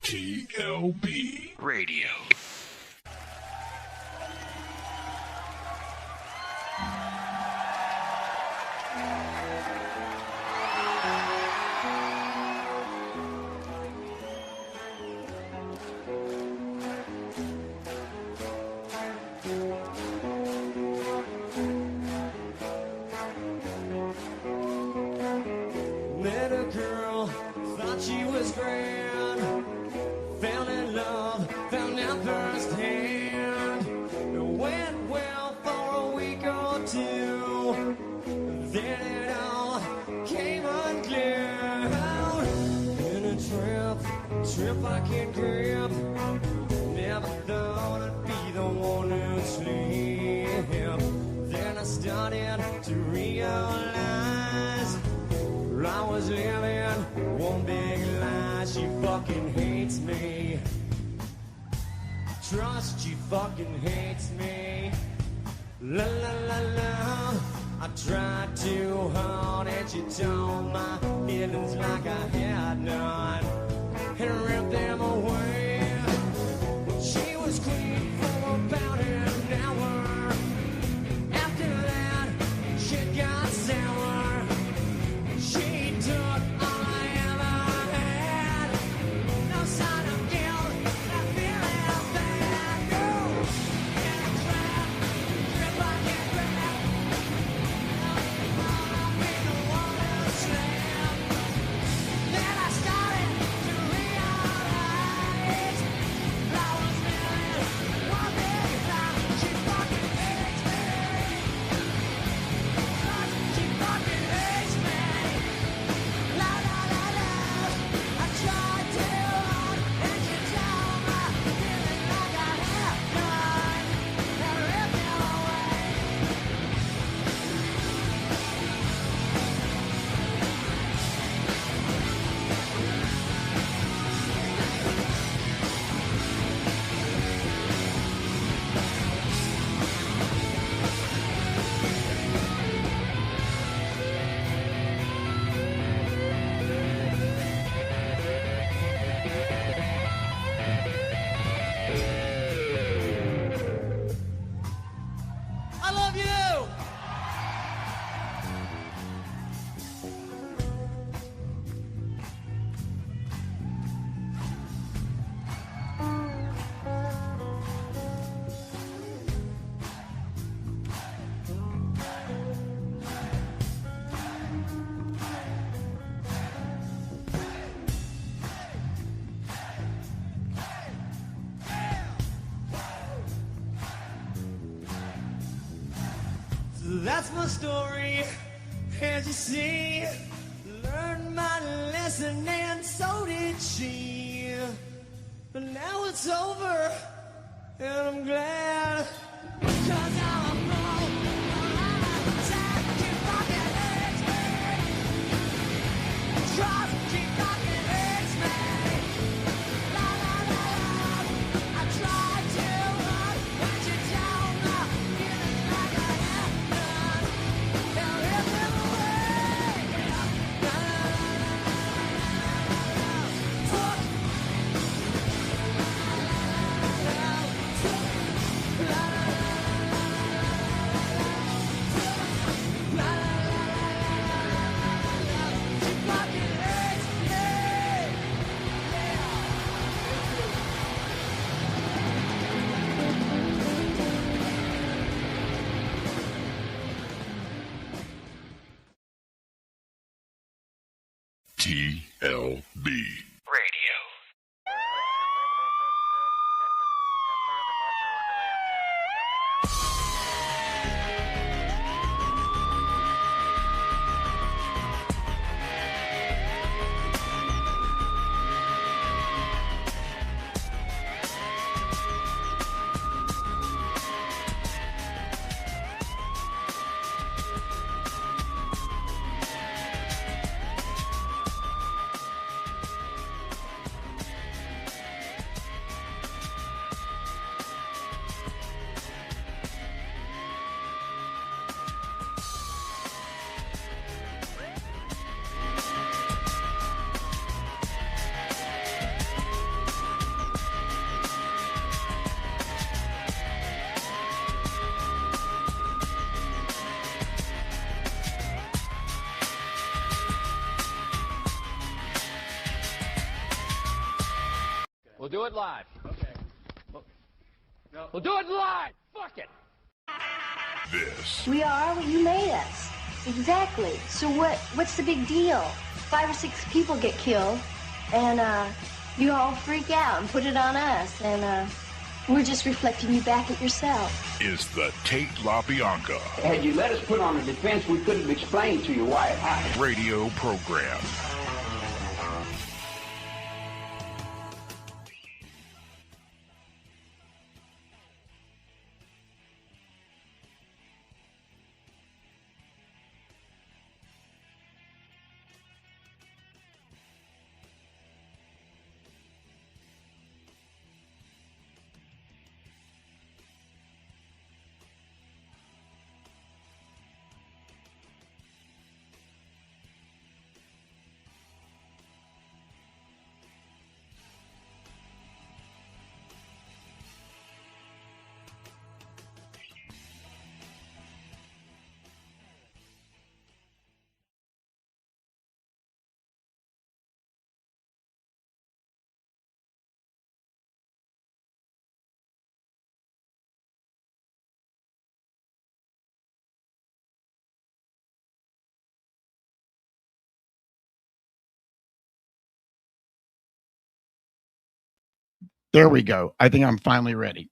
TLB Radio. Met a girl, thought she was grand. Fell in love, found out firsthand. It went well for a week or two. Then it all came unglued. In a trip I can't grip. Never thought I'd be the one who'd sleep. Then I started to realize I was living one big lie. She fucking hates me. Trust, she fucking hates me. La la la la. I tried too hard and she tore my feelings like I had none and ripped them away. She was queen for about an hour. After that, shit got sour. She took all I ever had. No sign of guilt, not feeling bad. No, in a trap, grip I can't grab. I'll be the one who slam. Then I started to realize I was living one big lie. She fucking hates me. She fucking hates me. La la la la, I tried too hard and she tore my feeling like I had none and ripped them away. I love you. That's my story, as you see. Learned my lesson and so did she. But now it's over, and I'm glad. 'Cause I'm a fool, I'm outside. She fucking hates me. Trust, she fucking hates me. La la la la, I tried too hard when she told me feeling like I had none. Now rip them away. La la la la la. Fuck. La la la la la. She fucking hates me. TLB Radio. do it live. Okay. We'll do it live. Fuck it. This We are what you made us. Exactly. So what's the big deal? 5 or 6 people get killed, and you all freak out and put it on us, and we're just reflecting you back at yourself. is the Tate LaBianca Had you let us put on a defense, we could have explained to you why it happened. radio program. There we go. I think I'm finally ready.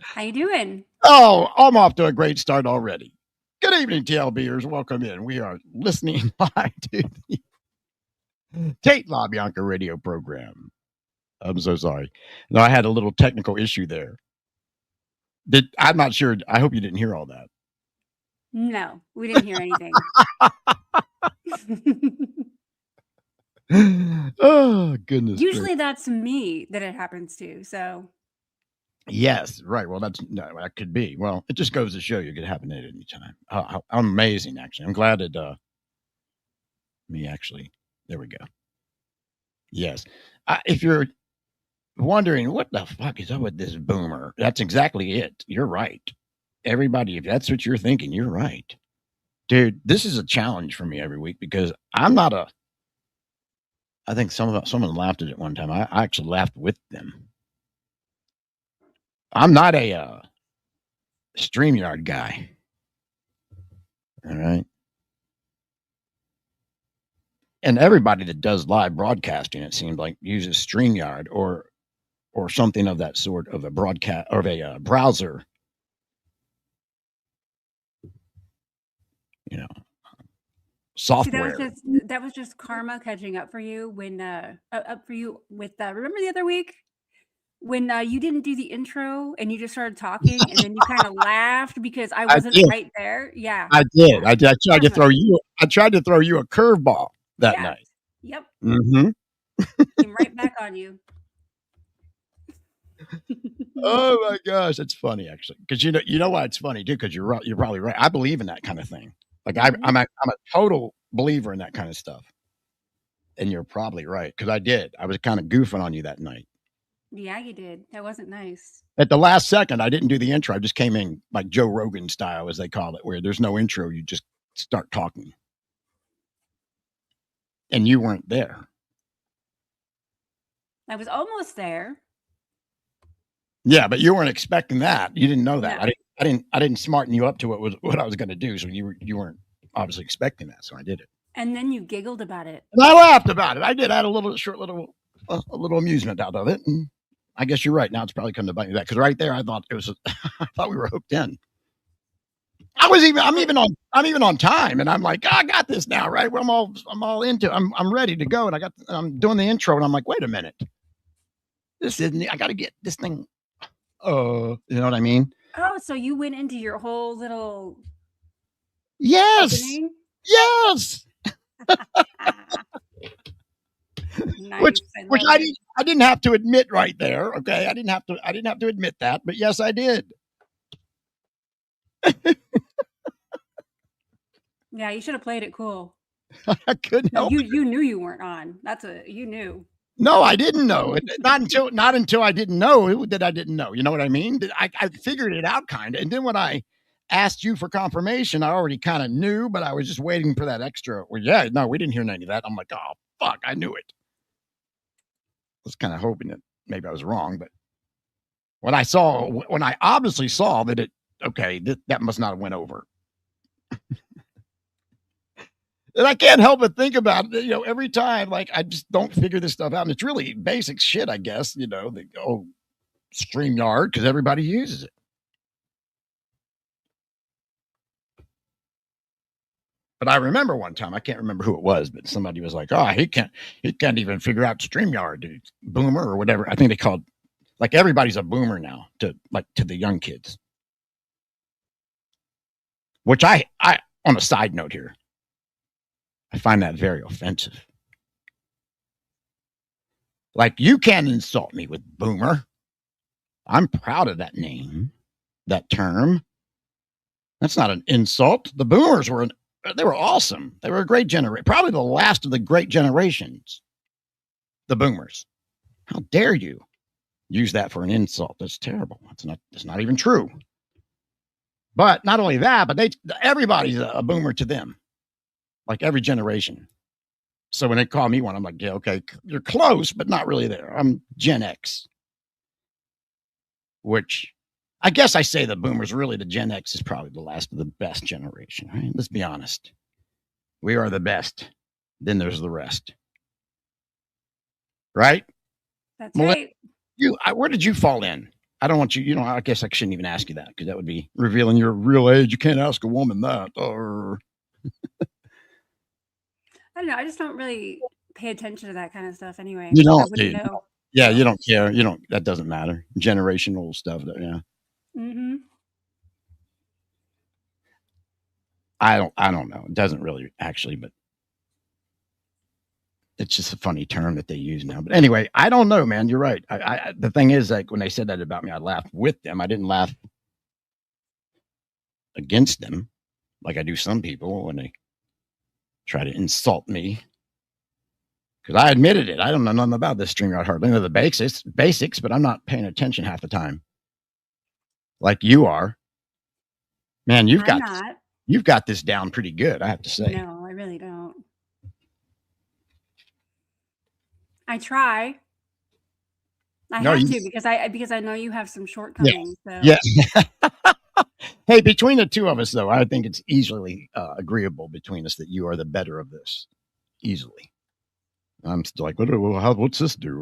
How you doing? Oh, I'm off to a great start already. Good evening, TLB'ers. Welcome in. We are listening live to the Tate LaBianca radio program. I'm so sorry. No, I had a little technical issue there. I'm not sure. I hope you didn't hear all that. No, we didn't hear anything. Oh, goodness. Usually that's me that it happens to. So Yes, right. Well, that could be. Well, it just goes to show you it could happen at any time. How amazing, actually. I'm glad it, there we go. Yes. If you're wondering what the fuck is up with this boomer, that's exactly it. You're right. Everybody, if that's what you're thinking, you're right. Dude, this is a challenge for me every week because I'm not I think someone laughed at it one time. I actually laughed with them. I'm not a StreamYard guy. All right. And everybody that does live broadcasting, it seems like, uses StreamYard or something of that sort of a broadcast or a browser. You know, software. See, that was just karma catching up for you when up for you with remember the other week when you didn't do the intro and you just started talking and then you kind of laughed because I wasn't right there. Yeah, I did. I tried to throw you. I tried to throw you a curveball that night. Yep. Mm-hmm. Came right back on you. Oh my gosh, that's funny actually. Because you know why it's funny too? Because you're probably right. I believe in that kind of thing. Like I'm a total believer in that kind of stuff. And you're probably right because I did. I was kind of goofing on you that night. Yeah, you did. That wasn't nice. At the last second, I didn't do the intro. I just came in like Joe Rogan style, as they call it, where there's no intro. You just start talking. And you weren't there. I was almost there. Yeah, but you weren't expecting that. You didn't know that. No. I didn't smarten you up to what I was going to do. So you weren't obviously expecting that. So I did it. And then you giggled about it. And I laughed about it. I did. I had a little amusement out of it. And I guess you're right. Now it's probably come to bite me back because right there, I thought I thought we were hooked in. I'm even on time, and I'm like, I got this now, right? Well, I'm all into it. I'm ready to go, and I'm doing the intro, and I'm like, wait a minute, this isn't. I got to get this thing. You know what I mean? Oh, so you went into your whole little opening? Yes. Nice. Which I didn't have to admit right there. Okay, I didn't have to admit that, but yes, I did. Yeah, you should have played it cool. I couldn't help it. You knew you weren't on. You knew. No, I didn't know. Not until I didn't know that I didn't know. You know what I mean? I figured it out kind of. And then when I asked you for confirmation, I already kind of knew, but I was just waiting for that extra. Well, yeah, no, we didn't hear any of that. I'm like, oh, fuck, I knew it. I was kind of hoping that maybe I was wrong, but when I obviously saw that that must not have went over. And I can't help but think about it, every time, like, I just don't figure this stuff out. And it's really basic shit, I guess, StreamYard, because everybody uses it. But I remember one time, I can't remember who it was, but somebody was like, oh, he can't even figure out StreamYard, dude. Boomer or whatever. I think they called, like, everybody's a boomer now to the young kids. Which I on a side note here, I find that very offensive. Like, you can't insult me with boomer. I'm proud of that name, that term. That's not an insult. The boomers were awesome. They were a great generation, probably the last of the great generations. The boomers. How dare you use that for an insult? That's terrible. It's not even true. But not only that, but everybody's a boomer to them. Like every generation. So when they call me one, I'm like, yeah, okay, you're close, but not really there. I'm Gen X. Which I guess I say the boomers, really the Gen X is probably the last of the best generation, right? Let's be honest. We are the best. Then there's the rest. Right? That's right. Where did you fall in? I don't want you, I guess I shouldn't even ask you that because that would be revealing your real age. You can't ask a woman that. Or I don't know. I just don't really pay attention to that kind of stuff anyway. You don't, dude. Know. Yeah, you don't care. That doesn't matter. Generational stuff. Yeah. Mm-hmm. I don't know. It doesn't really actually, but it's just a funny term that they use now. But anyway, I don't know, man. You're right. The thing is, like, when they said that about me, I laughed with them. I didn't laugh against them like I do some people when they try to insult me. Because I admitted it. I don't know nothing about this StreamYard hardly. I know the basics, but I'm not paying attention half the time. Like you are. Man, you've got this down pretty good, I have to say. No, I really don't. I try. I have to because I know you have some shortcomings. Yeah. So. Yeah. Hey, between the two of us, though, I think it's easily agreeable between us that you are the better of this. Easily. I'm still like, what's this do?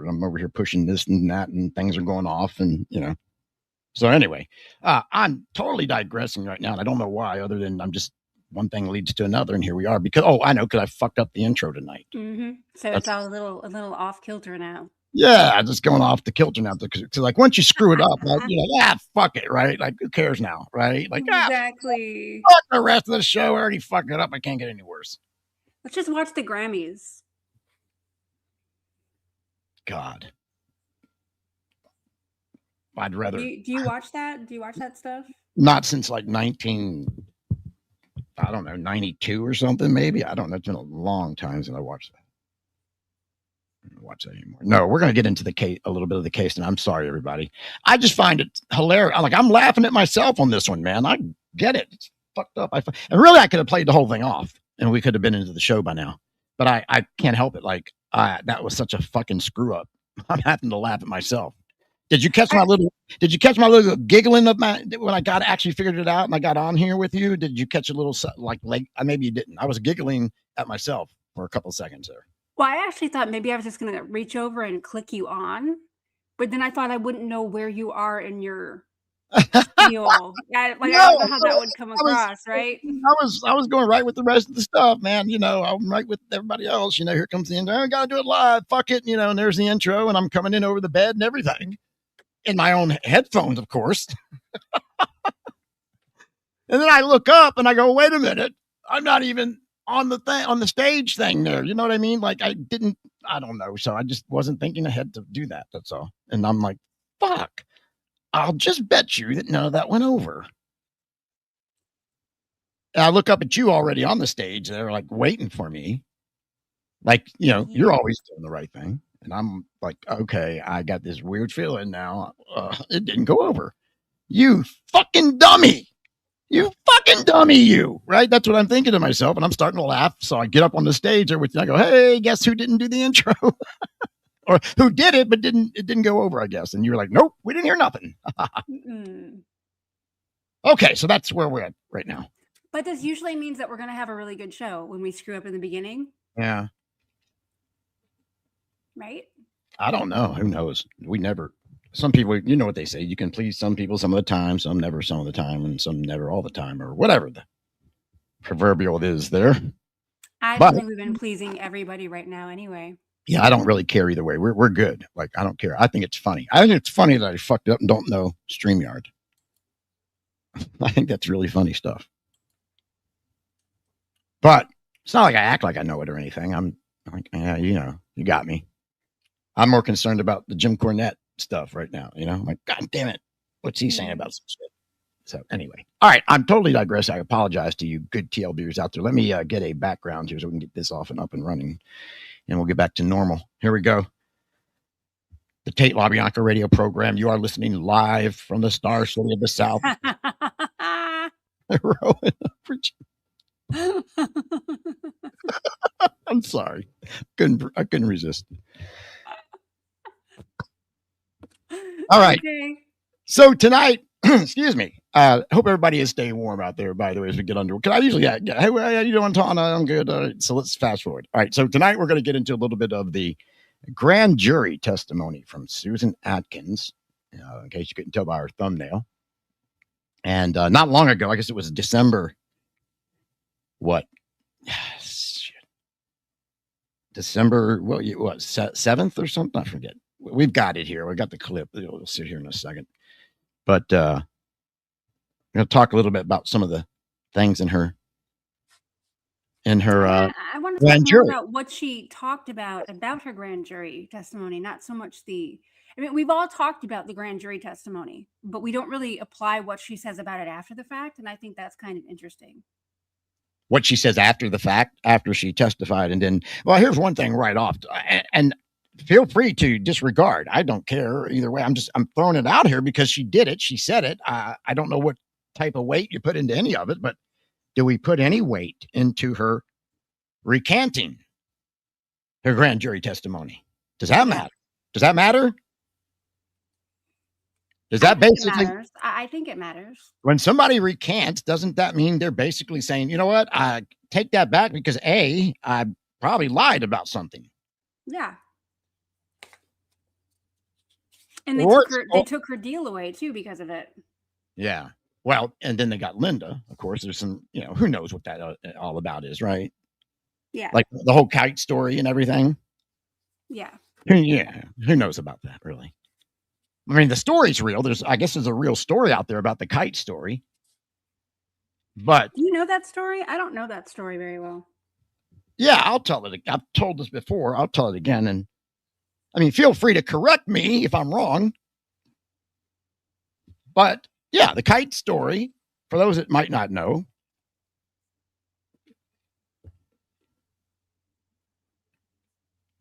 I'm over here pushing this and that, and things are going off, and So anyway, I'm totally digressing right now, and I don't know why, other than I'm just one thing leads to another, and here we are. Because I know, because I fucked up the intro tonight. Mm-hmm. So it's all a little off kilter now. Yeah, just going off the kilter now. Because like once you screw it up, like, fuck it, right? Like who cares now, right? Like exactly. Fuck the rest of the show. I already fucked it up. I can't get any worse. Let's just watch the Grammys. God. I'd rather. Do you watch that? Do you watch that stuff? Not since like 92 or something, maybe. I don't know. It's been a long time since I watched that. I don't watch that anymore. No, we're going to get into the case, a little bit of the case, and I'm sorry, everybody. I just find it hilarious. I'm laughing at myself on this one, man. I get it. It's fucked up. And really, I could have played the whole thing off, and we could have been into the show by now. But I can't help it. Like, that was such a fucking screw up. I'm having to laugh at myself. Did you catch my little giggling of when I actually figured it out and I got on here with you? Did you catch a little like maybe you didn't? I was giggling at myself for a couple of seconds there. Well, I actually thought maybe I was just going to reach over and click you on, but then I thought I wouldn't know where you are in your spiel. I don't know how that would come across, right? I was going right with the rest of the stuff, man. I'm right with everybody else. Here comes the intro. I got to do it live. Fuck it. And there's the intro, and I'm coming in over the bed and everything. In my own headphones, of course. And then I look up and I go, wait a minute. I'm not even on the stage thing there. You know what I mean? Like I don't know. So I just wasn't thinking ahead to do that. That's all. And I'm like, fuck, I'll just bet you that none of that went over. And I look up at you already on the stage. They're like waiting for me. Like, you're always doing the right thing. And I'm like, okay, I got this weird feeling now. It didn't go over. You fucking dummy. You fucking dummy, you, right? That's what I'm thinking to myself, and I'm starting to laugh. So I get up on the stage, and I go, hey, guess who didn't do the intro? Or who did it, but it didn't go over, I guess. And you were like, nope, we didn't hear nothing. Okay, so that's where we're at right now. But this usually means that we're going to have a really good show when we screw up in the beginning. Yeah. Right? I don't know. Who knows? We never. Some people, you know what they say. You can please some people some of the time, some never some of the time, and some never all the time, or whatever the proverbial is there. I don't think we've been pleasing everybody right now anyway. Yeah, I don't really care either way. We're good. Like, I don't care. I think it's funny. I think it's funny that I fucked up and don't know StreamYard. I think that's really funny stuff. But it's not like I act like I know it or anything. I'm like, yeah, you know, you got me. I'm more concerned about the Jim Cornette stuff right now. You know, I'm like, God damn it. What's he saying about some shit? So anyway, all right. I'm totally digressing. I apologize to you good TLB'ers out there. Let me get a background here so we can get this off and up and running, and we'll get back to normal. Here we go. The Tate LaBianca radio program. You are listening live from the Star City of the South. Rowan, Virginia. I'm sorry. I couldn't resist. All right. Okay. So tonight, excuse me. Hope everybody is staying warm out there, by the way, as we get under. Because I usually, hey, how you doing, Tawna? I'm good. All right, so let's fast forward. All right. So tonight we're going to get into a little bit of the grand jury testimony from Susan Atkins, in case you couldn't tell by our thumbnail. And not long ago, I guess it was December. What? Shit. December, what, 7th or something? I forget. We've got it here. We got the clip. We'll sit here in a second. But I'm going to talk a little bit about some of the things in her. I want to talk more about what she talked about her grand jury testimony, not so much I mean, we've all talked about the grand jury testimony, but we don't really apply what she says about it after the fact. And I think that's kind of interesting. What she says after the fact, after she testified. And then, well, here's one thing right off. And feel free to disregard. I don't care either way. I'm throwing it out here because she did it. She said it. I don't know what type of weight you put into any of it, but do we put any weight into her recanting her grand jury testimony? Does that matter? Does that matter? Does that basically? I think it matters. When somebody recants, doesn't that mean they're basically saying, you know what? I take that back because I probably lied about something. Yeah. And they took her deal away too because of it. Yeah. Well, and then they got Linda. Of course, there's some, who knows what that all about is, right? Yeah. Like the whole kite story and everything. Yeah. Yeah. Who knows about that, really? I mean, the story's real. I guess there's a real story out there about the kite story. But do you know that story? I don't know that story very well. Yeah, I'll tell it. I've told this before. I'll tell it again. And I mean, feel free to correct me if I'm wrong. But yeah, the kite story, for those that might not know,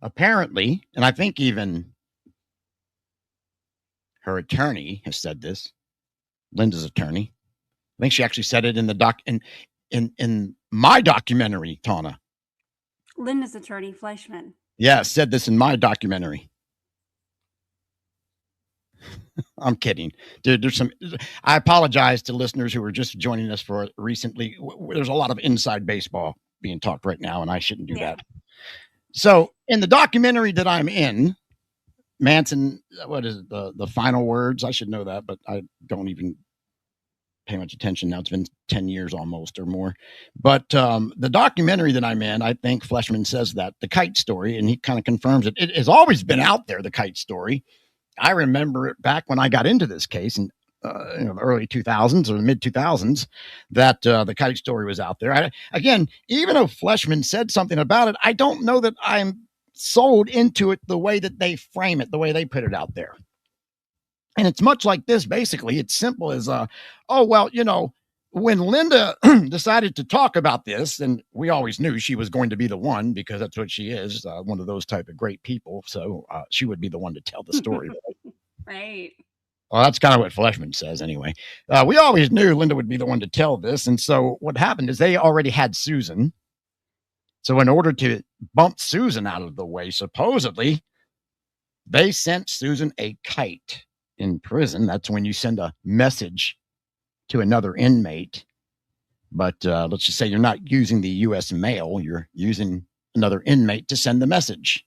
apparently, and I think even her attorney has said this, Linda's attorney. I think she actually said it in the in my documentary, Tawna. Linda's attorney, Fleischman. Yeah, said this in my documentary. I'm kidding. Dude, I apologize to listeners who are just joining us for recently. There's a lot of inside baseball being talked right now, and I shouldn't do that. So in the documentary that I'm in, Manson, what is it, the final words? I should know that, but I don't even pay much attention now. It's been 10 years almost or more. But the documentary that I'm in, I think Fleischman says that, the kite story, and he kind of confirms it. It has always been out there, the kite story. I remember it back when I got into this case in the early 2000s or the mid 2000s, that the kite story was out there. Again, even though Fleischman said something about it, I don't know that I'm sold into it the way that they frame it, the way they put it out there. And it's much like this, basically. It's simple as, when Linda decided to talk about this, and we always knew she was going to be the one because that's what she is, one of those type of great people. So she would be the one to tell the story. Right. Well, that's kind of what Fleshman says anyway. We always knew Linda would be the one to tell this. And so what happened is they already had Susan. So in order to bump Susan out of the way, supposedly, they sent Susan a kite in prison. That's when you send a message to another inmate. But let's just say you're not using the U.S. mail. You're using another inmate to send the message.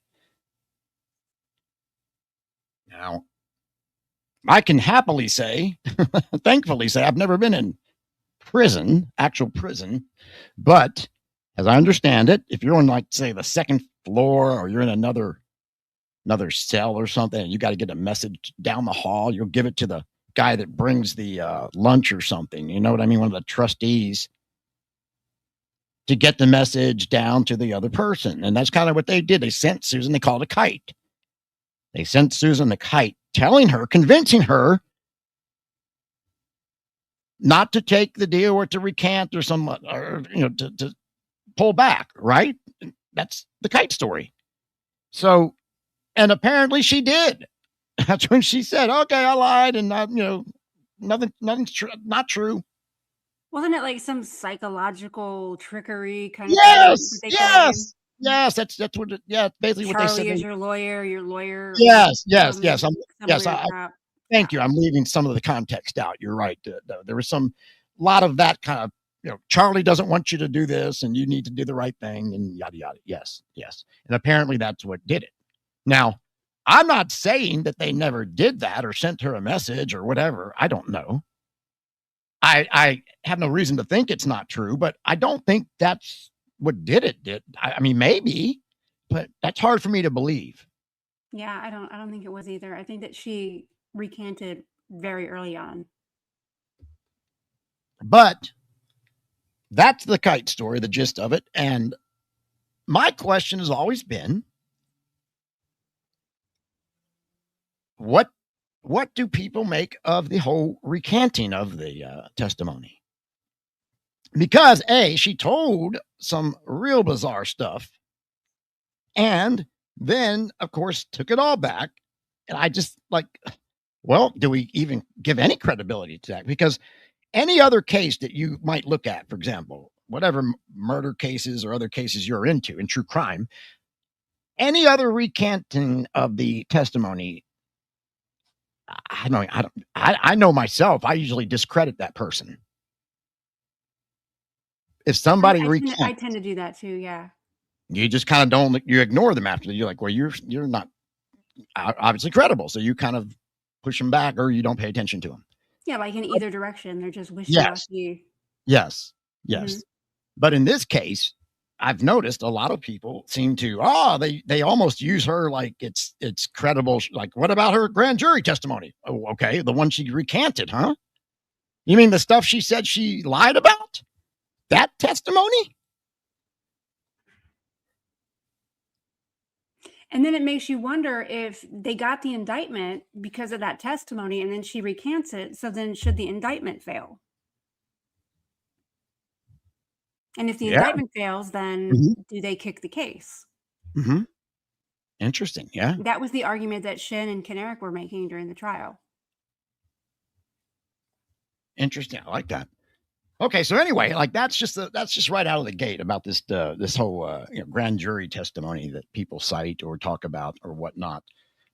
Now, I can happily say, thankfully say, I've never been in prison, actual prison. But as I understand it, if you're on, like, say, the second floor or you're in another cell or something, and you got to get a message down the hall, you'll give it to the guy that brings the lunch or something. You know what I mean? One of the trustees, to get the message down to the other person. And that's kind of what they did. They sent Susan, they called a kite. They sent Susan the kite, telling her, convincing her not to take the deal or to recant or to pull back, right? That's the kite story. So, and apparently she did. That's when she said, okay, I lied and nothing's not true. Wasn't it like some psychological trickery kind of thing? Yes. That's what. Basically what they said. Charlie is your lawyer. Yes. Thank you. I'm leaving some of the context out. You're right. There was lot of that kind of. Charlie doesn't want you to do this, and you need to do the right thing, and yada yada. Yes. And apparently that's what did it. Now, I'm not saying that they never did that or sent her a message or whatever. I don't know. I have no reason to think it's not true, but I don't think that's what did it. I mean, maybe, but that's hard for me to believe. Yeah, I don't think it was either. I think that she recanted very early on. But that's the kite story, the gist of it. And my question has always been, what do people make of the whole recanting of the testimony? Because she told some real bizarre stuff, and then, of course, took it all back. And I just do we even give any credibility to that? Because any other case that you might look at, for example, whatever murder cases or other cases you're into in true crime, any other recanting of the testimony, I know myself, I usually discredit that person. If somebody recants, I tend to do that too. Yeah. You just kind of you ignore them after. You're like, well, you're not obviously credible. So you kind of push them back, or you don't pay attention to them. Yeah. Like in either direction, they're just wishy-washy. Yes. Mm-hmm. But in this case, I've noticed a lot of people seem to, they almost use her like it's credible. Like, what about her grand jury testimony? Oh, okay. The one she recanted, huh? You mean the stuff she said she lied about? That testimony? And then it makes you wonder if they got the indictment because of that testimony and then she recants it. So then should the indictment fail? And if the indictment fails, then do they kick the case? Mm-hmm. Interesting. Yeah. That was the argument that Shin and Kinerick were making during the trial. Interesting. I like that. Okay. So anyway, that's just right out of the gate about this whole grand jury testimony that people cite or talk about or whatnot.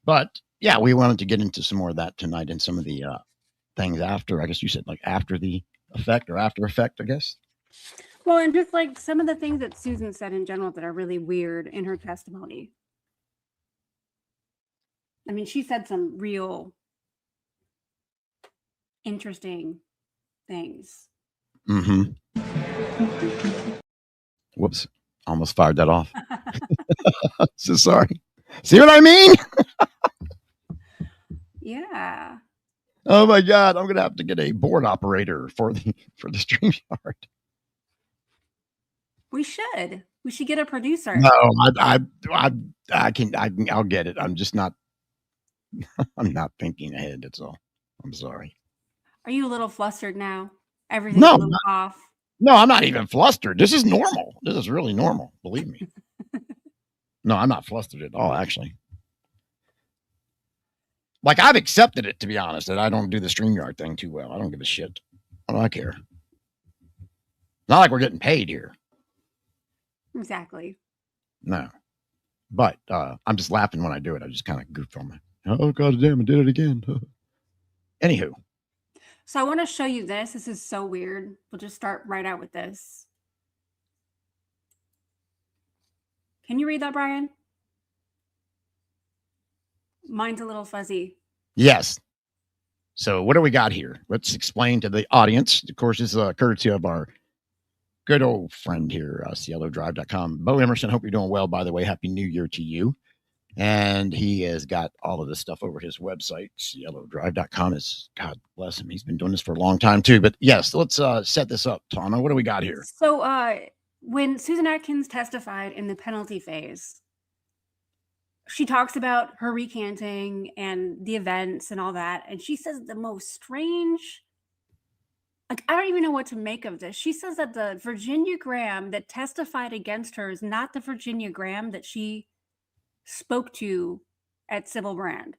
But yeah, we wanted to get into some more of that tonight and some of the things after. I guess you said after the effect or after effect, I guess. Well, and just some of the things that Susan said in general that are really weird in her testimony. I mean, she said some real interesting things. Mm-hmm. Whoops. Almost fired that off. So sorry. See what I mean? Yeah. Oh my God. I'm going to have to get a board operator for the StreamYard. We should get a producer. No, I'll get it. I'm just not, I'm not thinking ahead. That's all. I'm sorry. Are you a little flustered now? Everything's a little off. No, I'm not even flustered. This is normal. This is really normal. Believe me. No, I'm not flustered at all, actually. Like, I've accepted it, to be honest, that I don't do the StreamYard thing too well. I don't give a shit. What do I care? Not like we're getting paid here. Exactly. No. But I'm just laughing when I do it. I just kind of goof on my, oh, God damn, I did it again. Anywho. So I want to show you this. This is so weird. We'll just start right out with this. Can you read that, Brian? Mine's a little fuzzy. Yes. So what do we got here? Let's explain to the audience. Of course, this is courtesy of our good old friend here, CLOdrive.com. Bo Emerson, hope you're doing well, by the way. Happy New Year to you. And he has got all of this stuff over his website, CLOdrive.com. God bless him. He's been doing this for a long time, too. But yes, let's set this up, Tawna. What do we got here? So when Susan Atkins testified in the penalty phase, she talks about her recanting and the events and all that. And she says the most strange, like, I don't even know what to make of this. She says that the Virginia Graham that testified against her is not the Virginia Graham that she spoke to at Sybil Brand.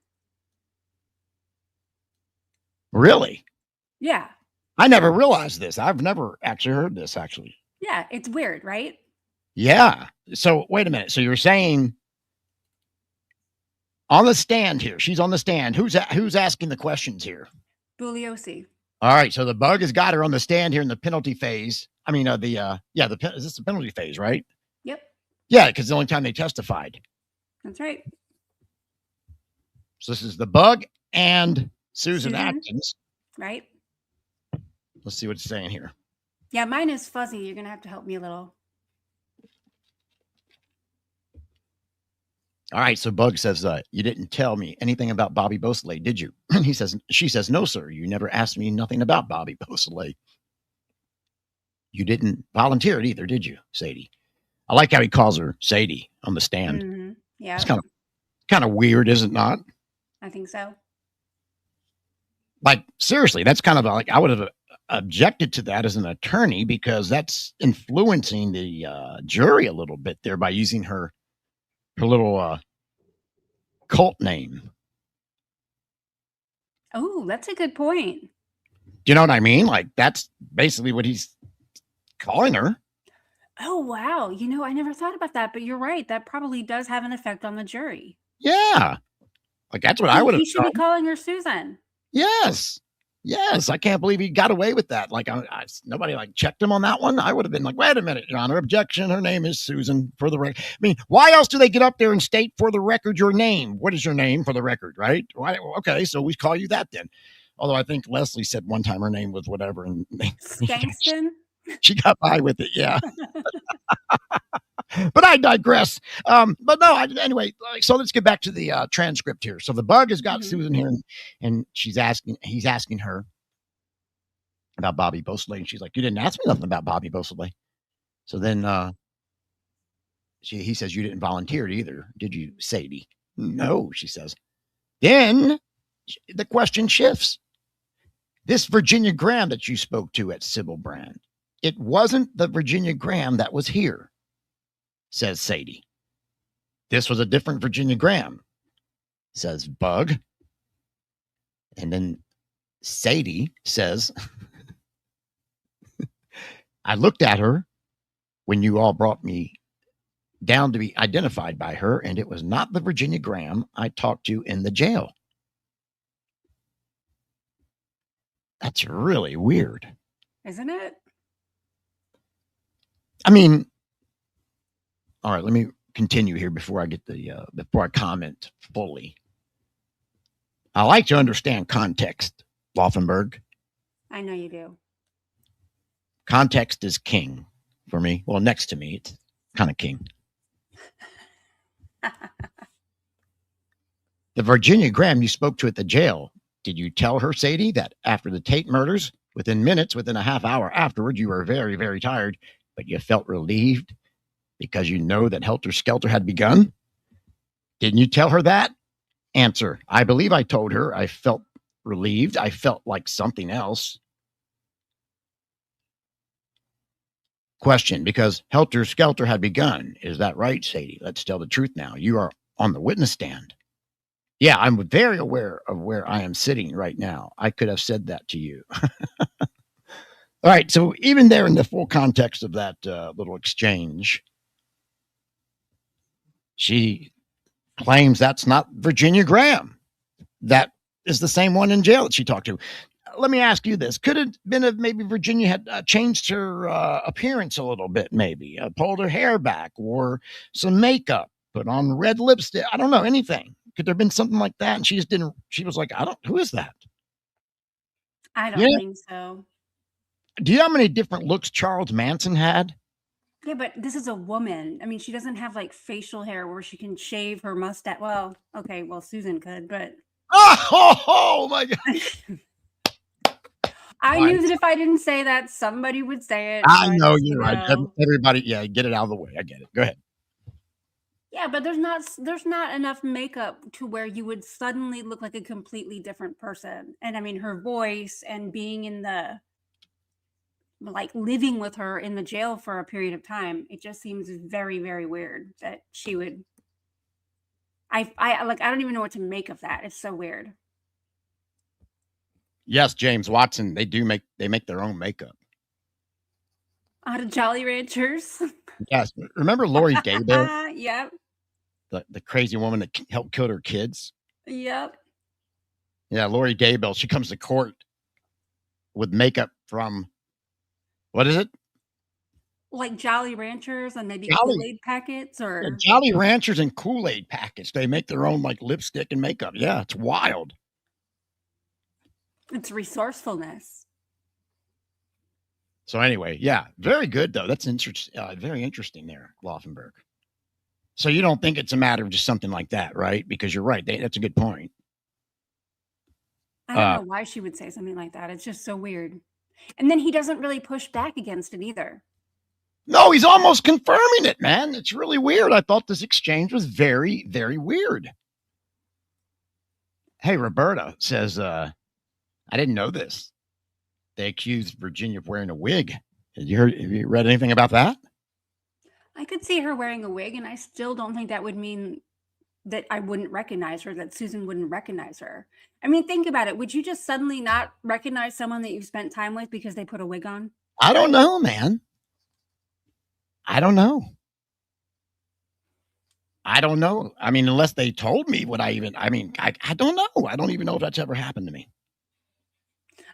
Really? Yeah. I never realized this. I've never actually heard this, actually. Yeah, it's weird, right? Yeah. So wait a minute. So you're saying on the stand here, she's on the stand. Who's asking the questions here? Bugliosi. All right. So the bug has got her on the stand here in the penalty phase. I mean, is this the penalty phase, right? Yep. Yeah, because the only time they testified. That's right. So this is the bug and Susan Atkins. Right. Let's see what it's saying here. Yeah, mine is fuzzy. You're going to have to help me a little. All right. So Bug says, you didn't tell me anything about Bobby Beausoleil, did you? She says, no, sir. You never asked me nothing about Bobby Beausoleil. You didn't volunteer it either, did you, Sadie? I like how he calls her Sadie on the stand. Mm-hmm. Yeah. It's kind of weird, is it not? I think so. Like, seriously, that's kind of like, I would have objected to that as an attorney because that's influencing the jury a little bit there by using her little cult name. Oh, that's a good point. Do you know what I mean? Like, that's basically what he's calling her. Oh, wow. I never thought about that, but you're right. That probably does have an effect on the jury. Yeah. Like, that's what I would have He should be calling her Susan. Yes. I can't believe he got away with that. Like, nobody checked him on that one. I would have been like, wait a minute, Your Honor, objection. Her name is Susan, for the record. I mean, why else do they get up there and state for the record your name? What is your name for the record, right? Why? Okay, so we call you that then. Although I think Leslie said one time her name was whatever, and Skankston? she got by with it, yeah. But I digress. But no, anyway, so let's get back to the transcript here. So the bug has got Susan here, and he's asking her about Bobby Beausoleil, and she's like, you didn't ask me nothing about Bobby Beausoleil. So then he says, you didn't volunteer it either, did you, Sadie? No, she says. Then the question shifts. This Virginia Graham that you spoke to at Sybil Brand, it wasn't the Virginia Graham that was here, says Sadie. This was a different Virginia Graham, says Bug. And then Sadie says, I looked at her when you all brought me down to be identified by her, and it was not the Virginia Graham I talked to in the jail. That's really weird. Isn't it? I mean, all right, let me continue here before I get before I comment fully. I like to understand context, Laufenberg. I know you do. Context is king for me. Well, next to me, it's kind of king. The Virginia Graham you spoke to at the jail, did you tell her, Sadie, that after the Tate murders, within a half hour afterward, you were very, very tired, but you felt relieved because you know that Helter Skelter had begun? Didn't you tell her that? Answer, I believe I told her I felt relieved. I felt like something else. Question, because Helter Skelter had begun. Is that right, Sadie? Let's tell the truth now. You are on the witness stand. Yeah, I'm very aware of where I am sitting right now. I could have said that to you. All right. So even there in the full context of that little exchange, she claims that's not Virginia Graham. That is the same one in jail that she talked to. Let me ask you this. Could it have been if maybe Virginia had changed her appearance a little bit, maybe pulled her hair back, wore some makeup, put on red lipstick? I don't know, anything. Could there have been something like that? And she just didn't, she was like, who is that? I don't Yeah. think so. Do you know how many different looks Charles Manson had? Yeah, but this is a woman. I mean, she doesn't have like facial hair where she can shave her mustache. Well, okay, well, Susan could, but Oh my God. I knew that if I didn't say that, somebody would say it. I but, know you you're right. know. Everybody, yeah, get it out of the way. I get it. Go ahead. Yeah, but there's not enough makeup to where you would suddenly look like a completely different person. And I mean, her voice and being in the like living with her in the jail for a period of time, it just seems very, very weird that she would. I like I don't even know what to make of that. It's so weird. Yes, James Watson. They make their own makeup. Out of Jolly Ranchers. Yes. Remember Lori Daybell, Yep. the crazy woman that helped kill her kids? Yep. Yeah, Lori Daybell. She comes to court with makeup from, what is it? Like Jolly Ranchers and maybe Jolly- Kool-Aid packets or Jolly Ranchers and Kool-Aid packets. They make their own like lipstick and makeup. Yeah, it's wild. it's resourcefulness. So anyway, yeah, very good though. That's very interesting there, Laufenberg. So you don't think it's a matter of just something like that, right? Because you're right. That's a good point. I don't know why she would say something like that. It's just so weird. And then he doesn't really push back against it either. No, he's almost confirming it, man. It's really weird. I thought this exchange was very, very weird. Hey, Roberta says, I didn't know this. They accused Virginia of wearing a wig. Have you read anything about that? I could see her wearing a wig, and I still don't think that would mean that I wouldn't recognize her, that Susan wouldn't recognize her. I mean, think about it. Would you just suddenly not recognize someone that you've spent time with because they put a wig on? I don't know, man. I don't know. I mean, unless they told me I don't know. I don't even know if that's ever happened to me.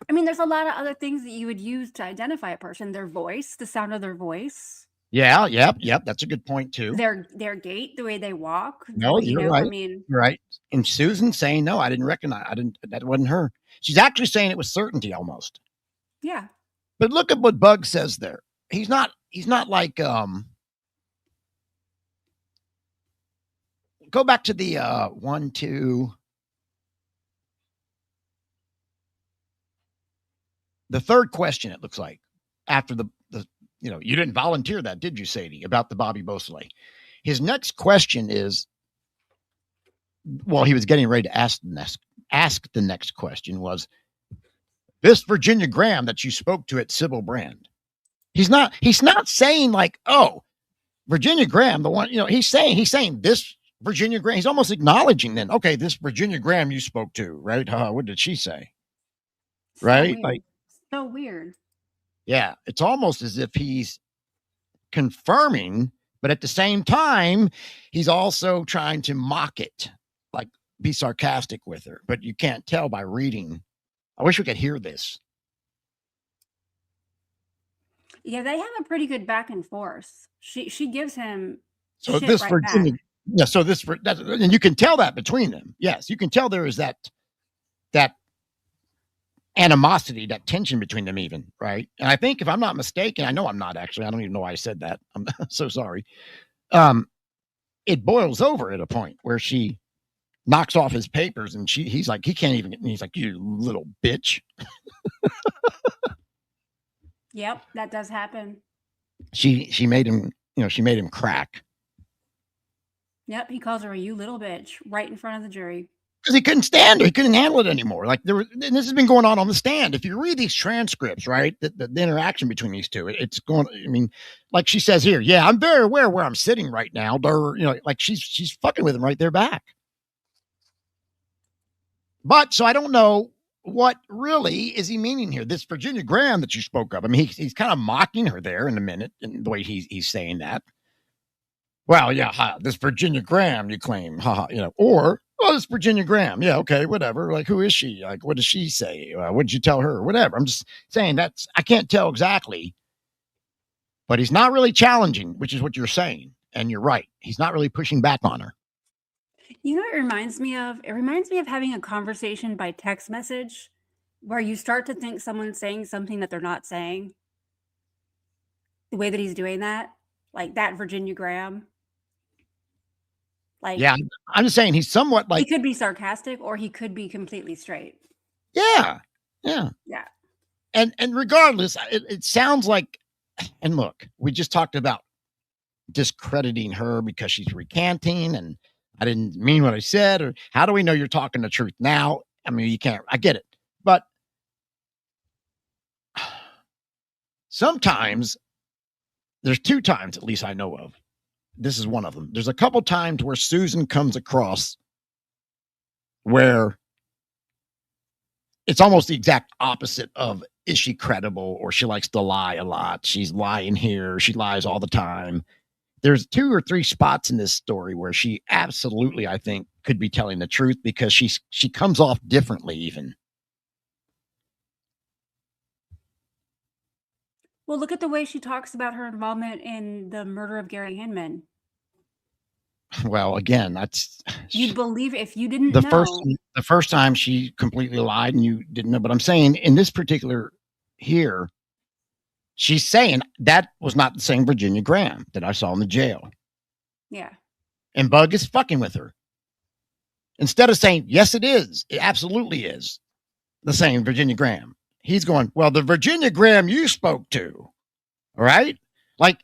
I mean, there's a lot of other things that you would use to identify a person. Their voice, the sound of their voice. Yeah, yep. That's a good point too. Their gait, the way they walk. No, you're right. I mean, you're right. And Susan saying, no, I didn't recognize. That wasn't her. She's actually saying it with certainty almost. yeah. But look at what Bug says there. He's not like, go back to the, 1, 2, the third question, it looks like, after the you didn't volunteer that, did you, Sadie, about the Bobby Beausoleil? His next question is, well, he was getting ready to ask the next question was, this Virginia Graham that you spoke to at Sybil Brand. He's not saying like, oh, Virginia Graham, the one, he's saying this Virginia Graham. He's almost acknowledging then, okay, this Virginia Graham you spoke to, right? What did she say? Right? Weird. Like, so weird. yeah, it's almost as if he's confirming, but at the same time, he's also trying to mock it, like be sarcastic with her. But you can't tell by reading. I wish we could hear this. Yeah, they have a pretty good back and forth. She gives him So shit this right Virginia, back. yeah. So and you can tell that between them. Yes, you can tell there is that animosity, that tension between them, even, right? And I think, if I'm not mistaken, I know I'm not actually. I don't even know why I said that. I'm so sorry. It boils over at a point where she knocks off his papers, and he's like, he can't even. He's like, you little bitch. Yep, that does happen. She made him. She made him crack. Yep, he calls her a you little bitch right in front of the jury. Because he couldn't stand her. He couldn't handle it anymore. Like, and this has been going on the stand. If you read these transcripts, right, the interaction between these two, it's going, I mean, like she says here, yeah, I'm very aware where I'm sitting right now. Like she's fucking with him right there back. But so I don't know what really is he meaning here. This Virginia Graham that you spoke of. I mean, he's kind of mocking her there in a minute, in the way he's saying that. Well, yeah, this Virginia Graham, you claim, or this Virginia Graham, yeah, okay, whatever. Like, who is she? Like, what does she say? What did you tell her? Whatever. I'm just saying I can't tell exactly, but he's not really challenging, which is what you're saying, and you're right. He's not really pushing back on her. You know what it reminds me of? It reminds me of having a conversation by text message where you start to think someone's saying something that they're not saying. The way that he's doing that, like that Virginia Graham. Like, Yeah, I'm just saying he's somewhat he like, could be sarcastic or he could be completely straight. yeah. Yeah. And regardless, it sounds like, and look, we just talked about discrediting her because she's recanting, and I didn't mean what I said, or how do we know you're talking the truth now? I mean, you can't, I get it. But sometimes, there's 2 times at least I know of. This is one of them. There's a couple times where Susan comes across where it's almost the exact opposite of, is she credible, or she likes to lie a lot. She's lying here. She lies all the time. There's 2 or 3 spots in this story where she absolutely, I think, could be telling the truth, because she comes off differently even. Well, look at the way she talks about her involvement in the murder of Gary Hinman. Well, again, that's You'd believe if you didn't the know. first time she completely lied and you didn't know. But I'm saying in this particular here, she's saying that was not the same Virginia Graham that I saw in the jail. Yeah. And Bug is fucking with her. Instead of saying, yes, it is. It absolutely is the same Virginia Graham. He's going, well, the Virginia Graham you spoke to. All right. Like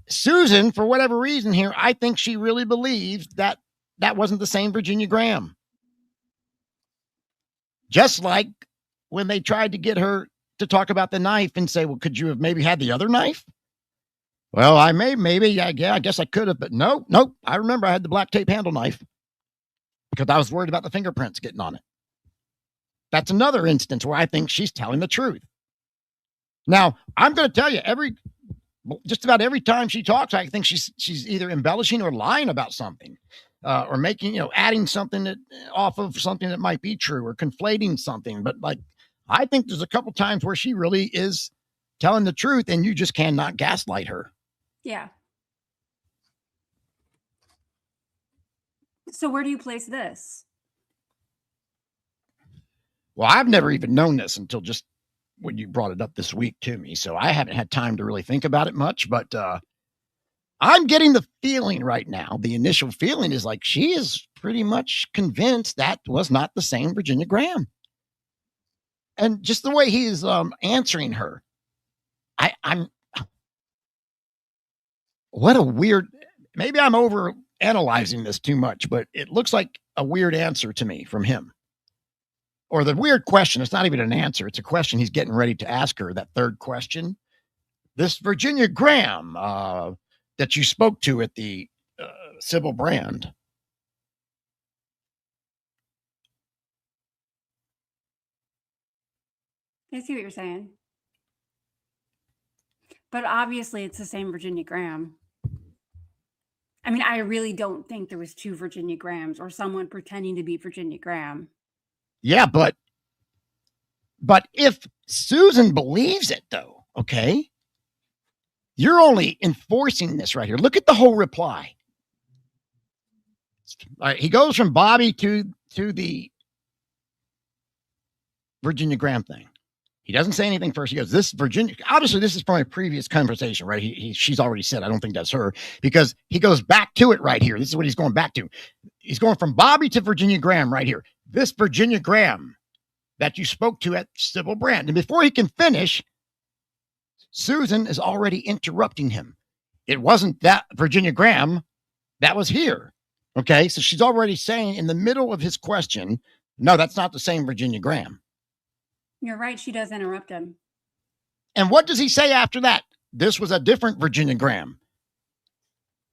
Susan, for whatever reason here, I think she really believes that wasn't the same Virginia Graham. Just like when they tried to get her to talk about the knife and say, well, could you have maybe had the other knife? Well, yeah, I guess I could have, but nope. I remember I had the black tape handle knife because I was worried about the fingerprints getting on it. That's another instance where I think she's telling the truth. Now, I'm going to tell you, just about every time she talks, I think she's either embellishing or lying about something, or making, adding something off of something that might be true, or conflating something. But like, I think there's a couple times where she really is telling the truth, and you just cannot gaslight her. Yeah. So where do you place this? Well, I've never even known this until just when you brought it up this week to me. So I haven't had time to really think about it much, but I'm getting the feeling right now. The initial feeling is like she is pretty much convinced that was not the same Virginia Graham. And just the way he is answering her, I'm what a weird, maybe I'm over analyzing this too much, but it looks like a weird answer to me from him. Or the weird question. It's not even an answer. It's a question he's getting ready to ask her. That third question. This Virginia Graham that you spoke to at the Sybil Brand. I see what you're saying. But obviously it's the same Virginia Graham. I mean, I really don't think there was 2 Virginia Grahams or someone pretending to be Virginia Graham. Yeah, but if Susan believes it, though, okay, you're only enforcing this right here. Look at the whole reply. All right, he goes from Bobby to the Virginia Graham thing. He doesn't say anything first. He goes, this Virginia, obviously this is from a previous conversation, right? She's already said, I don't think that's her, because he goes back to it right here. This is what he's going back to. He's going from Bobby to Virginia Graham right here. This Virginia Graham that you spoke to at Sybil Brand. And before he can finish, Susan is already interrupting him. It wasn't that Virginia Graham that was here. Okay. So she's already saying in the middle of his question, no, that's not the same Virginia Graham. You're right. She does interrupt him. And what does he say after that? This was a different Virginia Graham.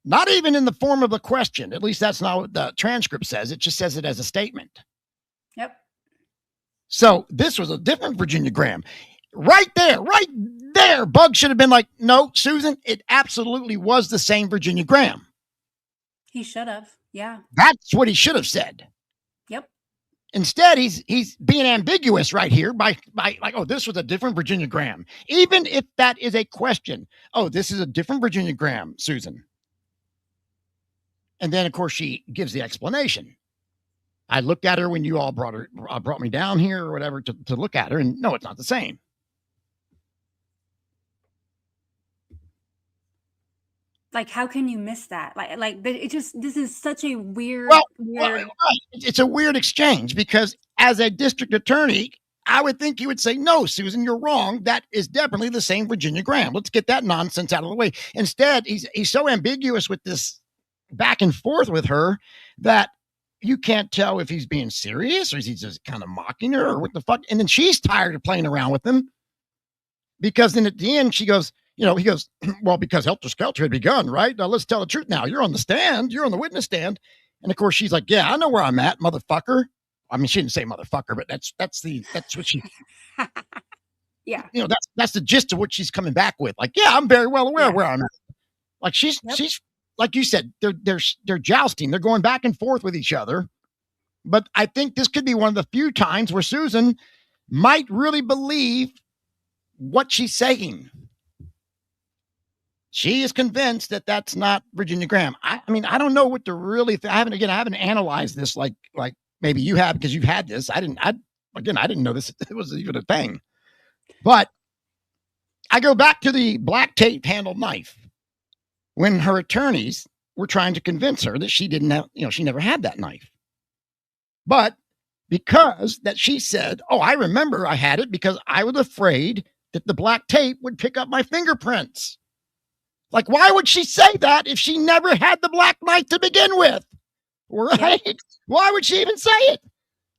Not even in the form of a question. At least that's not what the transcript says. It just says it as a statement. Yep. So this was a different Virginia Graham. Right there, Bug should have been like, no, Susan, it absolutely was the same Virginia Graham. He should have. Yeah. That's what he should have said. Yep. Instead, he's being ambiguous right here by like, oh, this was a different Virginia Graham. Even if that is a question, oh, this is a different Virginia Graham, Susan. And then, of course, she gives the explanation. I looked at her when you all brought me down here or whatever to look at her, and no, it's not the same. Like, how can you miss that? Like this is such a weird. It's a weird exchange because as a district attorney, I would think you would say, no, Susan, you're wrong. That is definitely the same Virginia Graham. Let's get that nonsense out of the way. Instead, he's so ambiguous with this back and forth with her that you can't tell if he's being serious or is he just kind of mocking her or what the fuck. And then she's tired of playing around with him because then at the end she goes, he goes, well, because Helter Skelter had begun, right? Now let's tell the truth now. You're on the stand. You're on the witness stand. And of course she's like, yeah, I know where I'm at, motherfucker. I mean, she didn't say motherfucker, but that's what she, yeah. That's the gist of what she's coming back with. Like, yeah, I'm very well aware of where I'm at. Like she's like you said, they're jousting. They're going back and forth with each other. But I think this could be one of the few times where Susan might really believe what she's saying. She is convinced that that's not Virginia Graham. I mean, I don't know what to really I haven't analyzed this like maybe you have because you've had this. I didn't know this it was even a thing. But I go back to the black tape handled knife when her attorneys were trying to convince her that she didn't have, she never had that knife. But because that she said, oh, I remember I had it because I was afraid that the black tape would pick up my fingerprints. Like, why would she say that if she never had the black knife to begin with? Right? Yeah. Why would she even say it?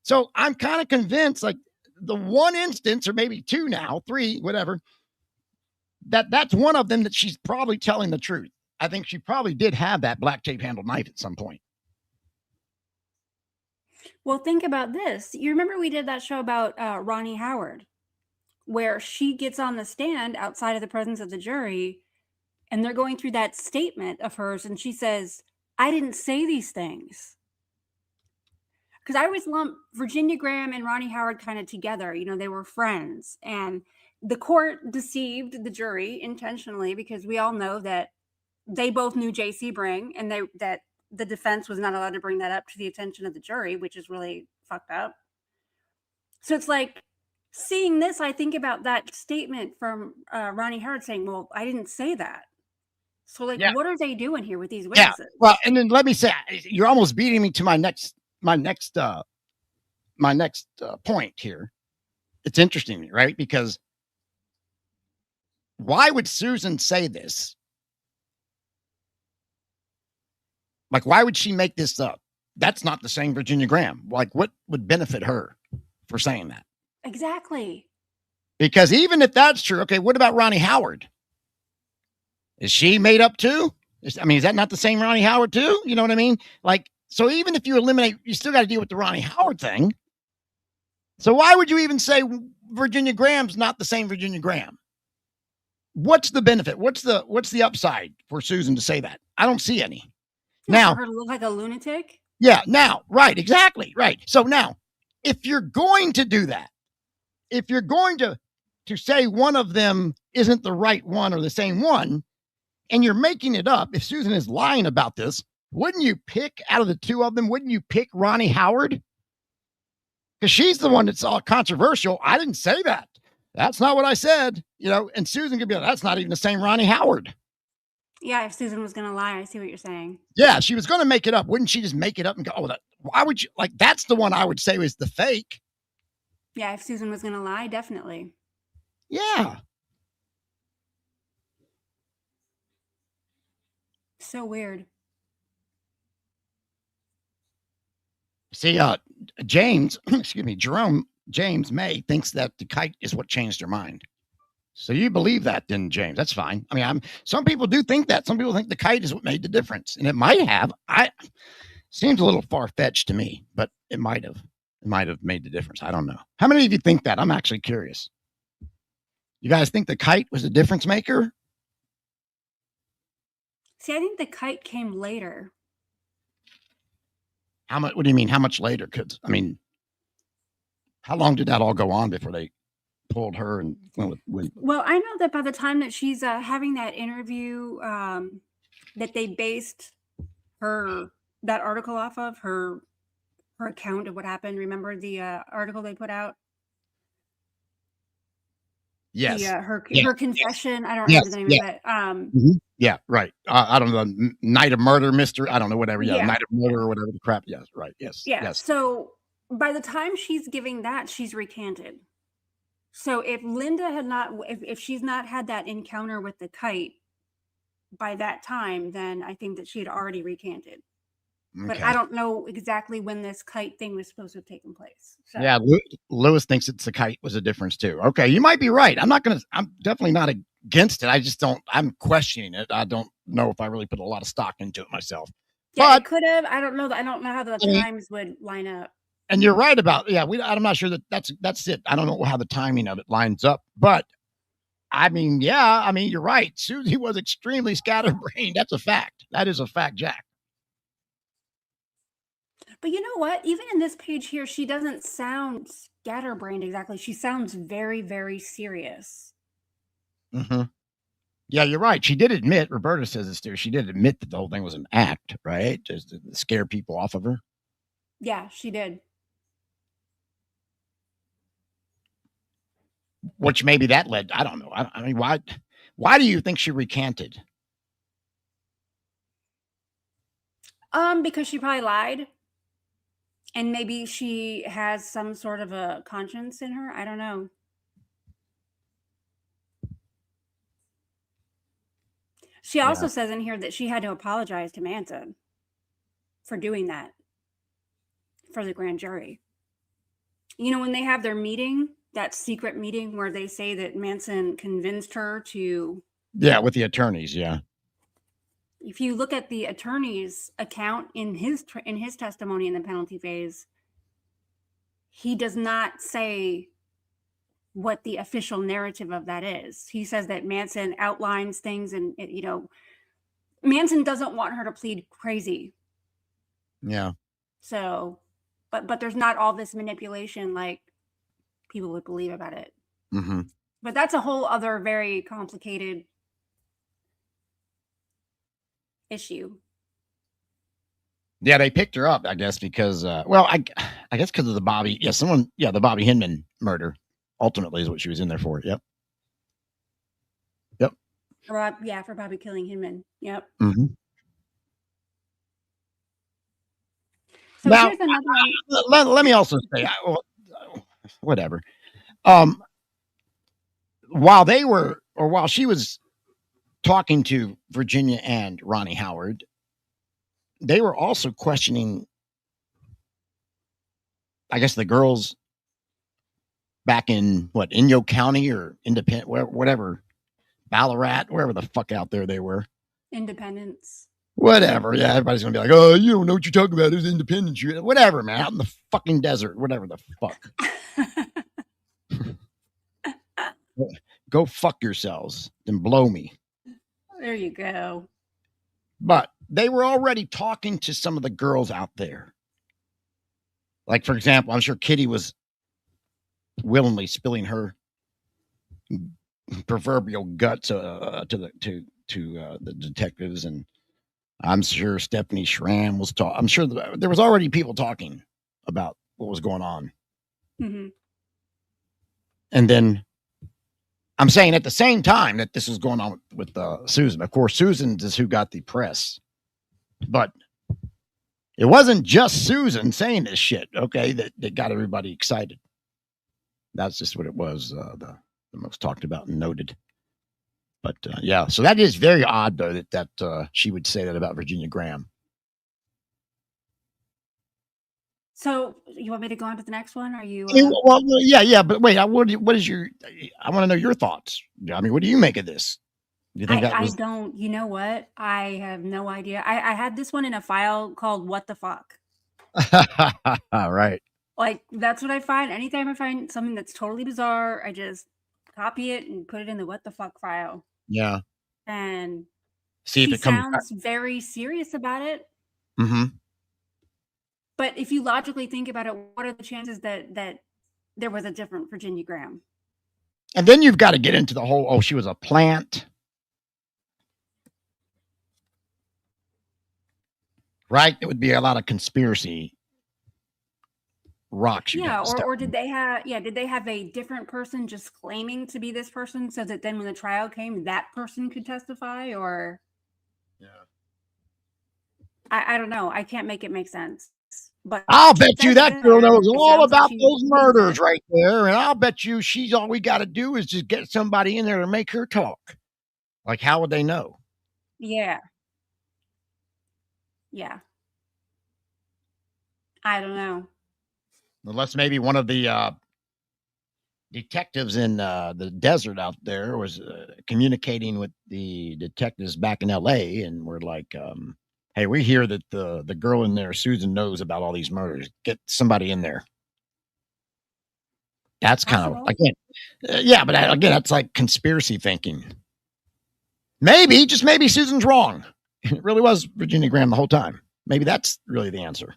So I'm kind of convinced, like the one instance, or maybe two now, three, whatever, that's one of them that she's probably telling the truth. I think she probably did have that black tape handled knife at some point. Well, think about this. You remember we did that show about Ronnie Howard, where she gets on the stand outside of the presence of the jury, and they're going through that statement of hers, and she says, I didn't say these things. Because I always lump Virginia Graham and Ronnie Howard kind of together. They were friends. And the court deceived the jury intentionally because we all know that they both knew J.C. Bring and that the defense was not allowed to bring that up to the attention of the jury, which is really fucked up. So it's like seeing this, I think about that statement from Ronnie Howard saying, well, I didn't say that. So what are they doing here with these witnesses? Yeah. Well, and then let me say, you're almost beating me to my next point here. It's interesting, right? Because why would Susan say this? Like, why would she make this up? That's not the same Virginia Graham. Like, what would benefit her for saying that? Exactly. Because even if that's true, okay, what about Ronnie Howard? Is she made up too? Is that not the same Ronnie Howard too? You know what I mean? Like, so even if you eliminate, you still got to deal with the Ronnie Howard thing. So why would you even say Virginia Graham's not the same Virginia Graham? What's the benefit? What's the upside for Susan to say that? I don't see any. Now, for her to look like a lunatic? Yeah, now, right, exactly, right. So now, if you're going to do that, if you're going to say one of them isn't the right one or the same one, and you're making it up, if Susan is lying about this, wouldn't you pick out of the two of them? Wouldn't you pick Ronnie Howard? Because she's the one that's all controversial. I didn't say that. That's not what I said. And Susan could be like, that's not even the same Ronnie Howard. Yeah, if Susan was going to lie, I see what you're saying. Yeah, she was going to make it up. Wouldn't she just make it up and go, oh, why would you, like, that's the one I would say was the fake. Yeah, if Susan was going to lie, definitely. Yeah. So weird. See, Jerome James May thinks that the kite is what changed her mind. So you believe that then, James? That's fine. I mean, some people do think that. Some people think the kite is what made the difference, and it might have. Seems a little far-fetched to me, but it might have. It might have made the difference. I don't know. How many of you think that? I'm actually curious. You guys think the kite was the difference maker? See, I think the kite came later. How much? What do you mean? How much later? Because I mean, how long did that all go on before they pulled her and went with? Well, I know that by the time that she's having that interview, that they based that article off of her account of what happened. Remember the article they put out? Yes. Her confession. I don't remember the name of it. Yeah, right. I don't know. Night of Murder, Mr. I don't know, whatever. Yeah, Night of Murder or whatever the crap. Yes, right. Yes. Yeah. Yes. So by the time she's giving that, she's recanted. So if Linda had not, if she's not had that encounter with the kite by that time, then I think that she had already recanted. Okay. But I don't know exactly when this kite thing was supposed to have taken place. So. Yeah, Lewis thinks it's the kite was a difference too. Okay, you might be right. I'm definitely not against it. I'm questioning it. I don't know if I really put a lot of stock into it myself. Yeah, but it could have. I don't know how the times would line up. And you're right about, I'm not sure that's it. I don't know how the timing of it lines up, but I mean, you're right. Susie was extremely scatterbrained. That's a fact. That is a fact, Jack. But you know what? Even in this page here, she doesn't sound scatterbrained exactly. She sounds very, very serious. Mm-hmm. Yeah, you're right. She did admit, Roberta says this too, she did admit that the whole thing was an act, right? Just to scare people off of her. Yeah, she did. Which maybe that led, I don't know. I mean, why do you think she recanted? Because she probably lied. And maybe she has some sort of a conscience in her. I don't know. She also says in here that she had to apologize to Manson for doing that for the grand jury. You know, when they have their meeting, that secret meeting where they say that Manson convinced her to... Yeah, with the attorneys, yeah. If you look at the attorney's account in his testimony in the penalty phase, he does not say what the official narrative of that is. He says that Manson outlines things and, Manson doesn't want her to plead crazy. Yeah. So, but there's not all this manipulation like people would believe about it. Mm-hmm. But that's a whole other very complicated issue. Yeah, they picked her up, I guess, because I guess because of the Bobby, the Bobby Hinman murder ultimately is what she was in there for. Yep. For Bobby killing Hinman. Yep. Mm-hmm. So now, here's another one. Let me also say, whatever. While she was talking to Virginia and Ronnie Howard, they were also questioning, I guess, the girls back in Inyo County or Independent, whatever, Ballarat, wherever the fuck out there they were. Independence. Whatever. Yeah, everybody's gonna be like, oh, you don't know what you're talking about. It's Independence. Whatever, man. Out in the fucking desert. Whatever the fuck. Go fuck yourselves and blow me. There you go. But they were already talking to some of the girls out there. Like, for example, I'm sure Kitty was willingly spilling her proverbial guts to the detectives, and I'm sure Stephanie Schramm was talking. I'm sure there was already people talking about what was going on. Mm-hmm. And then I'm saying at the same time that this was going on with Susan. Of course, Susan is who got the press, but it wasn't just Susan saying this shit. Okay, that got everybody excited. That's just what it was. The most talked about and noted. But so that is very odd, though, that she would say that about Virginia Graham. So you want me to go on to the next one? Are you? But wait, what is your? I want to know your thoughts. I mean, what do you make of this? Do you think I don't. You know what? I have no idea. I had this one in a file called "What the Fuck." Right. Like, that's what I find. Anytime I find something that's totally bizarre, I just copy it and put it in the what the fuck file. Yeah. And See if she it comes back. sounds very serious about it. Mm-hmm. But if you logically think about it, what are the chances that there was a different Virginia Graham? And then you've got to get into the whole, oh, she was a plant. Right? It would be a lot of conspiracy rocks. Yeah, or did they have a different person just claiming to be this person so that then when the trial came, that person could testify? Or I don't know. I can't make it make sense. But I'll bet you that girl knows all about those murders right there. And I'll bet you all we got to do is just get somebody in there to make her talk. Like, how would they know? Yeah. Yeah. I don't know. Unless maybe one of the detectives in the desert out there was communicating with the detectives back in LA, and we're like, hey, we hear that the girl in there, Susan, knows about all these murders. Get somebody in there. That's kind of, again, yeah, but again, that's like conspiracy thinking. Maybe, just maybe Susan's wrong. It really was Virginia Graham the whole time. Maybe that's really the answer.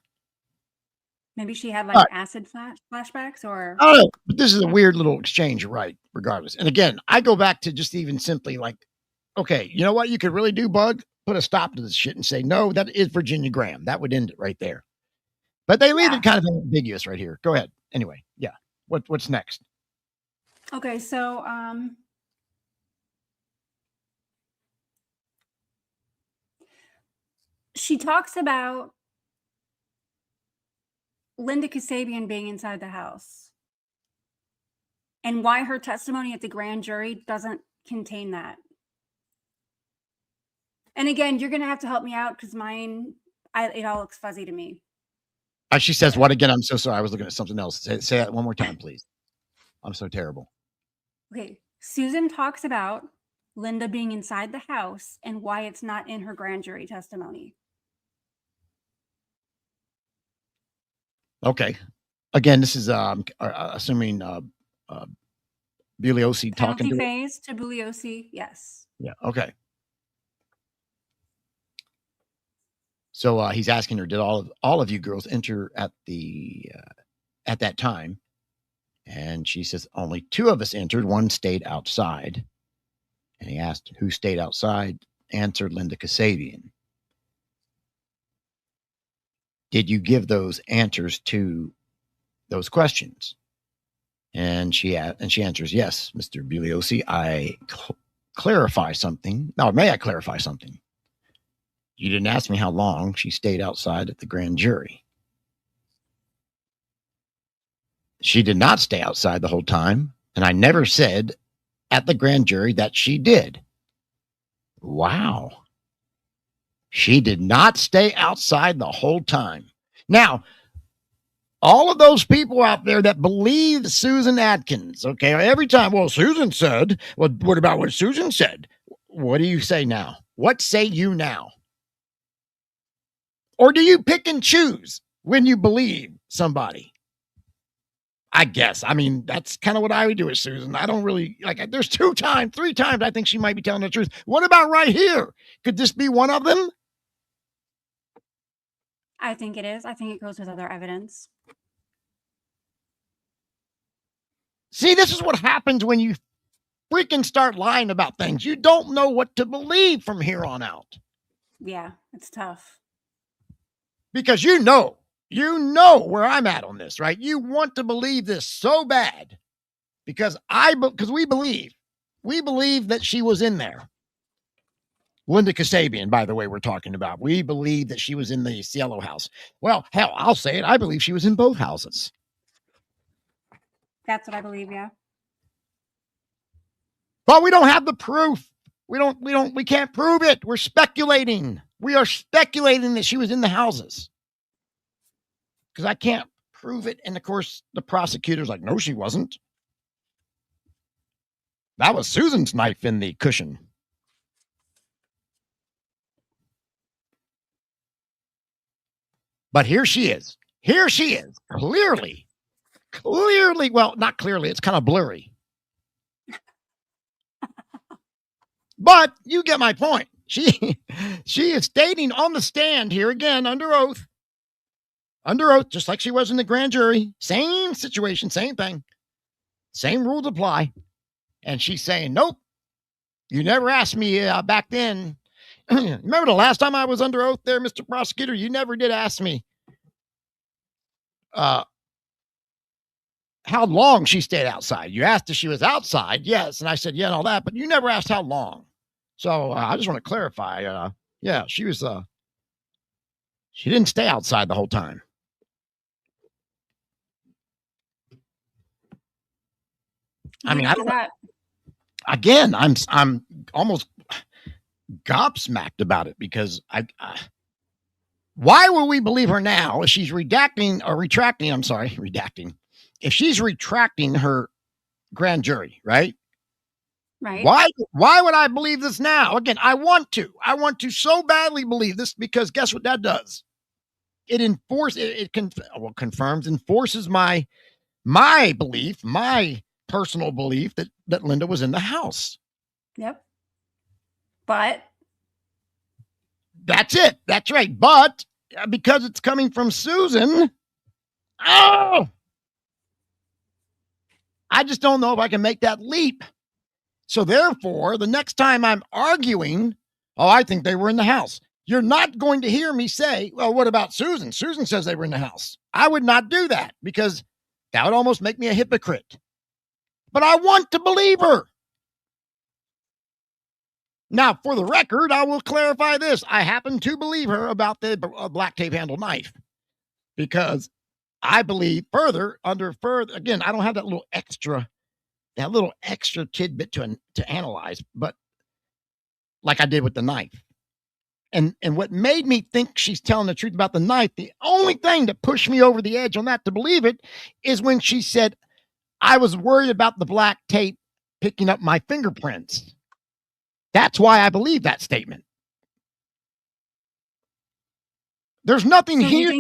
Maybe she had like acid flashbacks or. I don't know, but this is a weird little exchange, right? Regardless. And again, I go back to just even simply like, okay, you know what you could really do, Bug? Put a stop to this shit and say, no, that is Virginia Graham. That would end it right there. But they leave it kind of ambiguous right here. Go ahead. Anyway, yeah. What's next? Okay, so she talks about Linda Kasabian being inside the house and why her testimony at the grand jury doesn't contain that. And again, you're going to have to help me out because it all looks fuzzy to me. She says what again? I'm so sorry. I was looking at something else. Say that one more time, please. I'm so terrible. Okay. Susan talks about Linda being inside the house and why it's not in her grand jury testimony. Okay. Again, this is assuming Bugliosi talking to phase to Bugliosi, yes. Yeah. Okay. So he's asking her, did all of you girls enter at that time? And she says, only 2 of us entered. 1 stayed outside. And he asked, who stayed outside? Answered Linda Kasabian. Did you give those answers to those questions? And she answers, yes, Mr. Bugliosi, I clarify something. Now, may I clarify something? You didn't ask me how long she stayed outside at the grand jury. She did not stay outside the whole time, and I never said at the grand jury that she did. Wow. She did not stay outside the whole time. Now, all of those people out there that believe Susan Atkins, okay, every time, well, Susan said, well, what about what Susan said? What do you say now? What say you now? Or do you pick and choose when you believe somebody? I guess. I mean, that's kind of what I would do with Susan. I don't really like, there's 3 times I think she might be telling the truth. What about right here? Could this be one of them? I think it is. I think it goes with other evidence. See, this is what happens when you freaking start lying about things. You don't know what to believe from here on out. Yeah, it's tough. Because you know where I'm at on this, right? You want to believe this so bad because we believe that she was in there. Linda Kasabian, by the way, we're talking about. We believe that she was in the Cielo house. Well, hell, I'll say it. I believe she was in both houses. That's what I believe, yeah. But we don't have the proof. We can't prove it. We're speculating. We are speculating that she was in the houses. Because I can't prove it. And of course, the prosecutor's like, no, she wasn't. That was Susan's knife in the cushion. But here she is. Clearly Clearly, well, not clearly, it's kind of blurry. But you get my point. She is stating on the stand here again under oath, just like she was in the grand jury. Same situation, same thing, same rules apply. And she's saying, nope, you never asked me back then. Remember the last time I was under oath there, Mr. Prosecutor? You never did ask me how long she stayed outside. You asked if she was outside. Yes. And I said, yeah, and all that, but you never asked how long. So I just want to clarify. Yeah, she was, she didn't stay outside the whole time. I mean, I don't know. Again, I'm almost gobsmacked about it because why will we believe her now if she's retracting? If she's retracting her grand jury, right? Right. Why would I believe this now? Again, I want to so badly believe this because guess what that does? It enforces my belief, my personal belief that Linda was in the house. Yep. But that's it. That's right. But because it's coming from Susan, I just don't know if I can make that leap. So therefore, the next time I'm arguing, I think they were in the house. You're not going to hear me say, well, what about Susan? Susan says they were in the house. I would not do that because that would almost make me a hypocrite. But I want to believe her. Now, for the record, I will clarify this. I happen to believe her about the black tape handle knife because I believe again, I don't have that little extra tidbit to analyze, but like I did with the knife. And what made me think she's telling the truth about the knife, the only thing that pushed me over the edge on that to believe it is when she said, I was worried about the black tape picking up my fingerprints. That's why I believe that statement. There's nothing here.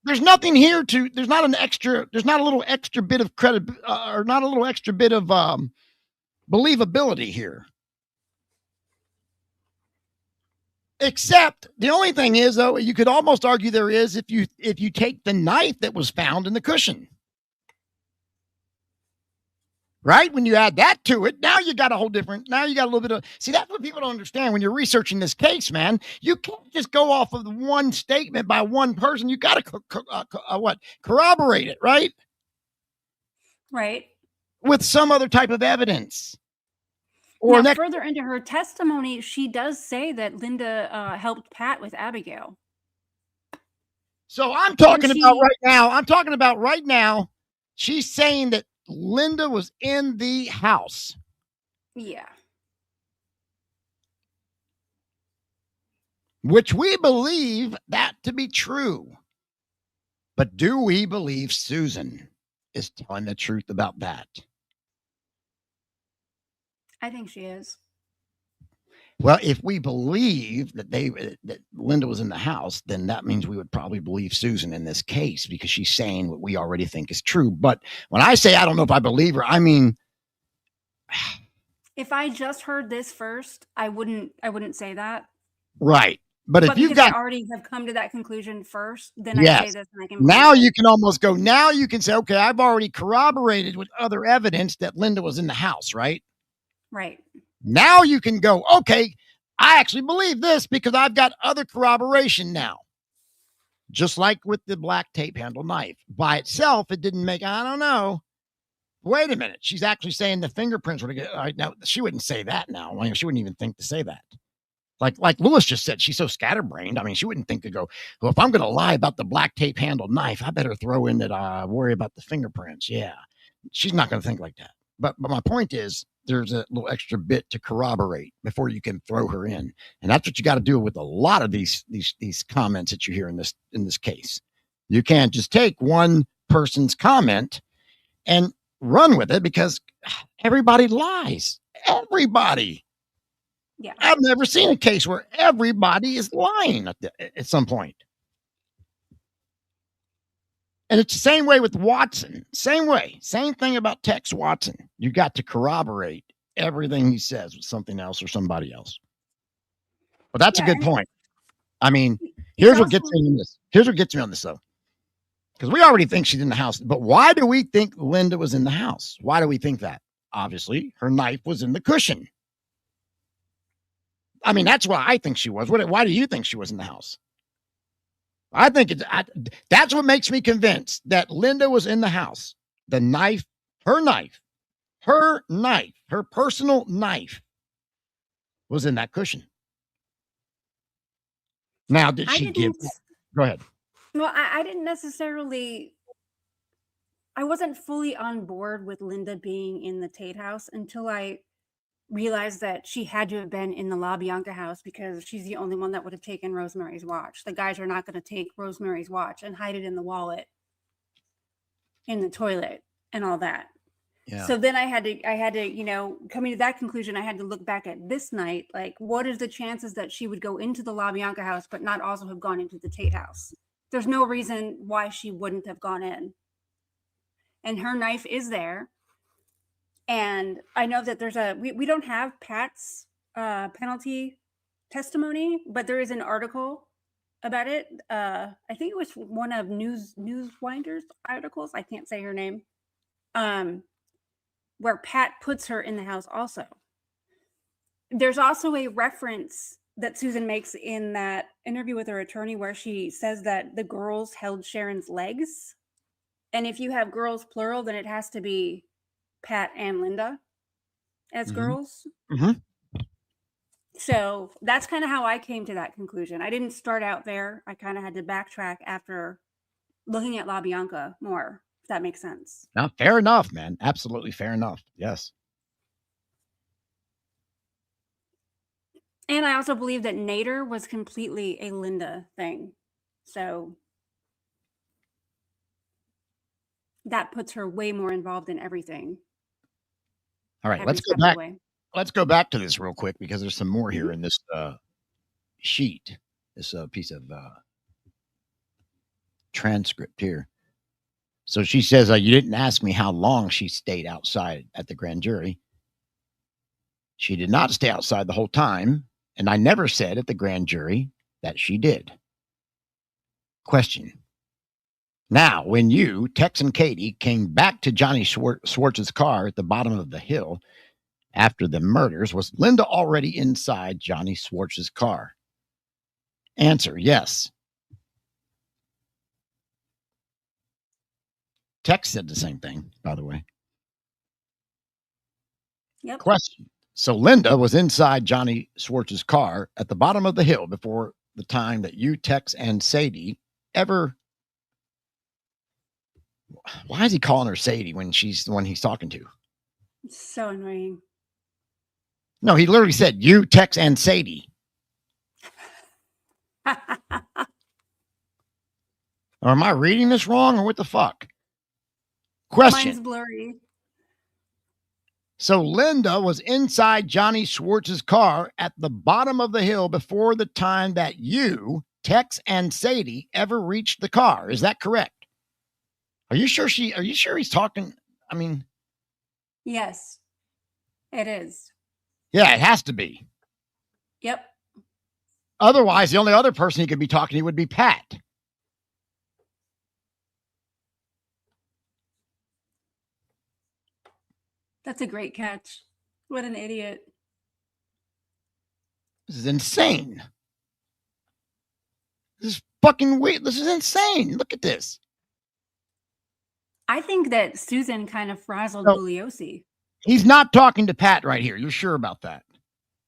There's nothing here there's not a little extra bit of credit or not a little extra bit of believability here. Except the only thing is, though, you could almost argue there is if you take the knife that was found in the cushion. Right? When you add that to it, now you got a little bit of, see, that's what people don't understand when you're researching this case, man. You can't just go off of the one statement by one person. You got to corroborate it, right? Right. With some other type of evidence. Or now, further into her testimony, she does say that Linda helped Pat with Abigail. So I'm talking about right now. She's saying that Linda was in the house. Yeah. Which we believe that to be true. But do we believe Susan is telling the truth about that? I think she is. Well, if we believe that Linda was in the house, then that means we would probably believe Susan in this case because she's saying what we already think is true. But when I say I don't know if I believe her, I mean, if I just heard this first, I wouldn't say that. Right. But if I already have come to that conclusion first, then I say this and I can. Now you can almost go. Now you can say, okay, I've already corroborated with other evidence that Linda was in the house, right? Right. Now you can go, okay, I actually believe this because I've got other corroboration now. Just like with the black tape handle knife. By itself, it didn't make, I don't know. Wait a minute. She's actually saying the fingerprints were together. Right, now, she wouldn't say that now. I mean, she wouldn't even think to say that. Like Lewis just said, she's so scatterbrained. I mean, she wouldn't think to go, well, if I'm going to lie about the black tape handle knife, I better throw in that I worry about the fingerprints. Yeah. She's not going to think like that. But my point is, there's a little extra bit to corroborate before you can throw her in. And that's what you got to do with a lot of these comments that you hear in this case. You can't just take one person's comment and run with it because everybody lies. Everybody. Yeah. I've never seen a case where everybody is lying at some point. And it's the same way with Watson. Same way. Same thing about Tex Watson. You got to corroborate everything he says with something else or somebody else. But that's a good point. I mean, here's what gets me on this. Here's what gets me on this, though. Because we already think she's in the house. But why do we think Linda was in the house? Why do we think that? Obviously, her knife was in the cushion. I mean, that's why I think she was. Why do you think she was in the house? I think that's what makes me convinced that Linda was in the house. The knife, her personal knife was in that cushion. Now, did she give? Go ahead. Well, I didn't necessarily. I wasn't fully on board with Linda being in the Tate house until I realized that she had to have been in the LaBianca house because she's the only one that would have taken Rosemary's watch. The guys are not going to take Rosemary's watch and hide it in the wallet, in the toilet, and all that. Yeah. So then I had to, coming to that conclusion, I had to look back at this night. Like, what is the chances that she would go into the LaBianca house, but not also have gone into the Tate house? There's no reason why she wouldn't have gone in. And her knife is there. And I know that there's we don't have Pat's penalty testimony, but there is an article about it. I think it was one of Newswinder's articles. I can't say her name. Where Pat puts her in the house also. There's also a reference that Susan makes in that interview with her attorney where she says that the girls held Sharon's legs. And if you have girls plural, then it has to be Pat and Linda as girls. Mm-hmm. So that's kind of how I came to that conclusion. I didn't start out there. I kind of had to backtrack after looking at LaBianca more, if that makes sense. No, fair enough, man. Absolutely fair enough. Yes. And I also believe that Nader was completely a Linda thing. So that puts her way more involved in everything. All right, let's go back. Let's go back to this real quick because there's some more here in this sheet, this piece of transcript here. So she says, you didn't ask me how long she stayed outside at the grand jury. She did not stay outside the whole time, and I never said at the grand jury that she did. Question. Now, when you, Tex and Katie, came back to Johnny Schwartz's car at the bottom of the hill after the murders, was Linda already inside Johnny Schwartz's car? Answer, yes. Tex said the same thing, by the way. Yep. Question. So Linda was inside Johnny Schwartz's car at the bottom of the hill before the time that you, Tex, and Sadie ever... Why is he calling her Sadie when she's the one he's talking to? It's so annoying. No, he literally said, you, Tex, and Sadie. Or am I reading this wrong, or what the fuck? Question. Mine's blurry. So Linda was inside Johnny Schwartz's car at the bottom of the hill before the time that you, Tex, and Sadie ever reached the car. Is that correct? Are you sure he's talking? I mean, yes, it is. Yeah, it has to be. Yep. Otherwise, the only other person he could be talking to would be Pat. That's a great catch. What an idiot. This is insane. This is fucking weird. This is insane. Look at this. I think that Susan kind of frazzled Bugliosi. He's not talking to Pat right here. You're sure about that?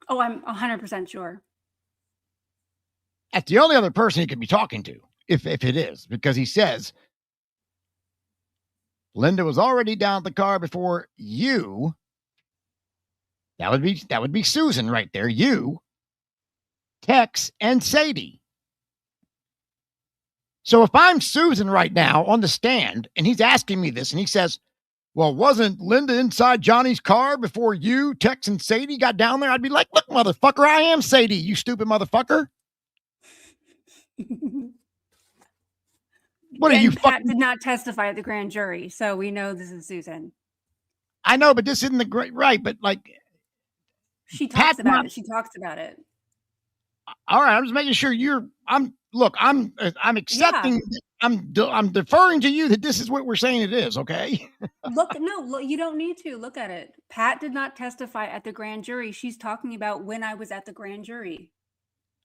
Oh, I'm 100% sure. That's the only other person he could be talking to, if it is, because he says Linda was already down at the car before you. That would be Susan right there. You, Tex, and Sadie. So if I'm Susan right now on the stand and he's asking me this and he says, well, wasn't Linda inside Johnny's car before you, Tex, and Sadie got down there? I'd be like, look, motherfucker, I am Sadie, you stupid motherfucker. What are you Pat fucking? did not testify at the grand jury, so we know this is Susan. I know, but this isn't the great right. But like, She Pat talks about not- it. She talks about it. all right, I'm just making sure I'm accepting. I'm deferring to you that this is what we're saying it is. Okay. Look, you don't need to look at it. Pat did not testify at the grand jury. She's talking about when I was at the grand jury.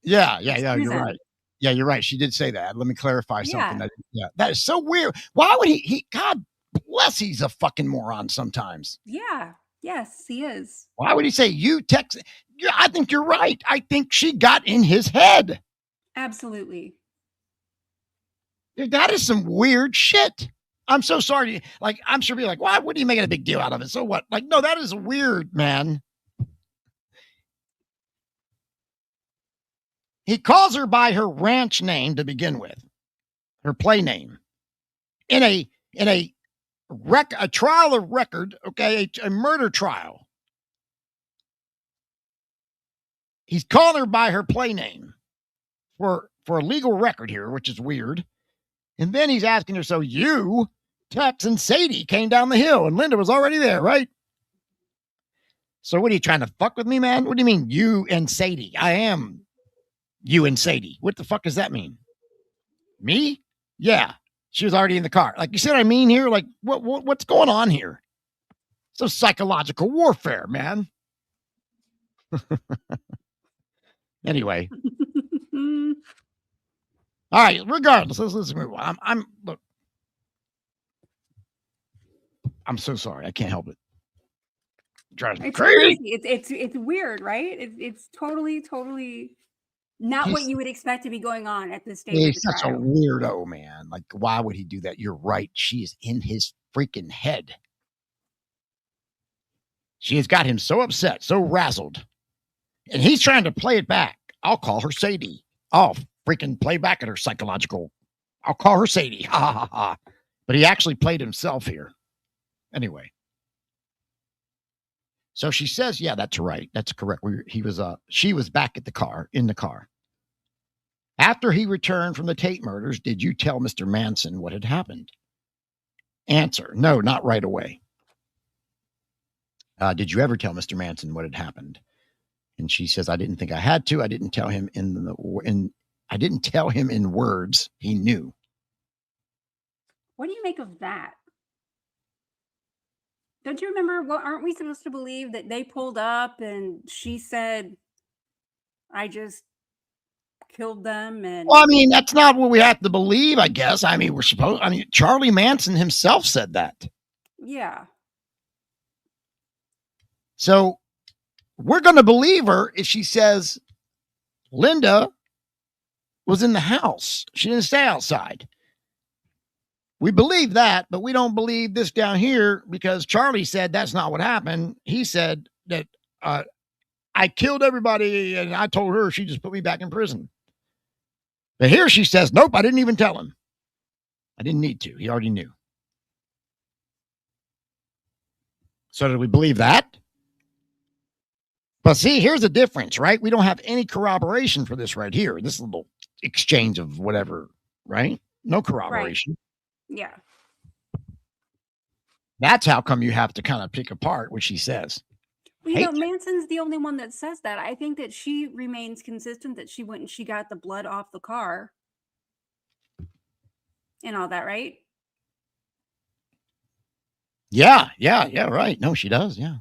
Yeah. You're Susan. right. Yeah, you're right. She did say that. Let me clarify something. Yeah. That is so weird. Why would he? God bless, he's a fucking moron sometimes. Yeah. Yes, he is. Why would he say you text? Yeah, I think you're right. I think she got in his head. Absolutely. That is some weird shit. I'm so sorry. Like, I'm sure be like, why would he make a big deal out of it? So what? Like, no, that is weird, man. He calls her by her ranch name to begin with, her play name. In a trial of record, okay, a murder trial. He's calling her by her play name for a legal record here, which is weird. And then he's asking her, so you, Tex, and Sadie came down the hill, and Linda was already there, right? So what are you trying to fuck with me, man? What do you mean, you and Sadie? I am you and Sadie. What the fuck does that mean? Me? Yeah. She was already in the car. Like, you see what I mean here? Like, what's going on here? Some psychological warfare, man. Anyway. All right. Regardless, let's move on. Look. I'm so sorry. I can't help it. It drives me crazy. It's weird, right? It's totally not what you would expect to be going on at this stage. He's such a weirdo, man. Like, why would he do that? You're right. She is in his freaking head. She has got him so upset, so razzled. And he's trying to play it back. I'll call her Sadie. I'll freaking play back at her psychological. I'll call her Sadie. Ha ha ha. But he actually played himself here. Anyway. So she says, yeah, that's right. That's correct. She was back at the car, in the car. After he returned from the Tate murders, did you tell Mr. Manson what had happened? Answer, no, not right away. Did you ever tell Mr. Manson what had happened? And she says, I didn't think I had to. I didn't tell him I didn't tell him in words. He knew. What do you make of that? Don't you remember? Aren't we supposed to believe that they pulled up and she said, I just killed them? And well, I mean, that's not what we have to believe, I guess. I mean, Charlie Manson himself said that. Yeah. So we're going to believe her if she says Linda was in the house. She didn't stay outside. We believe that, but we don't believe this down here because Charlie said that's not what happened. He said that I killed everybody and I told her she just put me back in prison. But here she says, nope, I didn't even tell him. I didn't need to. He already knew. So did we believe that? But see, here's the difference, right? We don't have any corroboration for this right here. This little exchange of whatever, right? No corroboration. Right. Yeah. That's how come you have to kind of pick apart what she says. Well, Manson's the only one that says that. I think that she remains consistent that she went and she got the blood off the car and all that, right? Yeah, right. No, she does, yeah.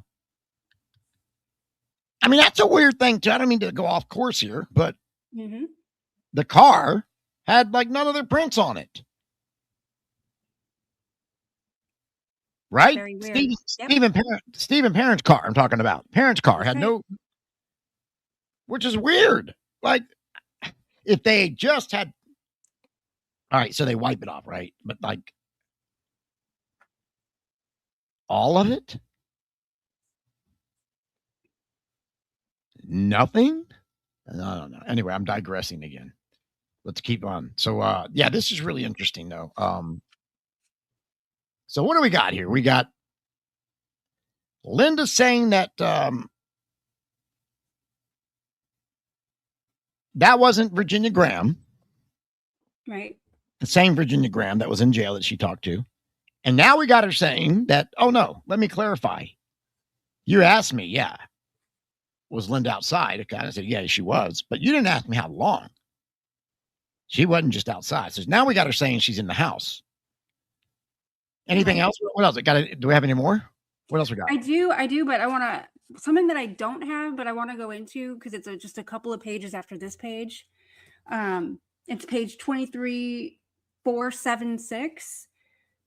I mean, that's a weird thing, too. I don't mean to go off course here, but the car had like none of their prints on it. Right? Very weird. Stephen Parent's car, I'm talking about. Parent's car had no, which is weird. Like, if they just had, all right, so they wipe it off, right? But like, all of it? Nothing? I don't know. Anyway, I'm digressing again. Let's keep on. So, yeah, this is really interesting, though. So what do we got here? We got Linda saying that that wasn't Virginia Graham. Right. the same Virginia Graham that was in jail that she talked to. And now we got her saying that, oh no, let me clarify. You asked me, yeah. Was Linda outside? I kind of said, yeah, she was. But you didn't ask me how long. She wasn't just outside. So now we got her saying she's in the house. Anything else? What else? Do we have any more? What else we got? I do, but I want to, something that I don't have, but I want to go into because it's just a couple of pages after this page. It's page 23476.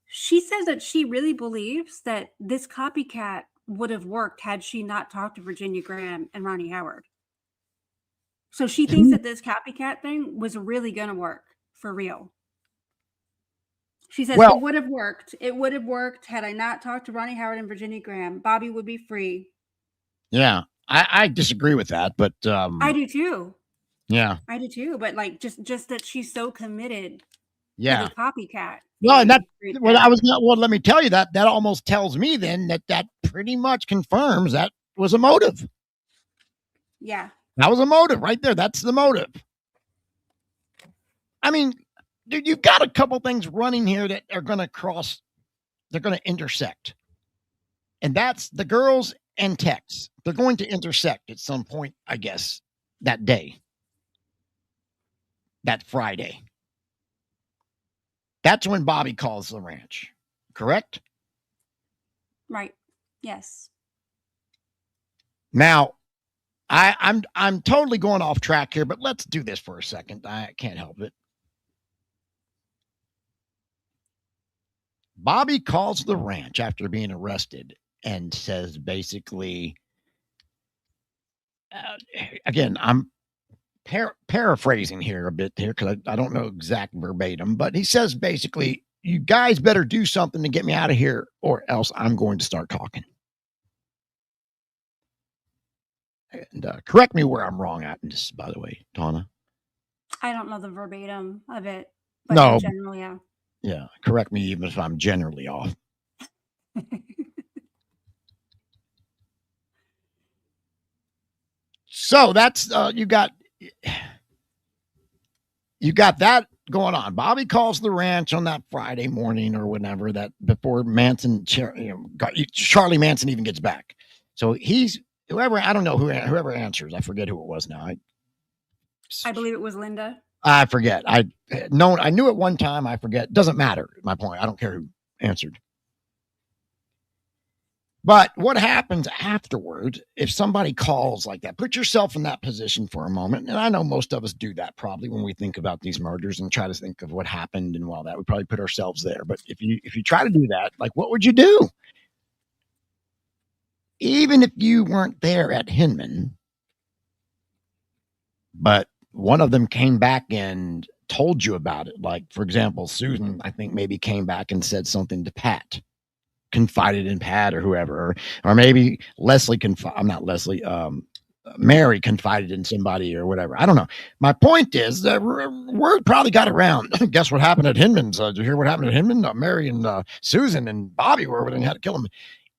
She says that she really believes that this copycat would have worked had she not talked to Virginia Graham and Ronnie Howard. So she thinks that this copycat thing was really going to work for real. She says it would have worked. It would have worked had I not talked to Ronnie Howard and Virginia Graham. Bobby would be free. Yeah, I disagree with that, but I do too. Yeah, I do too. But like, just that she's so committed. Yeah, to the copycat. Well, and that let me tell you that almost tells me then that pretty much confirms that was a motive. Yeah, that was a motive right there. That's the motive. I mean, dude, you've got a couple things running here that are going to cross. They're going to intersect, and that's the girls and Tex. They're going to intersect at some point, I guess, that day, that Friday. That's when Bobby calls the ranch, correct? Right. Yes. Now, I'm totally going off track here, but let's do this for a second. I can't help it. Bobby calls the ranch after being arrested and says basically, again, I'm paraphrasing here a bit here because I don't know exact verbatim, but he says basically, you guys better do something to get me out of here or else I'm going to start talking. And correct me where I'm wrong at this, by the way, Tawna. I don't know the verbatim of it, but no, in general, yeah. Yeah, correct me even if I'm generally off. So that's you got that going on. Bobby calls the ranch on that Friday morning or whenever, that before Charlie Manson even gets back. So he's whoever answers. I forget who it was now. I believe it was Linda. I forget. I knew it one time. I forget. Doesn't matter. My point. I don't care who answered. But what happens afterward if somebody calls like that? Put yourself in that position for a moment. And I know most of us do that probably when we think about these murders and try to think of what happened and all that. We probably put ourselves there. But if you try to do that, like, what would you do? Even if you weren't there at Hinman, but one of them came back and told you about it. Like, for example, Susan, I think maybe came back and said something to Pat, confided in Pat or whoever, or maybe Leslie Mary confided in somebody or whatever. I don't know. My point is that word probably got around. Guess what happened at Hinman's? Did you hear what happened at Hinman? Mary and Susan and Bobby were over there and had to kill him.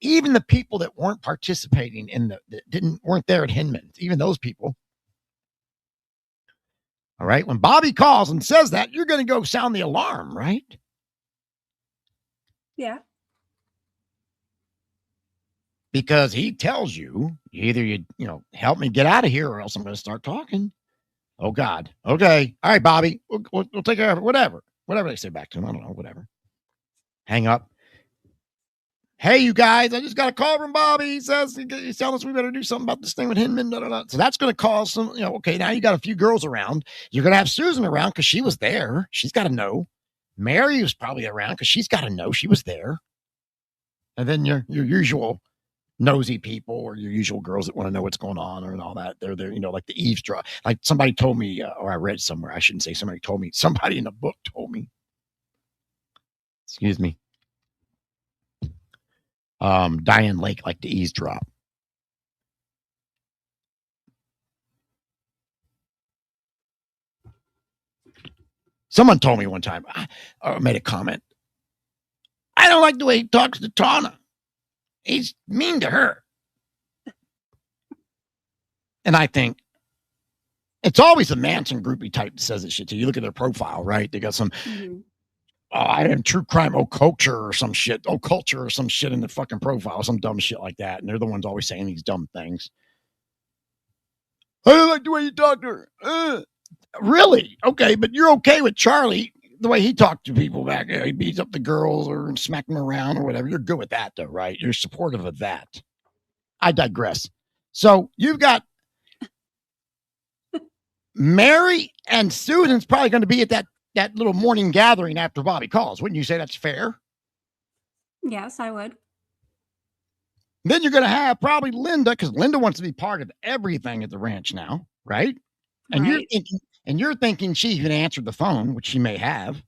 Even the people that weren't participating weren't there at Hinman, even those people. All right. When Bobby calls and says that, you're going to go sound the alarm, right? Yeah. Because he tells you either you help me get out of here or else I'm going to start talking. Oh God. Okay. All right, Bobby, we'll take care of it. Whatever they say back to him. I don't know. Whatever. Hang up. Hey, you guys, I just got a call from Bobby. He says he's telling us we better do something about this thing with Hinman. So that's going to cause some, okay, now you got a few girls around. You're going to have Susan around because she was there. She's got to know. Mary was probably around because she's got to know she was there. And then your usual nosy people or your usual girls that want to know what's going on and all that. They're there, like the eavesdrop. Like somebody told me, or I read somewhere, I shouldn't say somebody told me, somebody in the book told me. Excuse me. Diane Lake like to eavesdrop. Someone told me one time, I made a comment. I don't like the way he talks to Tawna. He's mean to her. And I think, It's always a Manson groupie type that says this shit to you. Look at their profile, right? They got some, I am true crime, culture or some shit in the fucking profile, some dumb shit like that. And they're the ones always saying these dumb things. I don't like the way you talk to her. Really? Okay, but you're okay with Charlie, the way he talked to people back there. He beats up the girls or smack them around or whatever. You're good with that, though, right? You're supportive of that. I digress. So you've got Mary and Susan's probably going to be at that little morning gathering after Bobby calls. Wouldn't you say that's fair? Yes, I would. Then you're going to have probably Linda, because Linda wants to be part of everything at the ranch now, right? And you're thinking she even answered the phone, which she may have.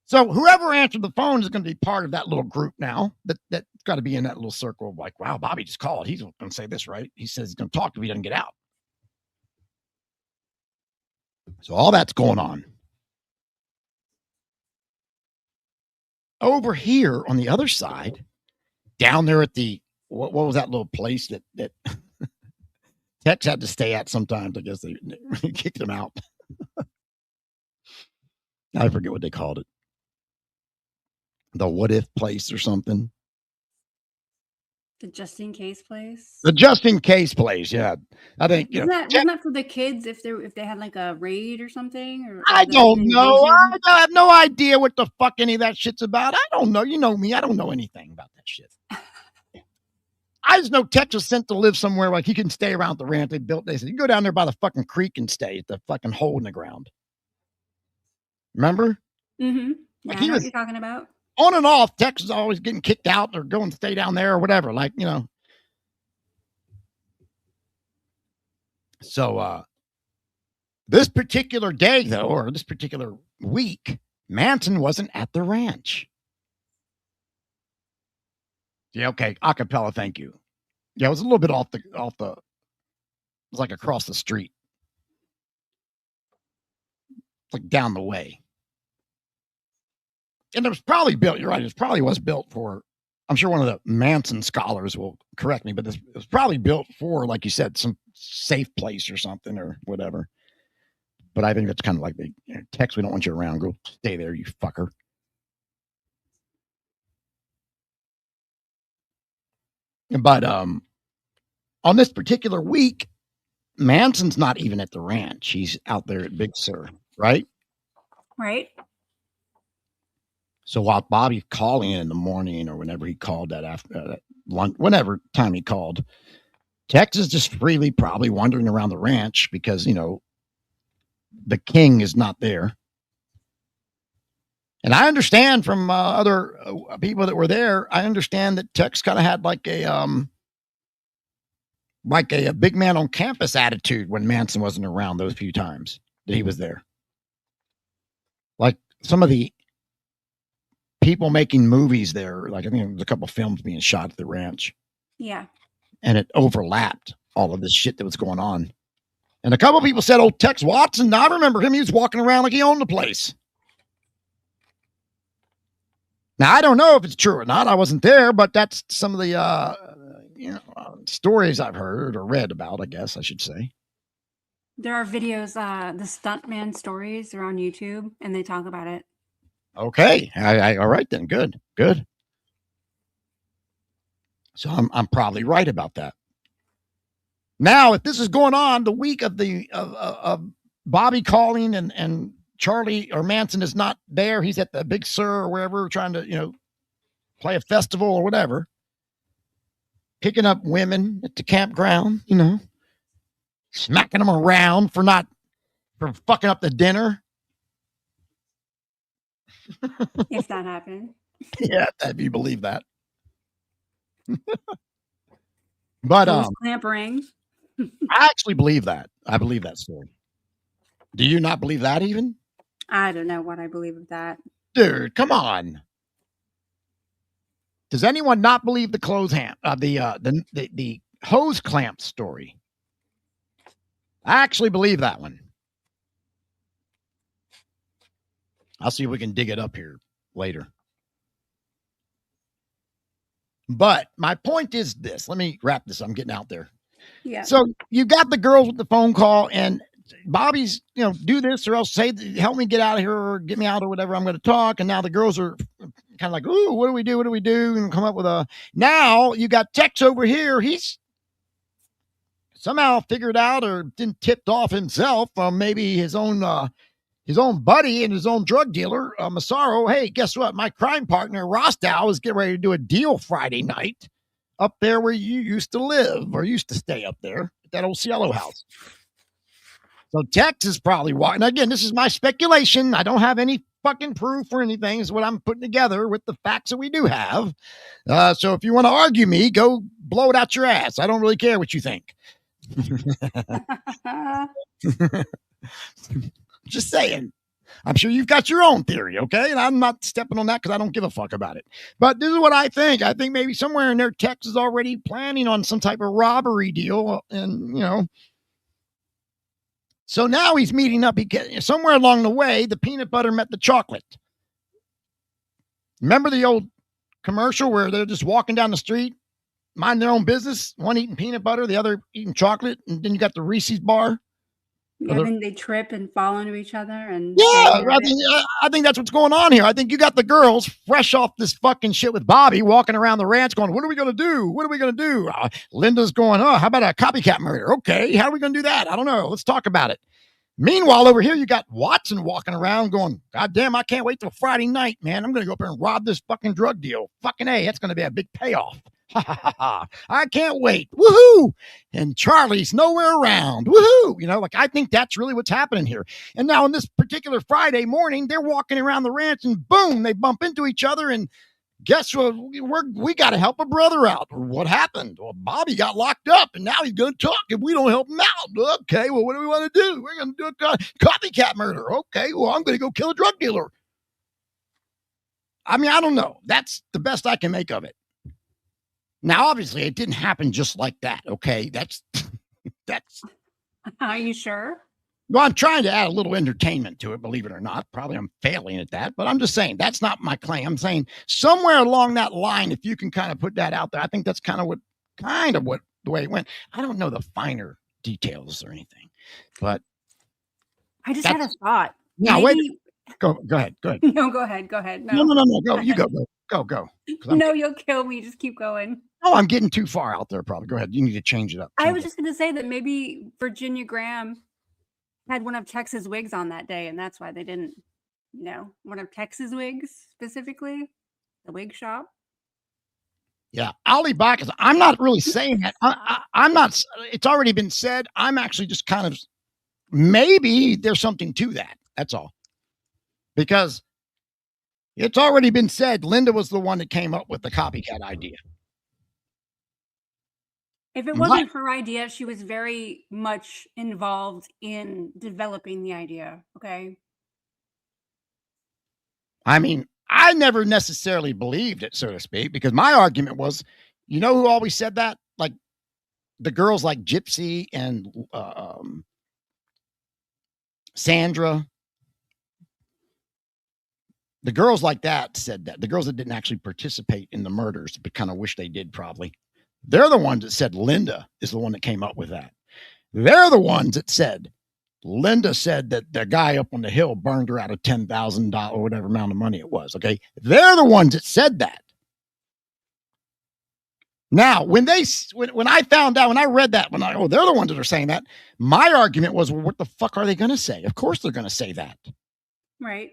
So whoever answered the phone is going to be part of that little group now. That's got to be in that little circle of like, wow, Bobby just called. He's going to say this, right? He says he's going to talk if he doesn't get out. So all that's going on. Over here on the other side, down there at the what was that little place that Tex had to stay at sometimes? I guess they kicked him out. I forget what they called it. The what if place or something. The just in case place. The just in case place, yeah. I think Isn't that for the kids if they had like a raid or something? Or I don't know. I have no idea what the fuck any of that shit's about. I don't know. You know me. I don't know anything about that shit. I just know Tex was sent to live somewhere like he can stay around the ranch they built. They said, you go down there by the fucking creek and stay at the fucking hole in the ground. Remember? Mm-hmm. Like I know what you're talking about. On and off, Tex is always getting kicked out or going to stay down there or whatever. Like, you know. So, this particular day, though, or this particular week, Manson wasn't at the ranch. Yeah, okay. Acapella, thank you. Yeah, it was a little bit off the, it was like across the street. Like down the way. And it was probably built, you're right, it probably was built for, I'm sure one of the Manson scholars will correct me, but it was probably built for, like you said, some safe place or something or whatever. But I think that's kind of like the Tex, we don't want you around. Go stay there, you fucker. But on this particular week, Manson's not even at the ranch. He's out there at Big Sur, right? Right. So while Bobby's calling in the morning or whenever he called that after lunch, whenever time he called, Tex is just freely probably wandering around the ranch because, you know, the king is not there. And I understand from other people that were there, I understand that Tex kind of had like a big man on campus attitude when Manson wasn't around those few times that he was there. Like some of the people making movies there, like I think there was a couple of films being shot at the ranch. Yeah. And it overlapped all of this shit that was going on. And a couple of people said, oh, Tex Watson, I remember him. He was walking around like he owned the place. Now, I don't know if it's true or not. I wasn't there, but that's some of the stories I've heard or read about, I guess I should say. There are videos, the stuntman stories are on YouTube, and they talk about it. Okay. All right then. Good. So I'm probably right about that. Now, if this is going on the week of of Bobby calling and Charlie or Manson is not there, he's at the Big Sur or wherever trying to, you know, play a festival or whatever, picking up women at the campground, you know, smacking them around for fucking up the dinner. If that happened. Yeah, if you believe that. But clampering. I actually believe that. I believe that story. Do you not believe that even? I don't know what I believe of that. Dude, come on. Does anyone not believe the the hose clamp story? I actually believe that one. I'll see if we can dig it up here later. But my point is this. Let me wrap this. I'm getting out there. Yeah. So you got the girls with the phone call, and Bobby's, do this or else help me get out of here or get me out or whatever. I'm going to talk. And now the girls are kind of like, ooh, what do we do? What do we do? And come up with now you got Tex over here. He's somehow figured out or didn't tipped off himself from maybe his own buddy and his own drug dealer, Massaro. Hey, guess what? My crime partner, Rostow, is getting ready to do a deal Friday night up there where you used to live or used to stay up there at that old Cielo house. So Tex is probably walking. Again, this is my speculation. I don't have any fucking proof or anything. It's what I'm putting together with the facts that we do have. So if you want to argue me, go blow it out your ass. I don't really care what you think. Just saying. I'm sure you've got your own theory, okay? And I'm not stepping on that because I don't give a fuck about it. But this is what I think. I think maybe somewhere in there, Tex is already planning on some type of robbery deal. And, so now he's meeting up. Somewhere along the way, the peanut butter met the chocolate. Remember the old commercial where they're just walking down the street, mind their own business, one eating peanut butter, the other eating chocolate, and then you got the Reese's bar. Yeah, then they trip and fall into each other. And yeah, I think that's what's going on here. I think you got the girls fresh off this fucking shit with Bobby walking around the ranch going, what are we going to do? What are we going to do? Linda's going, how about a copycat murder? Okay, how are we going to do that? I don't know. Let's talk about it. Meanwhile, over here, you got Watson walking around going, God damn, I can't wait till Friday night, man. I'm going to go up there and rob this fucking drug deal. Fucking A, that's going to be a big payoff. I can't wait. Woohoo. And Charlie's nowhere around. Woohoo. I think that's really what's happening here. And now on this particular Friday morning, they're walking around the ranch and boom, they bump into each other. And guess what? We got to help a brother out. What happened? Well, Bobby got locked up and now he's going to talk if we don't help him out. Okay. Well, what do we want to do? We're going to do a copycat murder. Okay. Well, I'm going to go kill a drug dealer. I mean, I don't know. That's the best I can make of it. Now, obviously, it didn't happen just like that. Okay, that's. Are you sure? Well, I'm trying to add a little entertainment to it. Believe it or not, probably I'm failing at that, but I'm just saying that's not my claim. I'm saying somewhere along that line, if you can kind of put that out there, I think that's kind of what the way it went. I don't know the finer details or anything, but I just had a thought. Now, wait. Go ahead. No, go ahead. No. Go. You go. Go. No, you'll kill me. Just keep going. Oh, I'm getting too far out there. Probably. Go ahead. You need to change it up. I was just going to say that maybe Virginia Graham had one of Tex's wigs on that day, and that's why they didn't, one of Tex's wigs specifically, the wig shop. Yeah, Ali Bacchus. I'm not really saying that. I'm not. It's already been said. I'm actually just kind of maybe there's something to that. That's all. Because it's already been said Linda was the one that came up with the copycat idea. If it wasn't her idea, she was very much involved in developing the idea. Okay. I mean, I never necessarily believed it, so to speak, because my argument was, who always said that? Like the girls like Gypsy and Sandra. The girls like that said that. The girls that didn't actually participate in the murders, but kind of wish they did probably. They're the ones that said Linda is the one that came up with that. They're the ones that said Linda said that the guy up on the hill burned her out of $10,000 or whatever amount of money it was. Okay. They're the ones that said that. Now, when I found out, when I read that, they're the ones that are saying that, my argument was, well, what the fuck are they going to say? Of course they're going to say that. Right.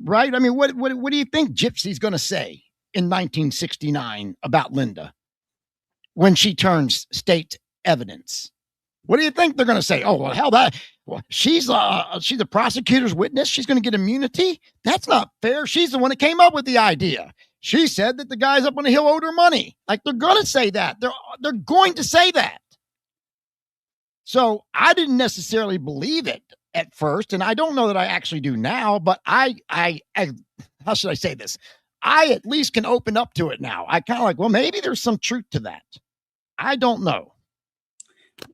Right? I mean, what do you think Gypsy's going to say in 1969 about Linda when she turns state evidence? What do you think they're going to say? Oh, well, hell, she's a prosecutor's witness. She's going to get immunity. That's not fair. She's the one that came up with the idea. She said that the guys up on the hill owed her money. Like, they're going to say that. They're going to say that. So I didn't necessarily believe it at first, and I don't know that I actually do now, but I how should I say this? I at least can open up to it now. I kind of like, well, maybe there's some truth to that. I don't know.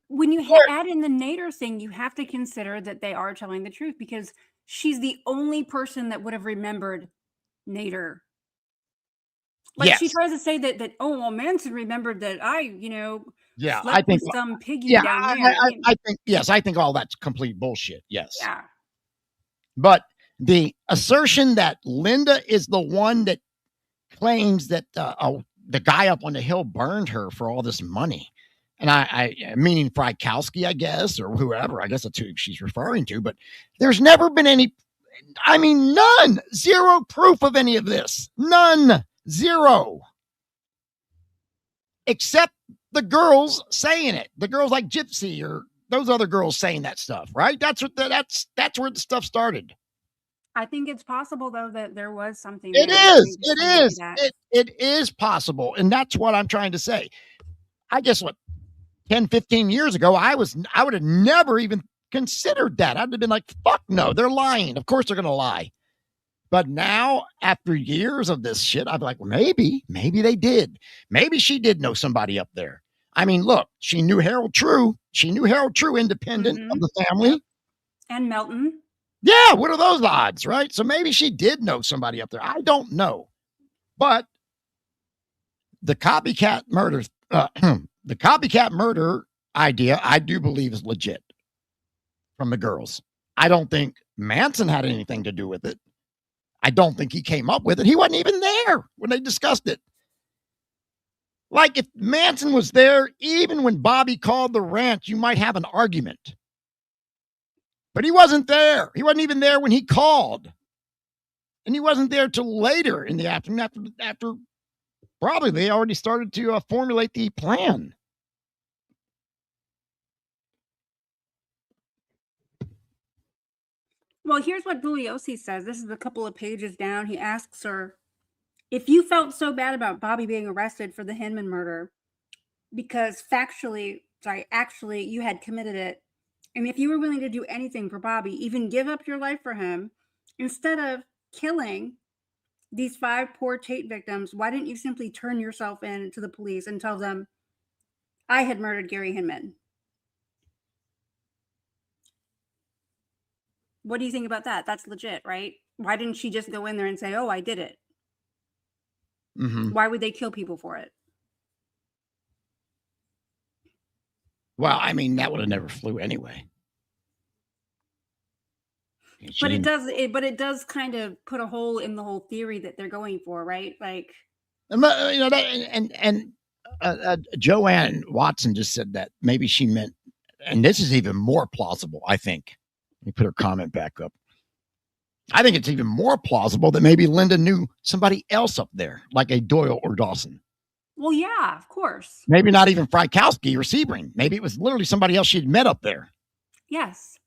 When you add in the Nader thing, you have to consider that they are telling the truth because she's the only person that would have remembered Nader. Like, yes. She tries to say that, oh, well, Manson remembered that I, Yeah, I slept think. with some piggy Yeah, down there. I think yes, I think all that's complete bullshit. Yes, Yeah. but the assertion that Linda is the one that claims that the guy up on the hill burned her for all this money. And I meaning Frykowski, I guess, or whoever, I guess that's who she's referring to, but there's never been any, I mean, none, zero proof of any of this. None, zero. Except the girls saying it. The girls like Gypsy or those other girls saying that stuff, right? That's where the stuff started. I think it's possible though that there was something. It there is. that It made you is. do that. It is possible. And that's what I'm trying to say. I guess what 10, 15 years ago, I would have never even considered that. I'd have been like, fuck no, they're lying. Of course they're gonna lie. But now, after years of this shit, I'd be like, well, maybe they did. Maybe she did know somebody up there. I mean, look, she knew Harold True. She knew Harold True, independent of the family. And Melton. Yeah, what are those odds, right? So maybe she did know somebody up there. I don't know. But the copycat murder, the copycat murder idea, I do believe is legit from the girls. I don't think Manson had anything to do with it. I don't think he came up with it. He wasn't even there when they discussed it. Like if Manson was there, even when Bobby called the ranch, you might have an argument. But he wasn't there. He wasn't even there when he called. And he wasn't there till later in the afternoon after probably they already started to formulate the plan. Well, here's what Bugliosi says. This is a couple of pages down. He asks her, if you felt so bad about Bobby being arrested for the Hinman murder, because actually, you had committed it, and if you were willing to do anything for Bobby, even give up your life for him, instead of killing these 5 poor Tate victims, why didn't you simply turn yourself in to the police and tell them, I had murdered Gary Hinman? What do you think about that? That's legit, right? Why didn't she just go in there and say, oh, I did it? Mm-hmm. Why would they kill people for it? Well, I mean, that would have never flew anyway. But it does kind of put a hole in the whole theory that they're going for, right? Like, you know, Joanne Watson just said that maybe she meant, and this is even more plausible, I think. Let me put her comment back up. I think it's even more plausible that maybe Linda knew somebody else up there, like a Doyle or Dawson. well, yeah, of course. Maybe not even Frykowski or Sebring. Maybe it was literally somebody else she'd met up there. Yes.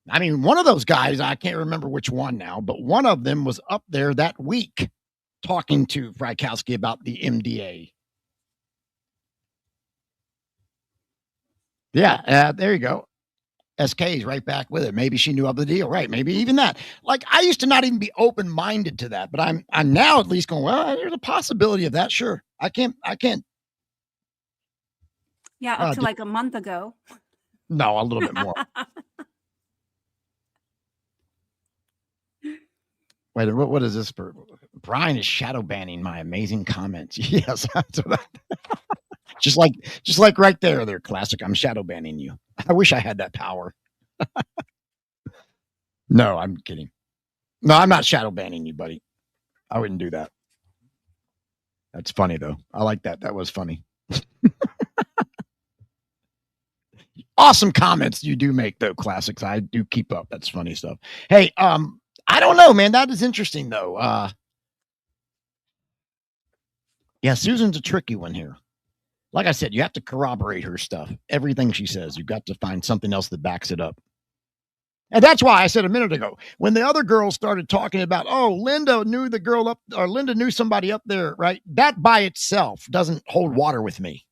I mean, one of those guys, I can't remember which one now, but one of them was up there that week talking to Frykowski about the MDA. Yeah, there you go. SK is right back with it. Maybe she knew of the deal, right? Maybe even that. Like I used to not even be open-minded to that, but I'm now at least going, well, there's a possibility of that. Sure. I can't. Yeah, up to like a month ago. No, a little bit more. Wait, what is this for? Brian is shadow banning my amazing comments. Yes. Just like right there, classic. I'm shadow banning you. I wish I had that power. No, I'm kidding. No, I'm not shadow banning you, buddy. I wouldn't do that. That's funny though. I like that. That was funny. Awesome comments you do make though, classics. I do keep up. That's funny stuff. Hey, I don't know, man. That is interesting though. Yeah, Susan's a tricky one here. Like I said, you have to corroborate her stuff. Everything she says, you've got to find something else that backs it up. And that's why I said a minute ago, when the other girls started talking about, oh, Linda knew the girl up, or Linda knew somebody up there, right? That by itself doesn't hold water with me.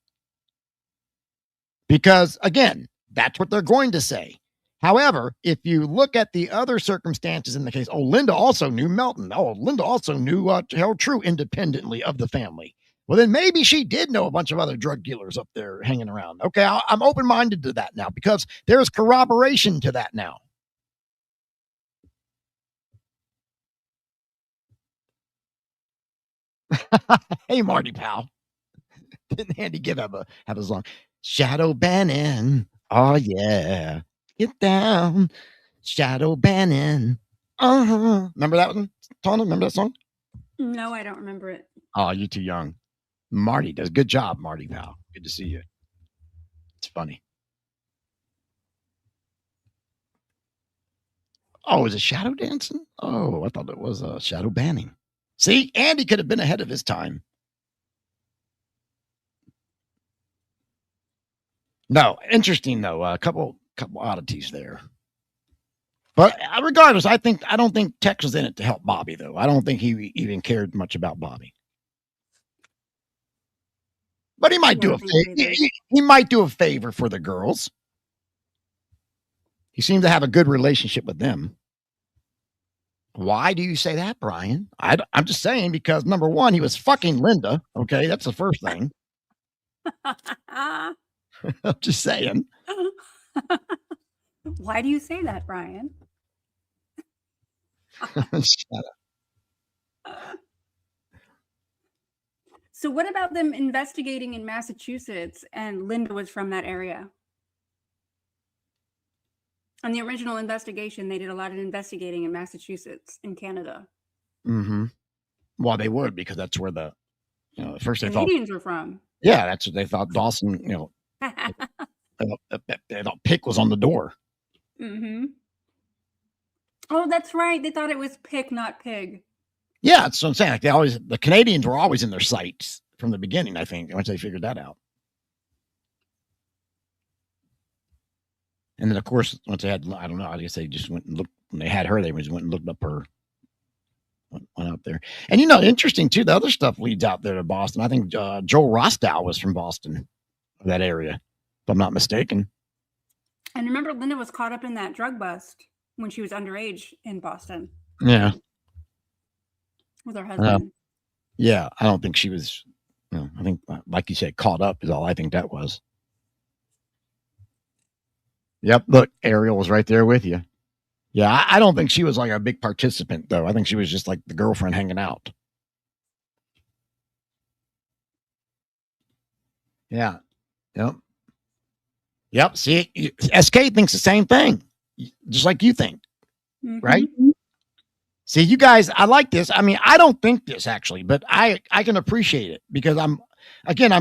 Because again, that's what they're going to say. However, if you look at the other circumstances in the case, oh, Linda also knew Melton. Oh, Linda also knew Harold True independently of the family. Well, then maybe she did know a bunch of other drug dealers up there hanging around. Okay, I'm open-minded to that now because there's corroboration to that now. Hey, Marty, pal. Didn't Andy Gibb have a song? Shadow Bannon. Oh yeah. Get down. Shadow Bannon. Remember that one? Tawna, remember that song? No, I don't remember it. Oh, you're too young. Marty does. Good job, Marty, pal. Good to see you. It's funny. Oh, is it shadow dancing? Oh, I thought it was shadow banning. See, Andy could have been ahead of his time. No, interesting though. A couple oddities there. But regardless, I don't think Tex was in it to help Bobby though. I don't think he even cared much about Bobby. But he might do a favor. He might do a favor for the girls. He seemed to have a good relationship with them. Why do you say that, Brian? I'm just saying because number one, he was fucking Linda. Okay, that's the first thing. I'm just saying. Why do you say that, Brian? Shut up. So what about them investigating in Massachusetts and Linda was from that area? On the original investigation, they did a lot of investigating in Massachusetts in Canada. Mm-hmm. Well, they would because that's where the, at first they Canadians were from. Yeah, that's what they thought. Dawson, they thought Pick was on the door. Mm-hmm. Oh, that's right. They thought it was Pick, not Pig. Yeah, that's what I'm saying. Like the Canadians were always in their sights from the beginning, I think, once they figured that out. And then, of course, once they had, I don't know, I guess they just went and looked, when they had her, they just went and looked up her, went out there. And, interesting, too, the other stuff leads out there to Boston. I think Joel Rostow was from Boston, that area, if I'm not mistaken. And remember, Linda was caught up in that drug bust when she was underage in Boston. Yeah. With her husband. Yeah, I don't think she was, I think, like you said, caught up is all I think that was. Yep, look, Ariel was right there with you. Yeah, I don't think she was like a big participant, though. I think she was just like the girlfriend hanging out. Yeah. Yep. See, SK thinks the same thing, just like you think, right? See, you guys, I like this. I mean, I don't think this actually, but I can appreciate it because I'm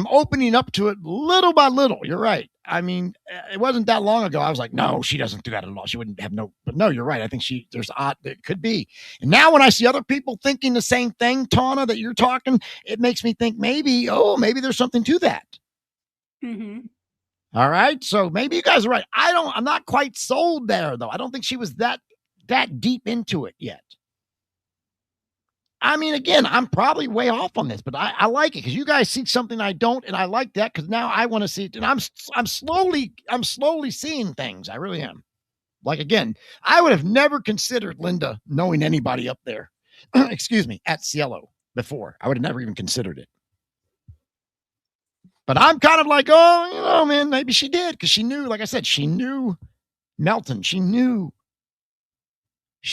opening up to it little by little. You're right. I mean, it wasn't that long ago. I was like, no, she doesn't do that at all. She wouldn't have but no, you're right. I think it could be. And now when I see other people thinking the same thing, Tawna, that you're talking, it makes me think maybe there's something to that. Mm-hmm. All right. So maybe you guys are right. I'm not quite sold there though. I don't think she was that deep into it yet. I mean, again, I'm probably way off on this, but I like it because you guys see something I don't, and I like that because now I want to see it, and I'm slowly seeing things. I really am. Like again, I would have never considered Linda knowing anybody up there. Excuse me, at Cielo before. I would have never even considered it. But I'm kind of like, man, maybe she did because she knew. Like I said, she knew Melton. She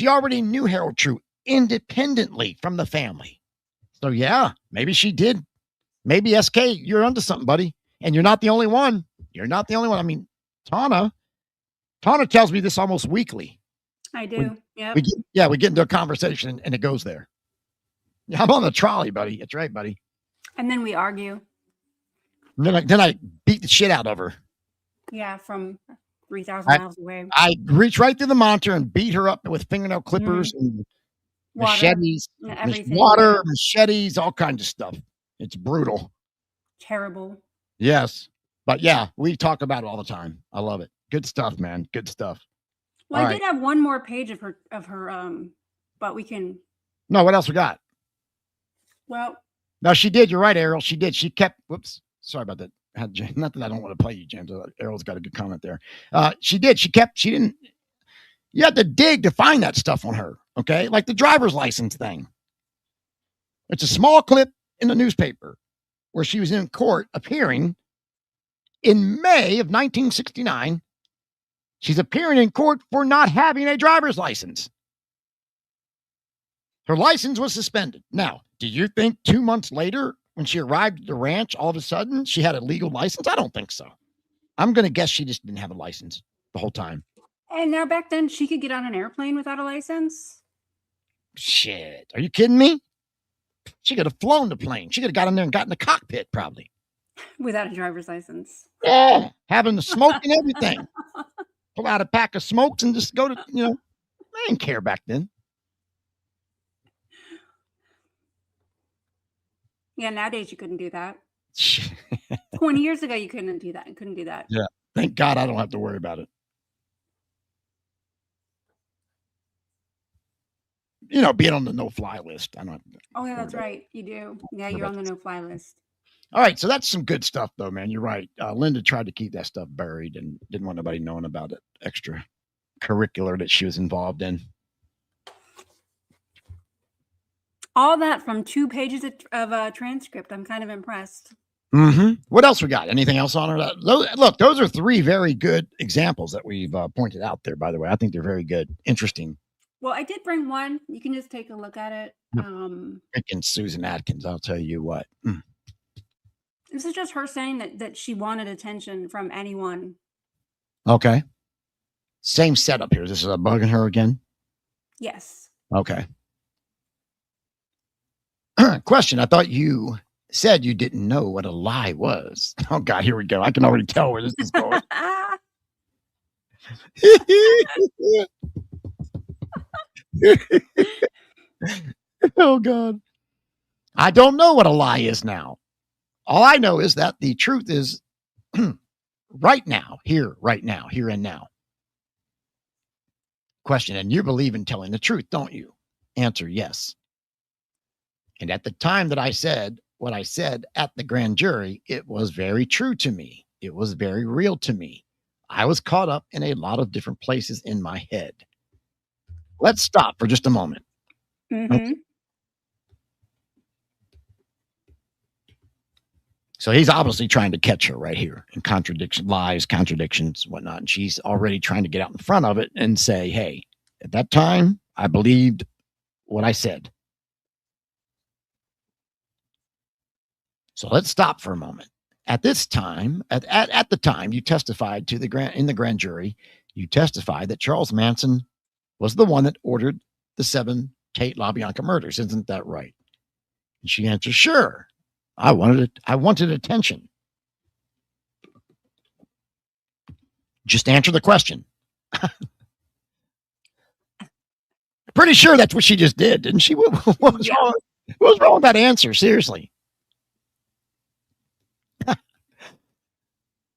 already knew Harold True independently from the family. So yeah, maybe she did. Maybe SK, you're onto something, buddy. And you're not the only one. I mean, Tawna tells me this almost weekly. I do. Yeah. We get into a conversation and it goes there. Yeah, I'm on the trolley, buddy. That's right, buddy. And then we argue. And then I beat the shit out of her. Yeah, from 3,000 miles away. I reach right through the monitor and beat her up with fingernail clippers and machetes, water, machetes, all kinds of stuff. It's brutal. Terrible. Yes. But yeah, we talk about it all the time. I love it. Good stuff, man. Good stuff. Well, I did have one more page of her, but we can. No, what else we got? Well. No, she did. You're right, Ariel. She did. She kept, whoops. Sorry about that. Not that I don't want to play you, James. Ariel's got a good comment there. She did. She didn't. You had to dig to find that stuff on her. Okay. Like the driver's license thing. It's a small clip in the newspaper where she was in court appearing in May of 1969. She's appearing in court for not having a driver's license. Her license was suspended. Now, do you think 2 months later, when she arrived at the ranch, all of a sudden she had a legal license? I don't think so. I'm going to guess she just didn't have a license the whole time. And now back then she could get on an airplane without a license? Shit. Are you kidding me? She could have flown the plane. She could have got in there and got in the cockpit probably. Without a driver's license. Yeah. Having the smoke and everything. Pull out a pack of smokes and just go to, I didn't care back then. Yeah, nowadays you couldn't do that. 20 years ago you couldn't do that. Yeah. Thank God I don't have to worry about it. Being on the no-fly list. I don't have to. Oh, yeah, that's right. You do. Yeah, you're on the no-fly list. All right, so that's some good stuff, though, man. You're right. Linda tried to keep that stuff buried and didn't want nobody knowing about it. Extra curricular that she was involved in. All that from 2 pages of a transcript. I'm kind of impressed. Mm-hmm. What else we got? Anything else on her? Look, those are 3 very good examples that we've pointed out there, by the way. I think they're very good. Interesting. Well, I did bring one. You can just take a look at it. Freaking Susan Atkins, I'll tell you what. This is just her saying that she wanted attention from anyone. Okay. Same setup here. This is bugging her again? Yes. Okay. Question. I thought you said you didn't know what a lie was. Oh, God, here we go. I can already tell where this is going. Oh, God. I don't know what a lie is now. All I know is that the truth is right now, here and now. Question. And you believe in telling the truth, don't you? Answer, yes. And at the time that I said what I said at the grand jury, it was very true to me. It was very real to me. I was caught up in a lot of different places in my head. Let's stop for just a moment. Mm-hmm. Okay. So he's obviously trying to catch her right here in lies, contradictions, whatnot. And she's already trying to get out in front of it and say, hey, at that time, I believed what I said. So let's stop for a moment. At this time, at the time you testified in the grand jury, you testified that Charles Manson was the one that ordered the 7 Tate LaBianca murders. Isn't that right? And she answers, sure. I wanted attention. Just answer the question. Pretty sure that's what she just did, didn't she? What was wrong? What was wrong with that answer? Seriously.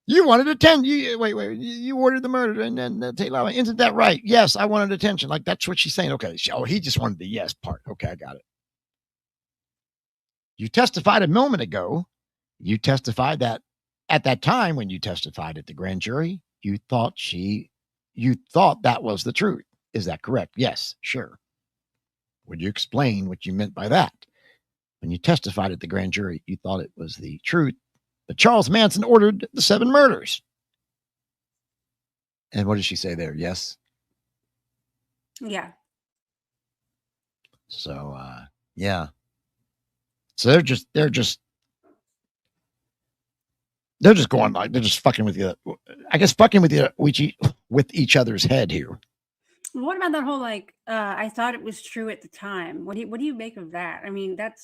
You wanted attention. Wait. You ordered the murder and then Tate LaBianca. Isn't that right? Yes, I wanted attention. Like that's what she's saying. Okay. He just wanted the yes part. Okay, I got it. You testified a moment ago. You testified that at that time when you testified at the grand jury, you thought that was the truth. Is that correct? Yes, sure. Would you explain what you meant by that? When you testified at the grand jury, you thought it was the truth that Charles Manson ordered the 7 murders. And what did she say there? Yes. Yeah. So, yeah. So they're just going like they're just fucking with you. I guess fucking with each other's head here. What about that whole I thought it was true at the time? What do you make of that? I mean, it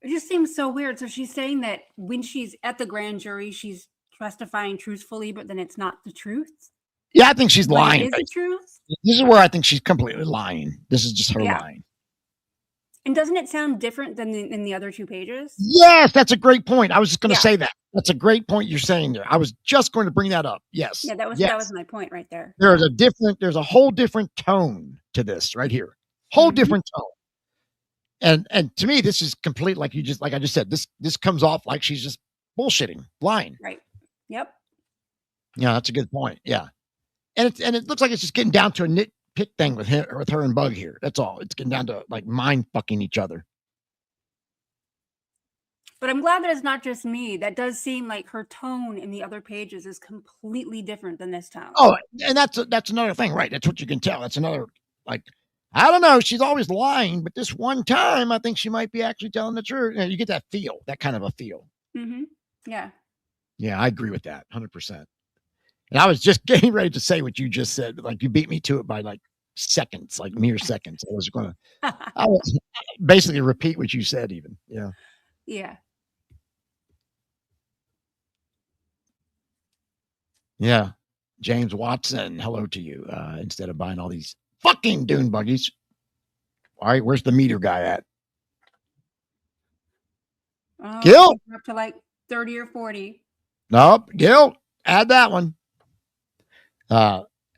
just seems so weird. So she's saying that when she's at the grand jury, she's testifying truthfully, but then it's not the truth. Yeah, I think she's lying. Is it truth? This is where I think she's completely lying. This is just her lying. And doesn't it sound different than in the other 2 pages? Yes, that's a great point. I was just going to say that. That's a great point you're saying there. I was just going to bring that up. Yes. Yeah, that was my point right there. There's a whole different tone to this right here. Whole different tone. And to me, this is complete. Like I just said, this comes off like she's just bullshitting, lying. Right. Yep. Yeah, that's a good point. Yeah. And it looks like it's just getting down to a nitpick thing with her and Bug here. That's all. It's getting down to like mind fucking each other. But I'm glad that it's not just me. That does seem like her tone in the other pages is completely different than this tone. Oh, and that's another thing, right? That's what you can tell. That's another I don't know. She's always lying, but this one time, I think she might be actually telling the truth. You get that feel, that kind of a feel. Mm-hmm. Yeah. Yeah, I agree with that 100%. And I was just getting ready to say what you just said. Like you beat me to it by like seconds, like mere seconds. I was basically repeat what you said even. Yeah. Yeah. Yeah. James Watson, hello to you. Instead of buying all these fucking dune buggies. All right, where's the meter guy at? Gil? Up to like 30 or 40. Nope. Gil, add that one.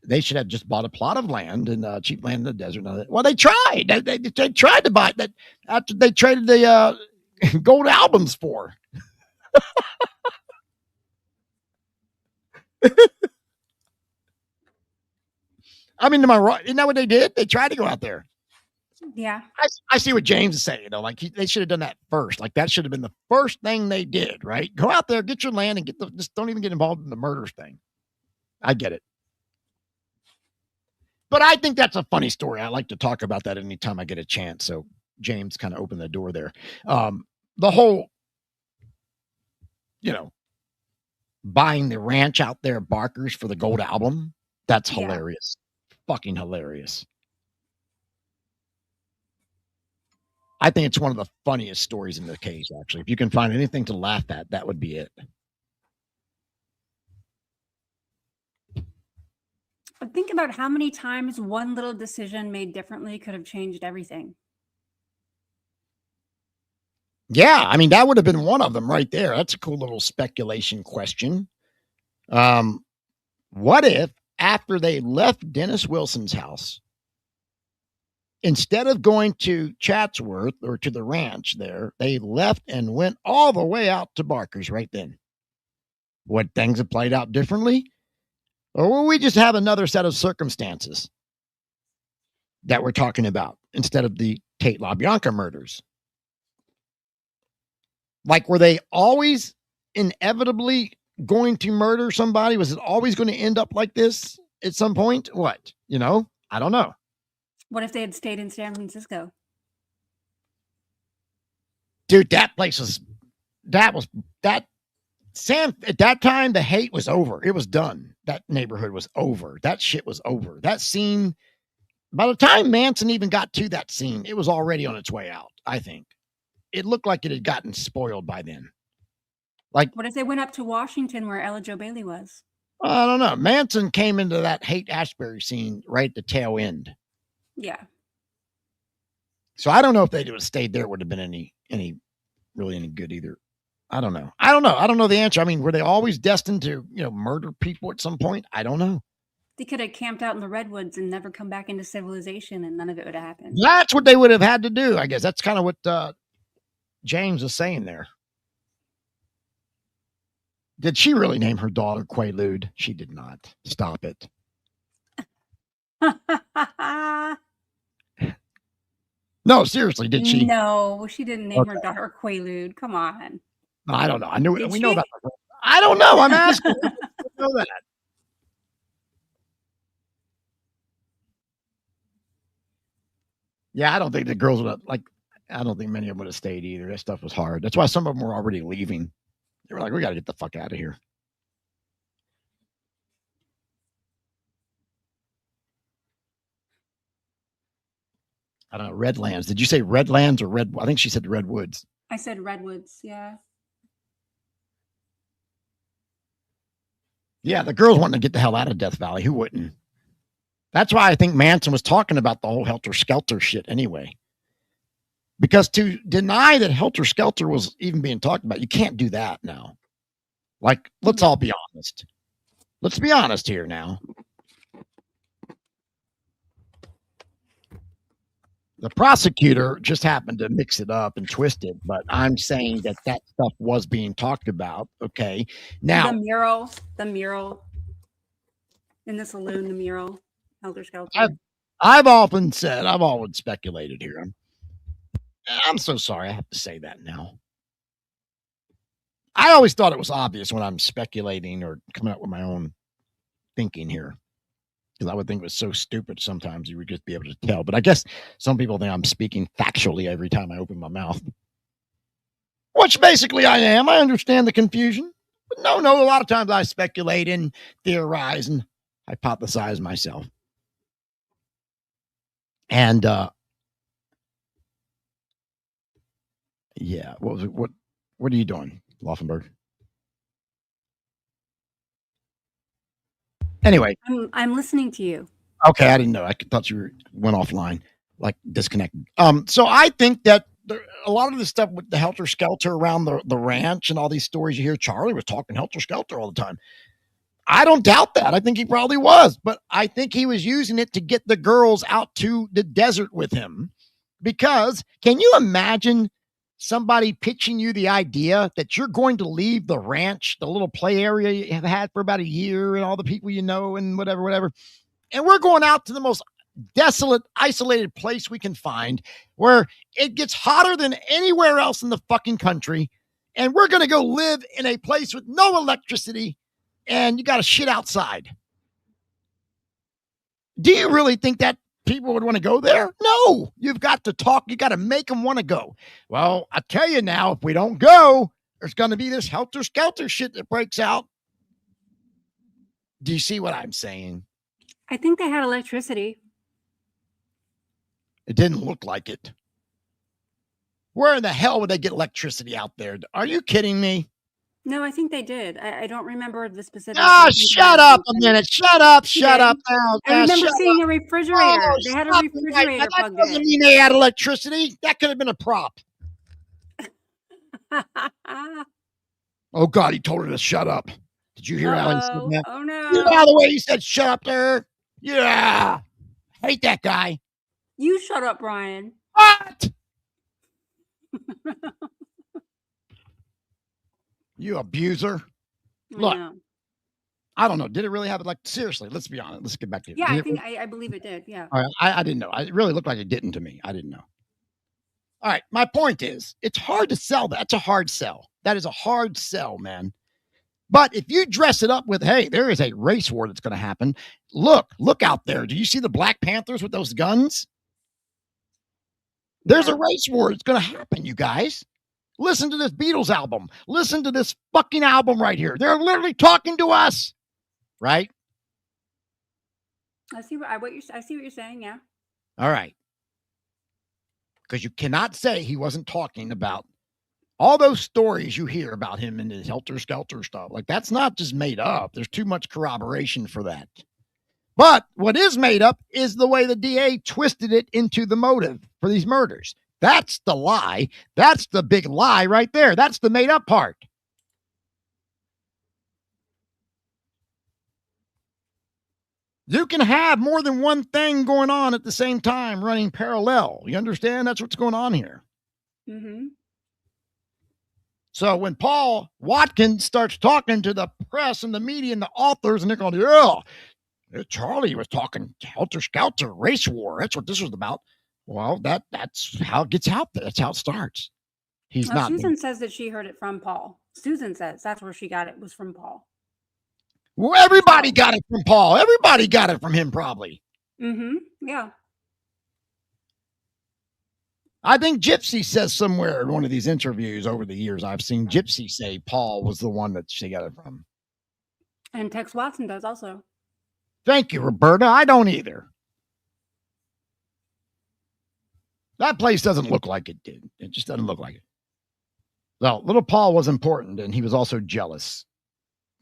They should have just bought a plot of land and cheap land in the desert. Well, they tried. They tried to buy that after they traded the gold albums for. I mean, am I right? Isn't that what they did? They tried to go out there. Yeah. I see what James is saying. Like they should have done that first. Like that should have been the first thing they did, right? Go out there, get your land, and just don't even get involved in the murders thing. I get it. But I think that's a funny story. I like to talk about that anytime I get a chance. So James kind of opened the door there. The whole, buying the ranch out there at Barker's for the gold album. That's hilarious. Fucking hilarious. I think it's one of the funniest stories in the case, actually. If you can find anything to laugh at, that would be it. But think about how many times one little decision made differently could have changed everything. Yeah, I mean, that would have been one of them right there. That's a cool little speculation question. What if after they left Dennis Wilson's house, instead of going to Chatsworth or to the ranch there, they left and went all the way out to Barker's right then? Would things have played out differently? Or will we just have another set of circumstances that we're talking about instead of the Tate LaBianca murders? Like, were they always inevitably going to murder somebody? Was it always going to end up like this at some point? What? I don't know. What if they had stayed in San Francisco? Dude, at that time, the hate was over. It was done. That neighborhood was over. That shit was over. That scene, by the time Manson even got to that scene, it was already on its way out, I think. It looked like it had gotten spoiled by then. Like, what if they went up to Washington where Ella Jo Bailey was? I don't know. Manson came into that Haight-Ashbury scene right at the tail end. Yeah. So I don't know if they would have stayed there. It would have been any good either. I don't know. I don't know the answer. I mean, were they always destined to, murder people at some point? I don't know. They could have camped out in the redwoods and never come back into civilization, and none of it would have happened. That's what they would have had to do, I guess. That's kind of what James is saying there. Did she really name her daughter Quaalude? She did not. Stop it. No, seriously, did she? No, she didn't name her daughter Quaalude. Come on. No, I don't know. I knew we know about her. I don't know. I'm asking. I don't know that. Yeah, I don't think the girls would have, I don't think many of them would have stayed either. That stuff was hard. That's why some of them were already leaving. They were like, we got to get the fuck out of here. I don't know. Redlands. Did you say Redlands or Red? I think she said Redwoods. I said redwoods. Yeah. Yeah, the girls wanting to get the hell out of Death Valley. Who wouldn't? That's why I think Manson was talking about the whole Helter Skelter shit anyway. Because to deny that Helter Skelter was even being talked about, you can't do that now. Like, let's all be honest. Let's be honest here now. The prosecutor just happened to mix it up and twist it, but I'm saying that stuff was being talked about. Okay. Now, the mural in the saloon, the mural, Helter Skelter. I've always speculated here. I'm so sorry. I have to say that now. I always thought it was obvious when I'm speculating or coming up with my own thinking here. because I would think it was so stupid sometimes you would just be able to tell. But I guess some people think I'm speaking factually every time I open my mouth, which basically I am. I understand the confusion. But no, a lot of times I speculate and theorize and hypothesize myself. And yeah, what was it? What are you doing, Laufenberg? Anyway, I'm listening to you. Okay, I didn't know. I thought you went offline, like disconnected. So I think that a lot of the stuff with the helter skelter around the ranch and all these stories you hear, Charlie was talking helter skelter all the time. I don't doubt that. I think he probably was, but I think he was using it to get the girls out to the desert with him. Because can you imagine somebody pitching you the idea that you're going to leave the ranch, the little play area you have had for about a year and all the people you know and whatever. And we're going out to the most desolate, isolated place we can find where it gets hotter than anywhere else in the fucking country. And we're going to go live in a place with no electricity and you got to shit outside. Do you really think that people would want to go there? No, you've got to talk. You got to make them want to go. Well, I tell you now, if we don't go, there's going to be this helter skelter shit that breaks out. Do you see what I'm saying? I think they had electricity. It didn't look like it. Where in the hell would they get electricity out there? Are you kidding me? No, I think they did. I don't remember the specifics. Ah, shut up a minute. Shut up now. I remember seeing a refrigerator. They had a refrigerator plugged in. That doesn't mean they had electricity. That could have been a prop. Oh, God, he told her to shut up. Did you hear how he said that? Oh, no. You know the way he said shut up to her? Yeah. Hate that guy. You shut up, Brian. What? You abuser. Look, I don't know. Did it really have it? Like, seriously, let's be honest. Let's get back to it. Yeah, I believe it did. Yeah. All right. I didn't know. It really looked like it didn't to me. I didn't know. All right. My point is, it's hard to sell that. That's a hard sell. That is a hard sell, man. But if you dress it up with, hey, there is a race war that's going to happen. Look out there. Do you see the Black Panthers with those guns? There's a race war. It's going to happen, you guys. Listen to this Beatles album. Listen to this fucking album right here. They're literally talking to us, right? I see what you're saying. Yeah. All right. Because you cannot say he wasn't talking about all those stories you hear about him and his helter skelter stuff. Like, that's not just made up. There's too much corroboration for that. But what is made up is the way the DA twisted it into the motive for these murders. That's the lie. That's the big lie right there. That's the made up part. You can have more than one thing going on at the same time running parallel. You understand? That's what's going on here. Mm-hmm. So when Paul Watkins starts talking to the press and the media and the authors, and they're going, yeah, Charlie was talking helter skelter race war. That's what this was about. Well, that's how it gets out there. That's how it starts. Susan says that she heard it from Paul. Susan says that's where she got it, was from Paul. Well, everybody got it from Paul. Everybody got it from him, probably. Mm-hmm. Yeah. I think Gypsy says somewhere in one of these interviews over the years, I've seen Gypsy say Paul was the one that she got it from. And Tex Watson does also. Thank you, Roberta. I don't either. That place doesn't look like it did. It just doesn't look like it. Well, little Paul was important, and he was also jealous.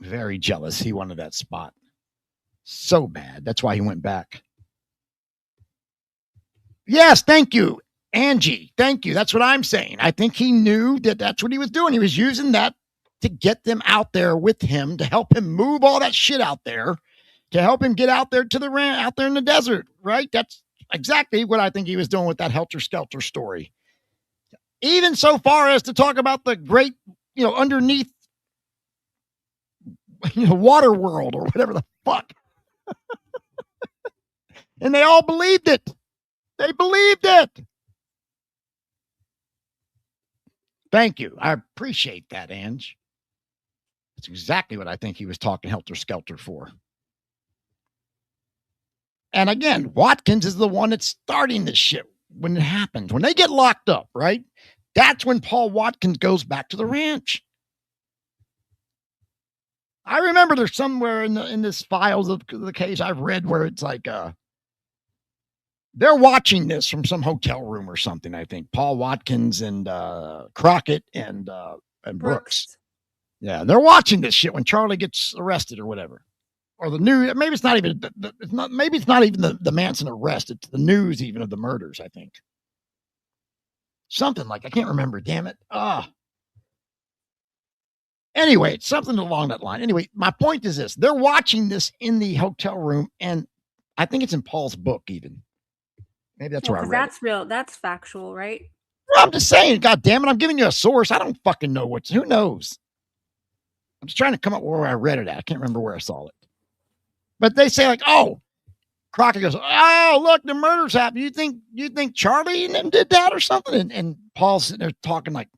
Very jealous. He wanted that spot so bad. That's why he went back. Yes, thank you, Angie. Thank you. That's what I'm saying. I think he knew that that's what he was doing. He was using that to get them out there with him, to help him move all that shit out there, to help him get out there to the out there in the desert, right? That's exactly what I think he was doing with that helter skelter story. Even so far as to talk about the great, underneath, water world or whatever the fuck. And they all believed it. They believed it. Thank you. I appreciate that, Ange. That's exactly what I think he was talking helter skelter for. And again, Watkins is the one that's starting this shit when it happens. When they get locked up, right? That's when Paul Watkins goes back to the ranch. I remember there's somewhere in this files of the case I've read where it's like they're watching this from some hotel room or something. I think Paul Watkins and Crockett and Brooks. Yeah, they're watching this shit when Charlie gets arrested or whatever, or the news. Maybe it's not even it's not. Maybe it's not even the Manson arrest. It's the news even of the murders. I think something like I can't remember. Damn it. Anyway, it's something along that line. Anyway, my point is this: they're watching this in the hotel room, and I think it's in Paul's book. Even maybe that's where I read. That's real. That's factual, right? Well, I'm just saying. God damn it! I'm giving you a source. I don't fucking know what's. Who knows? I'm just trying to come up where I read it at. I can't remember where I saw it. But they say like, oh, Crockett goes, oh, look, the murders happened. You think Charlie and them did that or something? And Paul's sitting there talking like,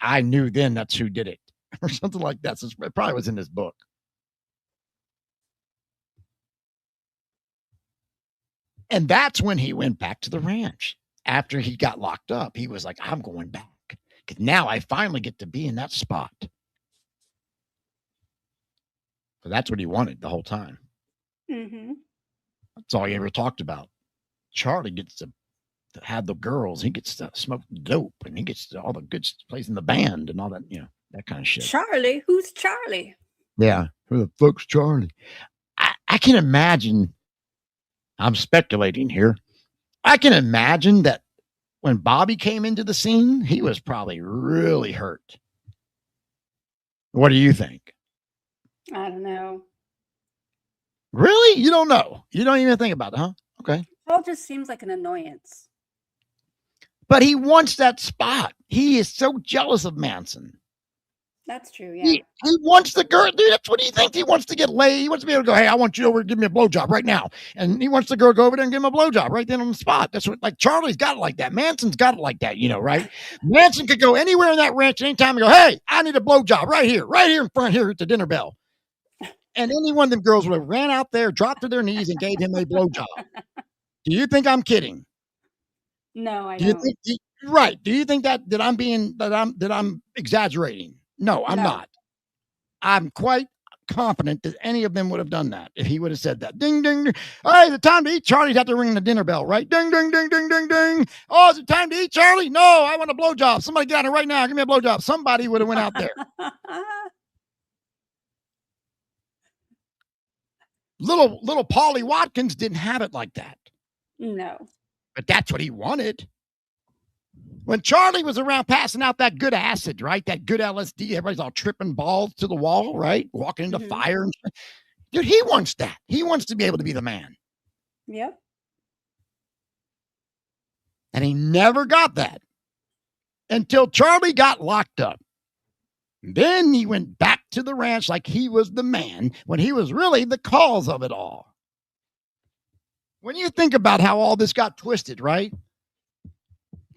I knew then that's who did it or something like that. So it probably was in his book. And that's when he went back to the ranch. After he got locked up, he was like, I'm going back. Because now I finally get to be in that spot. So that's what he wanted the whole time. Mm-hmm. That's all he ever talked about. Charlie gets to have the girls. He gets to smoke dope, and he gets to all the good plays in the band and all that, that kind of shit. Charlie? Who's Charlie? Yeah. Who the fuck's Charlie? I can imagine, I'm speculating here. I can imagine that when Bobby came into the scene, he was probably really hurt. What do you think? I don't know. Really? You don't know? You don't even think about it, huh? Okay. Paul just seems like an annoyance. But he wants that spot. He is so jealous of Manson. That's true, yeah. He wants the girl, dude. That's what he thinks. He wants to get laid. He wants to be able to go, hey, I want you over to give me a blowjob right now. And he wants the girl to go over there and give him a blowjob right then on the spot. That's what, like, Charlie's got it like that. Manson's got it like that, right? Manson could go anywhere in that ranch at any time and go, hey, I need a blowjob right here in front here at the dinner bell. And any one of them girls would have ran out there, dropped to their knees, and gave him a blowjob. Do you think I'm kidding? No, I don't. Right. Do you think that I'm exaggerating? No, I'm not. I'm quite confident that any of them would have done that if he would have said that. Ding, ding, ding. Hey, the time to eat, Charlie's out there ringing the dinner bell, right? Ding, ding, ding, ding, ding, ding. Oh, is it time to eat, Charlie? No, I want a blowjob. Somebody get on it right now. Give me a blowjob. Somebody would have went out there. Little Paulie Watkins didn't have it like that. No. But that's what he wanted. When Charlie was around passing out that good acid, right? That good LSD, everybody's all tripping balls to the wall, right? Walking into fire. And dude, he wants that. He wants to be able to be the man. Yep. And he never got that until Charlie got locked up. Then he went back to the ranch like he was the man when he was really the cause of it all. When you think about how all this got twisted, right?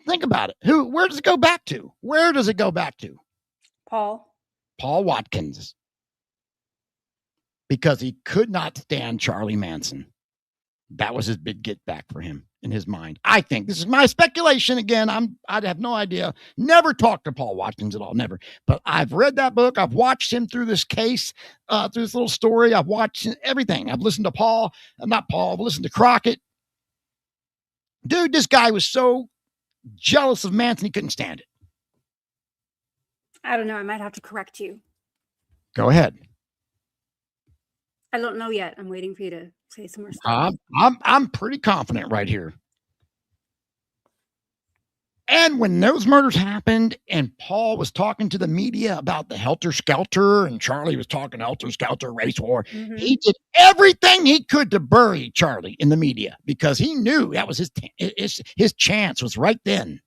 Think about it. Where does it go back to? Where does it go back to? Paul Watkins. Because he could not stand Charlie Manson. That was his big get back for him in his mind. I think this is my speculation. Again, I'd have no idea. Never talked to Paul Watkins at all. Never. But I've read that book. I've watched him through this case, through this little story. I've watched everything. I've listened to I've listened to Crockett. Dude, this guy was so jealous of Manson, he couldn't stand it. I don't know. I might have to correct you. Go ahead. I don't know yet. I'm waiting for you to say some more stuff. I'm pretty confident right here. And when those murders happened and Paul was talking to the media about the helter-skelter and Charlie was talking helter-skelter race war, he did everything he could to bury Charlie in the media because he knew that was his chance was right then.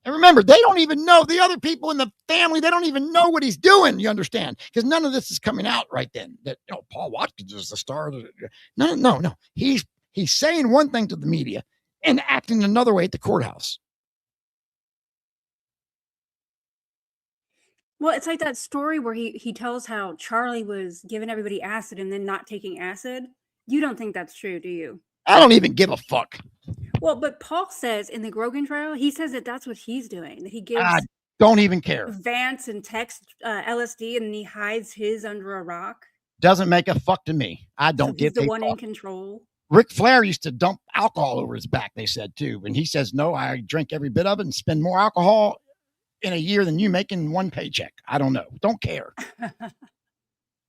And remember, they don't even know, the other people in the family, they don't even know what he's doing, you understand? Because none of this is coming out right then. That Paul Watkins is the star. No. He's saying one thing to the media and acting another way at the courthouse. Well, it's like that story where he tells how Charlie was giving everybody acid and then not taking acid. You don't think that's true, do you? I don't even give a fuck. Well, but Paul says in the Grogan trial, he says that that's what he's doing. That he gives I don't even care. Vance and Tex LSD, and he hides his under a rock. Doesn't make a fuck to me. I don't So give he's the a one fuck. in control. Ric Flair used to dump alcohol over his back, they said too. And he says, no, I drink every bit of it and spend more alcohol in a year than you make in one paycheck. I don't know. Don't care.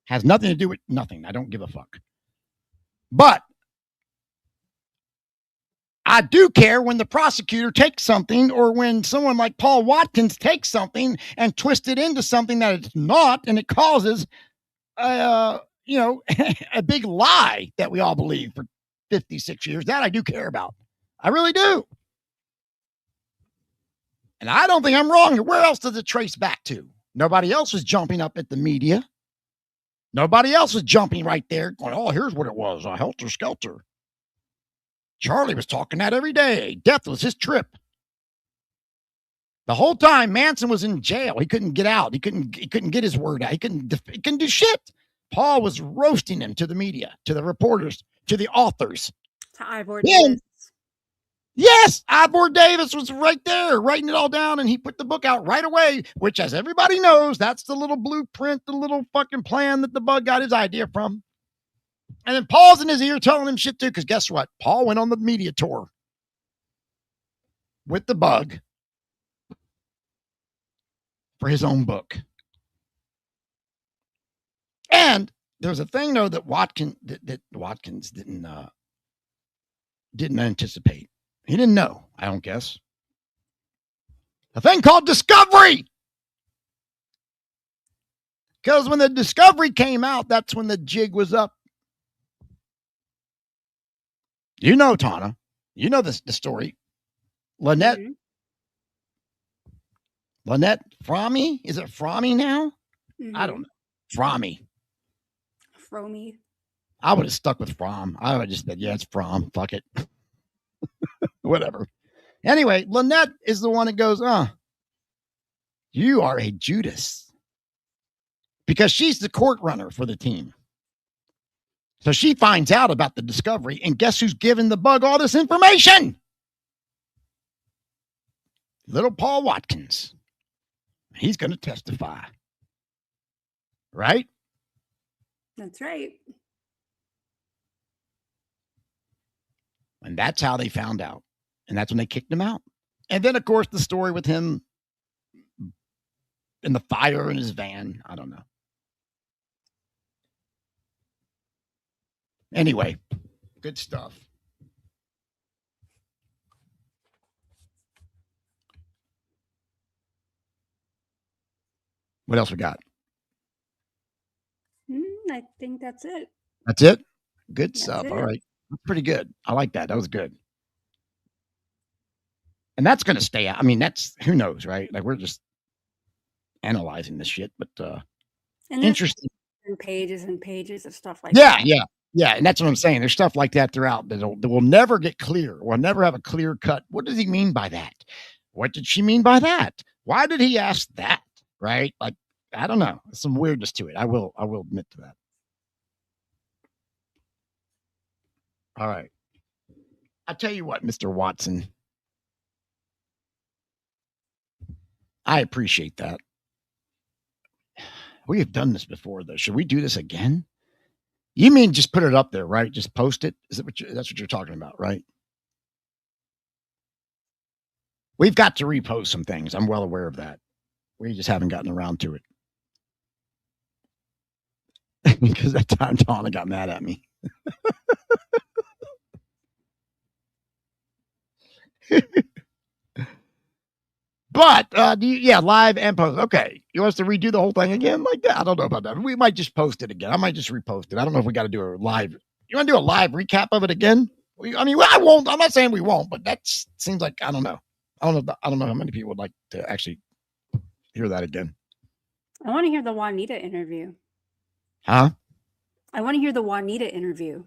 Has nothing to do with nothing. I don't give a fuck. But I do care when the prosecutor takes something, or when someone like Paul Watkins takes something and twists it into something that it's not, and it causes a big lie that we all believe for 56 years. That I do care about. I really do. And I don't think I'm wrong. Where else does it trace back to? Nobody else was jumping up at the media. Nobody else was jumping right there going, oh, here's what it was. A helter-skelter. Charlie was talking that every day. Death was his trip. The whole time Manson was in jail. He couldn't get out. He couldn't get his word out. He couldn't do shit. Paul was roasting him to the media, to the reporters, to the authors. To Ivor Davis. Yes, Ivor Davis was right there writing it all down, and he put the book out right away, which, as everybody knows, that's the little blueprint, the little fucking plan that the bug got his idea from. And then Paul's in his ear telling him shit too, because guess what? Paul went on the media tour with the bug for his own book. And there's a thing though that Watkins didn't anticipate. He didn't know, I don't guess. A thing called discovery. Because when the discovery came out, that's when the jig was up. You know, Tawna. You know the story. Lynette. Mhm. Lynette Fromme? Is it Fromme now? I don't know. Fromme. Fromme. I would have stuck with Fromm. I would have just said, yeah, it's Fromm. Fuck it. Whatever. Anyway, Lynette is the one that goes, you are a Judas. Because she's the court runner for the team. So she finds out about the discovery, and guess who's giving the bug all this information? Little Paul Watkins. He's going to testify. Right? That's right. And that's how they found out. And that's when they kicked him out. And then, of course, the story with him in the fire in his van. I don't know. Anyway, good stuff. What else we got? I think that's it. That's it? Good That's stuff. it. All right. That's pretty good. I like that. That was good. And that's going to stay out. I mean, that's, who knows, right? Like, we're just analyzing this shit, but And there's interesting. pages and pages of stuff like Yeah, that. yeah. Yeah, and that's what I'm saying. There's stuff like that throughout that will never get clear. We'll never have a clear cut. What does he mean by that? What did she mean by that? Why did he ask that? Right? Like, I don't know. There's some weirdness to it. I will admit to that. All right. I tell you what, Mr. Watson. I appreciate that. We have done this before, though. Should we do this again? You mean just put it up there, right? Just post it? Is that that's what you're talking about, right? We've got to repost some things. I'm well aware of that. We just haven't gotten around to it. Because that time Tawna got mad at me. But live and post. Okay, you want us to redo the whole thing again like that? I don't know about that. We might just post it again. I might just repost it. I don't know if we got to do a live. You want to do a live recap of it again? I won't. I'm not saying we won't, but that seems like I don't know. I don't know how many people would like to actually hear that again. I want to hear the Juanita interview. Huh? I want to hear the Juanita interview.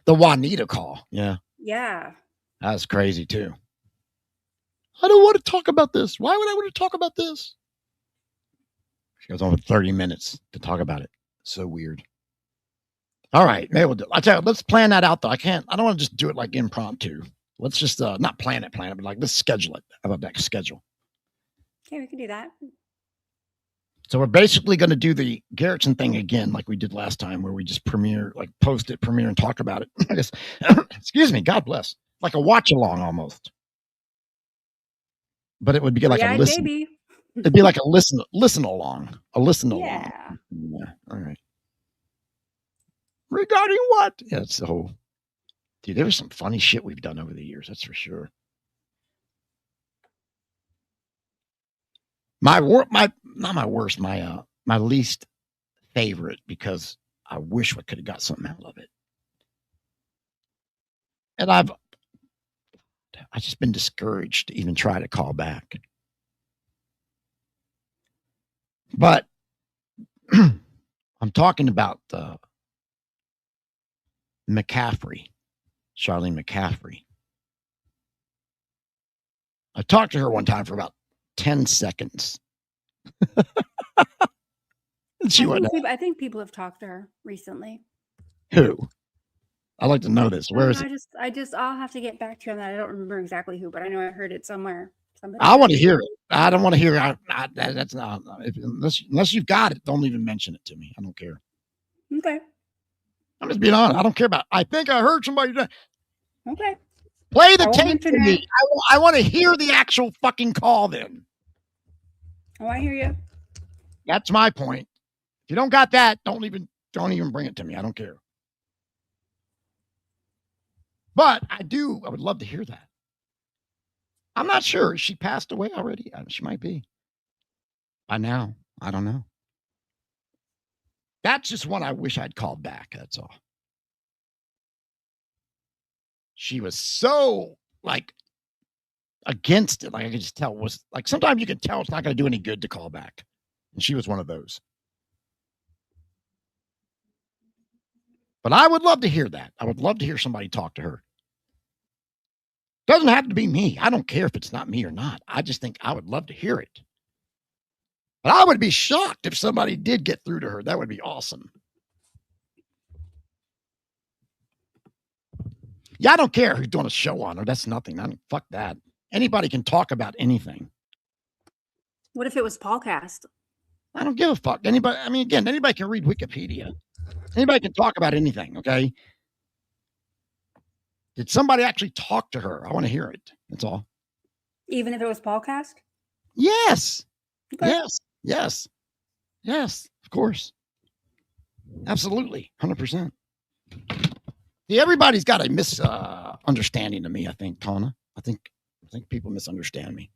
The Juanita call. Yeah. Yeah. That's crazy too. I don't want to talk about this. Why would I want to talk about this? She goes on for 30 minutes to talk about it. So weird. All right, maybe we'll do. I tell you, let's plan that out though. I don't want to just do it like impromptu. Let's just not plan it, but like let's schedule it. How about that schedule? Okay, we can do that. So we're basically going to do the Garrettson thing again, like we did last time, where we just post it, premiere, and talk about it. I guess, excuse me, God bless, like a watch along almost. But it would be like a listen. Baby. It'd be like a listen along, along. Yeah. All right. Regarding what? Yeah, it's the whole. Dude, there was some funny shit we've done over the years. That's for sure. My least favorite, because I wish we could have got something out of it. And I've just been discouraged to even try to call back. But I'm talking about McCaffrey, Charlene McCaffrey. I talked to her one time for about 10 seconds. I think people have talked to her recently. Who? I'd like to know this. Where is it? I'll have to get back to you on that. I don't remember exactly who, but I know I heard it somewhere. I want to hear it. I don't want to hear it. That's not, unless you've got it, don't even mention it to me. I don't care. Okay. I'm just being honest. I don't care about. I think I heard somebody. Okay. Play the tape to me. I want to hear the actual fucking call. Then. Oh, I hear you. That's my point. If you don't got that, don't even bring it to me. I don't care. But I would love to hear that. I'm not sure. She passed away already. She might be. By now. I don't know. That's just one I wish I'd called back. That's all. She was so against it. Like I could just tell sometimes you can tell it's not going to do any good to call back. And she was one of those. But I would love to hear that. I would love to hear somebody talk to her. Doesn't have to be me. I don't care if it's not me or not. I just think I would love to hear it. But I would be shocked if somebody did get through to her. That would be awesome. Yeah, I don't care who's doing a show on her. That's nothing. Fuck that. Anybody can talk about anything. What if it was Paulcast? I don't give a fuck. Anybody can read Wikipedia. Anybody can talk about anything, okay? Did somebody actually talk to her? I want to hear it. That's all. Even if it was Paulcast? Yes. Okay. Yes. Of course. Absolutely. 100%. See, everybody's got a misunderstanding of me, I think, Tawna. I think people misunderstand me.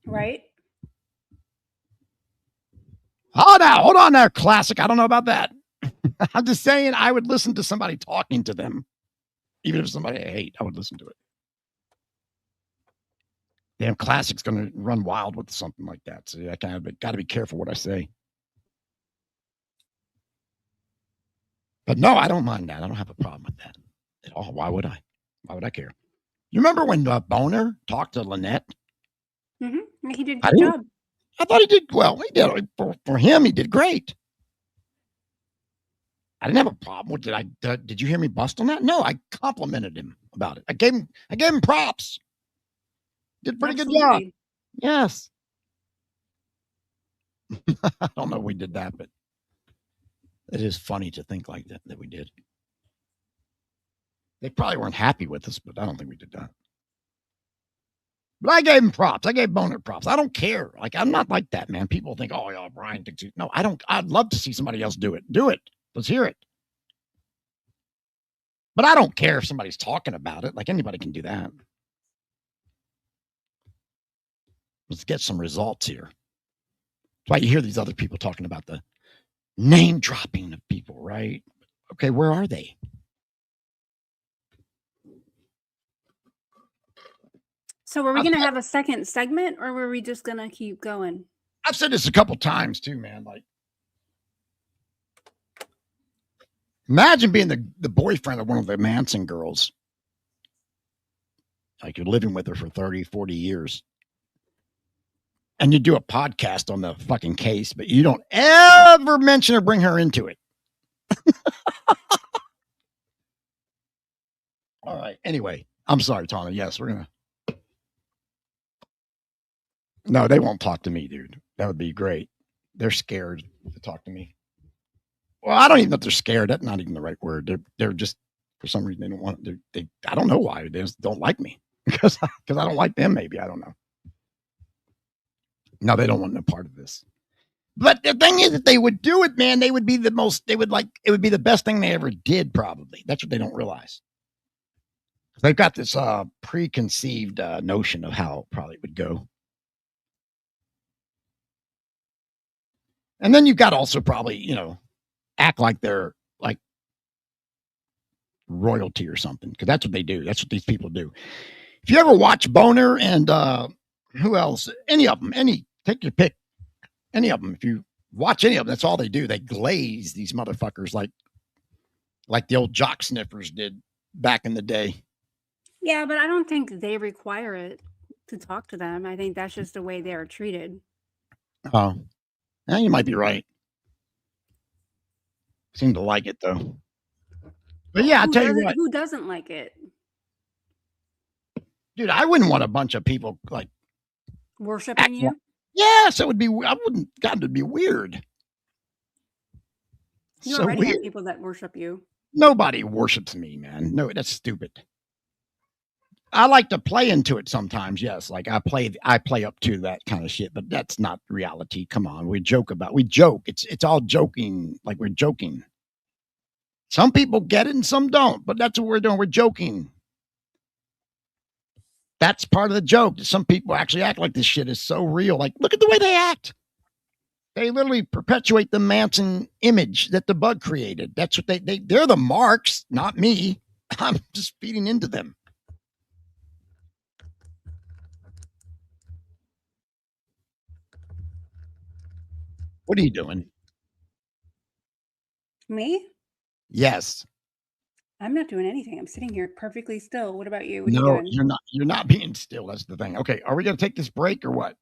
Right? Oh, now, hold on there, classic. I don't know about that. I'm just saying I would listen to somebody talking to them. Even if somebody I hate, I would listen to it. Damn, classic's going to run wild with something like that. So I got to be careful what I say. But no, I don't mind that. I don't have a problem with that at all. Why would I? Why would I care? You remember when Boner talked to Lynette? Mm-hmm. He did a good job. I thought he did well. He did for him. He did great. I didn't have a problem with it. Did you hear me bust on that? No, I complimented him about it. I gave him props. Did a pretty good job. Yes. I don't know if we did that, but it is funny to think like that we did. They probably weren't happy with us, but I don't think we did that. But I gave him props. I gave Boner props. I don't care. I'm not like that, man. People think, oh, yeah, Brian thinks you. No, I don't. I'd love to see somebody else do it. Do it. Let's hear it. But I don't care if somebody's talking about it. Anybody can do that. Let's get some results here. That's why you hear these other people talking about the name dropping of people, right? Okay, where are they? So were we going to have a second segment, or were we just going to keep going? I've said this a couple times too, man. Imagine being the boyfriend of one of the Manson girls. You're living with her for 30, 40 years. And you do a podcast on the fucking case, but you don't ever mention or bring her into it. All right. Anyway, I'm sorry, Tawna. Yes, we're gonna. No, they won't talk to me, dude. That would be great. They're scared to talk to me. Well, I don't even know if they're scared. That's not even the right word. They're just for some reason they don't want. They I don't know why they just don't like me because I don't like them. Maybe I don't know. No, they don't want no part of this. But the thing is, if they would do it, man, they would be the most. They would like it would be the best thing they ever did. Probably that's what they don't realize. They've got this preconceived notion of how it probably would go. And then you've got also probably, act like they're like royalty or something, because that's what they do. That's what these people do. If you ever watch Boner and who else, any of them, take your pick, any of them. If you watch any of them, that's all they do. They glaze these motherfuckers like the old jock sniffers did back in the day. Yeah, but I don't think they require it to talk to them. I think that's just the way they are treated. Oh, yeah, you might be right. Seem to like it though. But yeah, I'll tell you what, who doesn't like it? dude, I wouldn't want a bunch of people like Worshiping you? Yes, it would be. I wouldn't. God, it'd be weird. You So already weird. have people that worship you. Nobody worships me, man. No, that's stupid. I like to play into it sometimes. Yes, like I play up to that kind of shit, but that's not reality. Come on, we joke. It's all joking. Like we're joking. Some people get it and some don't, but that's what we're doing. We're joking. That's part of the joke. Some people actually act like this shit is so real. Like, look at the way they act. They literally perpetuate the Manson image that the bug created. That's what they're the marks, not me. I'm just feeding into them. What are you doing? Me? Yes. I'm not doing anything. I'm sitting here perfectly still. What about you? What are No, you doing? you're not. You're not being still. That's the thing. Okay, are we going to take this break or what?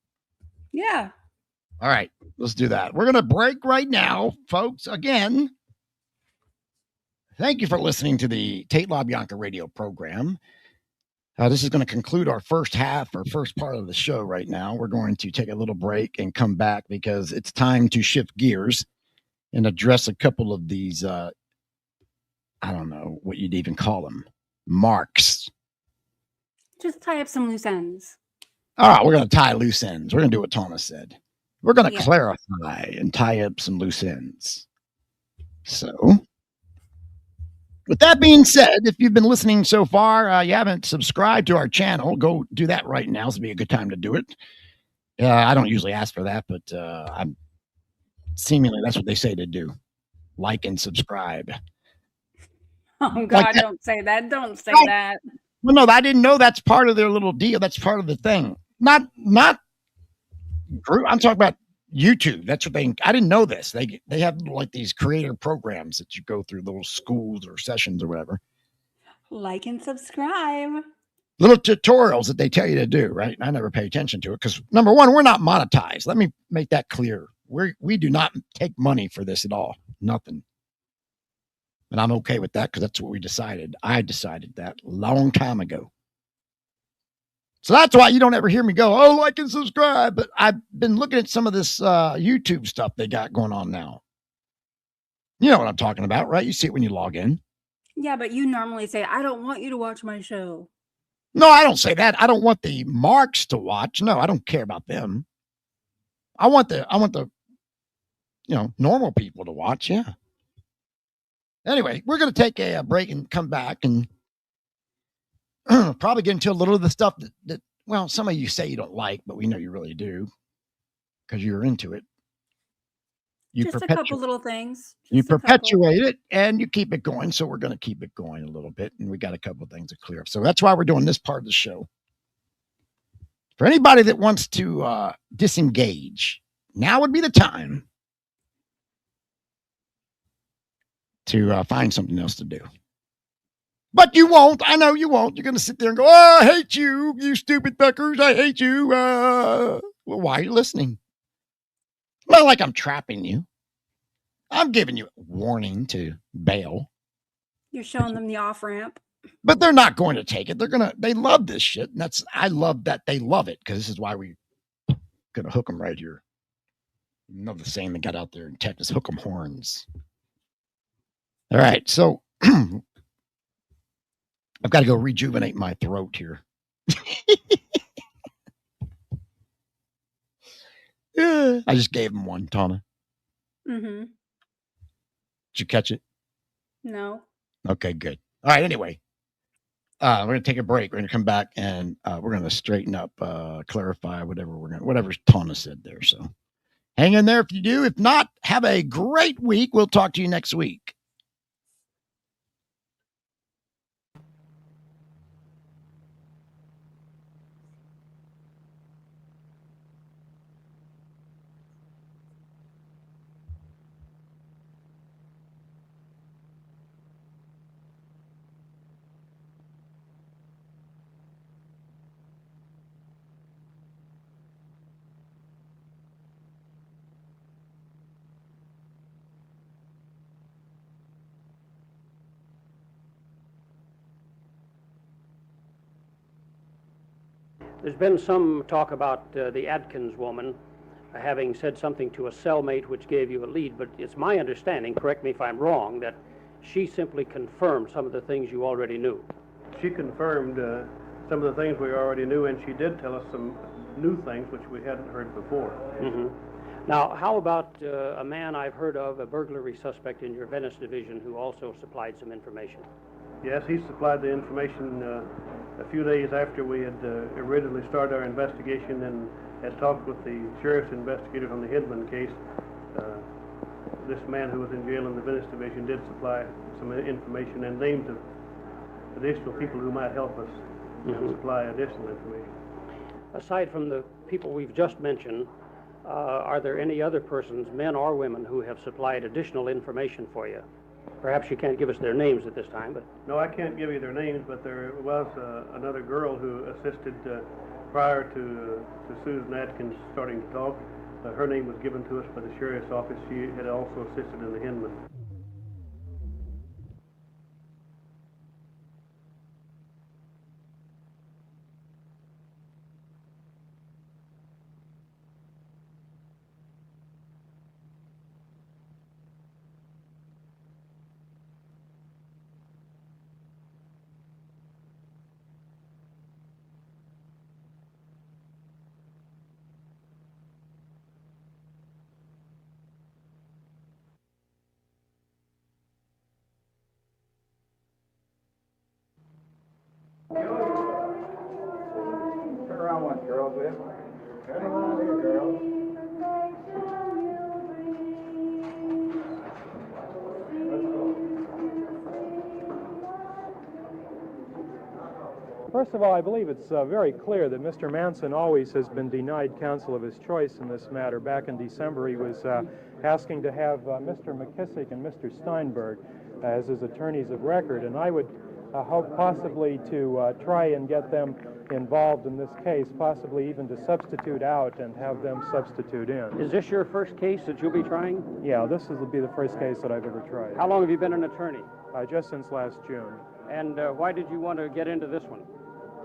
Yeah. All right, let's do that. We're going to break right now, folks. Again, thank you for listening to the Tate LaBianca radio program. This is going to conclude our first part of the show right now. We're going to take a little break and come back because it's time to shift gears and address a couple of these, I don't know what you'd even call them, marks. Just tie up some loose ends. All right, we're going to tie loose ends. We're going to do what Tawna said. We're going to clarify and tie up some loose ends. So, with that being said, if you've been listening so far, you haven't subscribed to our channel, go do that right now. This would be a good time to do it. I don't usually ask for that, but I'm seemingly that's what they say to do. Like and subscribe. Oh, God, don't say that. Don't say that. Well, no, I didn't know that's part of their little deal. That's part of the thing. Not group. I'm talking about YouTube. That's what I didn't know this. They have like these creator programs that you go through, little schools or sessions or whatever. Like and subscribe. Little tutorials that they tell you to do, right? I never pay attention to it because number one, we're not monetized. Let me make that clear. We do not take money for this at all. Nothing. And I'm okay with that because that's what we decided. I decided that a long time ago. So that's why you don't ever hear me go, oh, like and subscribe. But I've been looking at some of this YouTube stuff they got going on now. You know what I'm talking about, right? You see it when you log in. Yeah, but you normally say, I don't want you to watch my show. No, I don't say that. I don't want the marks to watch. No, I don't care about them. I want the normal people to watch. Yeah. Anyway, we're going to take a break and come back and probably get into a little of the stuff that, well, some of you say you don't like, but we know you really do because you're into it. Just a couple little things. You perpetuate it and you keep it going. So we're going to keep it going a little bit. And we got a couple of things to clear up. So that's why we're doing this part of the show. For anybody that wants to disengage, now would be the time to find something else to do. But you won't. I know you won't. You're going to sit there and go, oh, I hate you, you stupid fuckers. I hate you. Well, why are you listening? Not like I'm trapping you. I'm giving you a warning to bail. You're showing them the off ramp. But they're not going to take it. They love this shit. And I love that they love it, because this is why we gonna hook them right here. You know the saying they got out there in Texas, hook 'em horns. All right, so I've got to go rejuvenate my throat here. I just gave him one, Tawna. Mm-hmm. Did you catch it? No. Okay, good. All right, anyway. We're going to take a break. We're going to come back and we're going to straighten up, clarify whatever Tawna said there. So hang in there if you do. If not, have a great week. We'll talk to you next week. There's been some talk about the Adkins woman having said something to a cellmate which gave you a lead, but it's my understanding, correct me if I'm wrong, that she simply confirmed some of the things you already knew. She confirmed some of the things we already knew, and she did tell us some new things which we hadn't heard before. Mm-hmm. Now, how about a man I've heard of, a burglary suspect in your Venice division, who also supplied some information? Yes, he supplied the information a few days after we had originally started our investigation, and had talked with the sheriff's investigators on the Hidman case. This man who was in jail in the Venice division did supply some information and names of additional people who might help us and supply additional information. Aside from the people we've just mentioned, are there any other persons, men or women, who have supplied additional information for you? Perhaps you can't give us their names at this time, but... No, I can't give you their names, but there was another girl who assisted prior to Susan Atkins starting to talk. Her name was given to us by the sheriff's office. She had also assisted in the Hinman. Turn around once, girls, will you? Turn around here, girls. First of all, I believe it's very clear that Mr. Manson always has been denied counsel of his choice in this matter. Back in December, he was asking to have Mr. McKissick and Mr. Steinberg as his attorneys of record, and I would hope possibly to try and get them involved in this case, possibly even to substitute out and have them substitute in. Is this your first case that you'll be trying? Yeah, this will be the first case that I've ever tried. How long have you been an attorney? Just since last June. And why did you want to get into this one?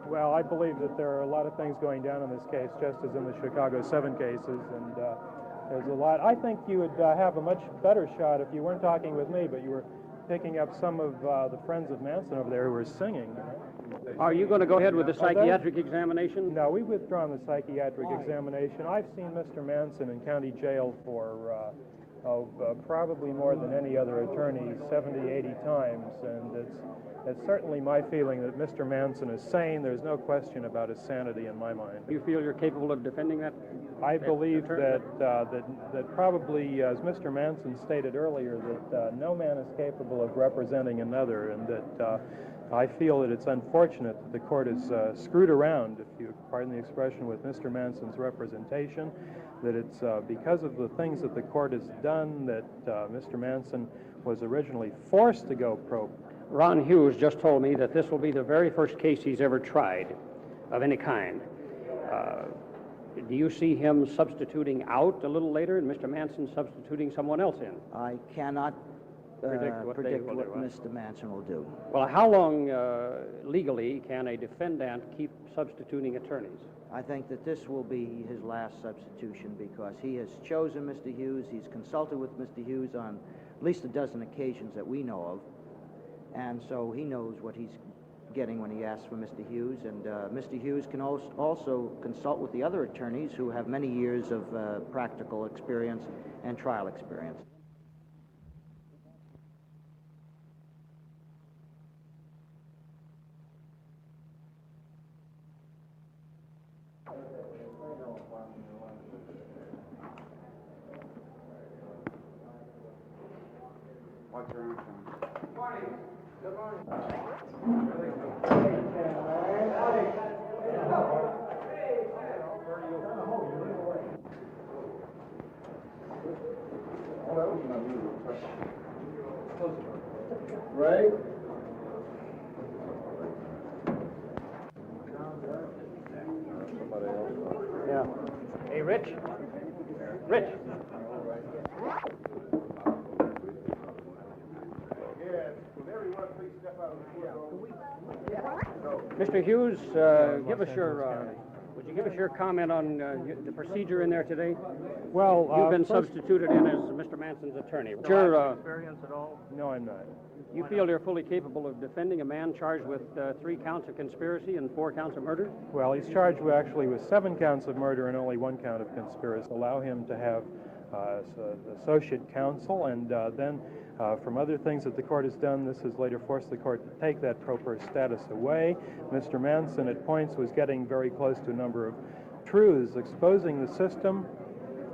Well, I believe that there are a lot of things going down in this case, just as in the Chicago 7 cases, and there's a lot. I think you would have a much better shot if you weren't talking with me, but you were picking up some of the friends of Manson over there who were singing. Are you going to go ahead with the psychiatric examination? No, we've withdrawn the psychiatric examination. I've seen Mr. Manson in county jail for probably more than any other attorney, 70, 80 times, and it's certainly my feeling that Mr. Manson is sane. There's no question about his sanity in my mind. You feel you're capable of defending that? I believe that probably, as Mr. Manson stated earlier, that no man is capable of representing another, and that I feel that it's unfortunate that the court is screwed around, if you pardon the expression, with Mr. Manson's representation, that it's because of the things that the court has done that Mr. Manson was originally forced to go pro. Ron Hughes just told me that this will be the very first case he's ever tried of any kind. Do you see him substituting out a little later and Mr. Manson substituting someone else in? I cannot predict what Mr. Manson will do. Well, how long legally can a defendant keep substituting attorneys? I think that this will be his last substitution because he has chosen Mr. Hughes. He's consulted with Mr. Hughes on at least a dozen occasions that we know of. And so he knows what he's getting when he asks for Mr. Hughes. And Mr. Hughes can also consult with the other attorneys who have many years of practical experience and trial experience. Good morning. Good morning. Right. Yeah. Hey, Rich. Rich. Mr. Hughes, would you give us your comment on the procedure in there today? Well, you've been substituted in as Mr. Manson's attorney. Your experience at all? No, I'm not. You feel you're fully capable of defending a man charged with 3 counts of conspiracy and 4 counts of murder? Well, he's charged with 7 counts of murder and only 1 count of conspiracy. Allow him to have associate counsel, and then from other things that the court has done, this has later forced the court to take that pro per status away. Mr. Manson at points was getting very close to a number of truths, exposing the system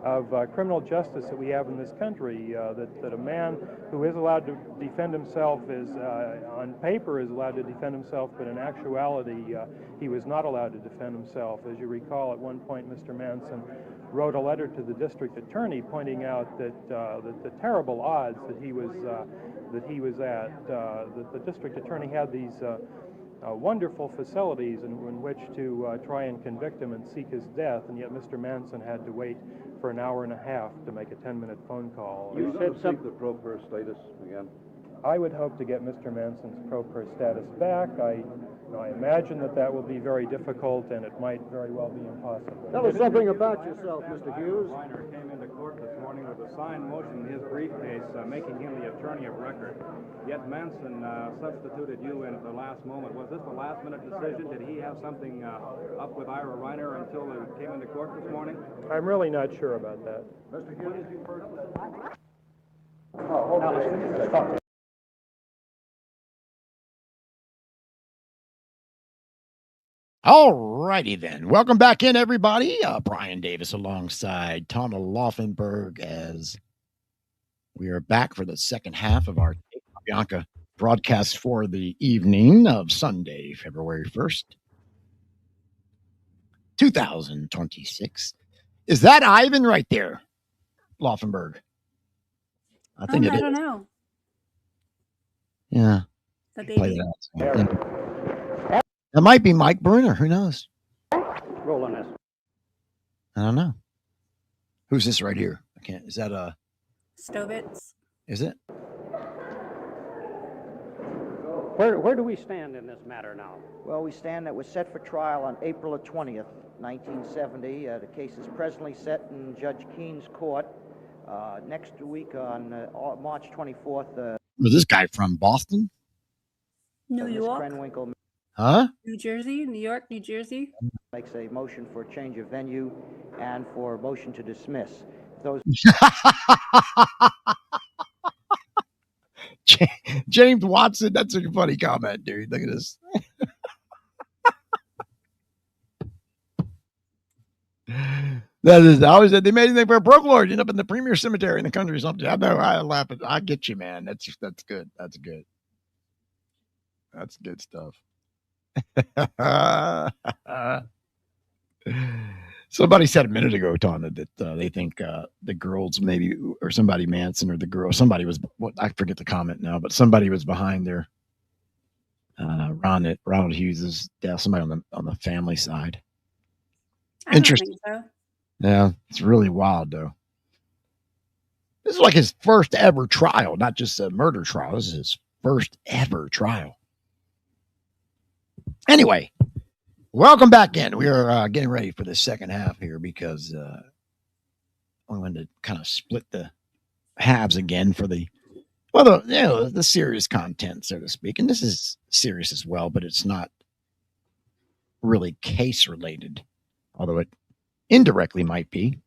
of criminal justice that we have in this country, that a man who is allowed to defend himself is, on paper, is allowed to defend himself, but in actuality, he was not allowed to defend himself. As you recall, at one point, Mr. Manson wrote a letter to the district attorney pointing out that the terrible odds that he was at, that the district attorney had these wonderful facilities in which to try and convict him and seek his death, and yet Mr. Manson had to wait for an hour and a half to make a 10-minute phone call. You said something. The pro per status again? I would hope to get Mr. Manson's pro per status back. I imagine that will be very difficult, and it might very well be impossible. Tell us something about yourself, Mr. Hughes. Reiner came into court this morning with a signed motion in his briefcase making him the attorney of record. Yet Manson substituted you in at the last moment. Was this a last-minute decision? Did he have something up with Ira Reiner until he came into court this morning? I'm really not sure about that. Mr. Hughes, you first. Oh, let's talk to you. All righty then. Welcome back in, everybody. Brian Davis alongside Tawna Laufenberg as we are back for the second half of our Tate LaBianca broadcast for the evening of Sunday, February 1st, 2026. Is that Ivan right there, Laufenberg? I think it is. I don't know. Yeah. The baby. That might be Mike Bruner. Who knows? Roll on this. I don't know. Who's this right here? I can't. Is that Stovitz? Is it? Where do we stand in this matter now? Well, we stand that was set for trial on April the 20th, 1970. The case is presently set in Judge Keene's court. Next week on March 24th. Was this guy from Boston? New York? Krenwinkel, huh? New Jersey? New York, New Jersey? Makes a motion for change of venue and for a motion to dismiss. Those James Watson, that's a funny comment, dude. Look at this. That is, I always said they made anything for a broke lord, end up in the premier cemetery in the country or something. I know, I laugh at, I get you, man. That's good. That's good. That's good stuff. Somebody said a minute ago, Tawna, that they think the girls maybe, or somebody Manson or the girl, somebody was, I forget the comment now, but somebody was behind their Ronald Hughes's death. Somebody on the family side. I don't think so. Yeah, it's really wild, though. This is like his first ever trial, not just a murder trial. This is his first ever trial. Anyway, welcome back in. We are getting ready for the second half here because I wanted to kind of split the halves again for the serious content, so to speak. And this is serious as well, but it's not really case related, although it indirectly might be.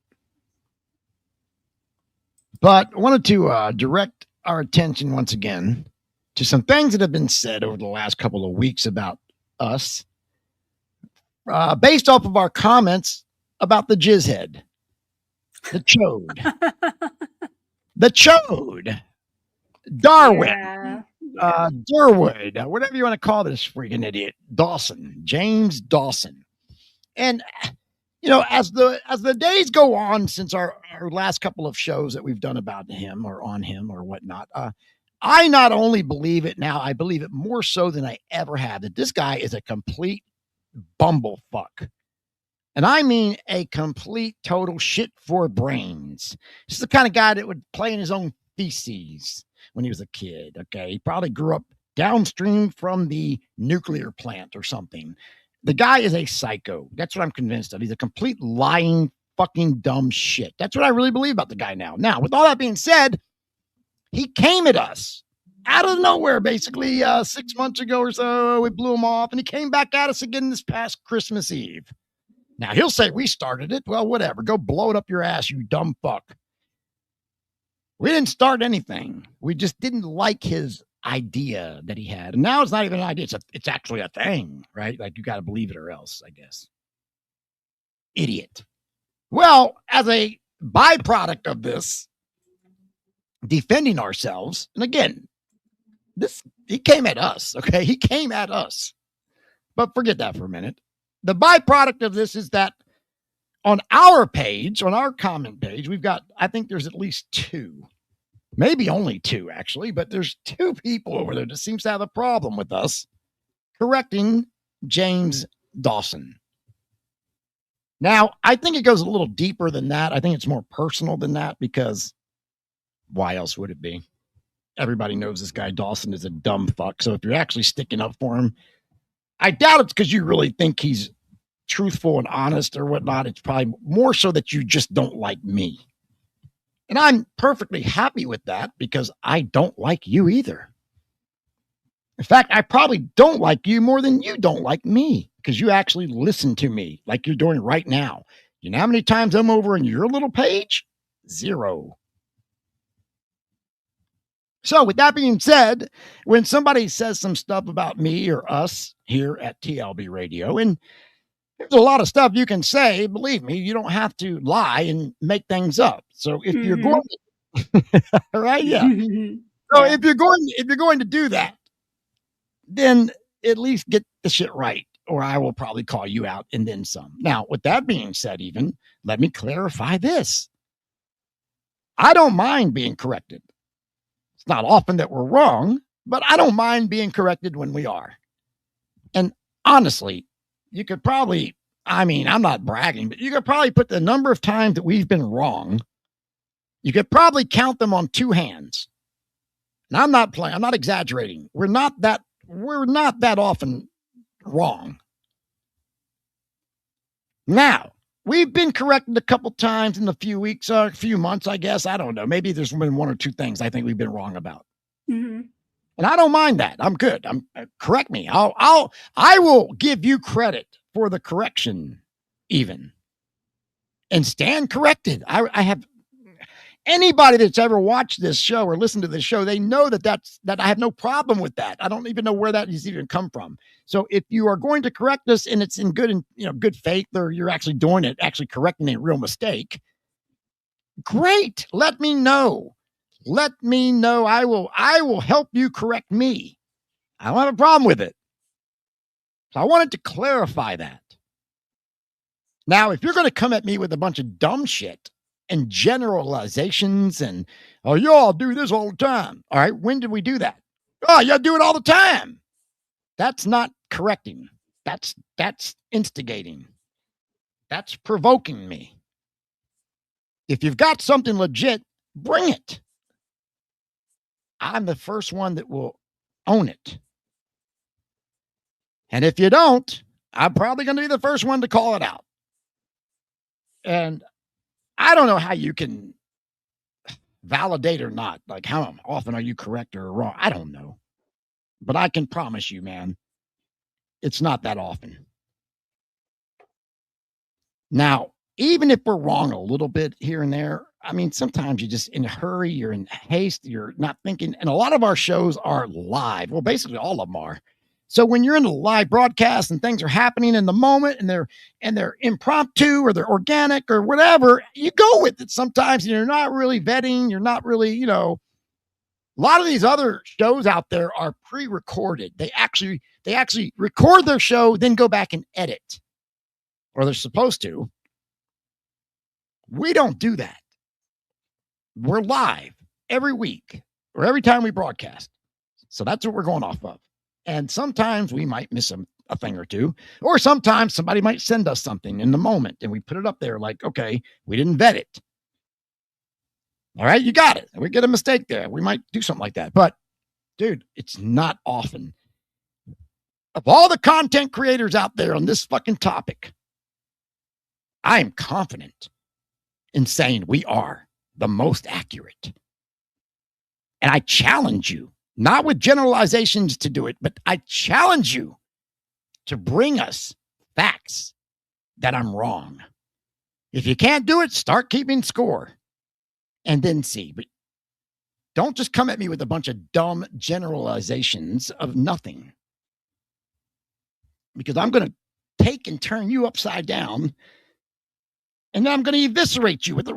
But I wanted to direct our attention once again to some things that have been said over the last couple of weeks about us, based off of our comments about the jizzhead, the chode, the chode, Darwin, Durwood, whatever you want to call this freaking idiot, Dawson, James Dawson. And as the days go on since our last couple of shows that we've done about him or on him or whatnot, I not only believe it now, I believe it more so than I ever have, that this guy is a complete bumblefuck. And I mean a complete total shit for brains. This is the kind of guy that would play in his own feces when he was a kid. Okay. He probably grew up downstream from the nuclear plant or something. The guy is a psycho. That's what I'm convinced of. He's a complete lying, fucking dumb shit. That's what I really believe about the guy now. Now, with all that being said, he came at us out of nowhere, basically 6 months ago or so. We blew him off, and he came back at us again this past Christmas Eve. Now, he'll say we started it. Well, whatever. Go blow it up your ass, you dumb fuck. We didn't start anything. We just didn't like his idea that he had. And now it's not even an idea. It's actually a thing, right? Like, you got to believe it or else, I guess. Idiot. Well, as a byproduct of this, defending ourselves, and again, he came at us, okay? He came at us. But forget that for a minute. The byproduct of this is that on our page, on our comment page, we've got, I think there's at least two, maybe only two actually, but there's two people over there that seems to have a problem with us correcting James Dawson. Now, I think it goes a little deeper than that. I think it's more personal than that, because why else would it be? Everybody knows this guy Dawson is a dumb fuck. So if you're actually sticking up for him, I doubt it's because you really think he's truthful and honest or whatnot. It's probably more so that you just don't like me. And I'm perfectly happy with that, because I don't like you either. In fact, I probably don't like you more than you don't like me, because you actually listen to me like you're doing right now. You know how many times I'm over in your little page? 0. So with that being said, when somebody says some stuff about me or us here at TLB Radio, and there's a lot of stuff you can say, believe me, you don't have to lie and make things up. So if you're going to, right? Yeah. So if you're going to do that, then at least get the shit right, or I will probably call you out and then some. Now, with that being said, even let me clarify this. I don't mind being corrected. It's not often that we're wrong, but I don't mind being corrected when we are. And honestly, you could probably, I'm not bragging, but you could probably put the number of times that we've been wrong. You could probably count them on 2 hands. And I'm not playing. I'm not exaggerating. We're not that often wrong. Now, we've been corrected a couple times in a few weeks, a few months, I guess. I don't know. Maybe there's been 1 or 2 things I think we've been wrong about. Mm-hmm. And I don't mind that. I'm good. Correct me. I will give you credit for the correction, even, and stand corrected. I have anybody that's ever watched this show or listened to this show, they know that I have no problem with that. I don't even know where that has even come from. So if you are going to correct us and it's in good faith, or you're actually doing it, actually correcting a real mistake, great. Let me know. Let me know. I will help you correct me. I don't have a problem with it. So I wanted to clarify that. Now, if you're going to come at me with a bunch of dumb shit and generalizations and, oh, you all do this all the time. All right. When did we do that? Oh, you do it all the time. That's not correcting. That's instigating. That's provoking me. If you've got something legit, bring it. I'm the first one that will own it. And if you don't, I'm probably going to be the first one to call it out. And I don't know how you can validate or not. Like, how often are you correct or wrong? I don't know. But I can promise you, man, it's not that often. Now, even if we're wrong a little bit here and there, I mean, sometimes you're just in a hurry, you're in haste, you're not thinking. And a lot of our shows are live. Well, basically all of them are. So when you're in a live broadcast and things are happening in the moment and they're impromptu or they're organic or whatever, you go with it sometimes and you're not really vetting. You're not really, a lot of these other shows out there are pre-recorded. They actually record their show, then go back and edit, or they're supposed to. We don't do that. We're live every week or every time we broadcast. So that's what we're going off of. And sometimes we might miss a thing or two, or sometimes somebody might send us something in the moment and we put it up there like, okay, we didn't vet it. All right, you got it. We get a mistake there. We might do something like that. But, dude, it's not often. Of all the content creators out there on this fucking topic, I am confident in saying we are the most accurate. And I challenge you, not with generalizations to do it, but I challenge you to bring us facts that I'm wrong. If you can't do it, start keeping score and then see. But don't just come at me with a bunch of dumb generalizations of nothing. Because I'm going to take and turn you upside down, and then I'm going to eviscerate you with a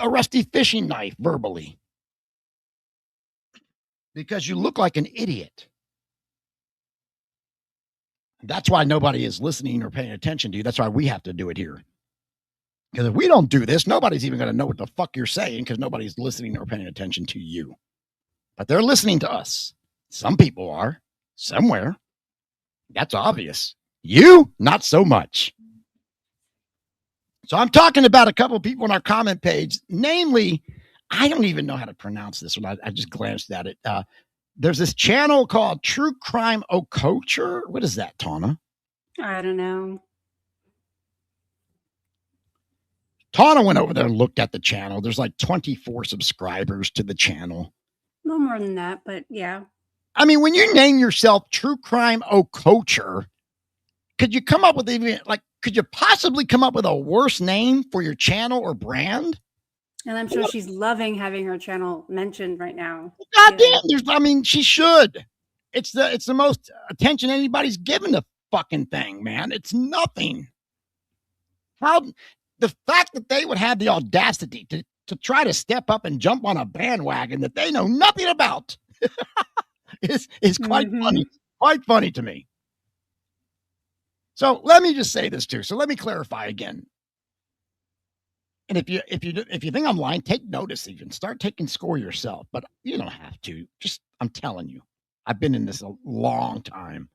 rusty fishing knife verbally. Because you look like an idiot. That's why nobody is listening or paying attention to you. That's why we have to do it here. Because if we don't do this, nobody's even going to know what the fuck you're saying because nobody's listening or paying attention to you. But they're listening to us. Some people are. Somewhere. That's obvious. You, not so much. So I'm talking about a couple of people on our comment page, namely, I don't even know how to pronounce this one. I just glanced at it. There's this channel called True Crime Culture. What is that, Tawna? I don't know. Tawna went over there and looked at the channel. There's like 24 subscribers to the channel. A little more than that, but yeah. I mean, when you name yourself True Crime Culture, could you come up with could you possibly come up with a worse name for your channel or brand? And I'm sure she's loving having her channel mentioned right now. God damn, she should. It's the most attention anybody's given the fucking thing, man. It's nothing. The fact that they would have the audacity to try to step up and jump on a bandwagon that they know nothing about is quite funny. Quite funny to me. So let me just say this too. So let me clarify again. And if you think I'm lying, take notice. Even start taking score yourself. But you don't have to. Just I'm telling you, I've been in this a long time.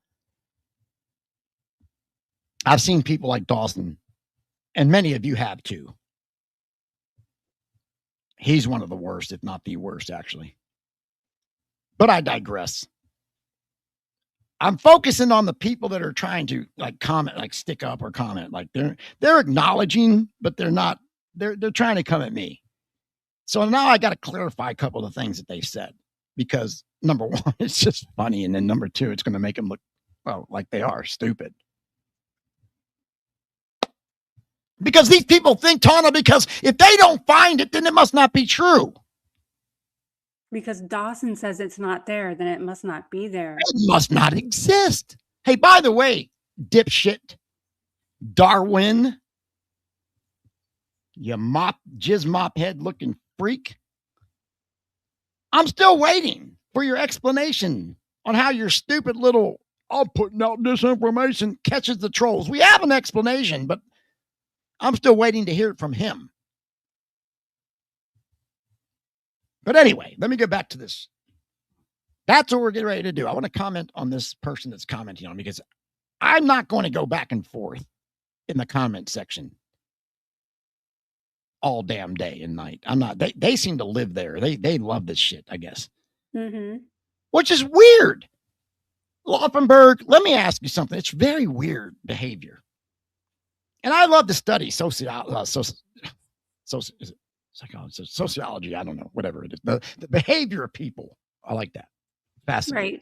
I've seen people like Dawson, and many of you have too. He's one of the worst, if not the worst, actually. But I digress. I'm focusing on the people that are trying to comment, stick up or comment. Like they're acknowledging, but they're not. They're trying to come at me. So now I got to clarify a couple of things that they said, because number one, it's just funny. And then number two, it's going to make them look, like they are stupid. Because these people think, Tawna, because if they don't find it, then it must not be true. Because Dawson says it's not there, then it must not be there. It must not exist. Hey, by the way, dipshit, Darwin, you jizz mop head looking freak. I'm still waiting for your explanation on how your stupid little, I'm putting out disinformation, catches the trolls. We have an explanation, but I'm still waiting to hear it from him. But anyway, let me get back to this. That's what we're getting ready to do. I want to comment on this person that's commenting on, because I'm not going to go back and forth in the comment section. all damn day and night. I'm not. They seem to live there. They love this shit, I guess. Mm-hmm. Which is weird. Laufenberg, let me ask you something. It's very weird behavior. And I love to study sociology. I don't know, whatever it is. The behavior of people. I like that. Fascinating. Right.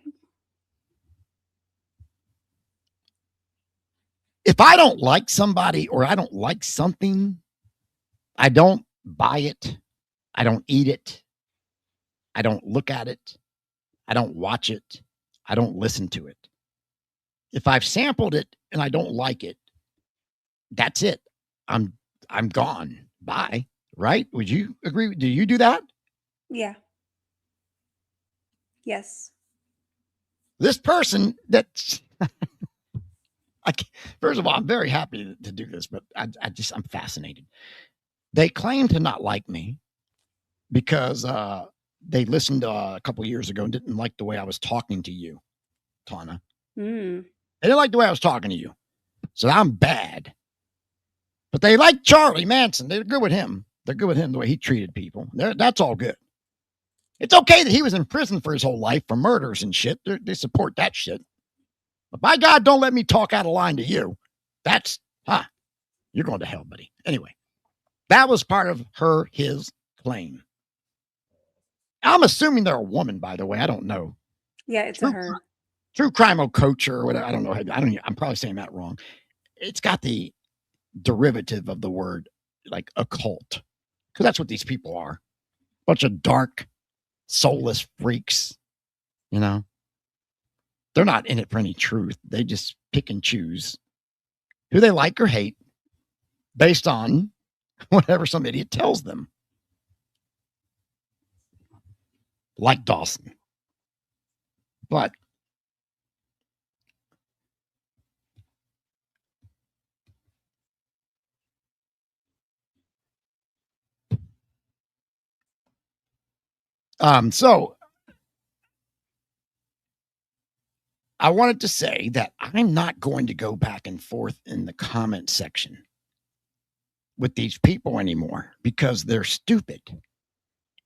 If I don't like somebody or I don't like something, I don't buy it. I don't eat it. I don't look at it. I don't watch it. I don't listen to it. If I've sampled it and I don't like it, that's it. I'm gone. Bye. Right? Would you agree? Do you do that? Yeah. Yes. This person that's first of all, I'm very happy to do this, but I'm fascinated. They claim to not like me because they listened a couple years ago and didn't like the way I was talking to you, Tawna. Mm. They didn't like the way I was talking to you. So I'm bad. But they like Charlie Manson. They're good with him. They're good with him the way he treated people. That's all good. It's okay that he was in prison for his whole life for murders and shit. They support that shit. But by God, don't let me talk out of line to you. You're going to hell, buddy. Anyway, that was part of his claim. I'm assuming they're a woman, by the way. I don't know. Yeah, it's a her. True crime coach or whatever. I don't know. I'm probably saying that wrong. It's got the derivative of the word like occult, because that's what these people are. Bunch of dark, soulless freaks. You know, they're not in it for any truth. They just pick and choose who they like or hate based on whatever some idiot tells them. Like Dawson. But so I wanted to say that I'm not going to go back and forth in the comment section with these people anymore because they're stupid.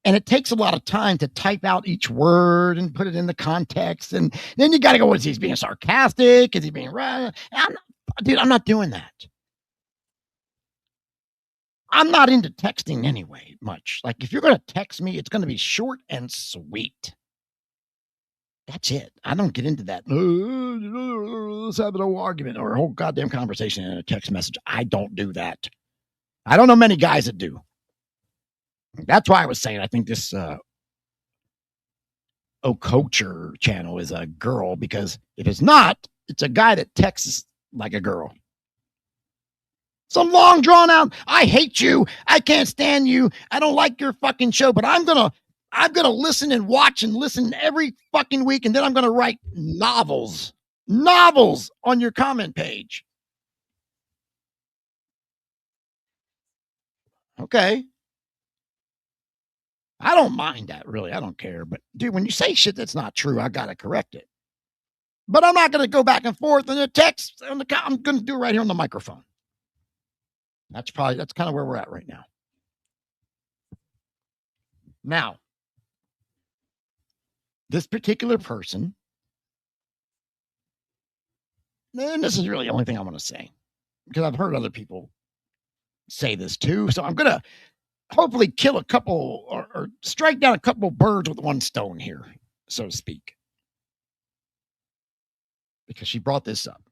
And it takes a lot of time to type out each word and put it in the context. And then you got to go, is he being sarcastic? Is he being right? I'm not doing that. I'm not into texting anyway, much. Like, if you're going to text me, it's going to be short and sweet. That's it. I don't get into that. Let's have a whole argument or a whole goddamn conversation in a text message. I don't do that. I don't know many guys that do. That's why I was saying I think this Culture channel is a girl, because if it's not, it's a guy that texts like a girl. Some long drawn out, I hate you, I can't stand you, I don't like your fucking show, but I'm gonna listen and watch and listen every fucking week, and then I'm gonna write novels on your comment page. Okay. I don't mind that, really. I don't care. But, dude, when you say shit that's not true, I got to correct it. But I'm not going to go back and forth in the text. I'm going to do it right here on the microphone. That's kind of where we're at right now. Now, this particular person, and this is really the only thing I want to say, because I've heard other people say this too. So I'm going to hopefully kill a couple or strike down a couple birds with one stone here, so to speak. Because she brought this up.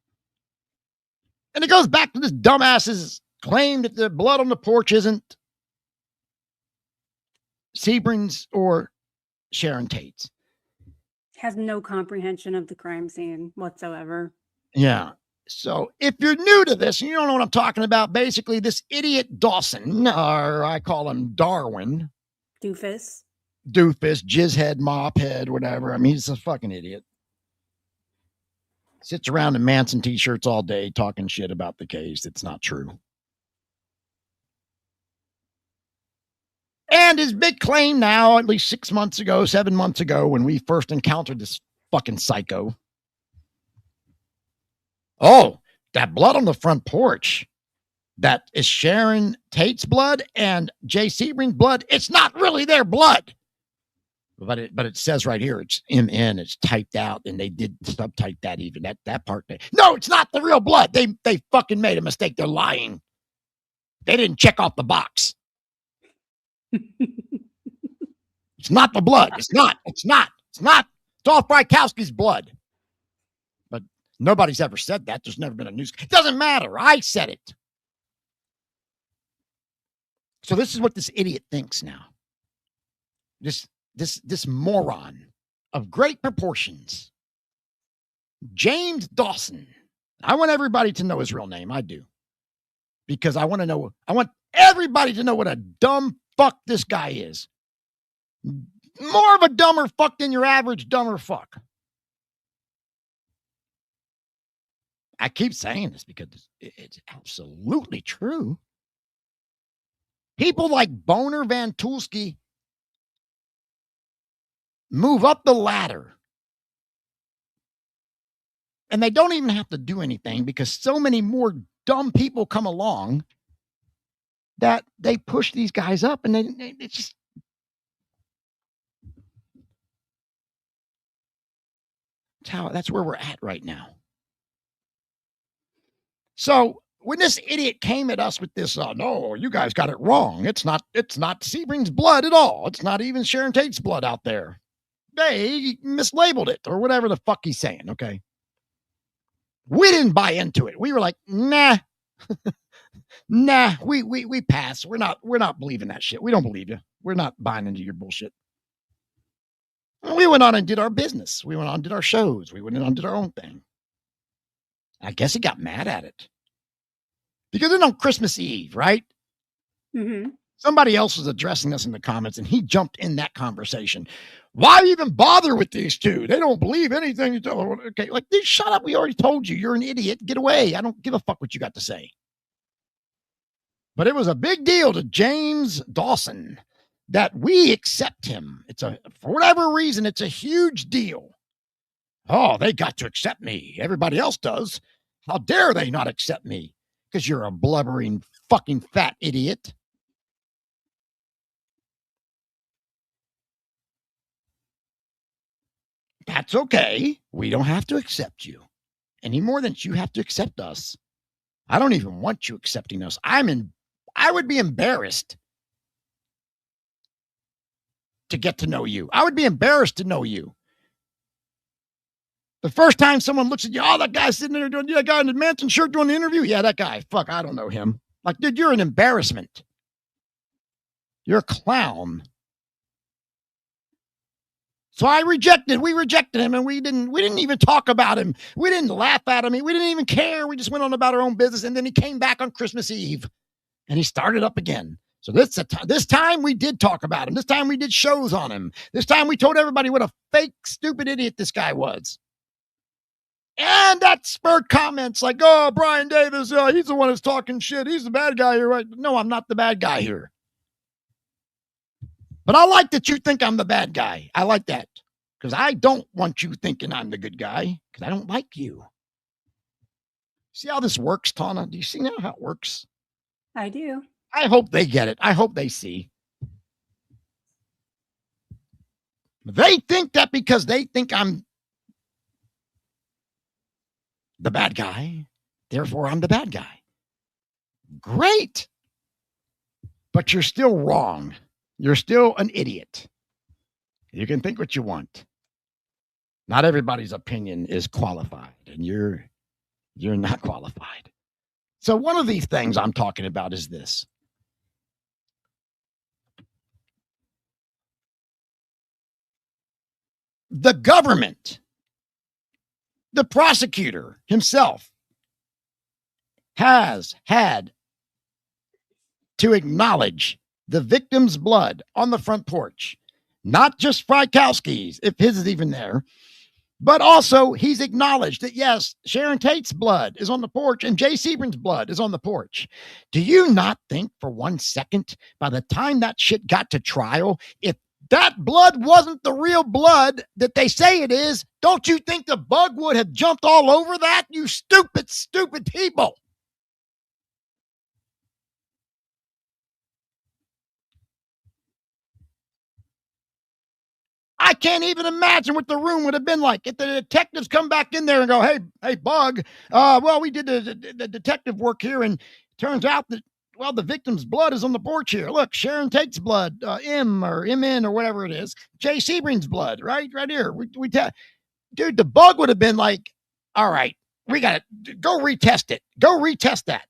And it goes back to this dumbass's claim that the blood on the porch isn't Sebring's or Sharon Tate's. Has no comprehension of the crime scene whatsoever. Yeah. So if you're new to this and you don't know what I'm talking about, basically this idiot Dawson, or I call him Darwin. Doofus, jizzhead, mophead, whatever. I mean, he's a fucking idiot. Sits around in Manson t-shirts all day talking shit about the case. It's not true. And his big claim now, at least 7 months ago, when we first encountered this fucking psycho. Oh, that blood on the front porch. that is Sharon Tate's blood and Jay Sebring's blood. It's not really their blood. But it says right here, it's MN, it's typed out, and they did subtype that even. That part. No, it's not the real blood. They fucking made a mistake. They're lying. They didn't check off the box. It's not the blood. It's not. It's all Frykowski's blood. But nobody's ever said that. There's never been a news. It doesn't matter. I said it. So this is what this idiot thinks now. This moron of great proportions, James Dawson. I want everybody to know his real name. I do. Because I want everybody to know what a dumb fuck this guy is. More of a dumber fuck than your average dumber fuck. I keep saying this because it's absolutely true. People like Boner Van Tulski move up the ladder. And they don't even have to do anything because so many more dumb people come along that they push these guys up, and it's just. That's where we're at right now. So when this idiot came at us with this, no, you guys got it wrong. It's not Sebring's blood at all. It's not even Sharon Tate's blood out there. They mislabeled it or whatever the fuck he's saying. Okay. We didn't buy into it. We were like, nah, we pass. We're not believing that shit. We don't believe you. We're not buying into your bullshit. We went on and did our business. We went on and did our shows. We went on and did our own thing. I guess he got mad at it. Because then on Christmas Eve, right? Mm-hmm. Somebody else was addressing us in the comments, and he jumped in that conversation. Why even bother with these two? They don't believe anything you tell them. Okay, like, dude, shut up. We already told you. You're an idiot. Get away. I don't give a fuck what you got to say. But it was a big deal to James Dawson that we accept him. For whatever reason, it's a huge deal. Oh, they got to accept me. Everybody else does. How dare they not accept me? Because you're a blubbering fucking fat idiot. That's okay. We don't have to accept you any more than you have to accept us. I don't even want you accepting us. I would be embarrassed to get to know you. I would be embarrassed to know you. The first time someone looks at you, oh, that guy's sitting there doing, that guy in the Manson shirt doing the interview. Yeah, that guy. Fuck, I don't know him. Like, dude, you're an embarrassment. You're a clown. So we rejected him, and we didn't even talk about him. We didn't laugh at him. We didn't even care. We just went on about our own business. And then he came back on Christmas Eve and he started up again. So this time we did talk about him. This time we did shows on him. This time we told everybody what a fake, stupid idiot this guy was. And that spurred comments like, oh, Brian Davis, he's the one that's talking shit. He's the bad guy here, right? No, I'm not the bad guy here. But I like that you think I'm the bad guy. I like that. Because I don't want you thinking I'm the good guy. Because I don't like you. See how this works, Tawna? Do you see now how it works? I do. I hope they get it. I hope they see. They think that because they think I'm the bad guy, therefore I'm the bad guy. Great. But you're still wrong. You're still an idiot. You can think what you want. Not everybody's opinion is qualified, and you're not qualified. So one of these things I'm talking about is this. The government, the prosecutor himself, has had to acknowledge the victim's blood on the front porch. Not just Frykowski's, if his is even there, but also he's acknowledged that, yes, Sharon Tate's blood is on the porch and Jay Sebring's blood is on the porch. Do you not think for 1 second, by the time that shit got to trial, if that blood wasn't the real blood that they say it is, don't you think the bug would have jumped all over that? You stupid, stupid people. I can't even imagine what the room would have been like if the detectives come back in there and go, hey, Bug, well, we did the detective work here, and turns out that, well, the victim's blood is on the porch here. Look, Sharon Tate's blood, M or MN or whatever it is, Jay Sebring's blood, right here. Dude, the Bug would have been like, all right, we got to go retest it. Go retest that,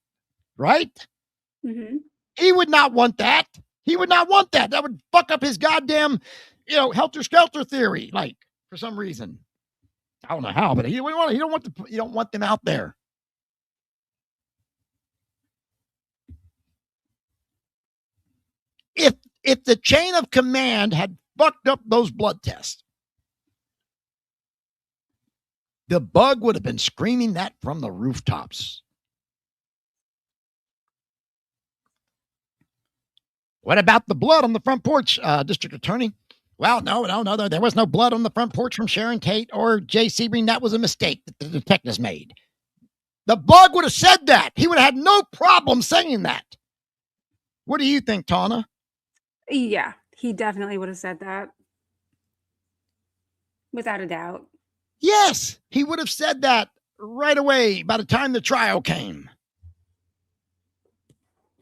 right? Mm-hmm. He would not want that. He would not want that. That would fuck up his goddamn, helter-skelter theory, like, for some reason. I don't know how, but he don't want them out there. If the chain of command had fucked up those blood tests, the Bug would have been screaming that from the rooftops. What about the blood on the front porch, District Attorney? Well, no, there was no blood on the front porch from Sharon Tate or Jay Sebring. That was a mistake that the detectives made. The Bug would have said that. He would have had no problem saying that. What do you think, Tawna? Yeah, he definitely would have said that. Without a doubt. Yes, he would have said that right away by the time the trial came.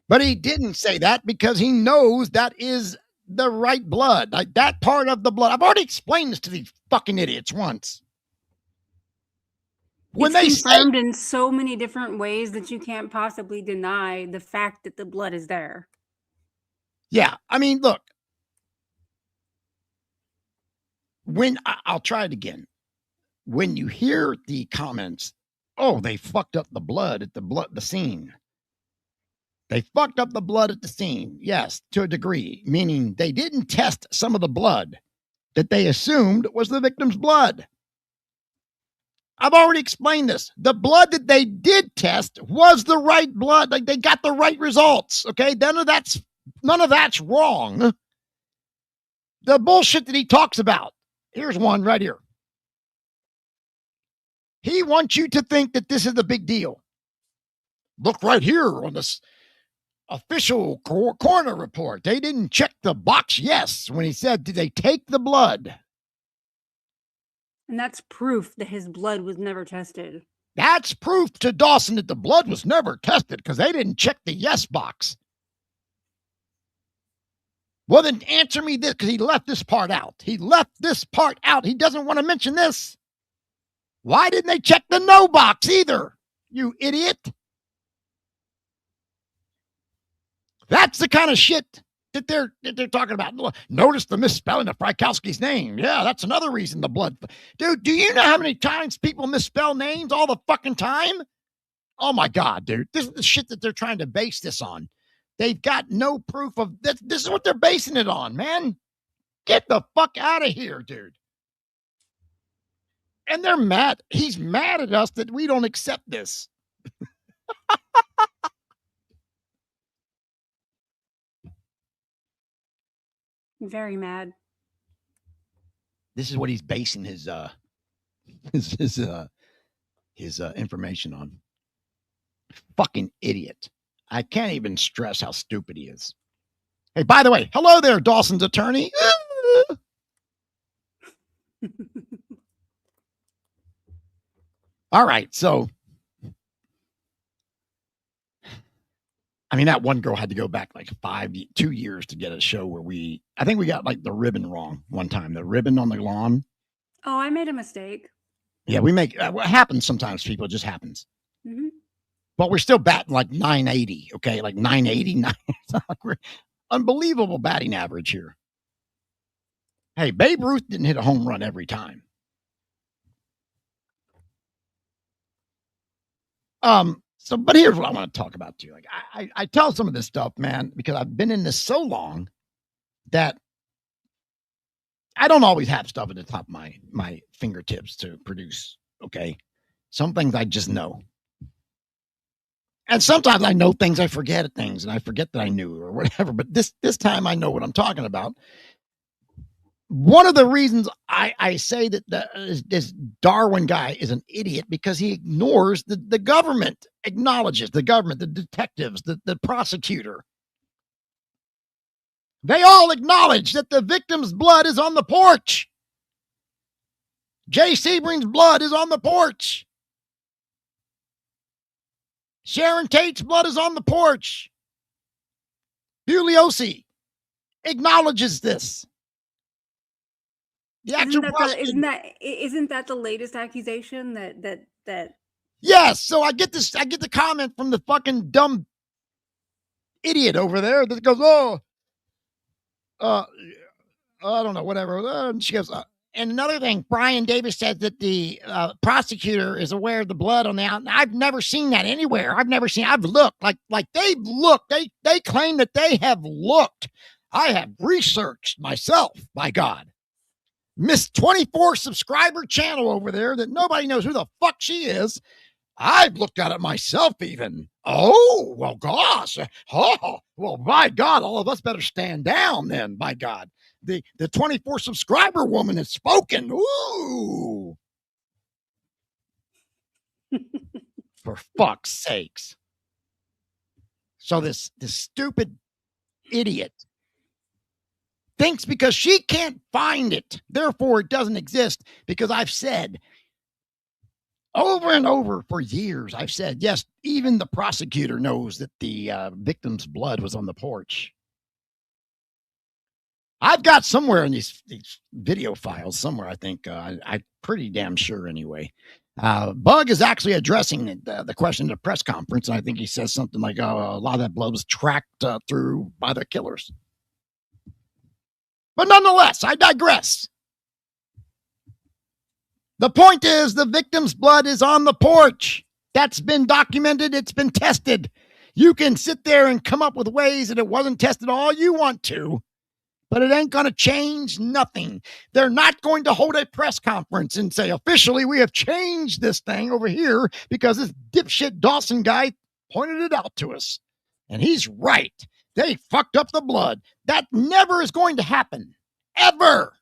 But he didn't say that because he knows that is the right blood. Like that part of the blood. I've already explained this to these fucking idiots once. When it's confirmed in so many different ways that you can't possibly deny the fact that the blood is there. Yeah, I mean, look. I'll try it again. When you hear the comments, oh, they fucked up the blood at the scene. They fucked up the blood at the scene. Yes, to a degree, meaning they didn't test some of the blood that they assumed was the victim's blood. I've already explained this. The blood that they did test was the right blood. Like they got the right results. Okay, none of that's wrong. The bullshit that he talks about. Here's one right here. He wants you to think that this is a big deal. Look right here on this official coroner report. They didn't check the box yes when he said, did they take the blood? And that's proof that his blood was never tested. That's proof to Dawson that the blood was never tested because they didn't check the yes box. Well, then answer me this, because he left this part out. He doesn't want to mention this. Why didn't they check the no box either? You idiot. That's the kind of shit that they're talking about. Notice the misspelling of Frykowski's name. Yeah, that's another reason the blood. Dude, do you know how many times people misspell names all the fucking time? Oh my God, dude. This is the shit that they're trying to base this on. They've got no proof of this. This is what they're basing it on, man. Get the fuck out of here, dude. And they're mad. He's mad at us that we don't accept this. Very mad. This is what he's basing his information on. Fucking idiot. I can't even stress how stupid he is. Hey, by the way, hello there, Dawson's attorney. All right, so I mean, that one girl had to go back like 2 years to get a show where I think we got like the ribbon wrong one time, the ribbon on the lawn. Oh, I made a mistake. Yeah, we make what happens sometimes, people. It just happens. Mm-hmm. But we're still batting like 980, okay? Like 980. Like we're unbelievable batting average here. Hey, Babe Ruth didn't hit a home run every time. But here's what I want to talk about too. Like I tell some of this stuff, man, because I've been in this so long that I don't always have stuff at the top of my fingertips to produce. Okay. Some things I just know. And sometimes I know things, I forget things, and I forget that I knew or whatever. But this time I know what I'm talking about. One of the reasons I say that this Darwin guy is an idiot because he ignores the government, acknowledges the government, the detectives, the prosecutor. They all acknowledge that the victim's blood is on the porch. Jay Sebring's blood is on the porch. Sharon Tate's blood is on the porch. Bugliosi acknowledges this. The actual isn't that the latest accusation that Yes, so I get the comment from the fucking dumb idiot over there that goes, I don't know, whatever. And she goes, and another thing, Brian Davis said that the prosecutor is aware of the blood on the out. I've never seen that anywhere. I've looked like they've looked. They claim that they have looked. I have researched myself, by God. Miss 24 subscriber channel over there that nobody knows who the fuck she is. I've looked at it myself even. Oh, well, gosh. Oh, well, by God, all of us better stand down then, by God. The 24 subscriber woman has spoken. Ooh. For fuck's sakes. So this stupid idiot thinks because she can't find it, therefore it doesn't exist, because I've said over and over for years, I've said, yes, even the prosecutor knows that the victim's blood was on the porch. I've got somewhere in these video files somewhere, I think, I'm pretty damn sure anyway. Bug is actually addressing the question at a press conference, and I think he says something like, oh, a lot of that blood was tracked through by the killers. But nonetheless, I digress. The point is the victim's blood is on the porch. That's been documented. It's been tested. You can sit there and come up with ways that it wasn't tested all you want to, but it ain't going to change nothing. They're not going to hold a press conference and say, officially, we have changed this thing over here because this dipshit Dawson guy pointed it out to us. And he's right. They fucked up the blood. That never is going to happen. Ever.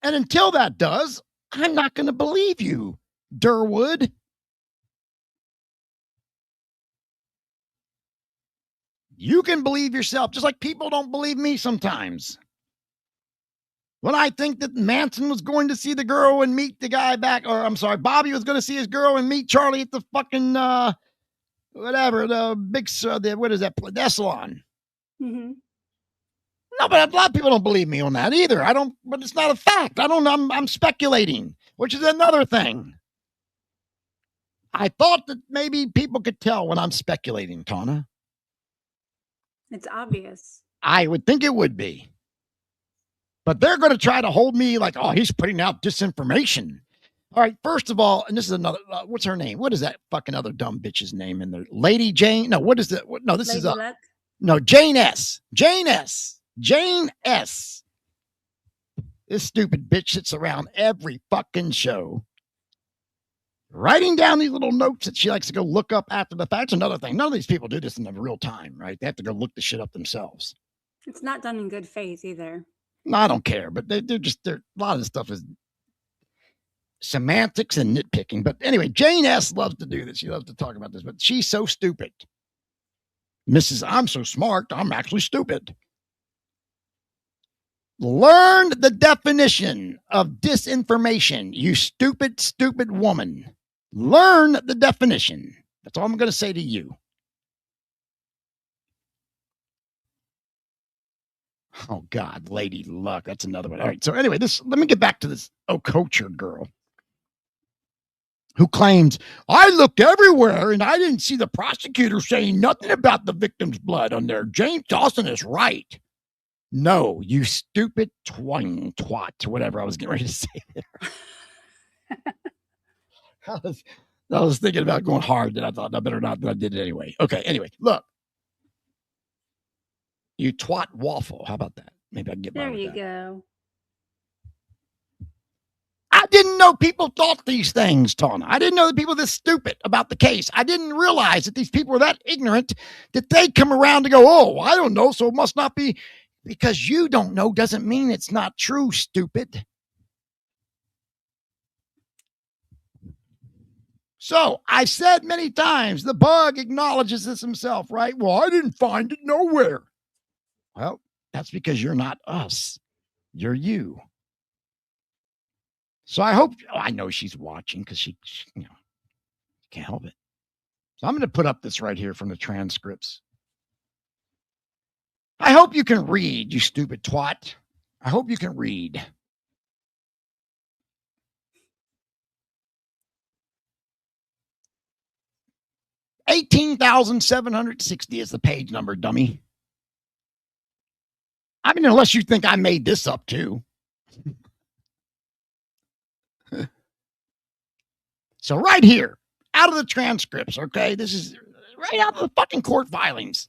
And until that does, I'm not going to believe you, Durwood. You can believe yourself, just like people don't believe me sometimes. When I think that Manson was going to see the girl and meet the guy back, or I'm sorry, Bobby was going to see his girl and meet Charlie at the fucking, whatever, the big, what is that, the salon. Mm-hmm. No, but a lot of people don't believe me on that either. But it's not a fact. I'm speculating, which is another thing. I thought that maybe people could tell when I'm speculating, Tawna. It's obvious. I would think it would be. But they're going to try to hold me like, oh, he's putting out disinformation. All right, first of all, and this is another, what's her name? What is that fucking other dumb bitch's name in there? Lady Jane? No, what is that? No, this is Jane S. Jane S. Jane S. This stupid bitch sits around every fucking show, writing down these little notes that she likes to go look up after the fact. That's another thing. None of these people do this in the real time, right? They have to go look the shit up themselves. It's not done in good faith either. No, I don't care, but they're a lot of this stuff is semantics and nitpicking. But anyway, Jane S. loves to do this. She loves to talk about this, but she's so stupid. Mrs. I'm so smart, I'm actually stupid. Learn the definition of disinformation, you stupid, stupid woman. Learn the definition. That's all I'm going to say to you. Oh, God, Lady Luck. That's another one. All right. So anyway, let me get back to this Okocha girl who claims, I looked everywhere and I didn't see the prosecutor saying nothing about the victim's blood on there. James Dawson is right. No, you stupid twat, whatever I was getting ready to say there. I was thinking about going hard, and I thought, I better not, but I did it anyway. Okay, anyway, look. You twat waffle. How about that? Maybe I can get by with that. There you go. I didn't know people thought these things, Tawna. I didn't know that people were this stupid about the case. I didn't realize that these people were that ignorant that they come around to go, oh, I don't know, so it must not be. Because you don't know doesn't mean it's not true, stupid. So I said many times, the bug acknowledges this himself, right? Well, I didn't find it nowhere. Well, That's because you're not us. You're you. So I hope, I know she's watching because she can't help it. So I'm going to put up this right here from the transcripts. I hope you can read, you stupid twat. I hope you can read. $18,760 is the page number, dummy. I mean, unless you think I made this up too. So right here, out of the transcripts, okay? This is right out of the fucking court filings.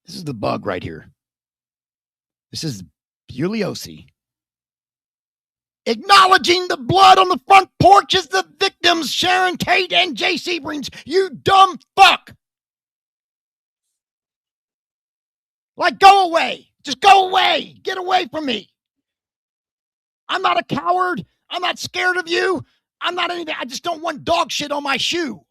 This is the bug right here. This is Bugliosi. Acknowledging the blood on the front porch as the victims, Sharon Tate and Jay Sebring. You dumb fuck. Like, go away. Just go away. Get away from me. I'm not a coward. I'm not scared of you. I'm not anything. I just don't want dog shit on my shoe.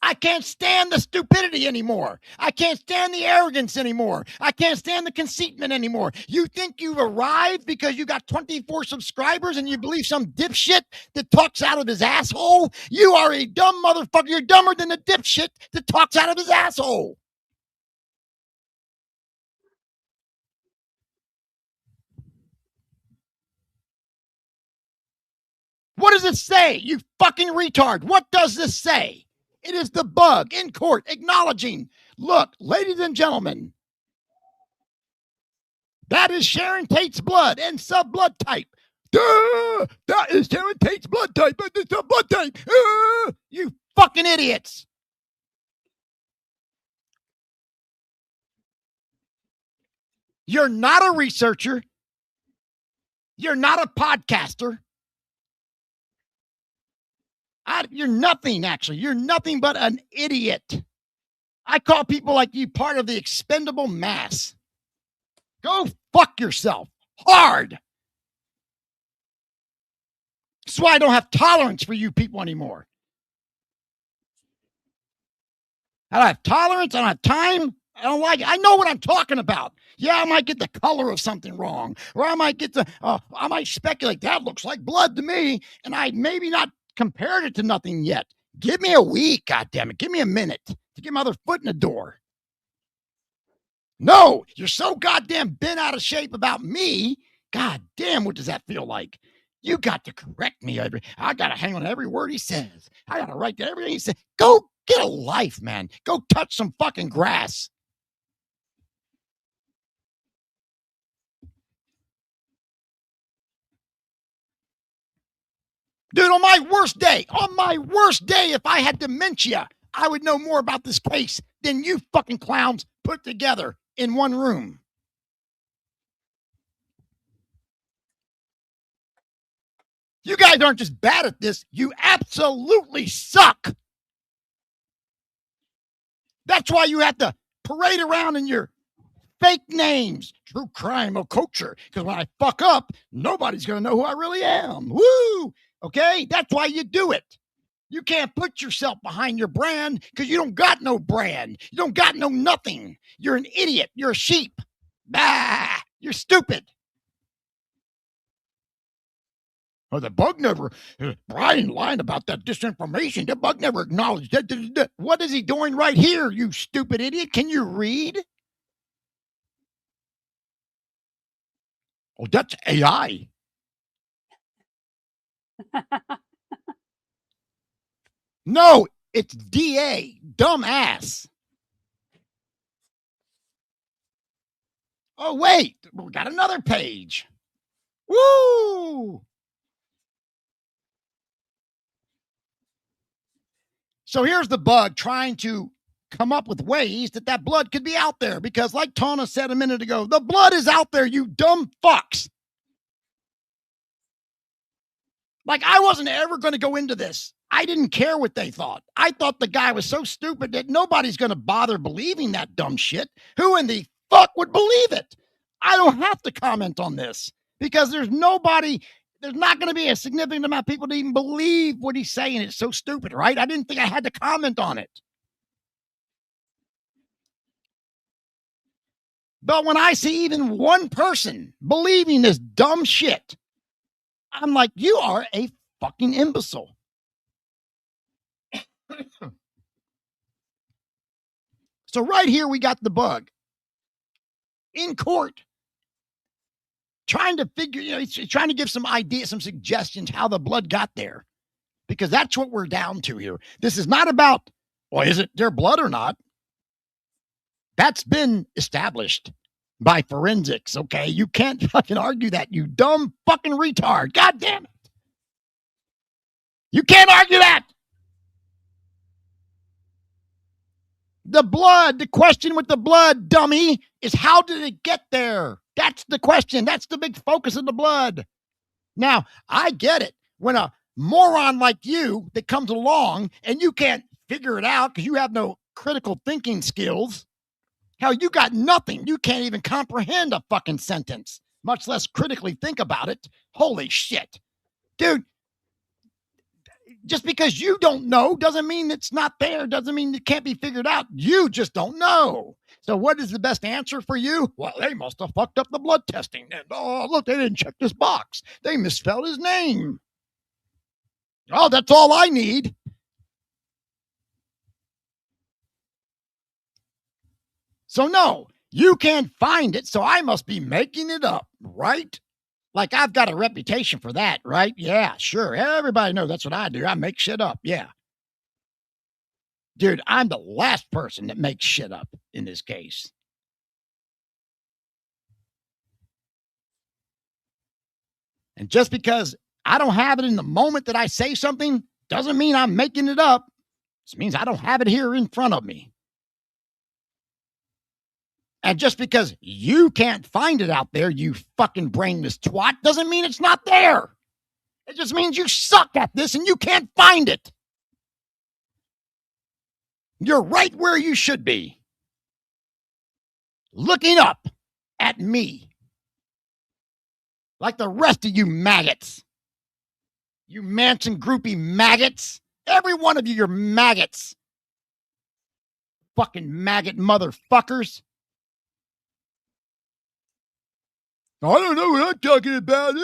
I can't stand the stupidity anymore. I can't stand the arrogance anymore. I can't stand the conceitment anymore. You think you've arrived because you got 24 subscribers and you believe some dipshit that talks out of his asshole? You are a dumb motherfucker. You're dumber than the dipshit that talks out of his asshole. What does it say, you fucking retard? What does this say? It is the bug in court acknowledging, look, ladies and gentlemen, that is Sharon Tate's blood and sub-blood type. Duh, that is Sharon Tate's blood type and sub-blood type. You fucking idiots. You're not a researcher. You're not a podcaster. You're nothing, actually. You're nothing but an idiot. I call people like you part of the expendable mass. Go fuck yourself hard. That's why I don't have tolerance for you people anymore. I don't have tolerance. I don't have time. I don't like it. I know what I'm talking about. Yeah, I might get the color of something wrong. Or I might get I might speculate that looks like blood to me. And I maybe not compared it to nothing yet. Give me a week, goddammit. Give me a minute to get my other foot in the door. No, you're so goddamn bent out of shape about me. God damn, what does that feel like? You got to correct me. I got to hang on to every word he says. I got to write down everything he says. Go get a life, man. Go touch some fucking grass. Dude, on my worst day, if I had dementia, I would know more about this case than you fucking clowns put together in one room. You guys aren't just bad at this. You absolutely suck. That's why you have to parade around in your fake names, true crime or culture. Because when I fuck up, nobody's going to know who I really am. Woo! Okay? That's why you do it. You can't put yourself behind your brand because you don't got no brand. You don't got no nothing. You're an idiot. You're a sheep. Bah! You're stupid. Oh, the bug never, Brian lying about that disinformation. The bug never acknowledged that. What is he doing right here, you stupid idiot? Can you read? Oh, that's AI. No, it's DA, dumbass. Oh, wait, we got another page. Woo! So here's the bug trying to come up with ways that blood could be out there because like Tawna said a minute ago, the blood is out there, you dumb fucks. Like I wasn't ever going to go into this. I didn't care what they thought. I thought the guy was so stupid that nobody's going to bother believing that dumb shit. Who in the fuck would believe it? I don't have to comment on this because there's nobody there's not going to be a significant amount of people to even believe what he's saying. It's so stupid, right? I didn't think I had to comment on it. But when I see even one person believing this dumb shit, I'm like, you are a fucking imbecile. So right here, we got the bug in court trying to figure, he's trying to give some ideas, some suggestions how the blood got there, because that's what we're down to here. This is not about, well, is it their blood or not? That's been established by forensics, okay? You can't fucking argue that, you dumb fucking retard. God damn it. You can't argue that. The blood, the question with the blood, dummy, is how did it get there? That's the question. That's the big focus of the blood. Now, I get it. When a moron like you that comes along and you can't figure it out because you have no critical thinking skills, hell, you got nothing. You can't even comprehend a fucking sentence, much less critically think about it. Holy shit. Dude, just because you don't know doesn't mean it's not there, doesn't mean it can't be figured out. You just don't know. So what is the best answer for you? Well, they must have fucked up the blood testing. And oh, look, they didn't check this box. They misspelled his name. Oh, that's all I need. So no, you can't find it, so I must be making it up, right? Like I've got a reputation for that, right? Yeah, sure. Everybody knows that's what I do. I make shit up. Yeah. Dude, I'm the last person that makes shit up in this case. And just because I don't have it in the moment that I say something doesn't mean I'm making it up. It means I don't have it here in front of me. And just because you can't find it out there, you fucking brainless twat, doesn't mean it's not there. It just means you suck at this and you can't find it. You're right where you should be. Looking up at me. Like the rest of you maggots. You Manson groupie maggots. Every one of you, you're maggots. Fucking maggot motherfuckers. I don't know what I'm talking about.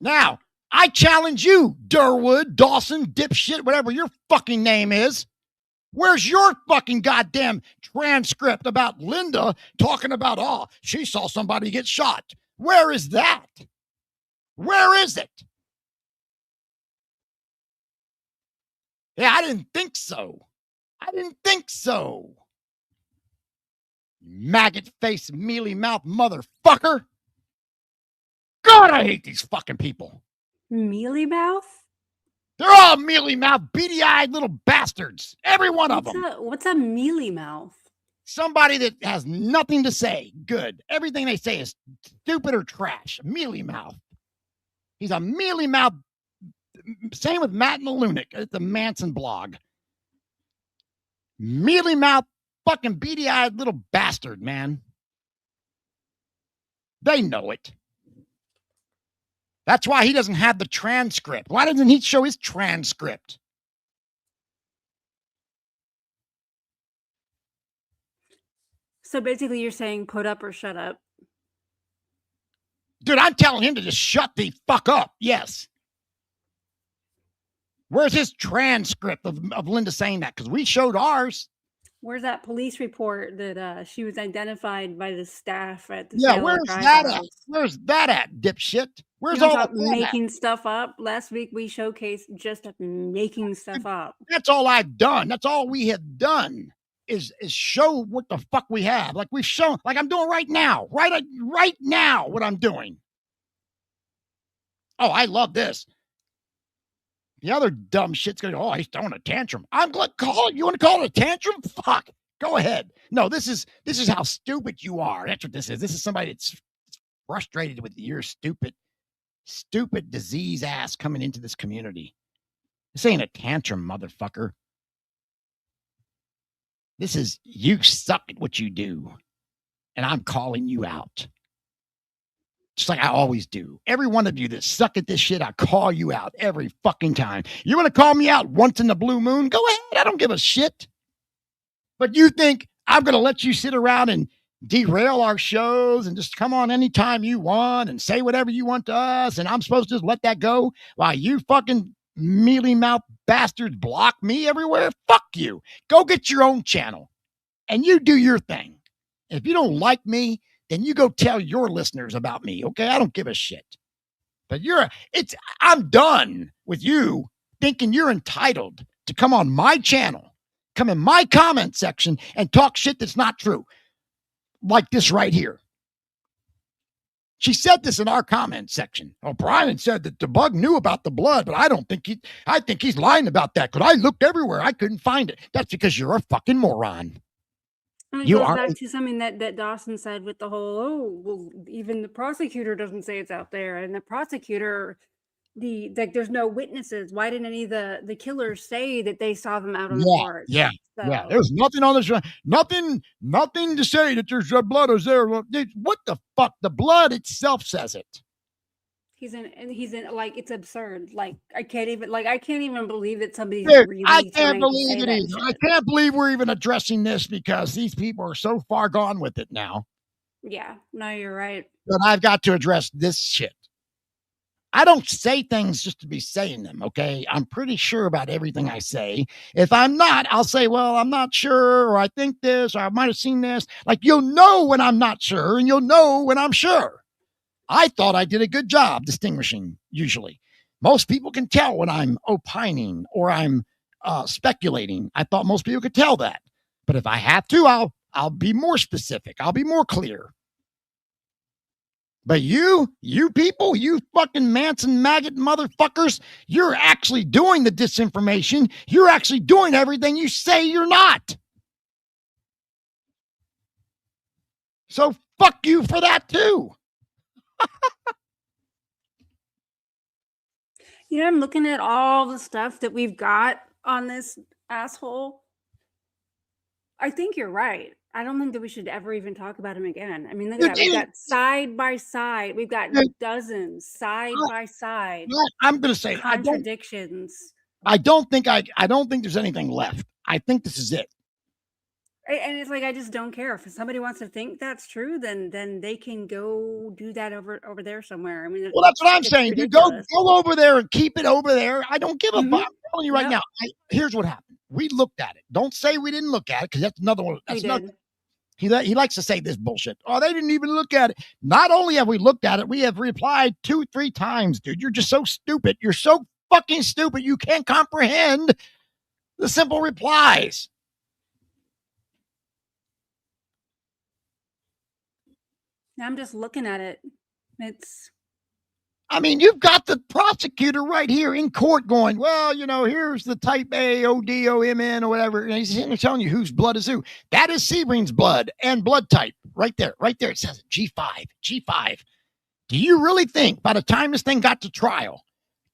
Now, I challenge you, Durwood, Dawson, dipshit, whatever your fucking name is. Where's your fucking goddamn transcript about Linda talking about, oh, she saw somebody get shot? Where is that? Where is it? Yeah, I didn't think so. I didn't think so. Maggot-faced, mealy-mouthed motherfucker. God, I hate these fucking people. Mealy mouth? They're all mealy-mouthed, beady-eyed little bastards. Every one of them. What's a mealy mouth? Somebody that has nothing to say. Good. Everything they say is stupid or trash. Mealy-mouthed. He's a mealy-mouthed. Same with Matt Malunick at the Manson blog. Mealy-mouthed, fucking beady-eyed little bastard, man. They know it. That's why he doesn't have the transcript. Why doesn't he show his transcript? So basically you're saying put up or shut up. Dude, I'm telling him to just shut the fuck up. Yes. Where's his transcript of Linda saying that? Because we showed ours. Where's that police report that she was identified by the staff at the where's that at? Where's that at, dipshit? Where's all that making stuff up? Last week we showcased just making stuff up. That's all I've done. That's all we have done is show what the fuck we have. Like we've shown, like I'm doing right now. Right now what I'm doing. Oh, I love this. The other dumb shit's going to go, oh, he's throwing a tantrum. I'm going to call it. You want to call it a tantrum? Fuck. Go ahead. No, this is how stupid you are. That's what this is. This is somebody that's frustrated with your stupid disease ass coming into this community. This ain't a tantrum, motherfucker. This is you suck at what you do. And I'm calling you out. just like I always do. Every one of you that suck at this shit, I call you out every fucking time. You want to call me out once in the blue moon? Go ahead. I don't give a shit. But you think I'm going to let you sit around and derail our shows and just come on anytime you want and say whatever you want to us, and I'm supposed to just let that go while you fucking mealy mouth bastards block me everywhere? Fuck you. Go get your own channel and you do your thing. If you don't like me, then you go tell your listeners about me, okay? I don't give a shit. But I'm done with you thinking you're entitled to come on my channel, come in my comment section and talk shit that's not true. Like this right here. She said this in our comment section. Oh, Brian said that the bug knew about the blood, but I think he's lying about that because I looked everywhere. I couldn't find it. That's because you're a fucking moron. And it goes back to something that Dawson said with the whole, well, even the prosecutor doesn't say it's out there. And the prosecutor, there's no witnesses. Why didn't any of the killers say that they saw them out on the porch? Yeah. There's nothing on this. Nothing to say that there's blood is there. What the fuck? The blood itself says it. He's in like, it's absurd. Like, I can't even believe that somebody's really. I can't believe it either. I can't believe we're even addressing this because these people are so far gone with it now. Yeah, no, you're right. But I've got to address this shit. I don't say things just to be saying them, okay? I'm pretty sure about everything I say. If I'm not, I'll say, well, I'm not sure, or I think this, or I might have seen this. Like, you'll know when I'm not sure, and you'll know when I'm sure. I thought I did a good job distinguishing, usually. Most people can tell when I'm opining or I'm speculating. I thought most people could tell that. But if I have to, I'll be more specific. I'll be more clear. But you people, you fucking Manson maggot motherfuckers, you're actually doing the disinformation. You're actually doing everything you say you're not. So fuck you for that too. I'm looking at all the stuff that we've got on this asshole. I think you're right. I don't think that we should ever even talk about him again. I mean, look at that. We've got side by side. We've got dozens side by side. I'm going to say contradictions. I don't think there's anything left. I think this is it. And it's like, I just don't care. If somebody wants to think that's true, then they can go do that over there somewhere. I mean, well, that's what I'm saying. You go over there and keep it over there. I don't give a fuck. I'm telling you right now. Here's what happened. We looked at it. Don't say we didn't look at it, because that's another one. That's another. He likes to say this bullshit. Oh, they didn't even look at it. Not only have we looked at it, we have replied 2-3 times, dude. You're just so stupid. You're so fucking stupid. You can't comprehend the simple replies. I'm just looking at it. I mean, you've got the prosecutor right here in court going, well, here's the type A, OD, OMN, or whatever. And he's sitting there telling you whose blood is who. That is Sebring's blood and blood type right there. Right there. It says G5. Do you really think by the time this thing got to trial,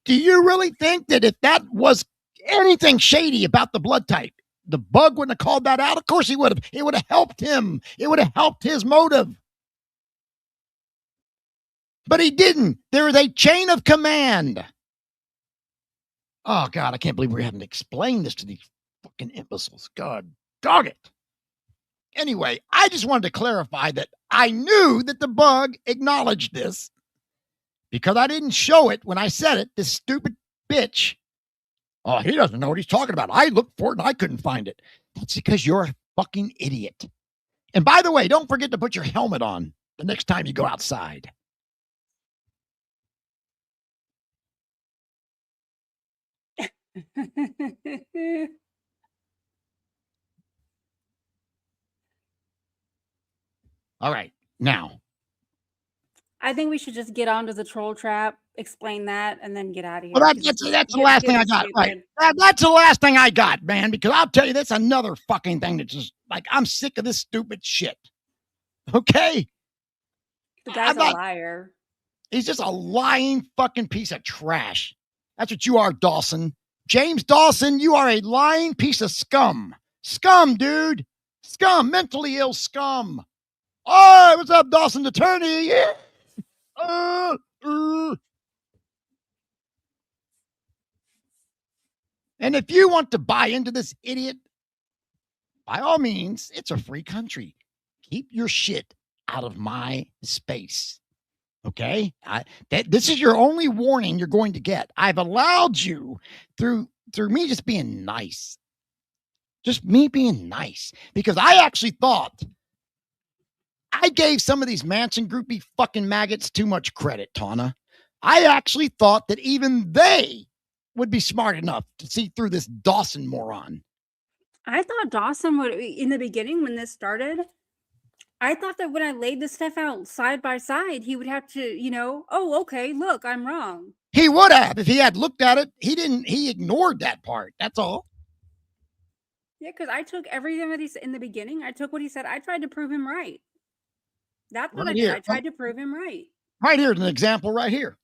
do you really think that if that was anything shady about the blood type, the bug wouldn't have called that out? Of course he would have. It would have helped him. It would have helped his motive. But he didn't. There is a chain of command. Oh, God, I can't believe we're having to explain this to these fucking imbeciles. God, dog it. Anyway, I just wanted to clarify that I knew that the bug acknowledged this because I didn't show it when I said it, this stupid bitch. Oh, he doesn't know what he's talking about. I looked for it and I couldn't find it. That's because you're a fucking idiot. And by the way, don't forget to put your helmet on the next time you go outside. All right, now. I think we should just get onto the troll trap, explain that, and then get out of here. Well, that's the last thing I got. Right. That's the last thing I got, man, because I'll tell you, that's another fucking thing that's just like, I'm sick of this stupid shit. Okay? The guy's a liar. He's just a lying fucking piece of trash. That's what you are, Dawson. James Dawson, you are a lying piece of scum. Scum, dude. Scum, mentally ill scum. Oh, what's up, Dawson's attorney? Yeah. And if you want to buy into this idiot, by all means, it's a free country. Keep your shit out of my space. Okay? This is your only warning you're going to get. I've allowed you through me just being nice. Just me being nice. Because I actually thought I gave some of these Manson groupie fucking maggots too much credit, Tawna. I actually thought that even they would be smart enough to see through this Dawson moron. I thought Dawson would, in the beginning when this started, I thought that when I laid this stuff out side by side, he would have to, oh, okay, look, I'm wrong. He would have if he had looked at it. He ignored that part. That's all. Yeah, because I took everything that he said in the beginning. I took what he said. I tried to prove him right. That's what I did. I tried to prove him right. Right here's an example right here.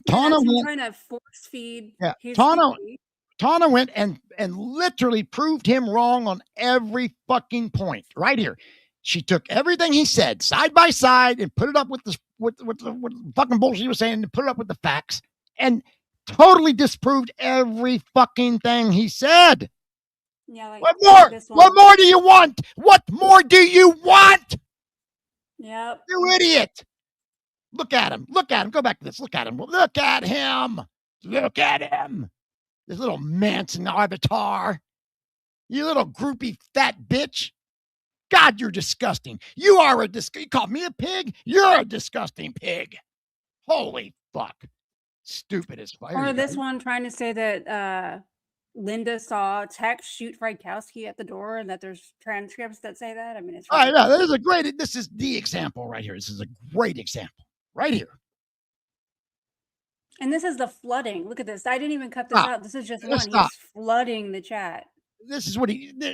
Yeah, Tawna went, trying to force feed his Tawna went and literally proved him wrong on every fucking point. Right here. She took everything he said side by side and put it up with the fucking bullshit he was saying and put it up with the facts and totally disproved every fucking thing he said. Yeah, like what more? What more do you want? What more do you want? Yep. You idiot. Look at him. Look at him. Go back to this. Look at him. Look at him. Look at him. This little Manson avatar. You little groupie fat bitch. God, you're disgusting. You are you called me a pig? You're a disgusting pig. Holy fuck. Stupid as fire. Or this one trying to say that Linda saw Tex shoot Frykowski at the door and that there's transcripts that say that. I mean, it's right. No, this is the example right here. This is a great example right here. And this is the flooding. Look at this. I didn't even cut this out. This is just one. He's flooding the chat. This is what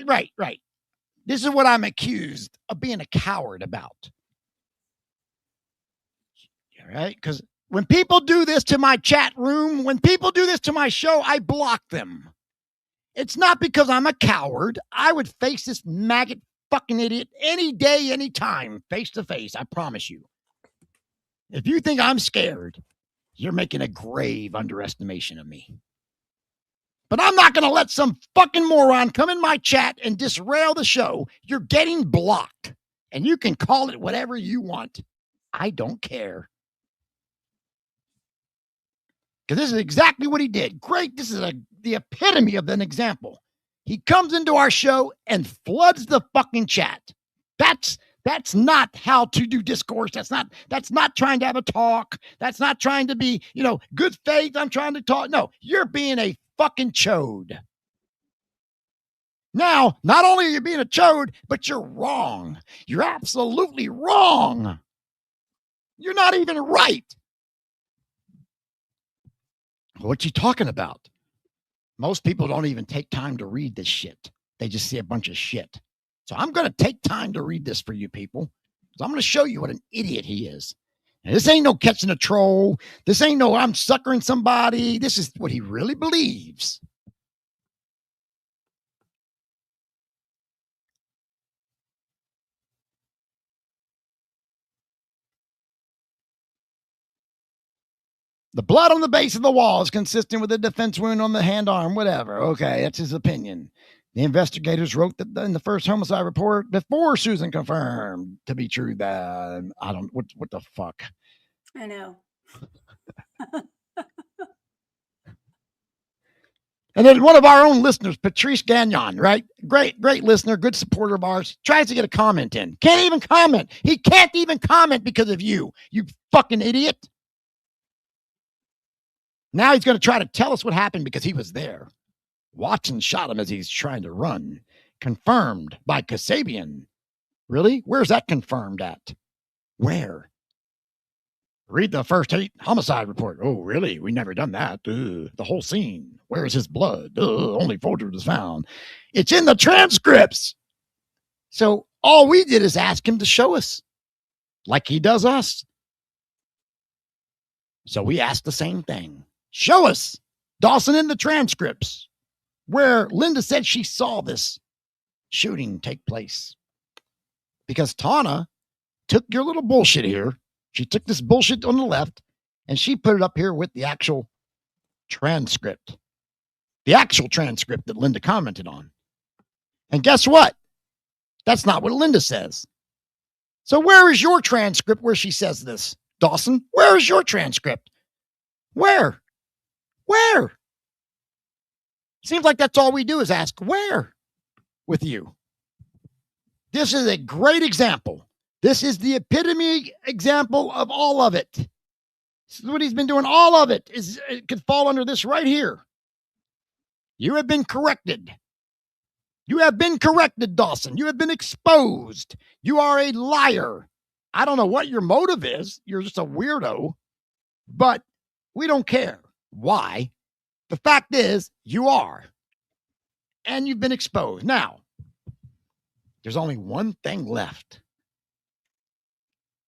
right. This is what I'm accused of being a coward about. All right? Because when people do this to my chat room, when people do this to my show, I block them. It's not because I'm a coward. I would face this maggot fucking idiot any day, any time, face to face. I promise you. If you think I'm scared, you're making a grave underestimation of me. But I'm not going to let some fucking moron come in my chat and disrail the show. You're getting blocked. And you can call it whatever you want. I don't care. Because this is exactly what he did. Great. This is the epitome of an example. He comes into our show and floods the fucking chat. That's not how to do discourse. That's not trying to have a talk. That's not trying to be, good faith. I'm trying to talk. No, you're being a fucking chode. Now, not only are you being a chode, but you're wrong. You're absolutely wrong. You're not even right. What you talking about? Most people don't even take time to read this shit. They just see a bunch of shit. So I'm going to take time to read this for you people. So I'm going to show you what an idiot he is. And this ain't no catching a troll. This ain't no I'm suckering somebody. This is what he really believes. The blood on the base of the wall is consistent with a defense wound on the hand arm, whatever. Okay, that's his opinion. The investigators wrote that in the first homicide report before Susan confirmed to be true that what the fuck? I know. And then one of our own listeners, Patrice Gagnon, right? Great listener, good supporter of ours, tries to get a comment in. Can't even comment. He can't even comment because of you fucking idiot. Now he's going to try to tell us what happened because he was there. Watson shot him as he's trying to run. Confirmed by Kasabian. Really? Where's that confirmed at? Where? Read the first 8 homicide report. Oh, really? We never done that. The whole scene. Where is his blood? Only photos was found. It's in the transcripts. So all we did is ask him to show us. Like he does us. So we asked the same thing. Show us, Dawson, in the transcripts where Linda said she saw this shooting take place. Because Tawna took your little bullshit here. She took this bullshit on the left and she put it up here with the actual transcript. The actual transcript that Linda commented on. And guess what? That's not what Linda says. So where is your transcript where she says this? Dawson, where is your transcript? Where? Where? Seems like that's all we do is ask where with you. This is a great example. This is the epitome example of all of it. This is what he's been doing. All of it could fall under this right here. You have been corrected. You have been corrected, Dawson. You have been exposed. You are a liar. I don't know what your motive is. You're just a weirdo, but we don't care. Why? The fact is, you are. And you've been exposed. Now, there's only one thing left.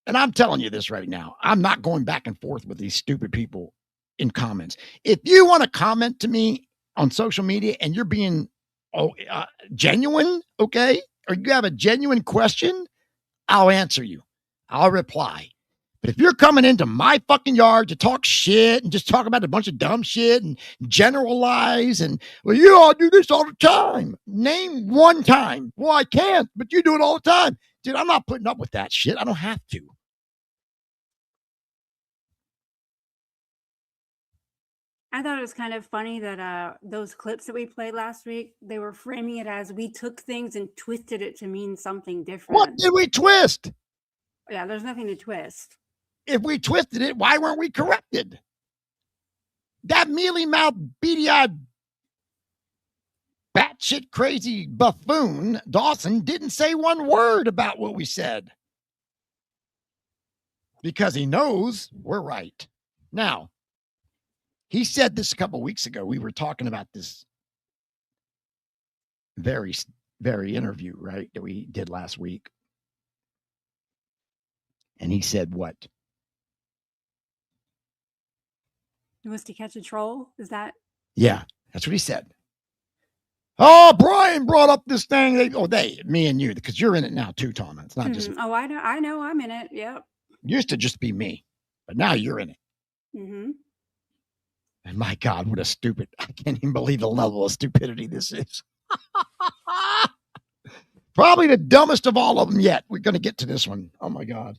And I'm telling you this right now. I'm not going back and forth with these stupid people in comments. If you want to comment to me on social media and you're being genuine, okay, or you have a genuine question, I'll answer you. I'll reply. But if you're coming into my fucking yard to talk shit and just talk about a bunch of dumb shit and generalize and, well, you all do this all the time. Name one time. Well, I can't, but you do it all the time. Dude, I'm not putting up with that shit. I don't have to. I thought it was kind of funny that those clips that we played last week, they were framing it as we took things and twisted it to mean something different. What did we twist? Yeah, there's nothing to twist. If we twisted it, why weren't we corrected? That mealy-mouthed, beady-eyed, batshit crazy buffoon, Dawson, didn't say one word about what we said. Because he knows we're right. Now, he said this a couple weeks ago. We were talking about this very interview, right, that we did last week. And he said what? He wants to catch a troll? Is that? Yeah, that's what he said. Oh, Brian brought up this thing. Me and you, because you're in it now too, Tawna. It's not just. Oh, I know. I'm in it. Yep. Used to just be me, but now you're in it. Mm-hmm. And my God, what a stupid, I can't even believe the level of stupidity this is. Probably the dumbest of all of them yet. We're going to get to this one. Oh my God.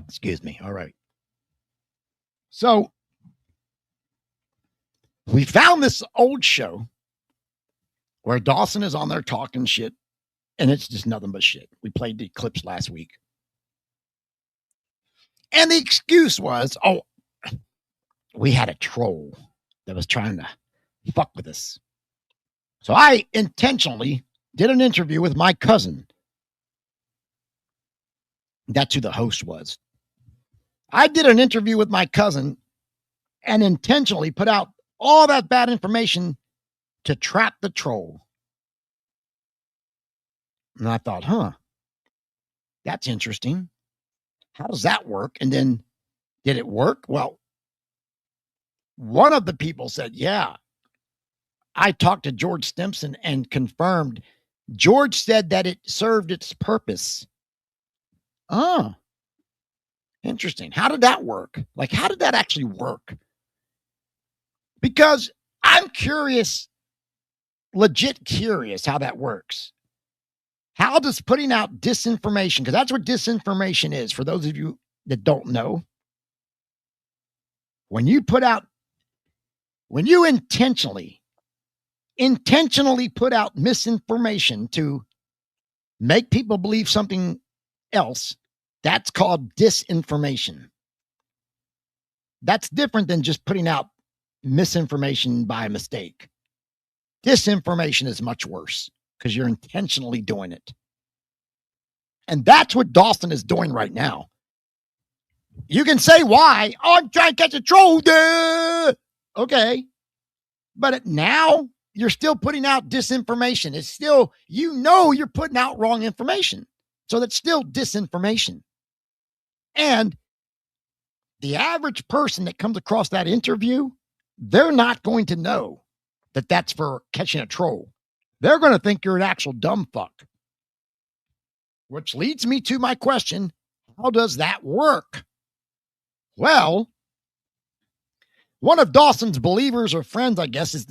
Excuse me. All right. So we found this old show where Dawson is on there talking shit, and it's just nothing but shit. We played the clips last week. And the excuse was, oh, we had a troll that was trying to fuck with us. So I intentionally did an interview with my cousin. That's who the host was. I did an interview with my cousin and intentionally put out all that bad information to trap the troll. And I thought, that's interesting. How does that work? And then, did it work? Well, one of the people said, yeah. I talked to George Stimson and confirmed. George said that it served its purpose. Oh, interesting. How did that work? Like, how did that actually work? Because I'm curious, legit curious how that works. How does putting out disinformation, because that's what disinformation is, for those of you that don't know. When you intentionally put out misinformation to make people believe something else, that's called disinformation. That's different than just putting out misinformation by mistake. Disinformation is much worse because you're intentionally doing it. And that's what Dawson is doing right now. You can say why. Oh, I'm trying to catch a troll. Duh. Okay. But now you're still putting out disinformation. It's still, you're putting out wrong information. So that's still disinformation. And the average person that comes across that interview, they're not going to know that that's for catching a troll. they're going to think you're an actual dumb fuck. Which leads me to my question, how does that work? Well, one of Dawson's believers or friends, I guess, is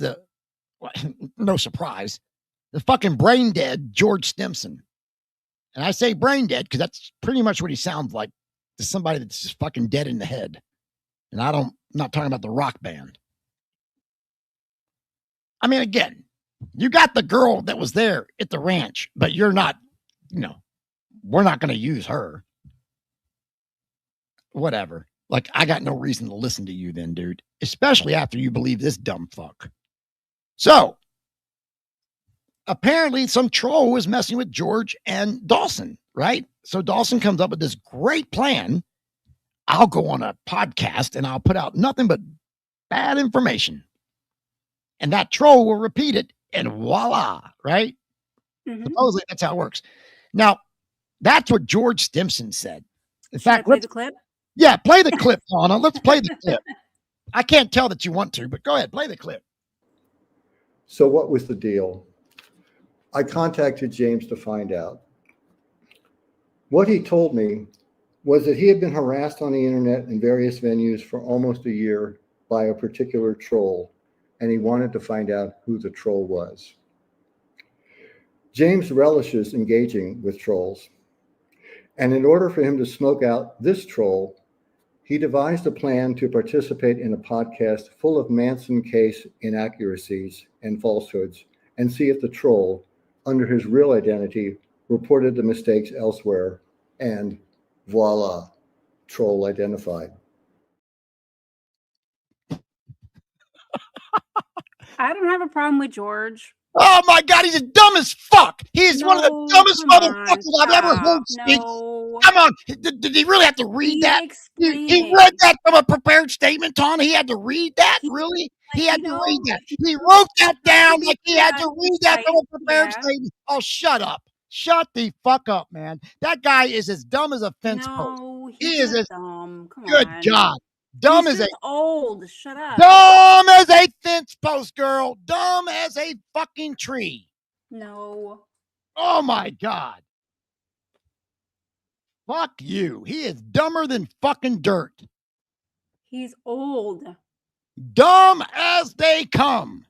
no surprise, the fucking brain dead George Stimson. And I say brain dead because that's pretty much what he sounds like to somebody that's just fucking dead in the head. And I'm not talking about the rock band. I mean, again, you got the girl that was there at the ranch, but you're not, we're not going to use her. Whatever. Like, I got no reason to listen to you then, dude, especially after you believe this dumb fuck. So, apparently some troll was messing with George and Dawson, right? So Dawson comes up with this great plan. I'll go on a podcast and I'll put out nothing but bad information. And that troll will repeat it and voila, right? Mm-hmm. Supposedly that's how it works. Now, that's what George Stimson said. In fact, play the clip? Yeah, play the clip, Tawna. Let's play the clip. I can't tell that you want to, but go ahead, play the clip. So what was the deal? I contacted James to find out. What he told me was that he had been harassed on the internet in various venues for almost a year by a particular troll, and he wanted to find out who the troll was. James relishes engaging with trolls, and in order for him to smoke out this troll, he devised a plan to participate in a podcast full of Manson case inaccuracies and falsehoods and see if the troll, under his real identity, reported the mistakes elsewhere, and voila, troll identified. I don't have a problem with George. Oh my God, he's dumb as fuck. He's one of the dumbest motherfuckers I've ever heard speak. Come on, did he really have to read that? He read that from a prepared statement, Tawna? He had to read that? Really? He had to read that. He wrote that down like he had to read that from a prepared statement. Oh, shut up. Shut the fuck up, man. That guy is as dumb as a fence post. He is as dumb. Come on. Good God. Dumb as old. Shut up. Dumb as a fence post, girl. Dumb as a fucking tree. No. Oh my God. Fuck you. He is dumber than fucking dirt. He's old. Dumb as they come.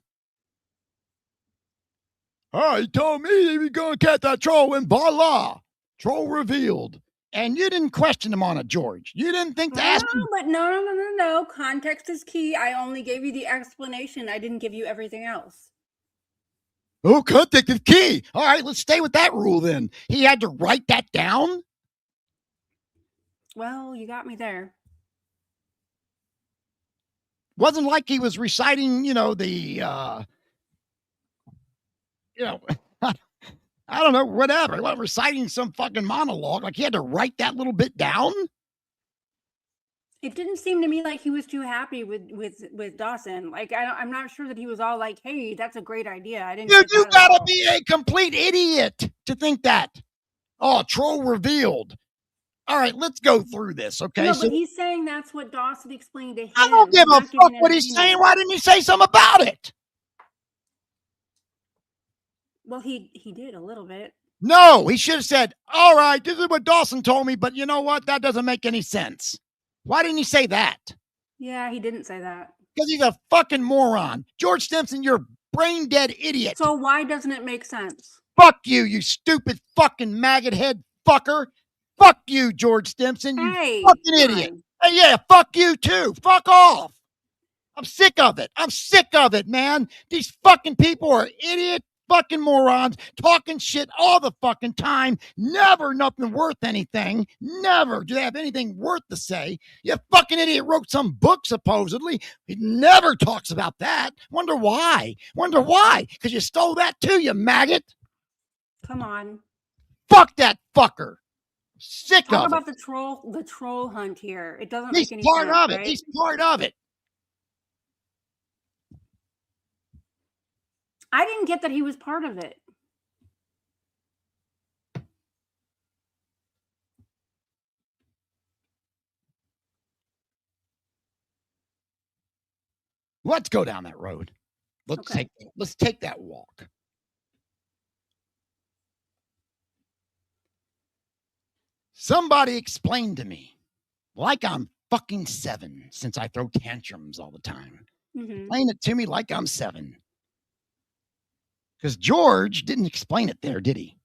Oh, he told me he was going to catch that troll and voila. Troll revealed. And you didn't question him on it, George. You didn't think to ask him. But no. Context is key. I only gave you the explanation. I didn't give you everything else. Oh, context is key. All right, let's stay with that rule then. He had to write that down? Well, you got me there. Wasn't like he was reciting, I don't know, whatever. He wasn't reciting some fucking monologue. Like he had to write that little bit down. It didn't seem to me like he was too happy with Dawson. Like I'm not sure that he was all like, "Hey, that's a great idea." I didn't. You gotta be a complete idiot to think that. Oh, troll revealed. All right, let's go through this, okay? No, but he's saying that's what Dawson explained to him. I don't give a fuck what he's saying. Why didn't he say something about it? Well, he did a little bit. No, he should have said, all right, this is what Dawson told me, but you know what? That doesn't make any sense. Why didn't he say that? Yeah, he didn't say that. Because he's a fucking moron. George Stimson, you're a brain dead idiot. So why doesn't it make sense? Fuck you, you stupid fucking maggot head fucker. Fuck you, George Stimson, you fucking idiot. Hey, yeah, fuck you too. Fuck off. I'm sick of it. I'm sick of it, man. These fucking people are idiot fucking morons talking shit all the fucking time. Never nothing worth anything. Never do they have anything worth to say. You fucking idiot wrote some book supposedly. He never talks about that. Wonder why? Because you stole that too, you maggot. Come on. Fuck that fucker. Sick Talk of about it. the troll hunt here. It doesn't He's make any part sense. of it. Right? He's part of it. I didn't get that he was part of it. Let's go down that road. Let's take that walk. Somebody explained to me, like I'm fucking 7, since I throw tantrums all the time. Explain it to me like I'm 7. Because George didn't explain it there, did he?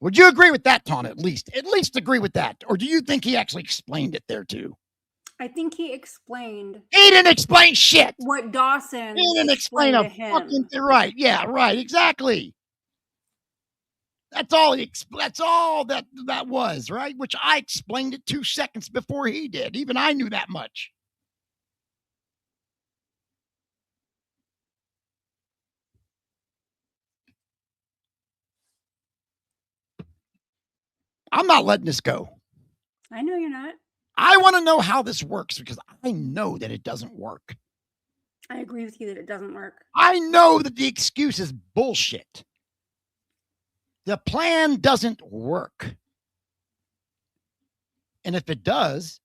Would you agree with that, Tawna, at least? At least agree with that. Or do you think he actually explained it there, too? I think he explained. He didn't explain shit. What Dawson He didn't explain to a him. fucking thing. Right. Yeah, right. Exactly. That's all that's all that was, right? Which I explained it 2 seconds before he did. Even I knew that much. I'm not letting this go. I know you're not. I want to know how this works because I know that it doesn't work. I agree with you that it doesn't work. I know that the excuse is bullshit. The plan doesn't work. And if it does,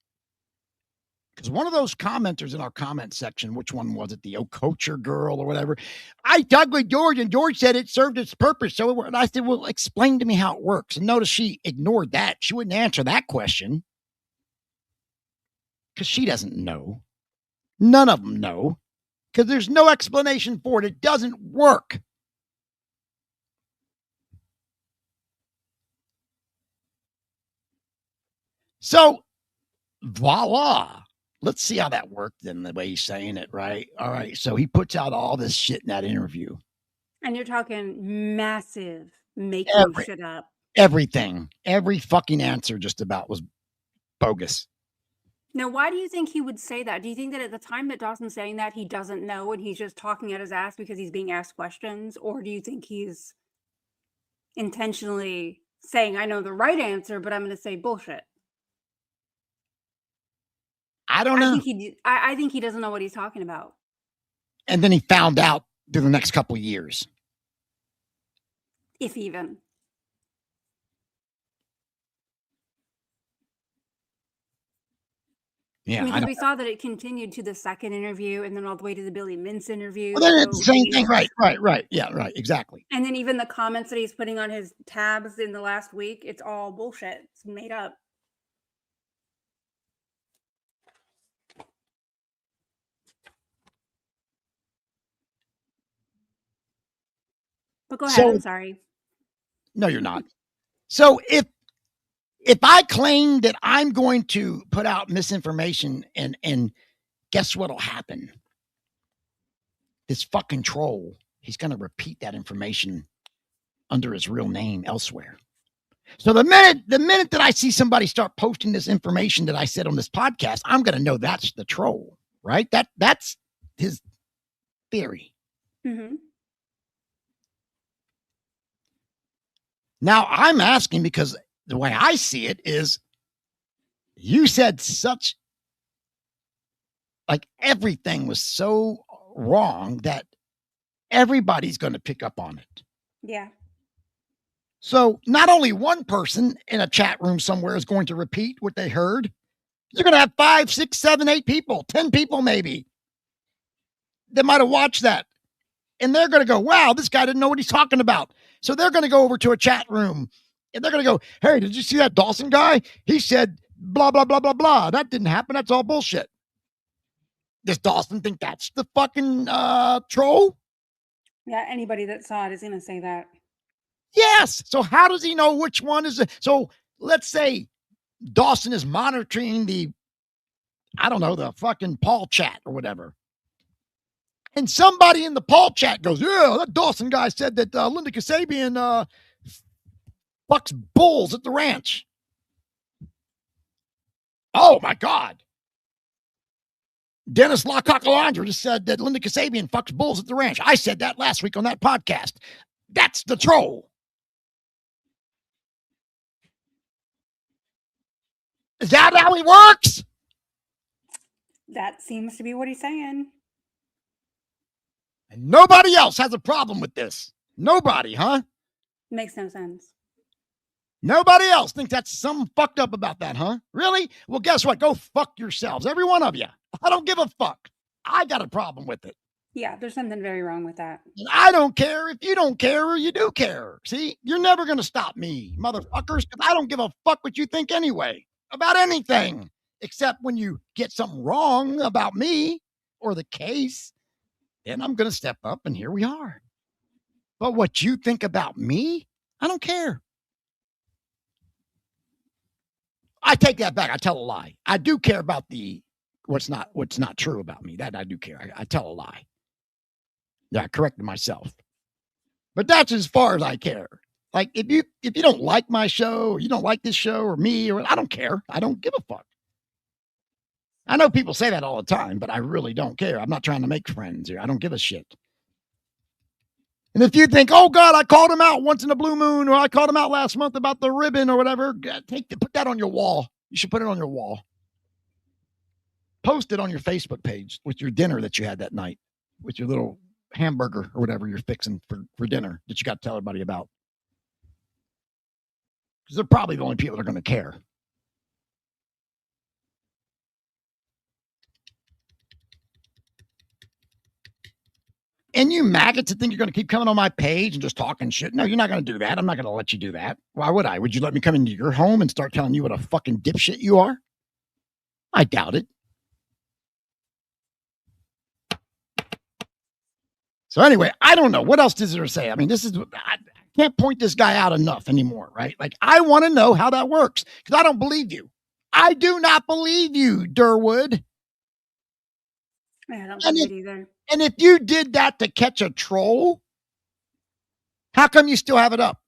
because one of those commenters in our comment section, which one was it? The Okocher girl or whatever. I talked with George and George said it served its purpose. So I said, well, explain to me how it works. And notice she ignored that. She wouldn't answer that question because she doesn't know. None of them know because there's no explanation for it. It doesn't work. So, voila. Let's see how that worked then, the way he's saying it, right? All right. So he puts out all this shit in that interview. And you're talking massive making shit up. Everything. Every fucking answer just about was bogus. Now, why do you think he would say that? Do you think that at the time that Dawson's saying that, he doesn't know and he's just talking at his ass because he's being asked questions? Or do you think he's intentionally saying, I know the right answer, but I'm going to say bullshit? I don't know. I think he doesn't know what he's talking about. And then he found out through the next couple of years. If even. Yeah. Because we saw that it continued to the second interview and then all the way to the Billy Mintz interview. Well, then it's the same thing. Right. Yeah, right. Exactly. And then even the comments that he's putting on his tabs in the last week, it's all bullshit. It's made up. But go ahead. I'm sorry. No, you're not. So if I claim that I'm going to put out misinformation and guess what'll happen? This fucking troll, he's going to repeat that information under his real name elsewhere. So the minute that I see somebody start posting this information that I said on this podcast, I'm going to know that's the troll, right? That's his theory. Mm-hmm. Now I'm asking because the way I see it is you said everything was so wrong that everybody's going to pick up on it. Yeah. So not only one person in a chat room somewhere is going to repeat what they heard. You're going to have 5, 6, 7, 8 people, 10 people maybe that might have watched that. And they're going to go, wow, this guy didn't know what he's talking about. So they're going to go over to a chat room and they're going to go, hey, did you see that Dawson guy? He said blah, blah, blah, blah, blah. That didn't happen. That's all bullshit. Does Dawson think that's the fucking troll? Yeah, anybody that saw it is going to say that. Yes. So how does he know which one is it? So let's say Dawson is monitoring the fucking Paul chat or whatever. And somebody in the Paul chat goes, yeah, that Dawson guy said that Linda Kasabian fucks bulls at the ranch. Oh, my God. Dennis LaCockalander just said that Linda Kasabian fucks bulls at the ranch. I said that last week on that podcast. That's the troll. Is that how he works? That seems to be what he's saying. And nobody else has a problem with this. Nobody, huh? Makes no sense. Nobody else thinks that's something fucked up about that, huh? Really? Well, guess what? Go fuck yourselves, every one of you. I don't give a fuck. I got a problem with it. Yeah, there's something very wrong with that. And I don't care if you don't care or you do care. See, you're never going to stop me, motherfuckers, because I don't give a fuck what you think anyway about anything, except when you get something wrong about me or the case, then I'm going to step up, and here we are. But what you think about me, I don't care. I take that back. I tell a lie. I do care about what's not true about me. That I do care. I tell a lie. Yeah, I corrected myself. But that's as far as I care. Like if you don't like my show, or you don't like this show or me, or I don't care. I don't give a fuck. I know people say that all the time, but I really don't care. I'm not trying to make friends here. I don't give a shit. And if you think, oh God, I called him out once in a blue moon, or I called him out last month about the ribbon or whatever, put that on your wall. You should put it on your wall. Post it on your Facebook page with your dinner that you had that night, with your little hamburger or whatever you're fixing for dinner that you got to tell everybody about. Because they're probably the only people that are going to care. And you maggots that think you're going to keep coming on my page and just talking shit. No, you're not going to do that. I'm not going to let you do that. Why would I? Would you let me come into your home and start telling you what a fucking dipshit you are? I doubt it. So anyway, I don't know. What else is there to say? I mean, I can't point this guy out enough anymore, right? Like, I want to know how that works because I don't believe you. I do not believe you, Durwood. I don't believe it either. And if you did that to catch a troll, how come you still have it up?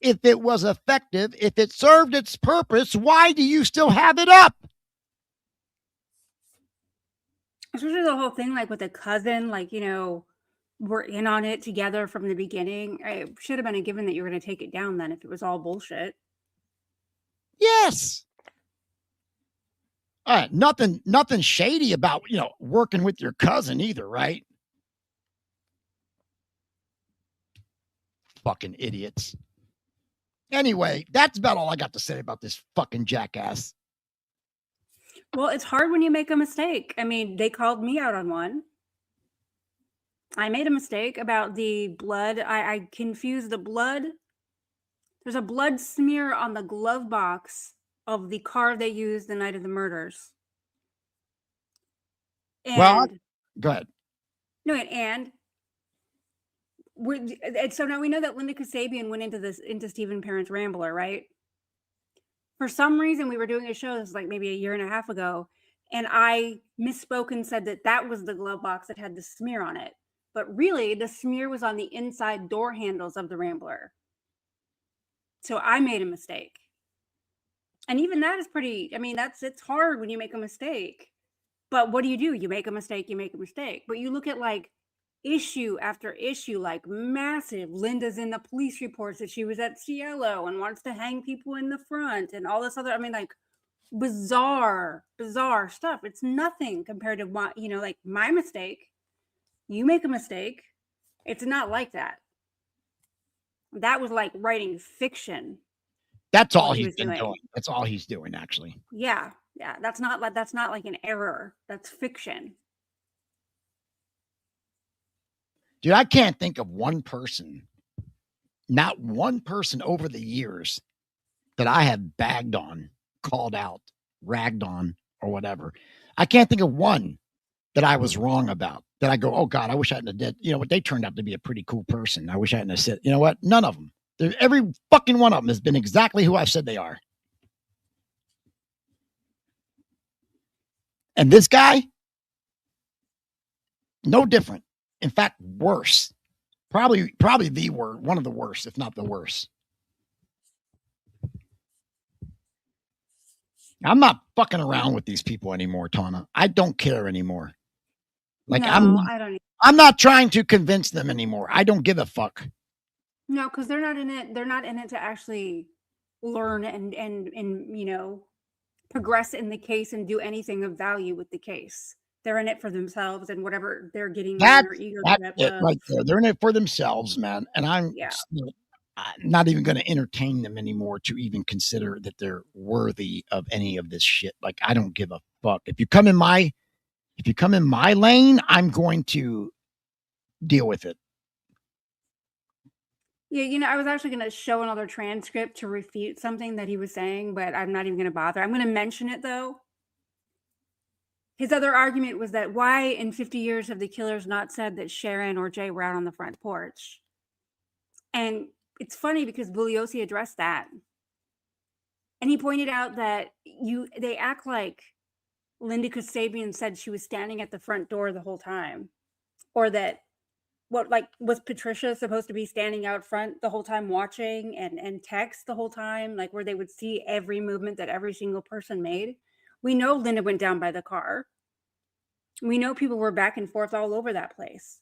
If it was effective, if it served its purpose, why do you still have it up? Especially the whole thing, like with the cousin, like, we're in on it together from the beginning. It should have been a given that you were going to take it down then if it was all bullshit. Yes. All right, nothing shady about, working with your cousin either, right? Fucking idiots. Anyway, that's about all I got to say about this fucking jackass. Well, it's hard when you make a mistake. I mean, they called me out on one. I made a mistake about the blood. I confused the blood. There's a blood smear on the glove box of the car they used the night of the murders. And go ahead. No, and so now we know that Linda Kasabian went into Stephen Parent's Rambler, right? For some reason, we were doing a show, this was like maybe a year and a half ago, and I misspoke and said that was the glove box that had the smear on it. But really, the smear was on the inside door handles of the Rambler. So I made a mistake. And even that is it's hard when you make a mistake. But what do? You make a mistake, you make a mistake. But you look at like issue after issue, like massive. Linda's in the police reports that she was at Cielo and wants to hang people in the front and all this other, like bizarre stuff. It's nothing compared to what, like my mistake. You make a mistake. It's not like that. That was like writing fiction. That's all he's been doing. That's all he's doing, actually. Yeah. That's not like an error. That's fiction. Dude, I can't think of one person, not one person over the years that I have bagged on, called out, ragged on, or whatever. I can't think of one that I was wrong about, that I go, oh God, I wish I hadn't have did. What, they turned out to be a pretty cool person. I wish I hadn't have said, you know what? None of them. Every fucking one of them has been exactly who I've said they are. And this guy, no different. In fact, worse. Probably one of the worst, if not the worst. I'm not fucking around with these people anymore, Tawna. I don't care anymore. Like, no, I'm not trying to convince them anymore. I don't give a fuck. No, because they're not in it. They're not in it to actually learn and progress in the case and do anything of value with the case. They're in it for themselves and whatever they're getting. That's it right there. They're in it for themselves, man. And I'm not even going to entertain them anymore to even consider that they're worthy of any of this shit. Like, I don't give a fuck. If you come in my If you come in my lane, I'm going to deal with it. Yeah, I was actually going to show another transcript to refute something that he was saying, but I'm not even going to bother. I'm going to mention it, though. His other argument was that why in 50 years have the killers not said that Sharon or Jay were out on the front porch? And it's funny because Bugliosi addressed that. And he pointed out that they act like Linda Kasabian said she was standing at the front door the whole time. Or that was Patricia supposed to be standing out front the whole time watching and text the whole time, like where they would see every movement that every single person made? We know Linda went down by the car. We know people were back and forth all over that place.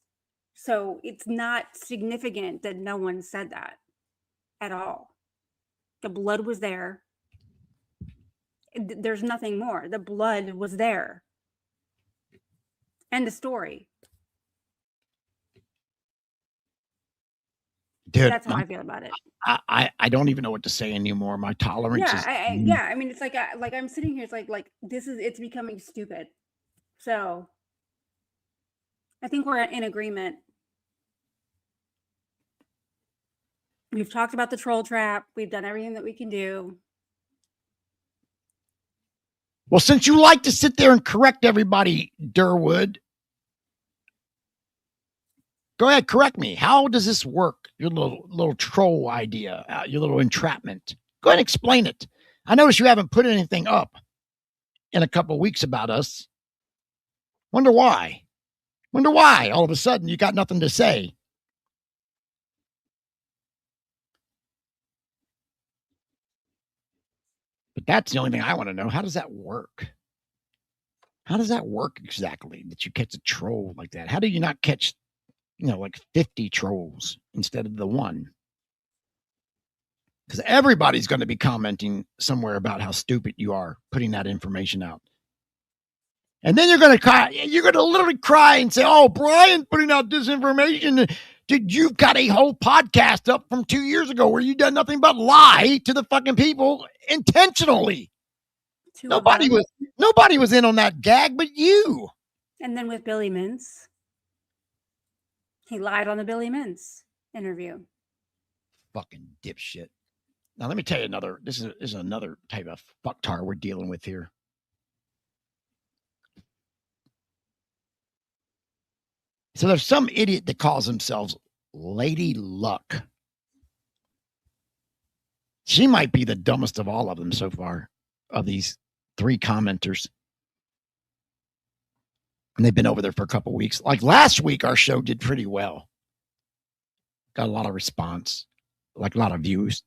So it's not significant that no one said that at all. The blood was there. There's nothing more. The blood was there. End of story. Dude, that's how I feel about it. I don't even know what to say anymore. My tolerance is. I mean, it's like I'm sitting here. It's like it's becoming stupid. So I think we're in agreement. We've talked about the troll trap. We've done everything that we can do. Well, since you like to sit there and correct everybody, Durwood, go ahead, correct me. How does this work? Your little troll idea, your little entrapment. Go ahead and explain it. I notice you haven't put anything up in a couple of weeks about us. Wonder why? Wonder why all of a sudden you got nothing to say. But that's the only thing I want to know. How does that work? How does that work exactly, that you catch a troll like that? How do you not catch, like 50 trolls instead of the one? Because everybody's going to be commenting somewhere about how stupid you are putting that information out. And then you're going to cry. You're going to literally cry and say, oh, Brian putting out this information. Dude, you've got a whole podcast up from 2 years ago where you done nothing but lie to the fucking people intentionally. Nobody was in on that gag but you. And then with Billy Mintz, he lied on the Billy Mintz interview. Fucking dipshit. Now let me tell you this is another type of fucktar we're dealing with here. So there's some idiot that calls themselves Lady Luck. She might be the dumbest of all of them so far, of these 3 commenters. And they've been over there for a couple weeks. Like last week, our show did pretty well. Got a lot of response, like a lot of views.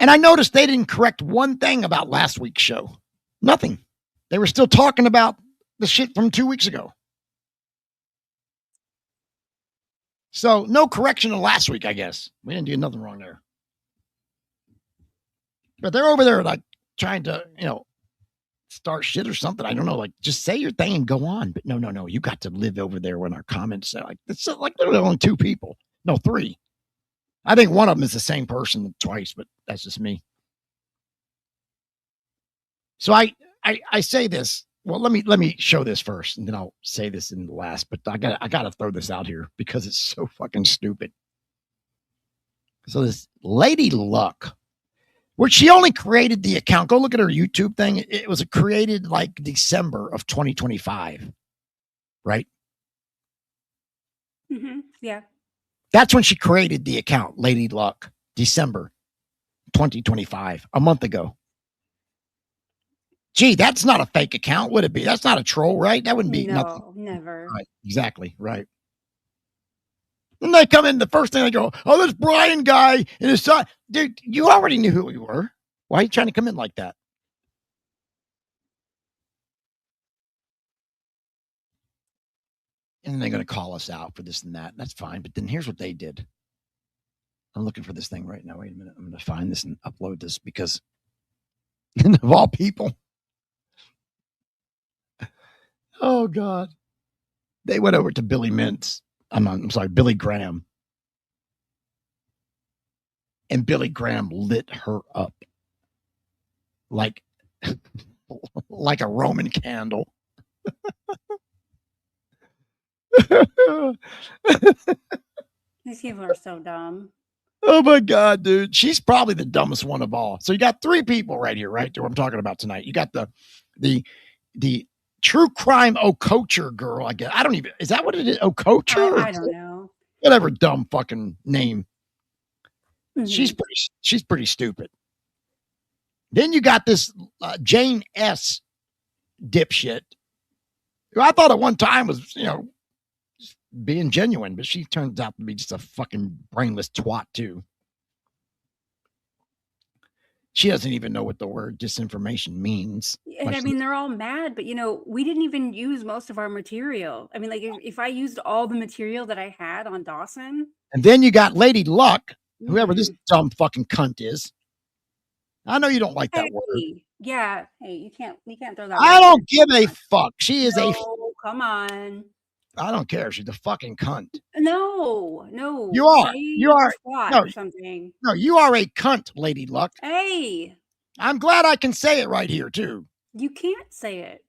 And I noticed they didn't correct one thing about last week's show. Nothing. They were still talking about the shit from 2 weeks ago. So no correction of last week, I guess. We didn't do nothing wrong there. But they're over there like trying to, start shit or something. I don't know. Like just say your thing and go on. But no. You got to live over there when our comments say it's like literally only 2 people. No, 3. I think one of them is the same person twice, but that's just me. So I say this. Well, let me show this first, and then I'll say this in the last. But I gotta throw this out here because it's so fucking stupid. So this Lady Luck, where she only created the account. Go look at her YouTube thing. It was created like December of 2025, right? Mm-hmm. Yeah. That's when she created the account, Lady Luck, December 2025, a month ago. Gee, that's not a fake account, would it be? That's not a troll, right? That wouldn't be nothing. No, never. Right, exactly, right. And they come in, the first thing they go, oh, this Brian guy and his son. Dude, you already knew who we were. Why are you trying to come in like that? And they're going to call us out for this and that. That's fine. But then here's what they did. I'm looking for this thing right now. Wait a minute. I'm going to find this and upload this because of all people. Oh, God. They went over to Billy Mintz. I'm sorry, Billy Graham. And Billy Graham lit her up like a Roman candle. These people are so dumb. Oh my God, dude. She's probably the dumbest one of all. So you got three people right here, right? That I'm talking about tonight. You got the true crime Okocher girl, I guess. I don't even, is that what it is? Okocher? I don't know. Whatever dumb fucking name. Mm-hmm. She's pretty stupid. Then you got this Jane S. dipshit, who I thought at one time was, being genuine, but she turns out to be just a fucking brainless twat too. She doesn't even know what the word disinformation means. And I mean, they're all mad, but we didn't even use most of our material. I mean, like if I used all the material that I had on Dawson. And then you got Lady Luck, whoever this dumb fucking cunt is. I know you don't like that word. Yeah. Hey, you can't throw that. I don't give a fuck. She is come on. I don't care. She's a fucking cunt. No. You are. You are. No. Or something. No, you are a cunt, Lady Luck. Hey. I'm glad I can say it right here, too. You can't say it.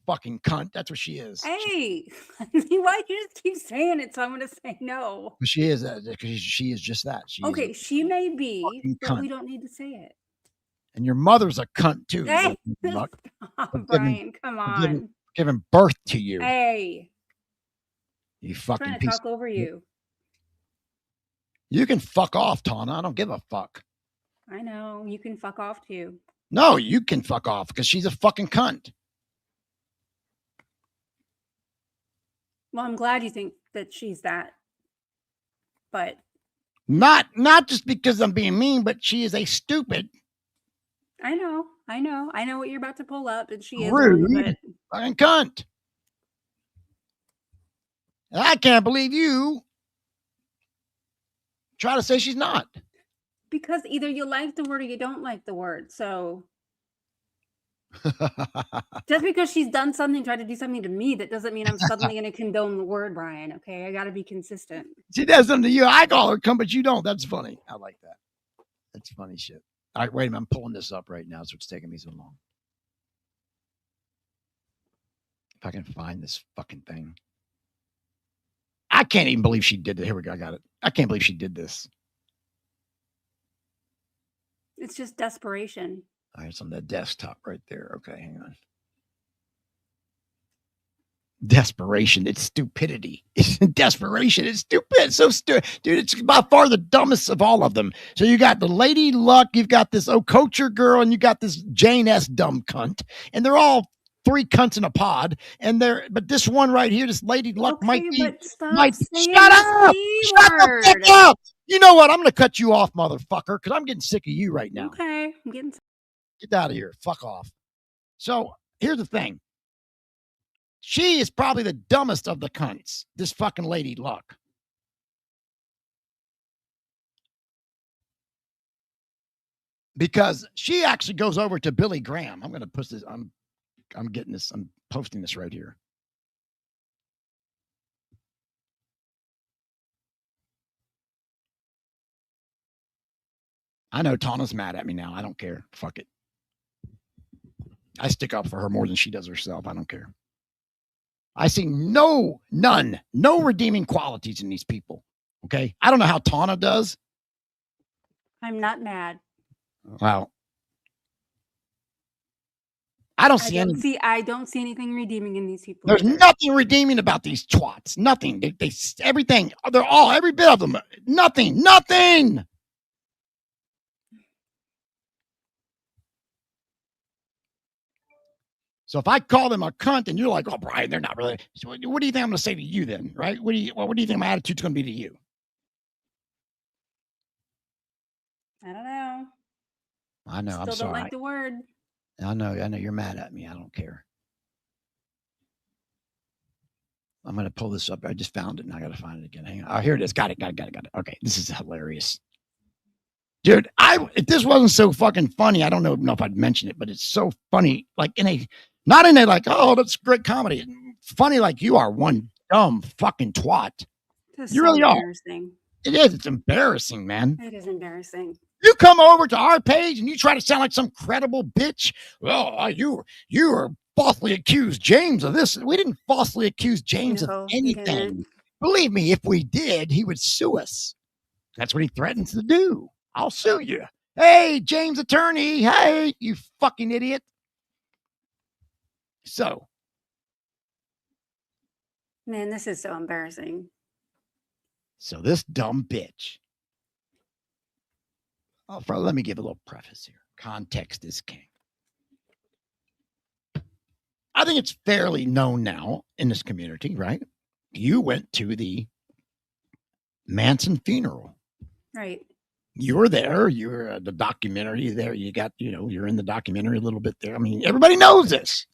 Fucking cunt. That's what she is. Hey. Why do you just keep saying it? So I'm going to say no. She is because she is just that. She may be, but we don't need to say it. And your mother's a cunt, too. Hey. Brian, come on. Giving birth to you. Hey. You fucking I'm trying to talk over you. You can fuck off, Tawna. I don't give a fuck. I know. You can fuck off too. No, you can fuck off because she's a fucking cunt. Well, I'm glad you think that she's that. But not just because I'm being mean, but she is a stupid. I know what you're about to pull up, and she is rude fucking cunt. And I can't believe you try to say she's not. Because either you like the word or you don't like the word. So just because she's done something, tried to do something to me, that doesn't mean I'm suddenly going to condone the word, Brian. Okay, I got to be consistent. She does something to you. I call her cunt, but you don't. That's funny. I like that. That's funny shit. All right, wait a minute. I'm pulling this up right now, so it's taking me so long. If I can find this fucking thing. I can't even believe she did it. Here we go. I got it. I can't believe she did this. It's just desperation. All right, it's on the desktop right there. Okay, hang on. Desperation. It's stupidity. It's desperation. It's stupid. It's so stupid. Dude, it's by far the dumbest of all of them. So you got the Lady Luck, you've got this Okocher girl, and you got this Jane S. dumb cunt. And they're all three cunts in a pod, but this one right here, this Lady Luck might be. Shut up! Shut the fuck up! You know what? I'm going to cut you off, motherfucker, because I'm getting sick of you right now. Okay, I'm getting. Get out of here. Fuck off. So here's the thing. She is probably the dumbest of the cunts. This fucking Lady Luck. Because she actually goes over to Billy Graham. I'm going to put this. I'm getting this. I'm posting this right here. I know Tawna's mad at me now. I don't care. Fuck it. I stick up for her more than she does herself. I don't care. I see no redeeming qualities in these people. Okay. I don't know how Tawna does. I'm not mad. Well, I don't see anything redeeming in these people. There's nothing redeeming about these twats. Nothing. They everything. They're all every bit of them. Nothing. So if I call them a cunt and you're like, oh, Brian, they're not really. So what do you think I'm going to say to you then? Right? What do you think my attitude's going to be to you? I don't know. I know. I'm sorry. Still don't like the word. I know you're mad at me. I don't care. I'm going to pull this up. I just found it and I got to find it again. Hang on. Oh, here it is. Got it. Okay. This is hilarious. Dude, if this wasn't so fucking funny, I don't know if I'd mention it, but it's so funny. Like not in a like, oh, that's great comedy. Funny like you are one dumb fucking twat. You really are. It is. It's embarrassing, man. It is embarrassing. You come over to our page and you try to sound like some credible bitch. Well, you are falsely accused James of this. We didn't falsely accuse James of anything. Believe me, if we did, he would sue us. That's what he threatens to do. I'll sue you. Hey, James attorney. Hey, you fucking idiot. So. Man, this is so embarrassing. So this dumb bitch. Oh, let me give a little preface here. Context is king. I think it's fairly known now in this community, right? You went to the Manson funeral. Right. You were there. You were the documentary there. You got, you're in the documentary a little bit there. I mean, everybody knows this.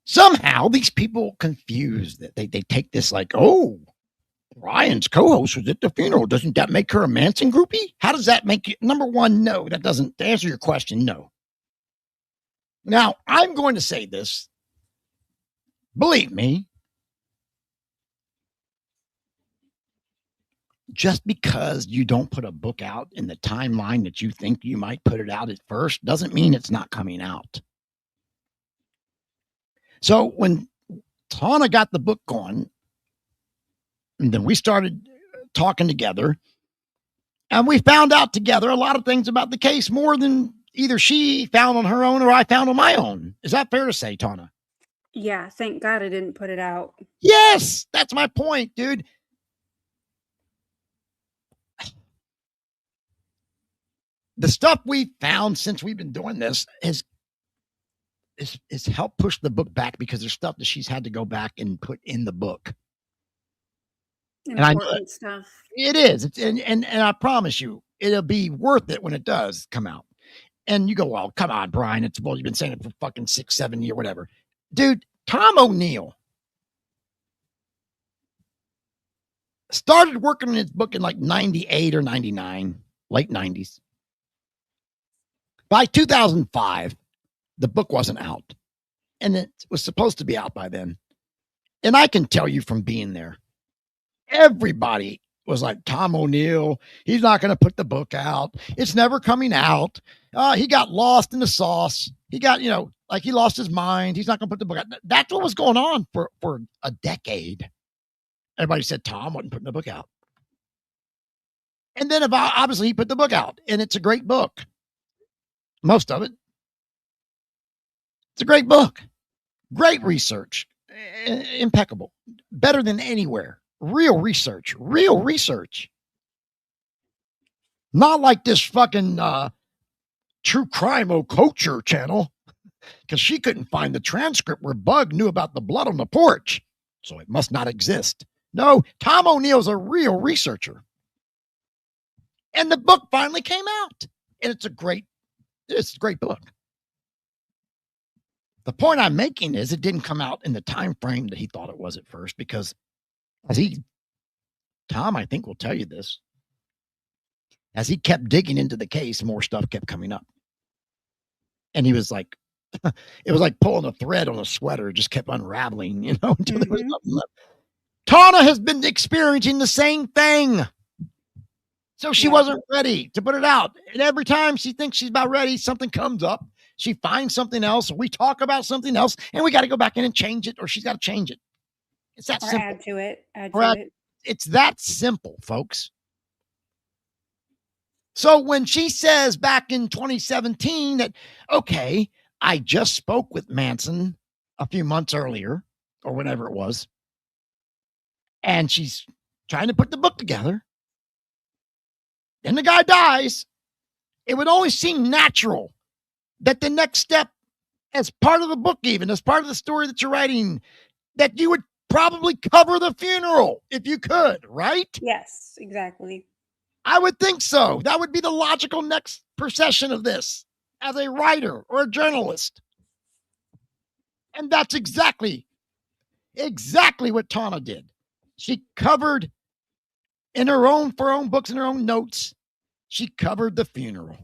Somehow these people confused that they take this like, oh, Ryan's co-host was at the funeral. Doesn't that make her a Manson groupie? How does that make you? Number one, no, that doesn't. To answer your question, no. Now, I'm going to say this. Believe me, just because you don't put a book out in the timeline that you think you might put it out at first doesn't mean it's not coming out. So when Tawna got the book going, and then we started talking together, and we found out together a lot of things about the case, more than either she found on her own or I found on my own. Is that fair to say, Tawna? Yeah, thank God I didn't put it out. Yes, that's my point, dude. The stuff we found since we've been doing this has helped push the book back, because there's stuff that she's had to go back and put in the book. Important stuff. It is. And I promise you, it'll be worth it when it does come out. And you go, well, come on, Brian. You've been saying it for fucking 6-7 years, whatever. Dude, Tom O'Neill started working on his book in like 98 or 99, late 90s. By 2005, the book wasn't out. And it was supposed to be out by then. And I can tell you from being there, everybody was like, Tom O'Neill, he's not going to put the book out. It's never coming out. He got lost in the sauce. He got, like he lost his mind. He's not going to put the book out. That's what was going on for a decade. Everybody said Tom wasn't putting the book out. And then obviously he put the book out, and it's a great book. Most of it. It's a great book. Great research. Impeccable. Better than anywhere. Real research. Not like this fucking true crime culture channel, because she couldn't find the transcript where Bug knew about the blood on the porch, so it must not exist. No, Tom O'Neill's a real researcher. And the book finally came out, and it's a great book. The point I'm making is it didn't come out in the time frame that he thought it was at first, because Tom, I think, will tell you this. As he kept digging into the case, more stuff kept coming up. And he was like, it was like pulling a thread on a sweater, it just kept unraveling, until there was nothing left. Tawna has been experiencing the same thing. So she wasn't ready to put it out. And every time she thinks she's about ready, something comes up. She finds something else. We talk about something else, and we got to go back in and change it, or she's got to change it. It's that simple. Add to it. It's that simple, folks. So when she says back in 2017 that, okay, I just spoke with Manson a few months earlier, or whenever it was, and she's trying to put the book together, and the guy dies, it would always seem natural that the next step, as part of the book, even as part of the story that you're writing, that you would probably cover the funeral if you could, right? Yes, exactly. I would think so. That would be the logical next procession of this as a writer or a journalist. And that's exactly what Tawna did. She covered for her own books and her own notes. She covered the funeral.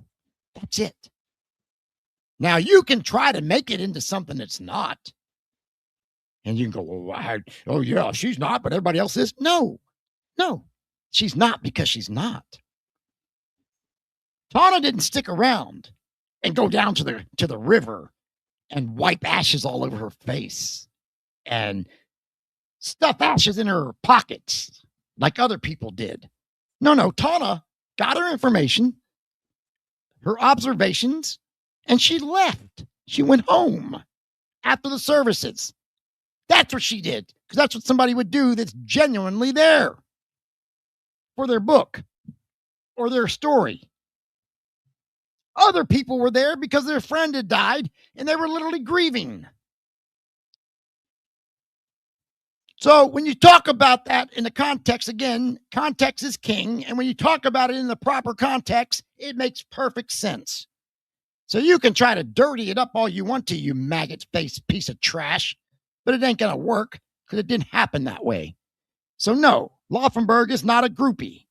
That's it. Now you can try to make it into something that's not. And you can go, well, oh yeah, she's not, but everybody else is. No. She's not because she's not. Tawna didn't stick around and go down to the river and wipe ashes all over her face and stuff ashes in her pockets like other people did. No, Tawna got her information, her observations, and she left. She went home after the services. That's what she did, because that's what somebody would do that's genuinely there for their book or their story. Other people were there because their friend had died and they were literally grieving. So when you talk about that in the context, again, context is king. And when you talk about it in the proper context, it makes perfect sense. So you can try to dirty it up all you want to, you maggot-faced piece of trash, but it ain't going to work because it didn't happen that way. So no, Laufenberg is not a groupie.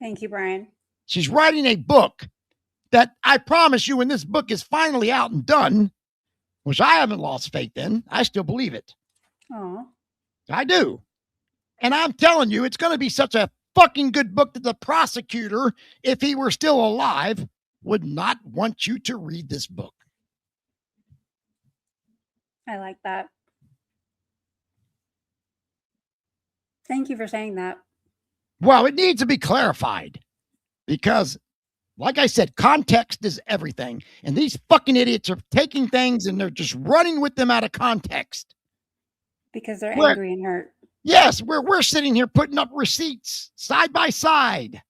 Thank you, Brian. She's writing a book that I promise you when this book is finally out and done, which I haven't lost faith in, I still believe it. Oh. I do. And I'm telling you, it's going to be such a fucking good book that the prosecutor, if he were still alive, would not want you to read this book. I like that. Thank you for saying that. Well, it needs to be clarified because, like I said, context is everything. And these fucking idiots are taking things and they're just running with them out of context. Because they're angry and hurt. Yes, we're sitting here putting up receipts side by side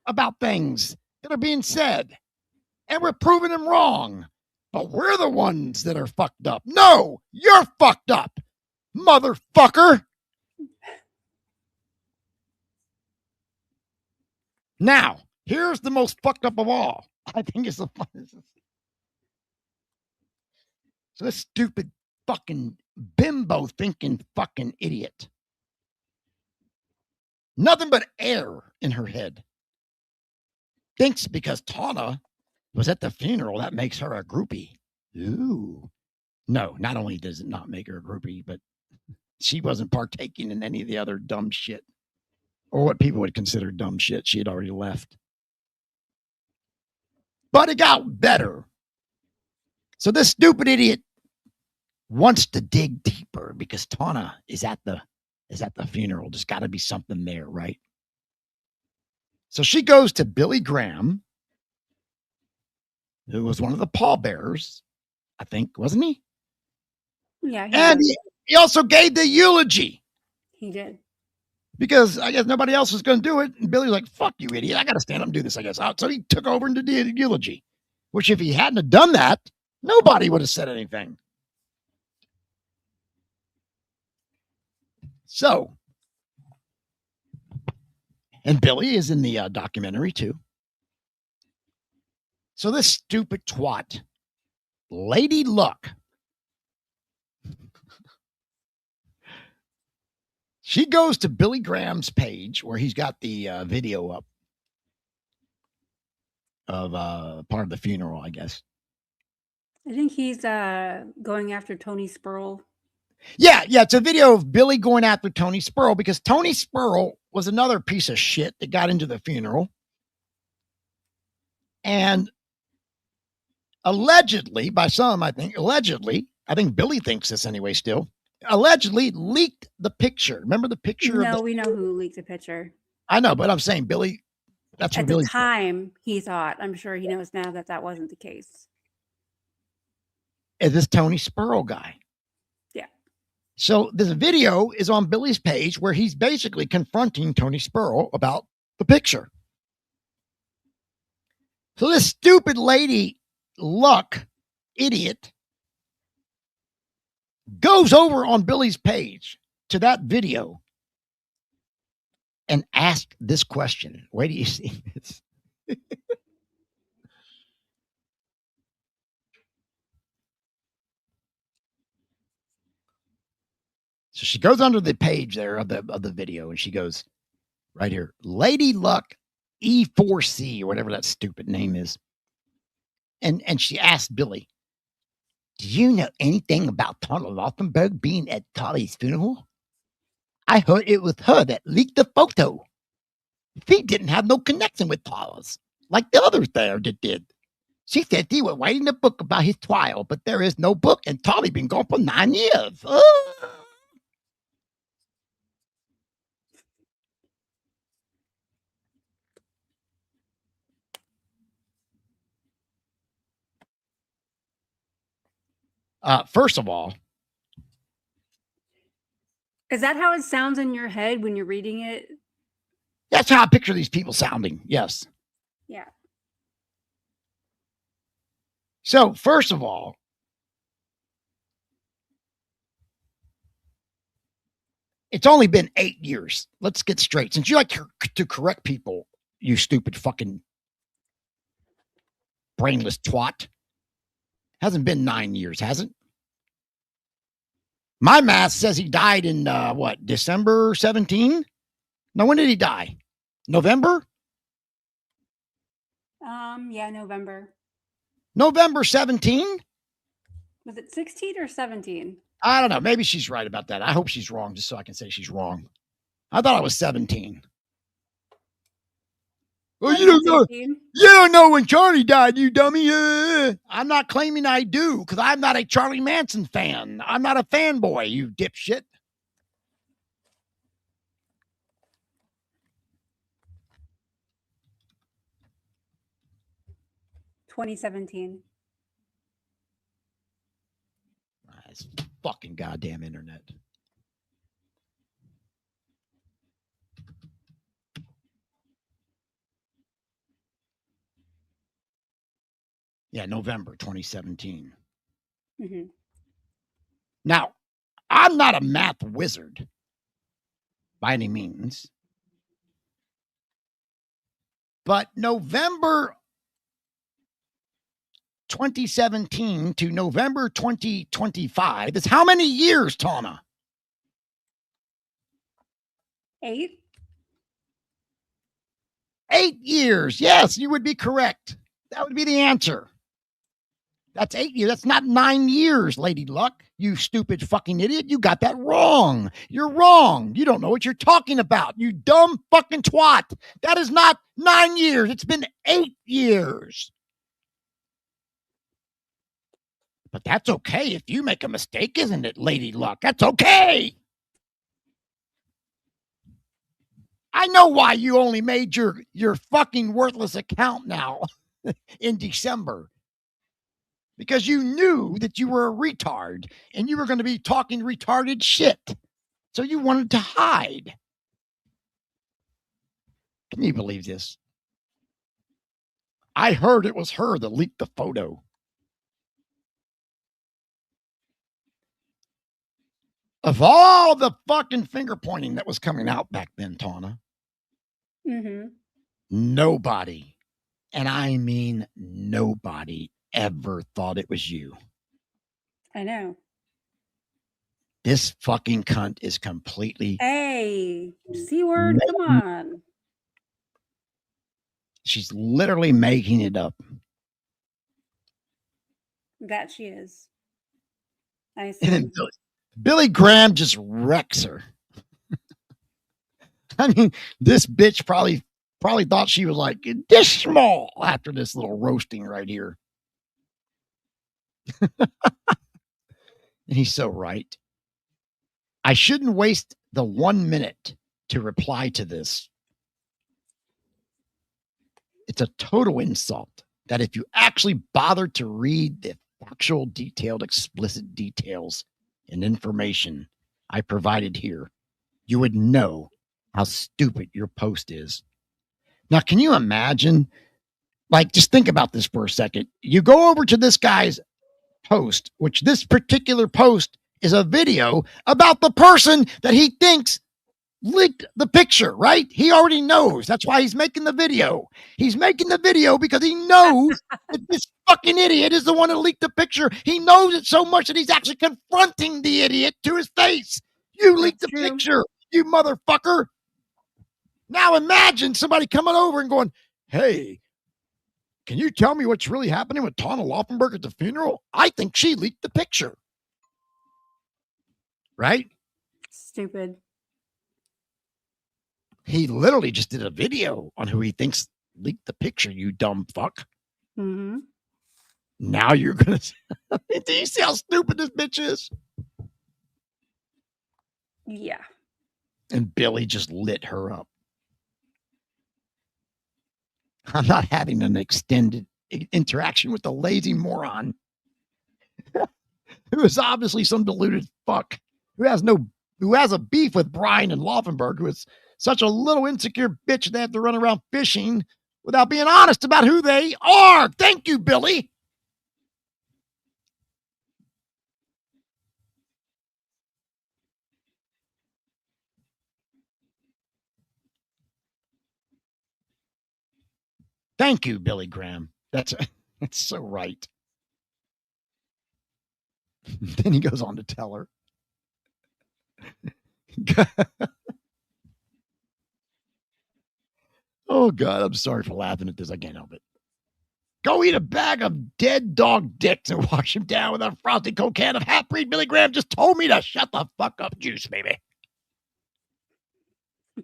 about things that are being said. And we're proving them wrong. But we're the ones that are fucked up. No, you're fucked up, motherfucker. Now, here's the most fucked up of all. I think it's the funnest. So this stupid fucking bimbo thinking fucking idiot. Nothing but air in her head. Thinks because Tawna was at the funeral, that makes her a groupie. Ooh. No, not only does it not make her a groupie, but she wasn't partaking in any of the other dumb shit. Or what people would consider dumb shit. She had already left. But it got better. So this stupid idiot wants to dig deeper because Tawna is at the funeral. There's got to be something there, right? So she goes to Billy Graham, who was one of the pallbearers, I think, wasn't he? Yeah. And he also gave the eulogy. He did. Because I guess nobody else was going to do it. And Billy's like, fuck you, idiot. I got to stand up and do this, I guess. So he took over and did the eulogy, which if he hadn't have done that, nobody would have said anything. So, and Billy is in the documentary too. So this stupid twat, Lady Luck, she goes to Billy Graham's page where he's got the video up of part of the funeral, I guess. I think he's going after Tony Spurl. Yeah, it's a video of Billy going after Tony Spurl because Tony Spurl was another piece of shit that got into the funeral. And allegedly, by some, I think Billy thinks this anyway still, allegedly leaked the picture. Remember the picture? No, we know who leaked the picture. I know, but I'm saying Billy, that's what Billy. At the time, he thought. I'm sure he knows now that wasn't the case. Is this Tony Spurl guy? Yeah. So this video is on Billy's page where he's basically confronting Tony Spurl about the picture. So this stupid Lady Luck idiot goes over on Billy's page to that video and asks this question. Wait till you see this. So she goes under the page there of the video and she goes right here, Lady Luck E4C or whatever that stupid name is. And she asked Billy, do you know anything about Tawna Laufenberg being at Tolly's funeral? I heard it was her that leaked the photo. He didn't have no connection with Tawna's, like the others there that did. She said he was writing a book about his trial, but there is no book, and Tawna been gone for 9 years. First of all, Is that how it sounds in your head when you're reading it? that's how I picture these people sounding. Yes. Yeah. So, first of all, it's only been 8 years. Let's get straight. Since you like to correct people, you stupid fucking brainless twat. Hasn't been 9 years, has it? My math says he died in, December 17? No, when did he die? November? Yeah, November. November 17? Was it 16 or 17? I don't know. Maybe she's right about that. I hope she's wrong, just so I can say she's wrong. I thought I was 17. Well, you don't know when Charlie died, you dummy. I'm not claiming I do, because I'm not a Charlie Manson fan. I'm not a fanboy, you dipshit. $2017. This fucking goddamn internet. Yeah, November 2017. Mm-hmm. Now, I'm not a math wizard by any means, but November 2017 to November 2025 is how many years, Tawna? 8. 8 years. Yes, you would be correct. That would be the answer. That's 8 years. That's not 9 years, Lady Luck. You stupid fucking idiot. You got that wrong. You're wrong. You don't know what you're talking about. You dumb fucking twat. That is not 9 years. It's been 8 years. But that's okay if you make a mistake, isn't it, Lady Luck? That's okay. I know why you only made your fucking worthless account now in December. Because you knew that you were a retard and you were going to be talking retarded shit. So you wanted to hide. Can you believe this? I heard it was her that leaked the photo. Of all the fucking finger pointing that was coming out back then, Tawna, nobody, and I mean nobody, ever thought it was you. I know. This fucking cunt is completely... Hey, C-word, come on. She's literally making it up. That she is. I And then see. Billy Graham just wrecks her. I mean, this bitch probably thought she was like this small after this little roasting right here. And he's so right. I shouldn't waste the 1 minute to reply to this. It's a total insult that if you actually bothered to read the factual, detailed, explicit details and information I provided here, you would know how stupid your post is. Now, can you imagine? Like, just think about this for a second. You go over to this guy's post, which this particular post is a video about the person that he thinks leaked the picture, right? He already knows. That's why he's making the video. He's making the video because he knows that this fucking idiot is the one that leaked the picture. He knows it so much that he's actually confronting the idiot to his face. You leaked the picture, you motherfucker. Now imagine somebody coming over and going, hey, can you tell me what's really happening with Tawna Laufenberg at the funeral? I think she leaked the picture. Right? Stupid. He literally just did a video on who he thinks leaked the picture, you dumb fuck. Mm-hmm. Now you're going to... Do you see how stupid this bitch is? Yeah. And Billy just lit her up. I'm not having an extended interaction with the lazy moron who is obviously some deluded fuck who has a beef with Brian and Laufenberg, who is such a little insecure bitch they have to run around fishing without being honest about who they are. Thank you, Billy. Thank you, Billy Graham. That's so right. Then he goes on to tell her. Oh, God, I'm sorry for laughing at this. I can't help it. Go eat a bag of dead dog dicks and wash them down with a frosty Coke can of half-breed Billy Graham just told me to shut the fuck up juice, baby.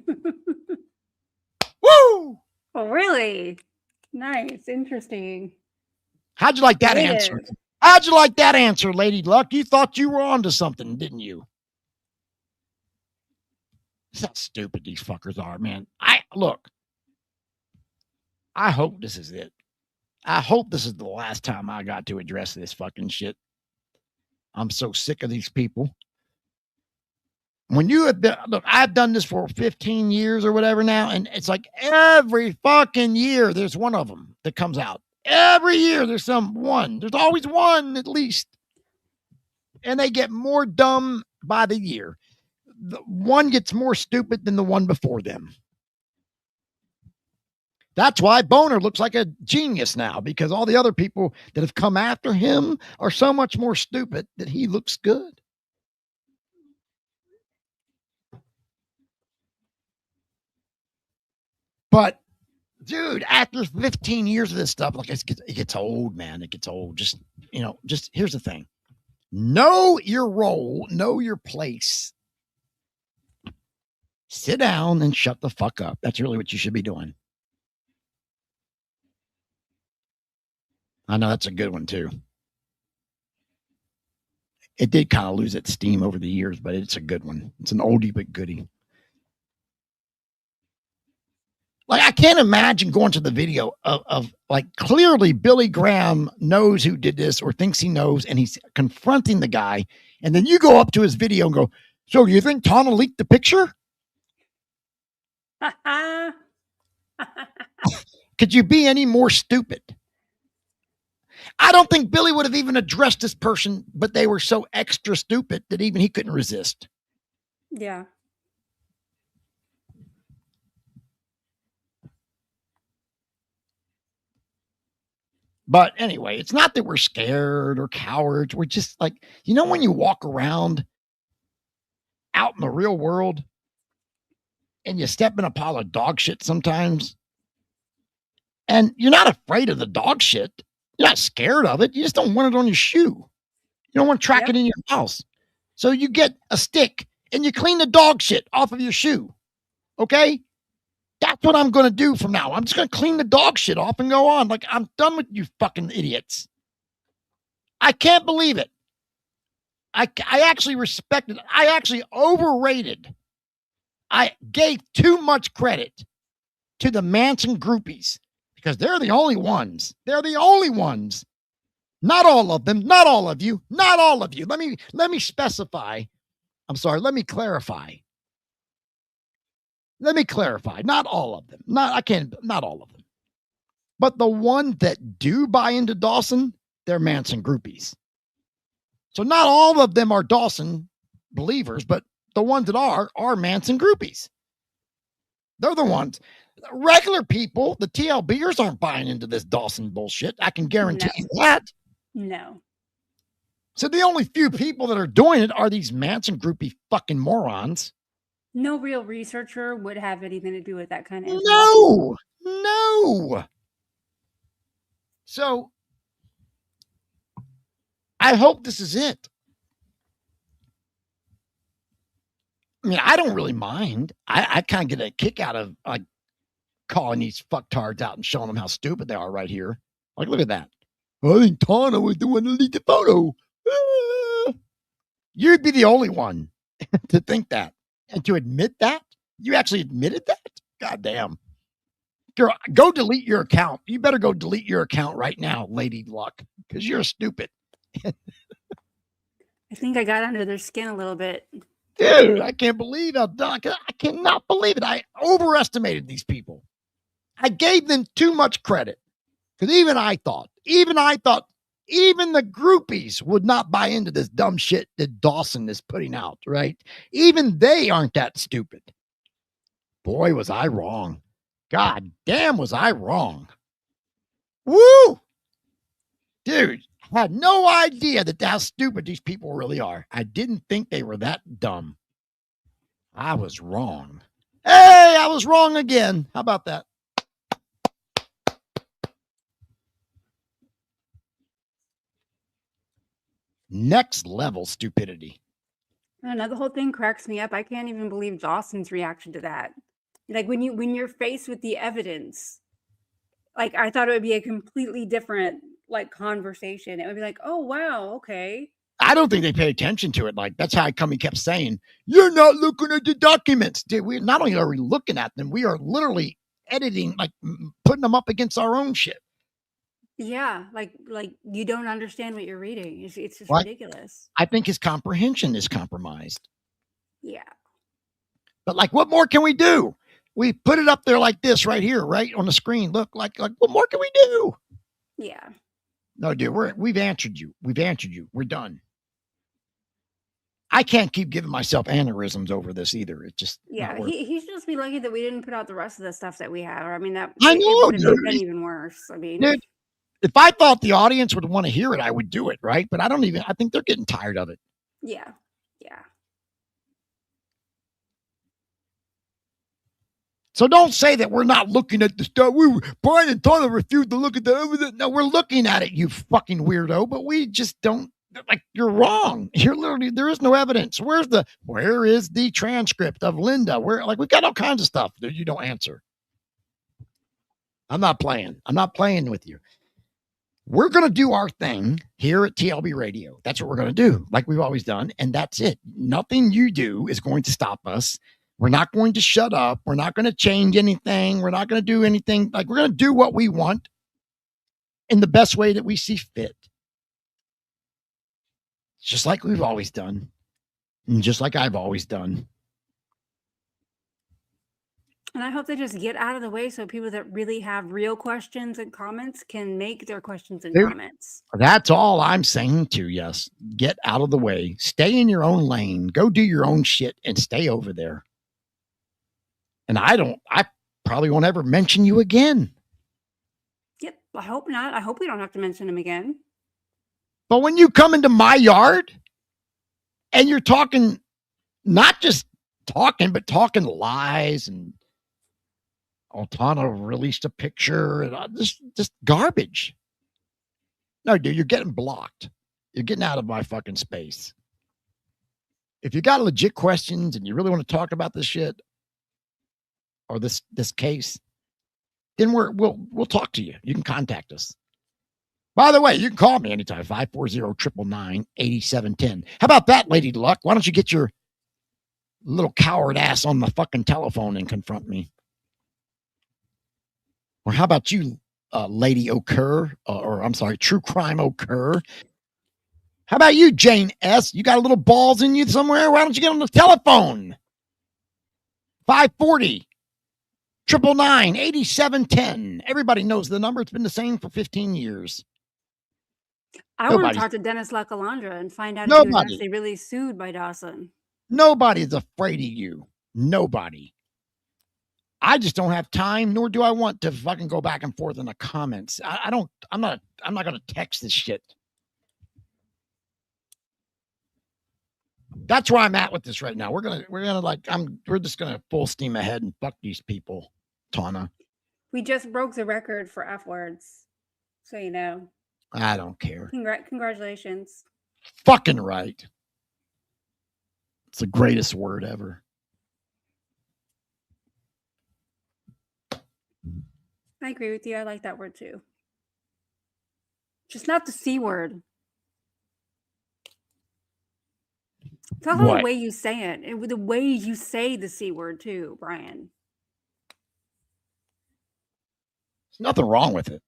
Woo! Oh, really? Nice. Interesting. How'd you like that answer? How'd you like that answer, Lady Luck? You thought you were onto something, didn't you? That's how stupid these fuckers are, man. Look. I hope this is it. I hope this is the last time I got to address this fucking shit. I'm so sick of these people. When you have been, look, I've done this for 15 years or whatever now, and it's like every fucking year there's one of them that comes out. Every year there's one. There's always one at least. And they get more dumb by the year. The one gets more stupid than the one before them. That's why Boner looks like a genius now, because all the other people that have come after him are so much more stupid that he looks good. But, dude, after 15 years of this stuff, like it gets old, man. It gets old. Just here's the thing. Know your role. Know your place. Sit down and shut the fuck up. That's really what you should be doing. I know that's a good one, too. It did kind of lose its steam over the years, but it's a good one. It's an oldie but goodie. Like, I can't imagine going to the video of like, clearly Billy Graham knows who did this or thinks he knows, and he's confronting the guy. And then you go up to his video and go, so you think Tawna leaked the picture? Could you be any more stupid? I don't think Billy would have even addressed this person, but they were so extra stupid that even he couldn't resist. Yeah. But anyway, it's not that we're scared or cowards. We're just like, when you walk around out in the real world and you step in a pile of dog shit sometimes, and you're not afraid of the dog shit. You're not scared of it. You just don't want it on your shoe. You don't want to track it in your house. So you get a stick and you clean the dog shit off of your shoe. Okay? That's what I'm going to do from now. I'm just going to clean the dog shit off and go on. Like, I'm done with you fucking idiots. I can't believe it. I actually respected. I actually overrated. I gave too much credit to the Manson groupies because they're the only ones. They're the only ones. Not all of them. Not all of you. Not all of you. Let me specify. I'm sorry. Let me clarify. Let me clarify. Not all of them. Not all of them. But the ones that do buy into Dawson, they're Manson groupies. So not all of them are Dawson believers, but the ones that are Manson groupies. They're the ones. Regular people, the TLB'ers aren't buying into this Dawson bullshit. I can guarantee you that. No. So the only few people that are doing it are these Manson groupie fucking morons. No real researcher would have anything to do with that kind of information. No. So I hope this is it. I mean, I don't really mind. I kind of get a kick out of like calling these fucktards out and showing them how stupid they are right here. Like, look at that. I think Tawna was the one to leak the photo. You'd be the only one to think that and to admit that. You actually admitted that? God damn. Girl, go delete your account. You better go delete your account right now, Lady Luck, because you're stupid. I think I got under their skin a little bit. Dude, I can't believe how I cannot believe it. I overestimated these people. I gave them too much credit. Because even I thought, even the groupies would not buy into this dumb shit that Dawson is putting out, right? Even they aren't that stupid. Boy, was I wrong. God damn, was I wrong. Woo! Dude, I had no idea that how stupid these people really are. I didn't think they were that dumb. I was wrong. Hey, I was wrong again. How about that? Next level stupidity. I don't know, the whole thing cracks me up. I can't even believe Dawson's reaction to that. Like when you're faced with the evidence, like I thought it would be a completely different like conversation. It would be like, oh wow, okay. I don't think they pay attention to it. Like that's how he kept saying, "You're not looking at the documents." Dude, we not only are we looking at them, we are literally editing, like putting them up against our own shit. Yeah, like you don't understand what you're reading. It's just Like, ridiculous. I think his comprehension is compromised. Yeah. But like, what more can we do? We put it up there like this right here, right on the screen. Look, like what more can we do? Yeah. No, dude, we've answered you. We've answered you. We're done. I can't keep giving myself aneurysms over this either. It's just he should just be lucky that we didn't put out the rest of the stuff that we have. I mean, that I it know, would have dude. been even worse. I mean, Dude, if I thought the audience would want to hear it, I would do it, right? But I think they're getting tired of it. yeah. So don't say that we're not looking at the stuff. Brian and Tawna refused to look at the evidence. No, we're looking at it, you fucking weirdo, but we just don't. Like, you're wrong. You're literally, there is no evidence. Where is the transcript of Linda? We've got all kinds of stuff that you don't answer. I'm not playing with you. We're going to do our thing here at TLB Radio. That's what we're going to do, like we've always done. And that's it. Nothing you do is going to stop us. We're not going to shut up. We're not going to change anything. We're not going to do anything. Like, we're going to do what we want in the best way that we see fit. Just like we've always done. And just like I've always done. And I hope they just get out of the way so people that really have real questions and comments can make their questions and comments. That's all I'm saying to yes. Get out of the way. Stay in your own lane. Go do your own shit and stay over there. And I probably won't ever mention you again. Yep. I hope not. I hope we don't have to mention him again. But when you come into my yard and you're talking, not just talking, but talking lies and Tawna released a picture and just garbage. No, dude, you're getting blocked. You're getting out of my fucking space. If you got legit questions and you really want to talk about this shit or this case, then we'll talk to you. You can contact us. By the way, you can call me anytime, 540-999-8710. How about that, Lady Luck? Why don't you get your little coward ass on the fucking telephone and confront me? Or how about you, Lady Occur, or I'm sorry, True Crime Occur? How about you, Jane S? You got a little balls in you somewhere? Why don't you get on the telephone? 540-999-8710. Everybody knows the number. It's been the same for 15 years. I want to talk to Dennis LaCalandra and find out if he was actually really sued by Dawson. Nobody's afraid of you. Nobody. I just don't have time, nor do I want to fucking go back and forth in the comments. I'm not going to text this shit. That's where I'm at with this right now. We're just gonna full steam ahead and fuck these people, Tawna. We just broke the record for F words, so you know. I don't care. Congratulations. Fucking right. It's the greatest word ever. I agree with you. I like that word too. Just not the C word. It's also the What? way you say it. The way you say the C word too, Brian. There's nothing wrong with it.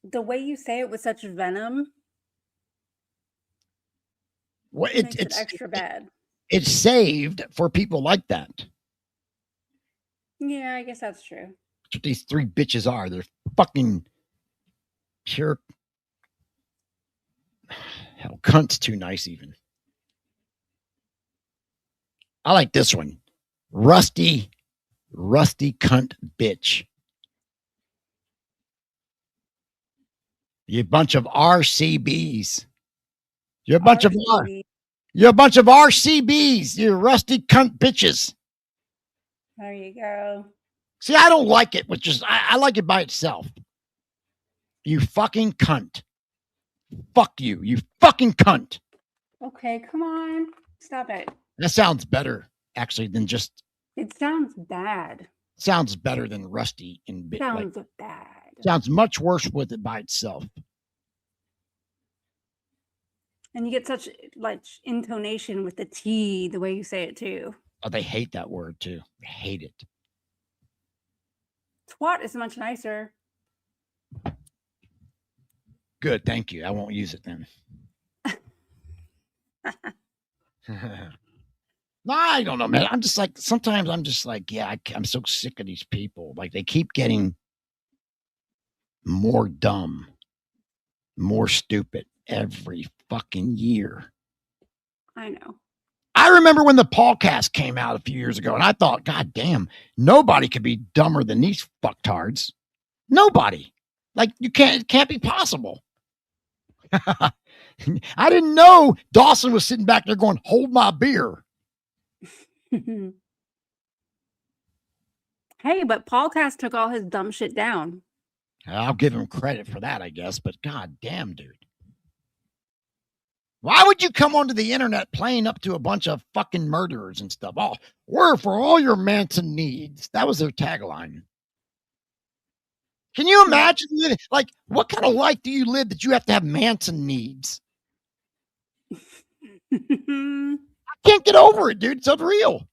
The way you say it with such venom Well, makes it extra bad. It's saved for people like that. Yeah, I guess that's true. That's what these three bitches are. They're fucking pure. Hell, cunt's too nice even. I like this one. Rusty cunt bitch. You bunch of RCBs. You're a bunch of RCBs. You rusty cunt bitches. There you go. See, I don't like it, which is I like it by itself. You fucking cunt. Fuck you. You fucking cunt. Okay, come on. Stop it. That sounds better, actually, than just. It sounds bad. Sounds better than rusty and bit. Sounds bad. Sounds much worse with it by itself. And you get such like intonation with the T, the way you say it too. Oh, they hate that word too. They hate it. Twat is much nicer. Good, thank you. I won't use it then. No, I don't know, man. I'm just like, sometimes I'm just like, yeah, I'm so sick of these people. Like, they keep getting more dumb, more stupid every fucking year. I know. I remember when the Paulcast came out a few years ago, and I thought, God damn, nobody could be dumber than these fucktards. Nobody. Like, it can't be possible. I didn't know Dawson was sitting back there going, hold my beer. Hey, but Paulcast took all his dumb shit down. I'll give him credit for that, I guess, but god damn, dude. Why would you come onto the internet playing up to a bunch of fucking murderers and stuff? Oh, we're for all your Manson needs. That was their tagline. Can you imagine, like, what kind of life do you live that you have to have Manson needs? I can't get over it, dude. It's unreal.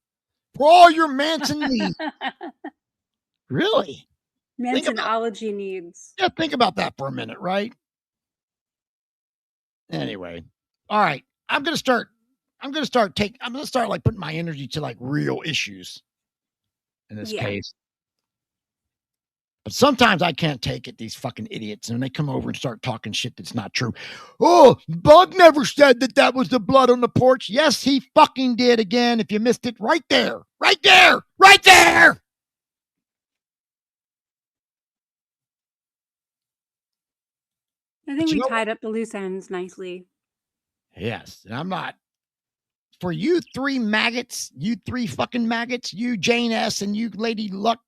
For all your Manson needs. Really? Mansonology needs. Yeah, think about that for a minute, right? Anyway. All right. I'm gonna start like putting my energy to like real issues in this case. But sometimes I can't take it, these fucking idiots, and they come over and start talking shit that's not true. Oh, Bug never said that was the blood on the porch. Yes, he fucking did again. If you missed it, right there. Right there. Right there. I think we tied up the loose ends nicely. Yes, and I'm not. For you three maggots, you three fucking maggots, you Jane S. and you Lady Luck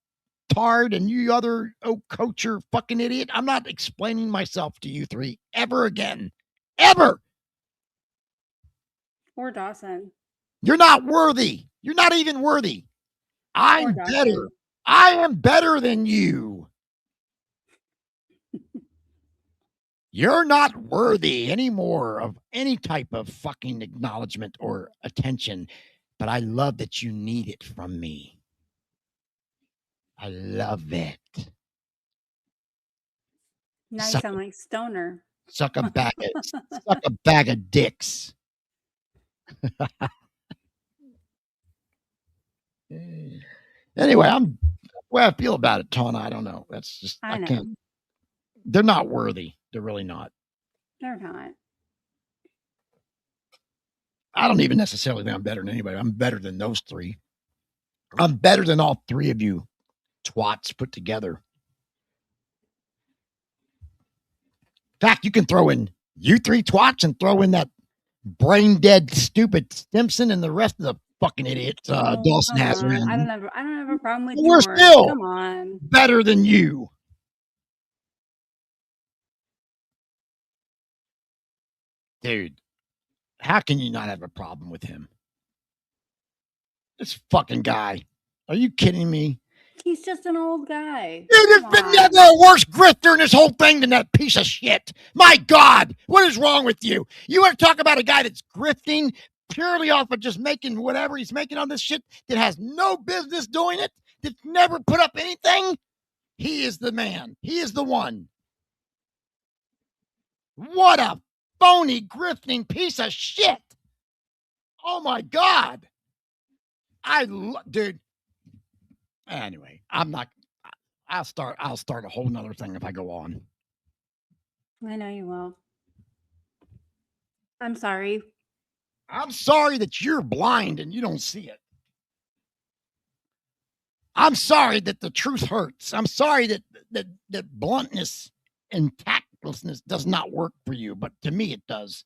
Tard and you other coacher fucking idiot, I'm not explaining myself to you three ever again. Ever. Or Dawson. You're not worthy. You're not even worthy. I'm better. I am better than you. You're not worthy anymore of any type of fucking acknowledgement or attention, but I love that you need it from me. I love it. Now you sound like Stoner. Suck a bag of dicks. Anyway, I'm where I feel about it, Tawna. I don't know. That's just I can't. They're not worthy. They're really not. They're not. I don't even necessarily think I'm better than anybody. I'm better than those three. I'm better than all three of you twats put together. In fact, you can throw in you three twats and throw in that brain dead, stupid Stimson and the rest of the fucking idiots Dawson has around. I don't have a problem with We're still come on. Better than you. Dude, how can you not have a problem with him? This fucking guy. Are you kidding me? He's just an old guy. Dude, there's been never a worse grifter in this whole thing than that piece of shit. My God, what is wrong with you? You want to talk about a guy that's grifting purely off of just making whatever he's making on this shit that has no business doing it, that's never put up anything? He is the man. He is the one. What a phony, grifting piece of shit. Oh, my God. Dude. Anyway, I'm not. I'll start a whole nother thing if I go on. I know you will. I'm sorry. I'm sorry that you're blind and you don't see it. I'm sorry that the truth hurts. I'm sorry that bluntness and tactlessness does not work for you, but to me it does.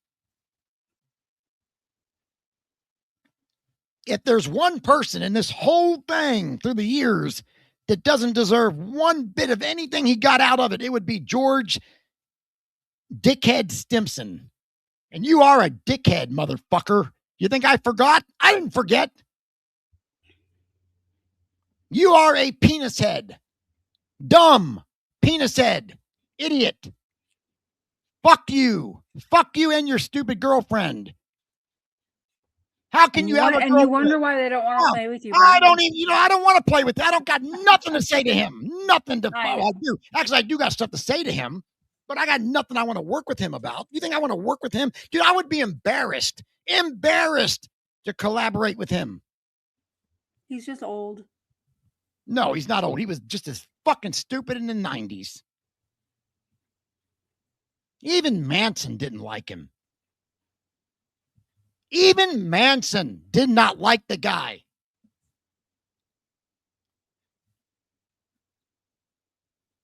If there's one person in this whole thing through the years that doesn't deserve one bit of anything he got out of it, it would be George Dickhead Stimson. And you are a dickhead, motherfucker. You think I forgot? I didn't forget. You are a penis head. Dumb penis head. Idiot. Fuck you. Fuck you and your stupid girlfriend. How can you have a girlfriend? And you wonder why they don't want to play with you, bro. I don't even, I don't want to play with that. I don't got nothing to say to him. Nothing to, I do. Actually, I do got stuff to say to him, but I got nothing I want to work with him about. You think I want to work with him? Dude, I would be embarrassed to collaborate with him. He's just old. No, he's not old. He was just as fucking stupid in the 90s. Even Manson didn't like him. Even Manson did not like the guy.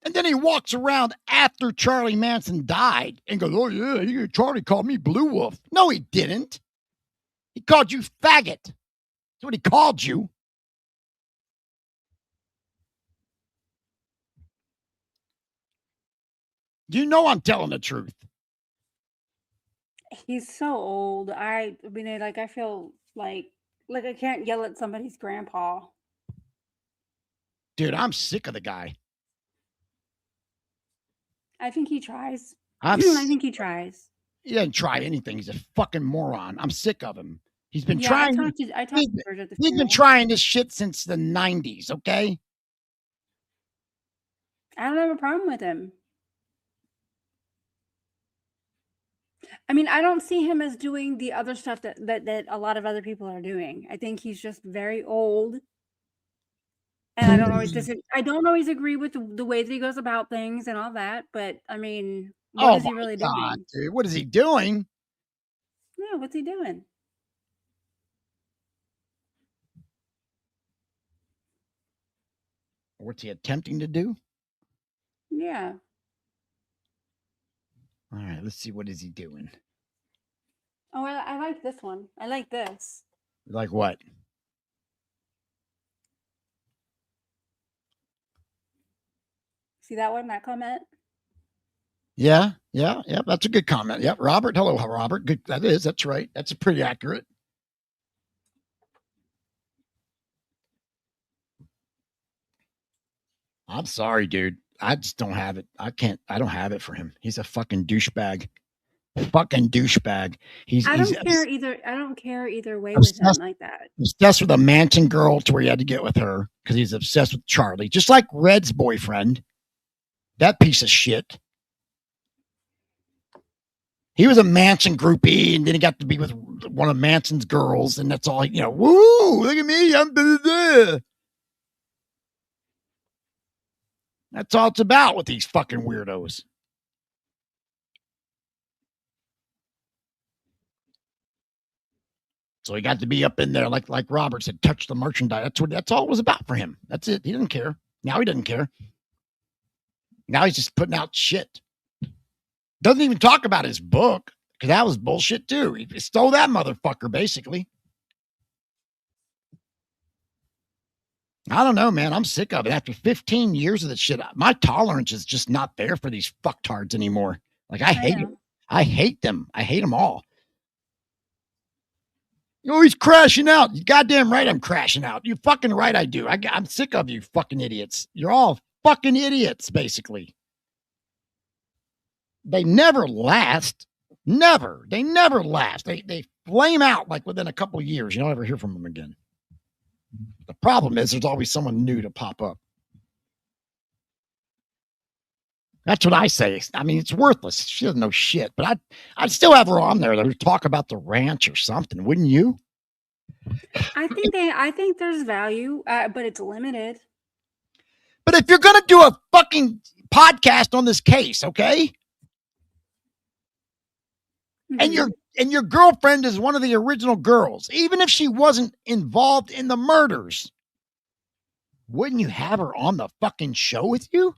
And then he walks around after Charlie Manson died and goes, oh, yeah, Charlie called me Blue Wolf. No, he didn't. He called you faggot. That's what he called you. You know I'm telling the truth. He's so old. I mean, like, I feel like I can't yell at somebody's grandpa. Dude, I'm sick of the guy. I think he tries. I think he tries. He doesn't try anything. He's a fucking moron. I'm sick of him. He's been trying. He's been trying this shit since the 90s, okay? I don't have a problem with him. I mean, I don't see him as doing the other stuff that a lot of other people are doing. I think he's just very old. And I don't always agree with the way that he goes about things and all that, but I mean, what is he really doing? Dude, what is he doing? Yeah, what's he doing? What's he attempting to do? Yeah. All right, let's see. What is he doing? Oh, I like this one. I like this. Like what? See that one, that comment? Yeah. That's a good comment. Yep. Robert. Hello, Robert. Good. That's right. That's pretty accurate. I'm sorry, dude. I just don't have it. I don't have it for him. He's a fucking douchebag. Fucking douchebag. I don't care either way with him like that. Obsessed with a Manson girl to where he had to get with her because he's obsessed with Charlie. Just like Red's boyfriend. That piece of shit. He was a Manson groupie, and then he got to be with one of Manson's girls, and that's all. Woo! Look at me, I'm blah. That's all it's about with these fucking weirdos. So he got to be up in there, like Robert said, touch the merchandise. That's all it was about for him. That's it. He didn't care. Now he doesn't care. Now he's just putting out shit. Doesn't even talk about his book, because that was bullshit too. He stole that motherfucker, basically. I don't know, man. I'm sick of it. After 15 years of this shit, my tolerance is just not there for these fucktards anymore. Like, I hate them. I hate them. I hate them all. Oh, he's crashing out. You goddamn right I'm crashing out. You fucking right I do. I'm sick of you fucking idiots. You're all fucking idiots, basically. They never last. Never. They never last. They flame out like within a couple of years. You don't ever hear from them again. The problem is there's always someone new to pop up. That's what I say. I mean, it's worthless. She doesn't know shit, but I'd still have her on there to talk about the ranch or something, wouldn't you? I think there's value, but it's limited. But if you're gonna do a fucking podcast on this case, okay? Mm-hmm. And your girlfriend is one of the original girls, even if she wasn't involved in the murders, wouldn't you have her on the fucking show with you?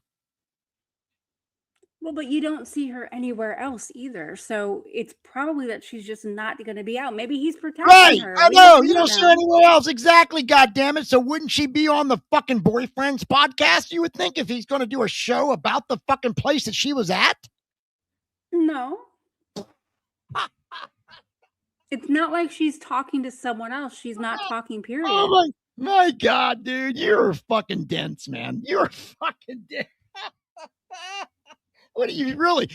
Well, but you don't see her anywhere else either. So it's probably that she's just not going to be out. Maybe he's protecting her. I know. You don't see her anywhere else. Exactly, goddammit. So wouldn't she be on the fucking boyfriend's podcast, you would think, if he's going to do a show about the fucking place that she was at? No. It's not like she's talking to someone else. She's not talking, period. Oh my God, dude. You're fucking dense, man. You're fucking dense. What are you really?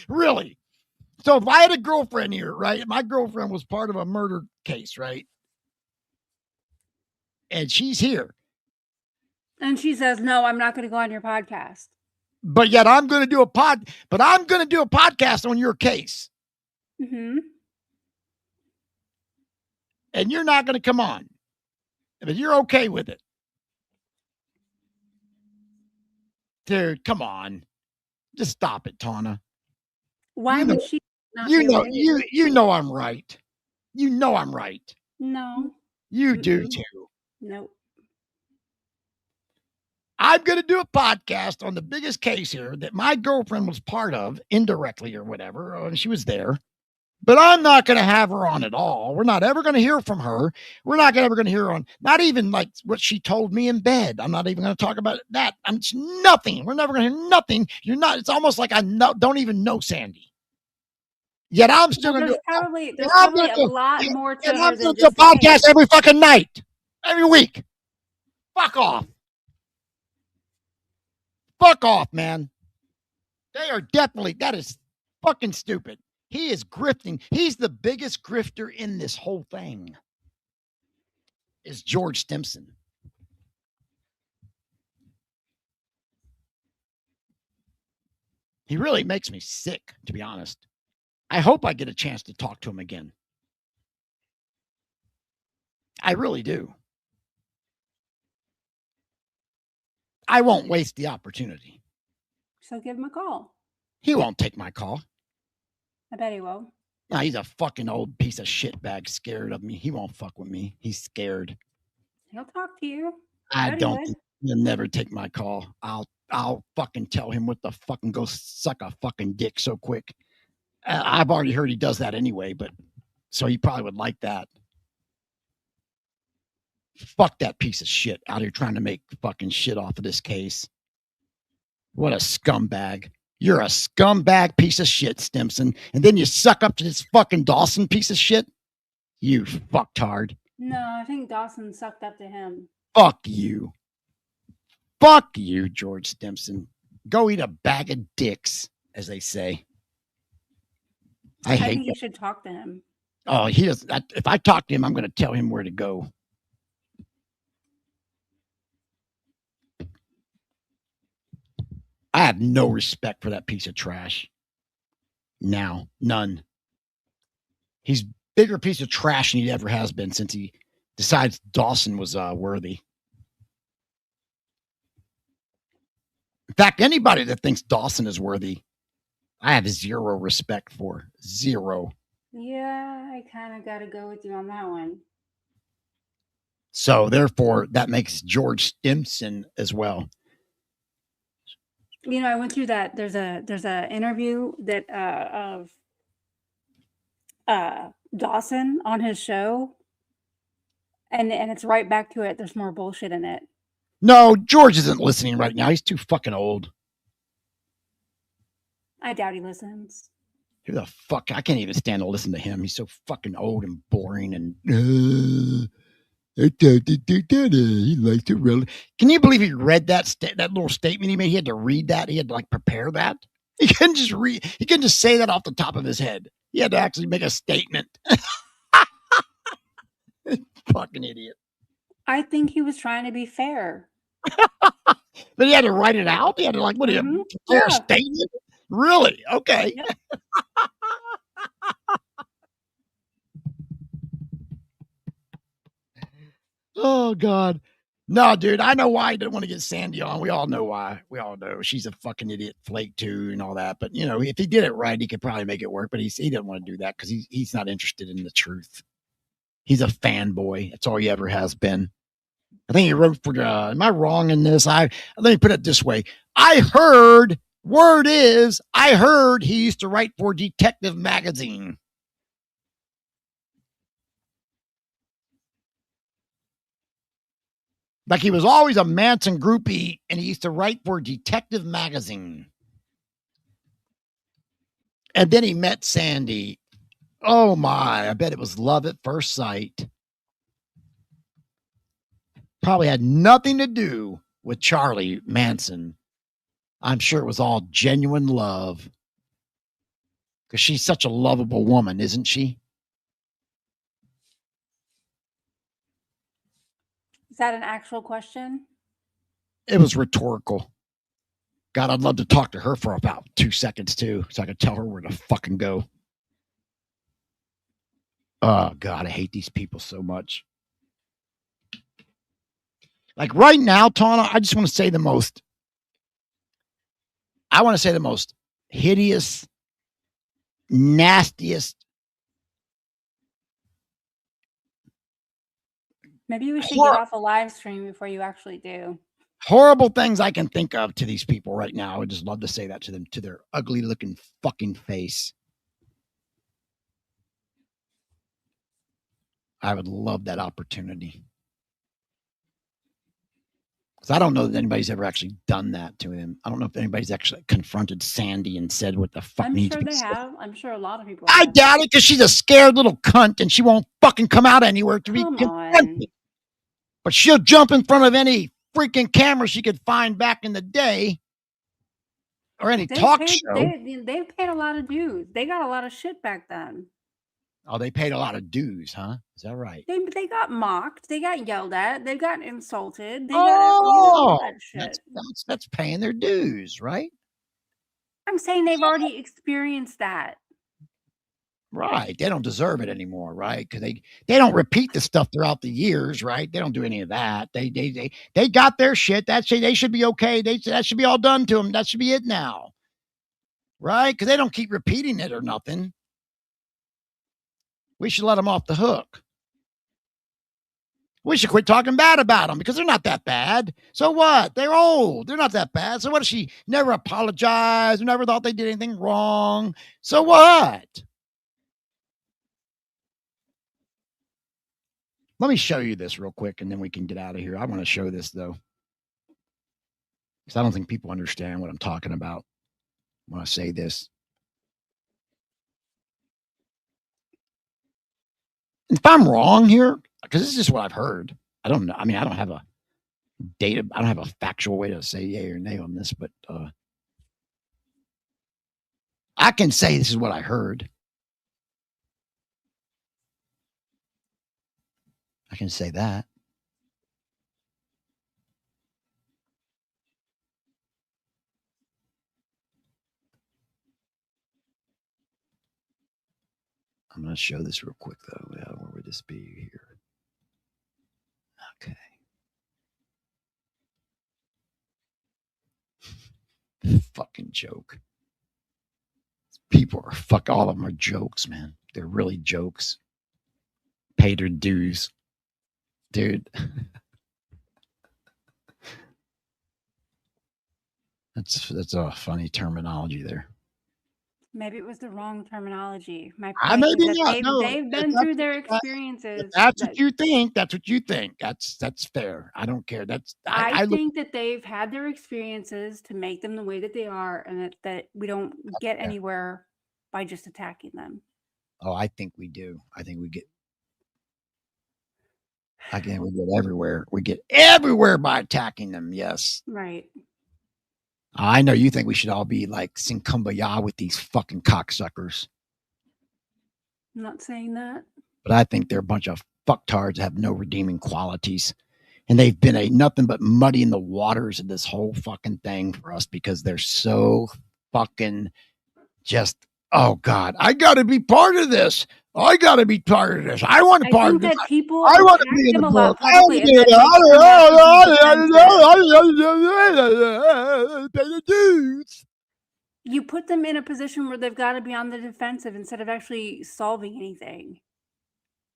So if I had a girlfriend here, right? My girlfriend was part of a murder case, right? And she's here. And she says, no, I'm not going to go on your podcast. But yet I'm going to do a podcast on your case. Mm-hmm. And you're not going to come on. But you're okay with it. Dude, come on. Just stop it, Tawna. Why would she not? You know I'm right. You know I'm right. No. You do too. Nope. I'm going to do a podcast on the biggest case here that my girlfriend was part of, indirectly or whatever, and she was there. But I'm not going to have her on at all. We're not ever going to hear from her. We're not ever going to hear her on, not even like what she told me in bed. I'm not even going to talk about that. It's nothing. We're never going to hear nothing. It's almost like I don't even know Sandy. Yet I'm still going to do there's probably a lot more to her than just a podcast every fucking night, every week. Fuck off. Fuck off, man. They are that is fucking stupid. He is grifting. He's the biggest grifter in this whole thing. Is George Stimson. He really makes me sick, to be honest. I hope I get a chance to talk to him again. I really do. I won't waste the opportunity. So give him a call. He won't take my call. I bet he will. No, he's a fucking old piece of shit bag, scared of me. He won't fuck with me. He's scared. He'll talk to you. I don't think he'll never take my call. I'll fucking tell him what the fucking go suck a fucking dick so quick. I've already heard he does that anyway, but so he probably would like that. Fuck that piece of shit out here trying to make fucking shit off of this case. What a scumbag. You're a scumbag piece of shit, Stimson. And then you suck up to this fucking Dawson piece of shit? You fucktard. No, I think Dawson sucked up to him. Fuck you. Fuck you, George Stimson. Go eat a bag of dicks, as they say. I think you should talk to him. Oh, he does. If I talk to him, I'm going to tell him where to go. I have no respect for that piece of trash. Now, none. He's bigger piece of trash than he ever has been since he decides Dawson was worthy. In fact, anybody that thinks Dawson is worthy, I have zero respect for. Zero. Yeah, I kind of got to go with you on that one. So therefore, that makes George Stimson as well. You know, I went through that. There's a interview that of Dawson on his show, and it's right back to it. There's more bullshit in it. No, George isn't listening right now. He's too fucking old. I doubt he listens. Who the fuck? I can't even stand to listen to him. He's so fucking old and boring and. He likes to really. Can you believe he read that that little statement he made? He had to read that. He had to like prepare that. He couldn't just read. He couldn't just say that off the top of his head. He had to actually make a statement. Fucking idiot. I think he was trying to be fair. But he had to write it out. He had to like, what do you prepare a statement? Really? Okay. Yep. Oh God. No, dude, I know why he didn't want to get Sandy on. We all know why. We all know she's a fucking idiot flake too and all that. But you know, if he did it right, he could probably make it work. But he didn't want to do that because he's not interested in the truth. He's a fanboy. That's all he ever has been. I think he wrote for. Am I wrong in this? Let me put it this way. I heard. Word is, I heard he used to write for Detective Magazine. Like he was always a Manson groupie, and he used to write for Detective Magazine. And then he met Sandy. Oh my, I bet it was love at first sight. Probably had nothing to do with Charlie Manson. I'm sure it was all genuine love. Because she's such a lovable woman, isn't she? Is that an actual question? It was rhetorical. God, I'd love to talk to her for about 2 seconds too, so I could tell her where to fucking go. Oh God, I hate these people so much. Like right now, Tawna, I just want to say the most hideous, nastiest. Maybe we should get off a live stream before you actually do. Horrible things I can think of to these people right now. I would just love to say that to them, to their ugly looking fucking face. I would love that opportunity. Because I don't know that anybody's ever actually done that to him. I don't know if anybody's actually confronted Sandy and said what the fuck needs to be said. I'm sure a lot of people have. I doubt it because she's a scared little cunt and she won't fucking come out anywhere to be confronted. But she'll jump in front of any freaking camera she could find back in the day or any talk show. They've paid a lot of dues. They got a lot of shit back then. Oh, they paid a lot of dues, huh? Is that right? They got mocked. They got yelled at. They got insulted. They got that shit. That's paying their dues, right? I'm saying they've already experienced that. Right. They don't deserve it anymore, right? Because they don't repeat the stuff throughout the years, right? They don't do any of that. They got their shit. They should be okay. That should be all done to them. That should be it now. Right? Because they don't keep repeating it or nothing. We should let them off the hook. We should quit talking bad about them because they're not that bad. So what? They're old. They're not that bad. So what if she never apologized, never thought they did anything wrong? So what? Let me show you this real quick and then we can get out of here. I want to show this though. Because I don't think people understand what I'm talking about when I say this. If I'm wrong here, because this is just what I've heard. I don't know. I mean, I don't have a data. I don't have a factual way to say yay or nay on this, but I can say this is what I heard. I can say that. I'm going to show this real quick, though. Where would this be here? Okay. Fucking joke. People are all of them are jokes, man. They're really jokes. Pay their dues. Dude. That's a funny terminology there. Maybe it was the wrong terminology. My point is that they've been through their experiences. That's what you think. That's what you think. That's fair. I don't care. I think that they've had their experiences to make them the way that they are, and that we don't get anywhere by just attacking them. Oh, I think we do. I think we get. Again, we get everywhere. We get everywhere by attacking them. Yes. Right. I know you think we should all be like sing kumbaya with these fucking cocksuckers, I'm not saying that. but I think they're a bunch of fucktards that have no redeeming qualities. And they've been nothing but muddying the waters of this whole fucking thing for us because they're so fucking just, oh God, I got to be part of this. I got to be part of this. I want to be part of this. People I want to be in the book. I want to pay the dues. You put them in a position where they've got to be on the defensive instead of actually solving anything.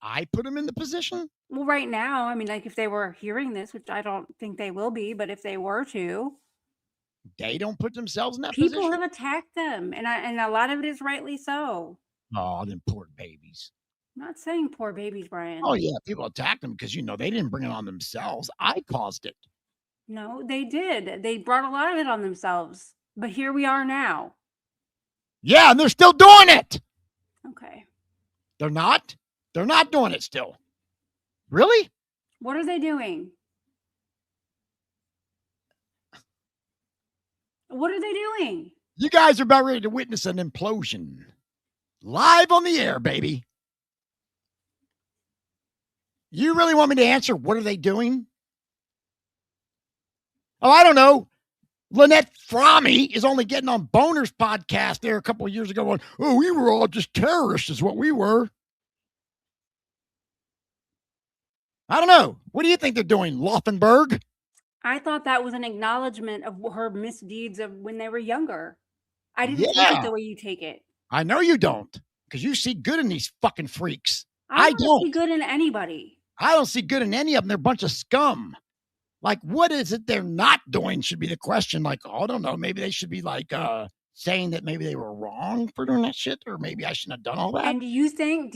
I put them in the position? Well, right now, I mean, like if they were hearing this, which I don't think they will be, but if they were to, they don't put themselves in that position. People have attacked them, and a lot of it is rightly so. Oh, them poor babies. I'm not saying poor babies, Brian. Oh yeah, people attack them because they didn't bring it on themselves. I caused it. No, they did. They brought a lot of it on themselves. But here we are now. Yeah, and they're still doing it. Okay. They're not? They're not doing it still. Really? What are they doing? What are they doing? You guys are about ready to witness an implosion. Live on the air, baby. You really want me to answer? What are they doing? Oh, I don't know. Lynette Frommy is only getting on Boner's podcast there a couple of years ago going, oh, we were all just terrorists is what we were. I don't know. What do you think they're doing, Laufenberg? I thought that was an acknowledgement of her misdeeds of when they were younger. I didn't take it the way you take it. I know you don't, because you see good in these fucking freaks. I don't see good in anybody. I don't see good in any of them. They're a bunch of scum. Like, what is it they're not doing should be the question. Like, oh, I don't know. Maybe they should be like saying that maybe they were wrong for doing that shit, or maybe I shouldn't have done all that. And do you think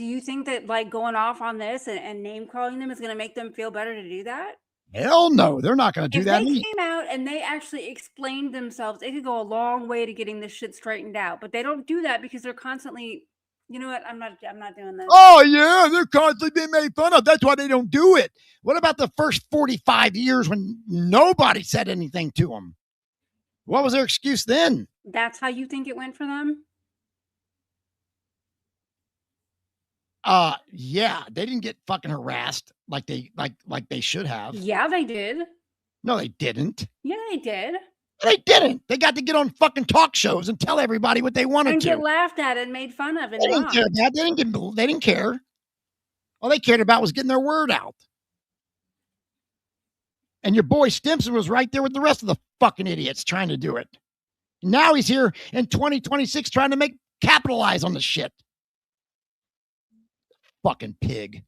that like going off on this and name calling them is going to make them feel better to do that? Hell no, they're not going to do that. If they came out and they actually explained themselves, it could go a long way to getting this shit straightened out. But they don't do that because they're constantly, you know what? I'm not doing this. Oh yeah, they're constantly being made fun of. That's why they don't do it. What about the first 45 years when nobody said anything to them? What was their excuse then? That's how you think it went for them? Yeah, they didn't get fucking harassed like they should have. Yeah, they did. No, they didn't. Yeah, they did. They didn't. They got to get on fucking talk shows and tell everybody what they wanted and to. Get laughed at and made fun of. And they didn't care about that. They didn't care. All they cared about was getting their word out. And your boy Stimson was right there with the rest of the fucking idiots trying to do it. Now he's here in 2026 trying to capitalize on the shit. Fucking pig.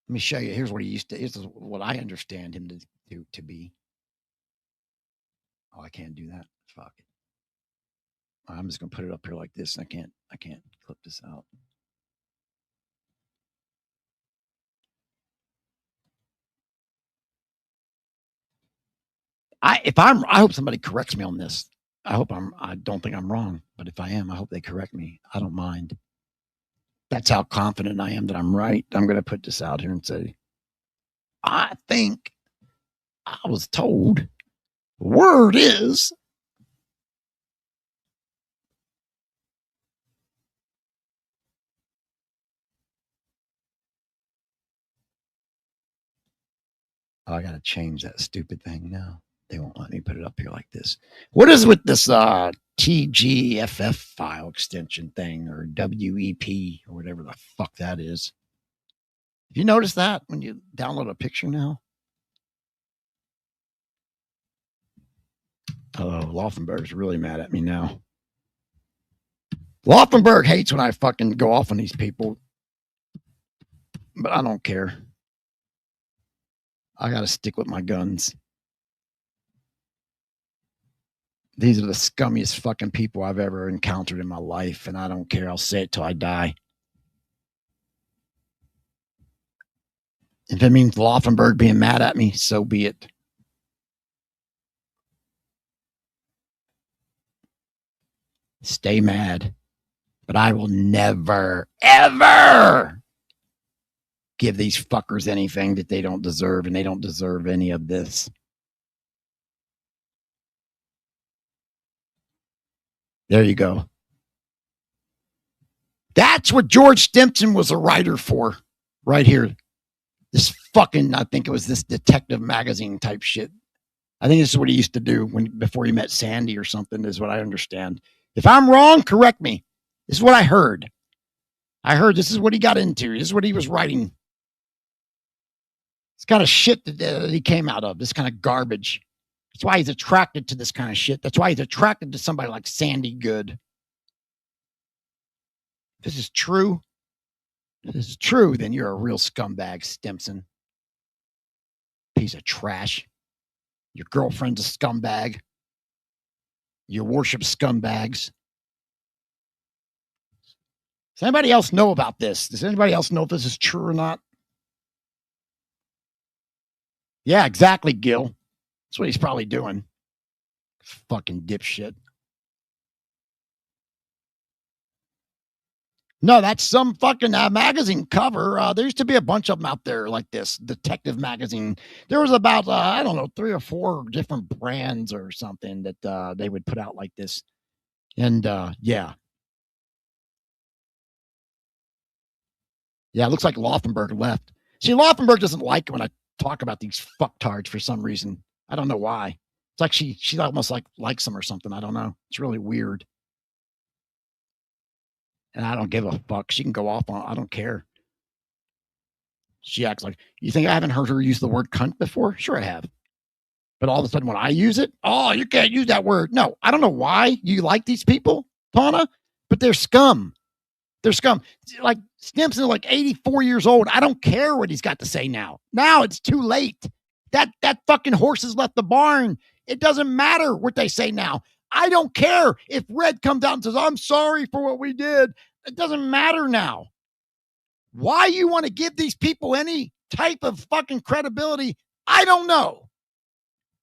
Let me show you. Here's what he used to. This is what I understand him to be. Oh, I can't do that. Fuck it. I'm just gonna put it up here like this. I can't clip this out. I hope somebody corrects me on this. I don't think I'm wrong, but if I am, I hope they correct me. I don't mind. That's how confident I am that I'm right. I'm going to put this out here and say, I think I was told the word is I got to change that stupid thing now. They won't let me put it up here like this. What is with this TGFF file extension thing or WEP or whatever the fuck that is? Have you noticed that when you download a picture now? Oh, Laufenberg's really mad at me now. Laufenberg hates when I fucking go off on these people. But I don't care. I got to stick with my guns. These are the scummiest fucking people I've ever encountered in my life, and I don't care. I'll say it till I die. If it means Laufenberg being mad at me, so be it. Stay mad. But I will never, ever give these fuckers anything that they don't deserve, and they don't deserve any of this. There you go. That's what George Stimson was a writer for, right here. This fucking, I think it was this detective magazine type shit. I think this is what he used to do before he met Sandy or something, is what I understand. If I'm wrong, correct me. This is what I heard. I heard this is what he got into. This is what he was writing. It's kind of shit that he came out of, this kind of garbage. That's why he's attracted to this kind of shit. That's why he's attracted to somebody like Sandy Good. If this is true, then you're a real scumbag, Stimson. Piece of trash. Your girlfriend's a scumbag. You worship scumbags. Does anybody else know about this? Does anybody else know if this is true or not? Yeah, exactly, Gil. That's what he's probably doing. Fucking dipshit. No, that's some fucking magazine cover. There used to be a bunch of them out there like this, detective magazine. There was about, 3 or 4 different brands or something that they would put out like this. And yeah. Yeah, it looks like Laufenberg left. See, Laufenberg doesn't like it when I talk about these fucktards for some reason. I don't know why. It's like she almost likes them or something. I don't know. It's really weird. And I don't give a fuck. She can go off on, I don't care. She acts like, you think I haven't heard her use the word cunt before? Sure I have. But all of a sudden when I use it, oh, you can't use that word. No, I don't know why you like these people, Tawna, but they're scum. They're scum. Like Stimson, like 84 years old. I don't care what he's got to say now. Now it's too late. That fucking horse has left the barn. It doesn't matter what they say now. I don't care if Red comes out and says, I'm sorry for what we did. It doesn't matter now. Why you want to give these people any type of fucking credibility, I don't know.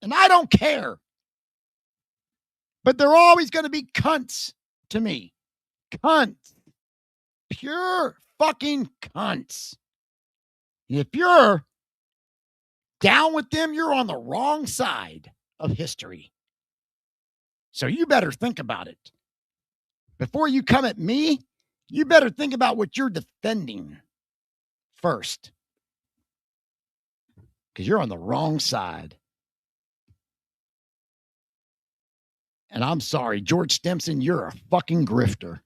And I don't care. But they're always going to be cunts to me. Cunts. Pure fucking cunts. And if you're down with them, you're on the wrong side of history. So you better think about it. Before you come at me, you better think about what you're defending first. Because you're on the wrong side. And I'm sorry, George Stimson, you're a fucking grifter.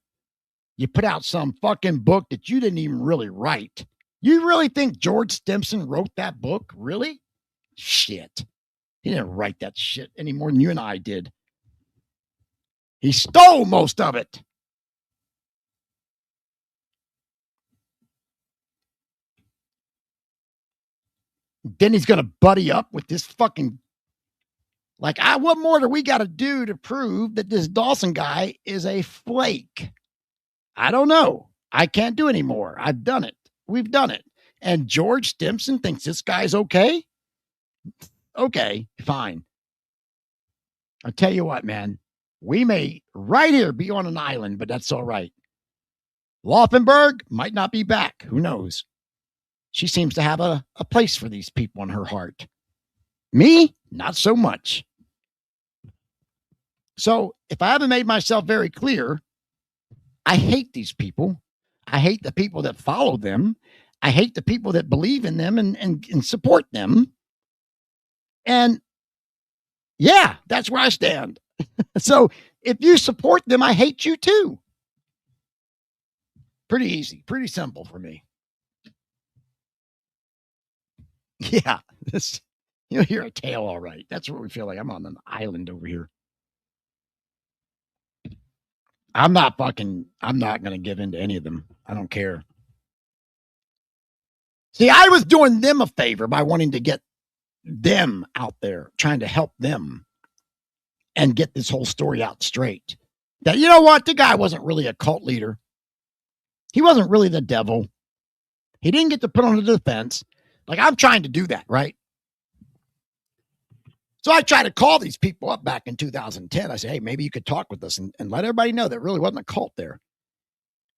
You put out some fucking book that you didn't even really write. You really think George Stimson wrote that book? Really? Shit. He didn't write that shit any more than you and I did. He stole most of it. Then he's going to buddy up with this fucking, like, what more do we got to do to prove that this Dawson guy is a flake? I don't know. I can't do anymore. I've done it. We've done it. And George Stimson thinks this guy's okay? Okay, fine. I'll tell you what, man. We may right here be on an island, but that's all right. Laufenberg might not be back. Who knows? She seems to have a place for these people in her heart. Me, not so much. So if I haven't made myself very clear, I hate these people. I hate the people that follow them. I hate the people that believe in them and support them. And yeah, that's where I stand. So if you support them, I hate you too. Pretty easy, pretty simple for me. Yeah, you'll hear a tale all right. That's what we feel like. I'm on an island over here. I'm not going to give in to any of them. I don't care. See, I was doing them a favor by wanting to get them out there, trying to help them and get this whole story out straight. That, you know what? The guy wasn't really a cult leader. He wasn't really the devil. He didn't get to put on the defense. Like, I'm trying to do that, right? So I tried to call these people up back in 2010. I said, hey, maybe you could talk with us and let everybody know that really wasn't a cult there.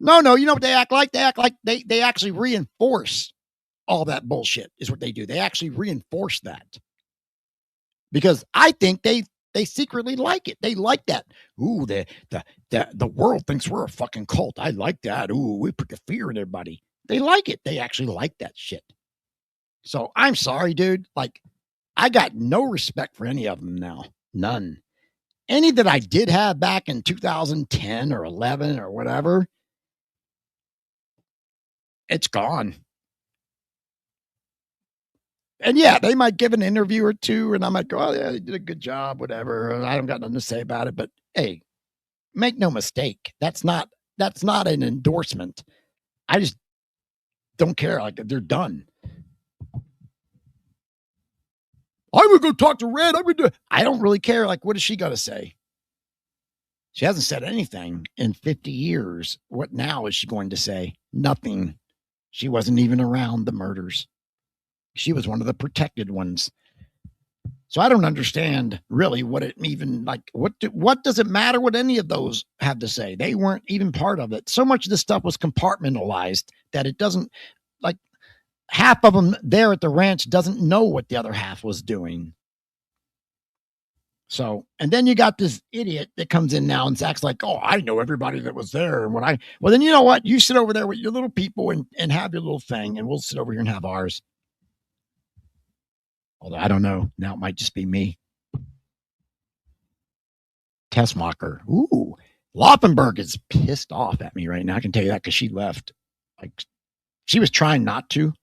No, you know what they act like? They act like they actually reinforce all that bullshit is what they do. They actually reinforce that. Because I think they secretly like it. They like that. Ooh, the world thinks we're a fucking cult. I like that. Ooh, we put the fear in everybody. They like it. They actually like that shit. So I'm sorry, dude. Like, I got no respect for any of them now. None. Any that I did have back in 2010 or 11 or whatever, it's gone. And yeah, they might give an interview or two, and I might go, oh, yeah, they did a good job, whatever. And I don't got nothing to say about it. But hey, make no mistake, that's not an endorsement. I just don't care. Like, they're done. I'm gonna go talk to Red. I don't really care. Like, what does she got to say? She hasn't said anything in 50 years. What now is she going to say? Nothing. She wasn't even around the murders. She was one of the protected ones. So I don't understand really what it even, like, what does it matter what any of those have to say? They weren't even part of it. So much of this stuff was compartmentalized that it doesn't, like, half of them there at the ranch doesn't know what the other half was doing. So, and then you got this idiot that comes in now and acts like, oh, I know everybody that was there. And well, then you know what? You sit over there with your little people and have your little thing, and we'll sit over here and have ours. Although I don't know. Now it might just be me. Tessmacher. Ooh. Laufenberg is pissed off at me right now. I can tell you that because she left. Like, she was trying not to.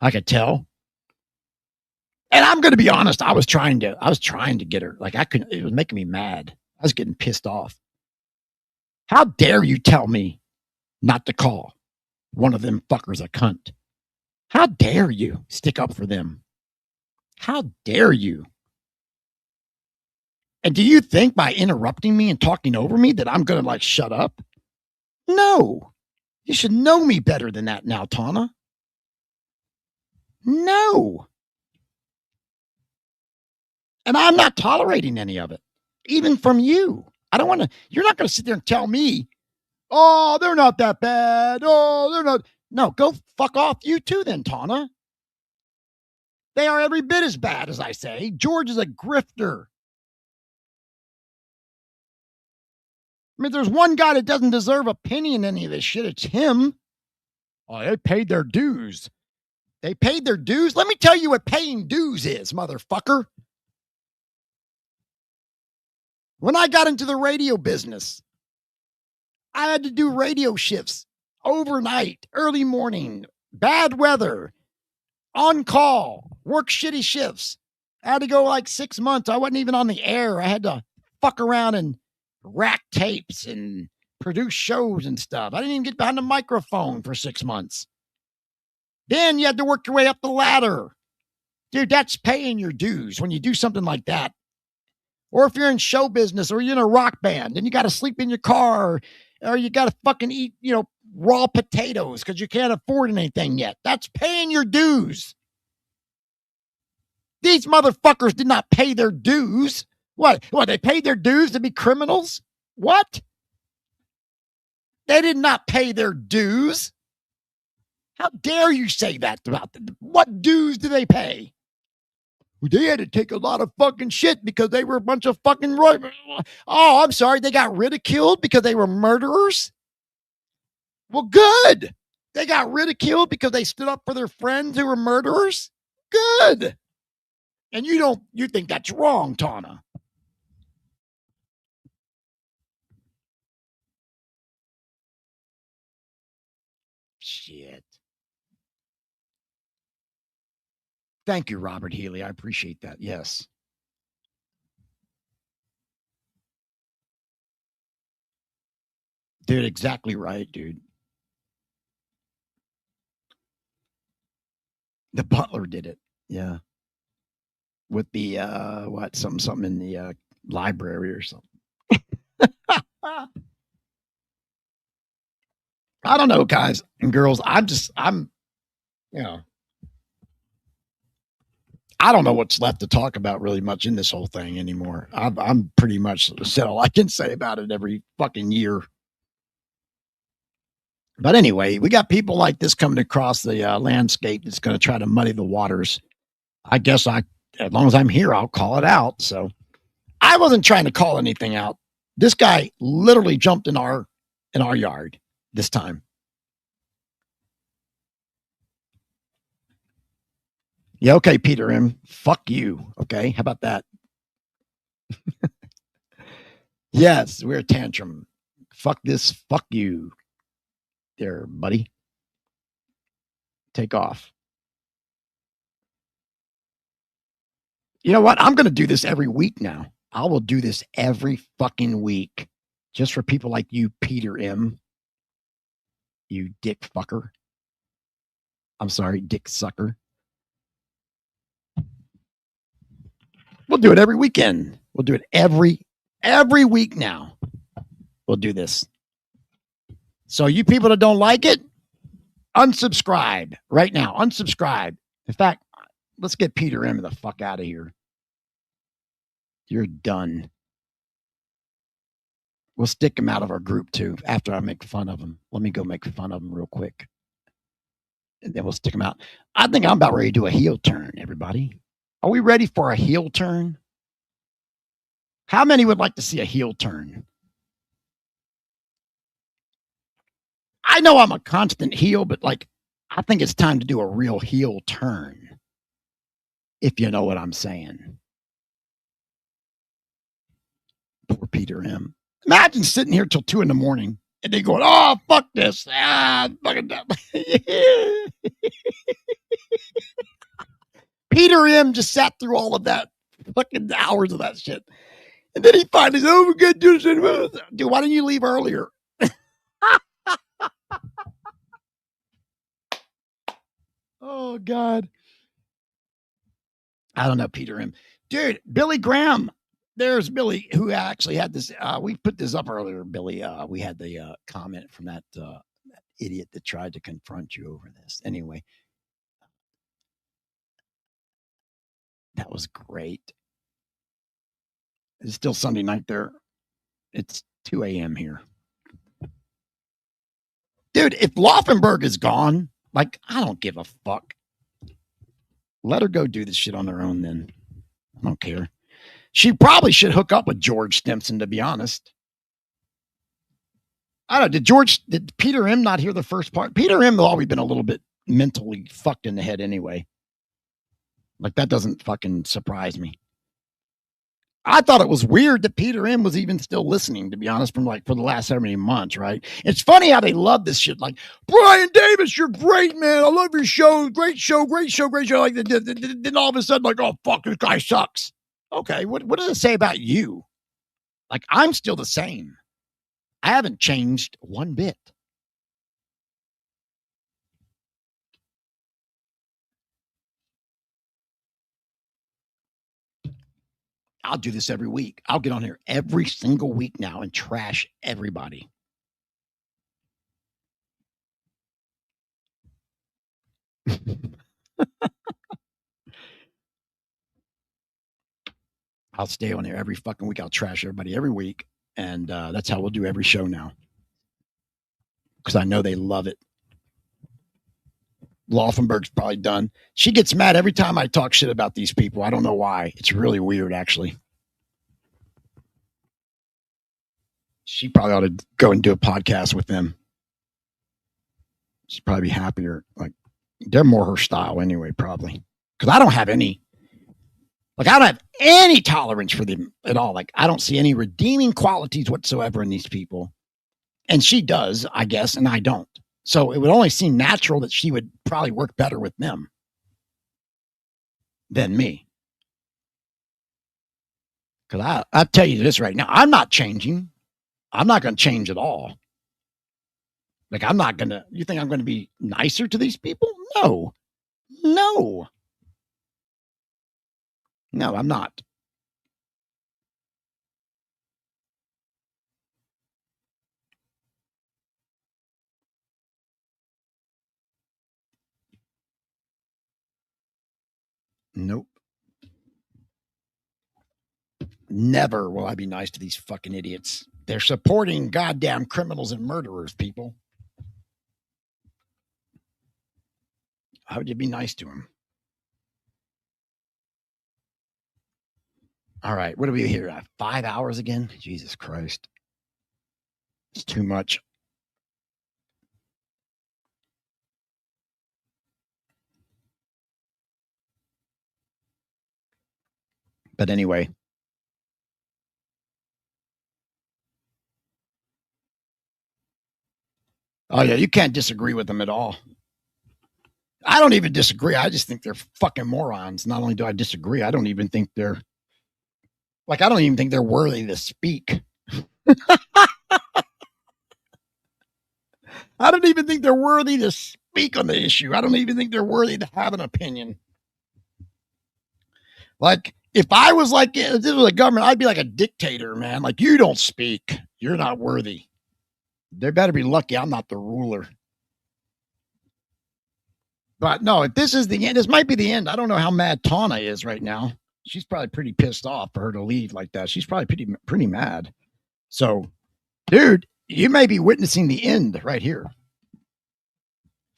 I could tell. And I'm going to be honest. I was trying to get her. Like, it was making me mad. I was getting pissed off. How dare you tell me not to call one of them fuckers a cunt? How dare you stick up for them? How dare you? And do you think by interrupting me and talking over me that I'm going to, like, shut up? No. You should know me better than that now, Tawna. No. And I'm not tolerating any of it, even from you. I don't want to, you're not going to sit there and tell me, oh, they're not that bad. Oh, they're not. No, go fuck off you too then, Tawna. They are every bit as bad as I say. George is a grifter. I mean, there's one guy that doesn't deserve a penny in any of this shit. It's him. Oh, they paid their dues. They paid their dues? Let me tell you what paying dues is, motherfucker. When I got into the radio business, I had to do radio shifts overnight, early morning, bad weather, on call, work shitty shifts. I had to go like 6 months. I wasn't even on the air. I had to fuck around and rack tapes and produce shows and stuff. I didn't even get behind the microphone for 6 months. Then you had to work your way up the ladder. Dude, that's paying your dues when you do something like that. Or if you're in show business or you're in a rock band and you got to sleep in your car or you got to fucking eat, raw potatoes because you can't afford anything yet. That's paying your dues. These motherfuckers did not pay their dues. What? They paid their dues to be criminals? What? They did not pay their dues. How dare you say that about them? What dues do they pay? They had to take a lot of fucking shit because they were a bunch of fucking... Oh, I'm sorry. They got ridiculed because they were murderers? Well, good. They got ridiculed because they stood up for their friends who were murderers? Good. And you think that's wrong, Tawna. Shit. Thank you, Robert Healy. I appreciate that. Yes. Dude, exactly right, dude. The butler did it. Yeah. With the, something in the library or something. I don't know, guys and girls. I'm I don't know what's left to talk about really much in this whole thing anymore. I'm pretty much said all I can say about it every fucking year. But anyway, we got people like this coming across the landscape that's going to try to muddy the waters. I guess as long as I'm here, I'll call it out. So I wasn't trying to call anything out. This guy literally jumped in our yard this time. Yeah, okay, Peter M. Fuck you. Okay, how about that? Yes, we're a tantrum. Fuck this. Fuck you. There, buddy. Take off. You know what? I'm going to do this every week now. I will do this every fucking week just for people like you, Peter M. You dick fucker. I'm sorry, dick sucker. We'll do it every weekend. We'll do it every week now. We'll do this. So you people that don't like it, unsubscribe right now. Unsubscribe. In fact, let's get Peter M the fuck out of here. You're done. We'll stick him out of our group too after I make fun of him. Let me go make fun of him real quick. And then we'll stick him out. I think I'm about ready to do a heel turn, everybody. Are we ready for a heel turn? How many would like to see a heel turn? I know I'm a constant heel, but like, I think it's time to do a real heel turn. If you know what I'm saying. Poor Peter M. Imagine sitting here till 2 a.m. and they going, oh, fuck this. Fucking Peter M just sat through all of that fucking hours of that shit. And then he finally said, oh, we're going to do this. Dude, why didn't you leave earlier? Oh, God. I don't know, Peter M. Dude, Billy Graham. There's Billy, who actually had this. We put this up earlier, Billy. We had the comment from that idiot that tried to confront you over this. Anyway, that was great. It's still Sunday night there. It's 2 a.m. here. Dude, if Laufenberg is gone, like, I don't give a fuck. Let her go do this shit on her own then. I don't care. She probably should hook up with George Stimson, to be honest. I don't know. Did Peter M not hear the first part? Peter M has always been a little bit mentally fucked in the head anyway. Like, that doesn't fucking surprise me. I thought it was weird that Peter M was even still listening, to be honest, for the last so many months, right? It's funny how they love this shit. Like, Brian Davis, you're great, man. I love your show. Great show, great show, great show. Like, then all of a sudden, like, oh, fuck, this guy sucks. Okay, what does it say about you? Like, I'm still the same. I haven't changed one bit. I'll do this every week. I'll get on here every single week now and trash everybody. I'll stay on there every fucking week. I'll trash everybody every week. And that's how we'll do every show now. Because I know they love it. Laufenberg's probably done. She gets mad every time I talk shit about these people. I don't know why. It's really weird, actually. She probably ought to go and do a podcast with them. She'd probably be happier. Like, they're more her style anyway, probably. Because I don't have any tolerance for them at all. Like, I don't see any redeeming qualities whatsoever in these people. And she does, I guess, and I don't. So it would only seem natural that she would probably work better with them than me. Because I'll tell you this right now, I'm not changing. I'm not going to change at all. Like, you think I'm going to be nicer to these people? No, I'm not. Nope. Never will I be nice to these fucking idiots. They're supporting goddamn criminals and murderers, people. How would you be nice to them? All right, what are we here at? 5 hours again? Jesus Christ. It's too much. But anyway. Oh, yeah, you can't disagree with them at all. I don't even disagree. I just think they're fucking morons. Not only do I disagree, I don't even think they're worthy to speak. I don't even think they're worthy to speak on the issue. I don't even think they're worthy to have an opinion. Like, if I was like, if this was a government, I'd be like a dictator, man. Like, you don't speak. You're not worthy. They better be lucky I'm not the ruler. But no, if this is the end, this might be the end. I don't know how mad Tawna is right now. She's probably pretty pissed off for her to leave like that. She's probably pretty mad. So, dude, you may be witnessing the end right here.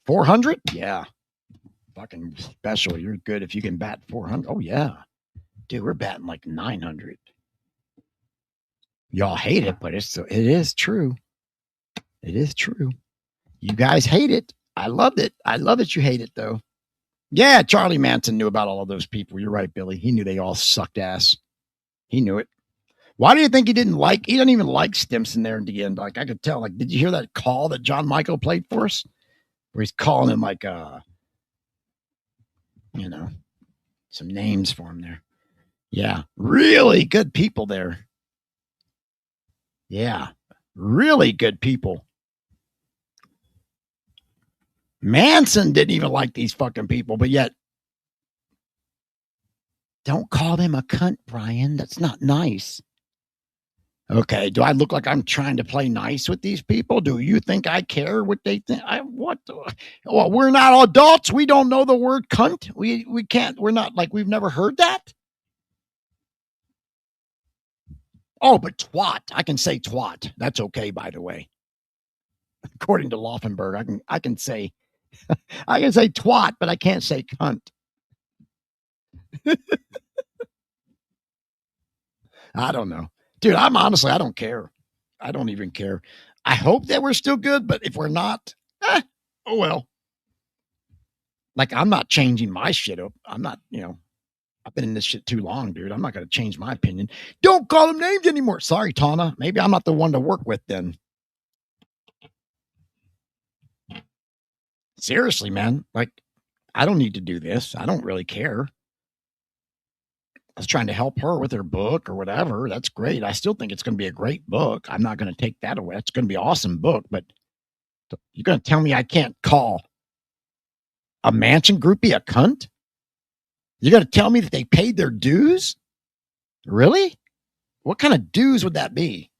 400? Yeah. Fucking special. You're good if you can bat 400. Oh, yeah. Dude, we're batting like 900. Y'all hate it, but it is true. It is true. You guys hate it. I loved it. I love that you hate it, though. Yeah, Charlie Manson knew about all of those people. You're right, Billy. He knew they all sucked ass. He knew it. Why do you think he didn't even like Stimson there in the end? Like, I could tell. Like, did you hear that call that John Michael played for us? Where he's calling him like, some names for him there. Yeah, really good people there. Yeah, really good people. Manson didn't even like these fucking people, but yet, don't call them a cunt, Brian. That's not nice. Okay, do I look like I'm trying to play nice with these people? Do you think I care what they think? Well, we're not adults. We don't know the word cunt. We can't. We're not like we've never heard that. Oh, but twat. I can say twat. That's okay, by the way. According to Laufenberg, I can say I can say twat, but I can't say cunt. I don't know. Dude, I don't care. I don't even care. I hope that we're still good, but if we're not, oh well. Like, I'm not changing my shit up. I'm not, I've been in this shit too long, dude. I'm not going to change my opinion. Don't call them names anymore. Sorry, Tawna. Maybe I'm not the one to work with then. Seriously, man. Like, I don't need to do this. I don't really care. I was trying to help her with her book or whatever. That's great. I still think it's going to be a great book. I'm not going to take that away. It's going to be an awesome book, but you're going to tell me I can't call a Manson groupie a cunt? You're going to tell me that they paid their dues? Really? What kind of dues would that be?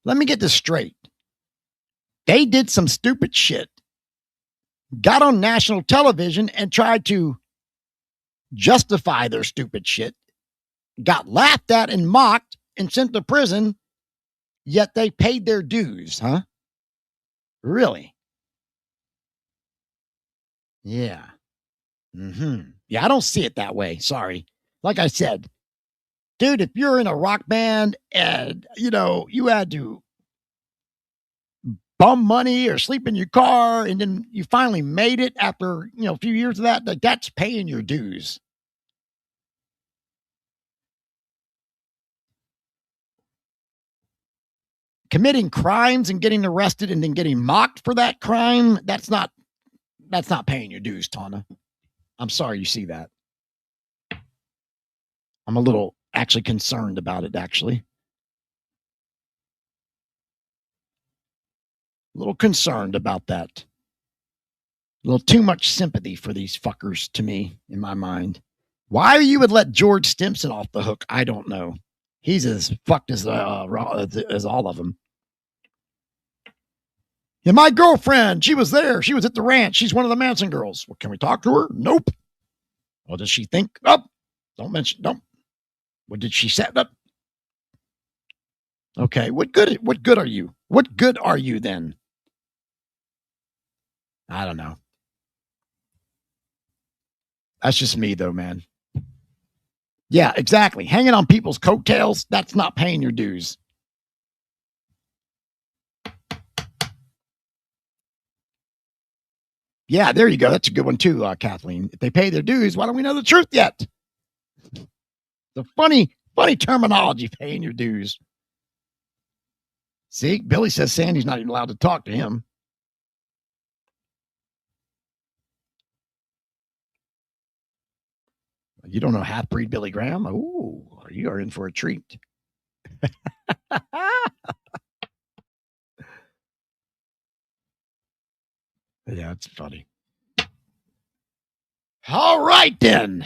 Let me get this straight. They did some stupid shit, got on national television and tried to justify their stupid shit, got laughed at and mocked and sent to prison, yet they paid their dues, huh? Really? Yeah. Yeah, I don't see it that way. Sorry. Like I said, dude, if you're in a rock band and, you had to bum money or sleep in your car and then you finally made it after, a few years of that, like, that's paying your dues. Committing crimes and getting arrested and then getting mocked for that crime, that's not paying your dues, Tawna. I'm sorry you see that. I'm a little actually concerned about it, actually. A little concerned about that. A little too much sympathy for these fuckers to me, in my mind. Why you would let George Stimson off the hook, I don't know. He's as fucked as all of them. Yeah, my girlfriend, she was there. She was at the ranch. She's one of the Manson girls. Well, can we talk to her? Nope. Well, does she think? Oh, don't mention. Don't. What did she set up? Okay, what good are you? What good are you then? I don't know. That's just me though, man. Yeah, exactly. Hanging on people's coattails, that's not paying your dues. Yeah, there you go. That's a good one too, Kathleen. If they pay their dues, why don't we know the truth yet? The funny terminology, paying your dues. See, Billy says Sandy's not even allowed to talk to him. You don't know half-breed Billy Graham? Oh, you are in for a treat. Yeah, it's funny. All right, then.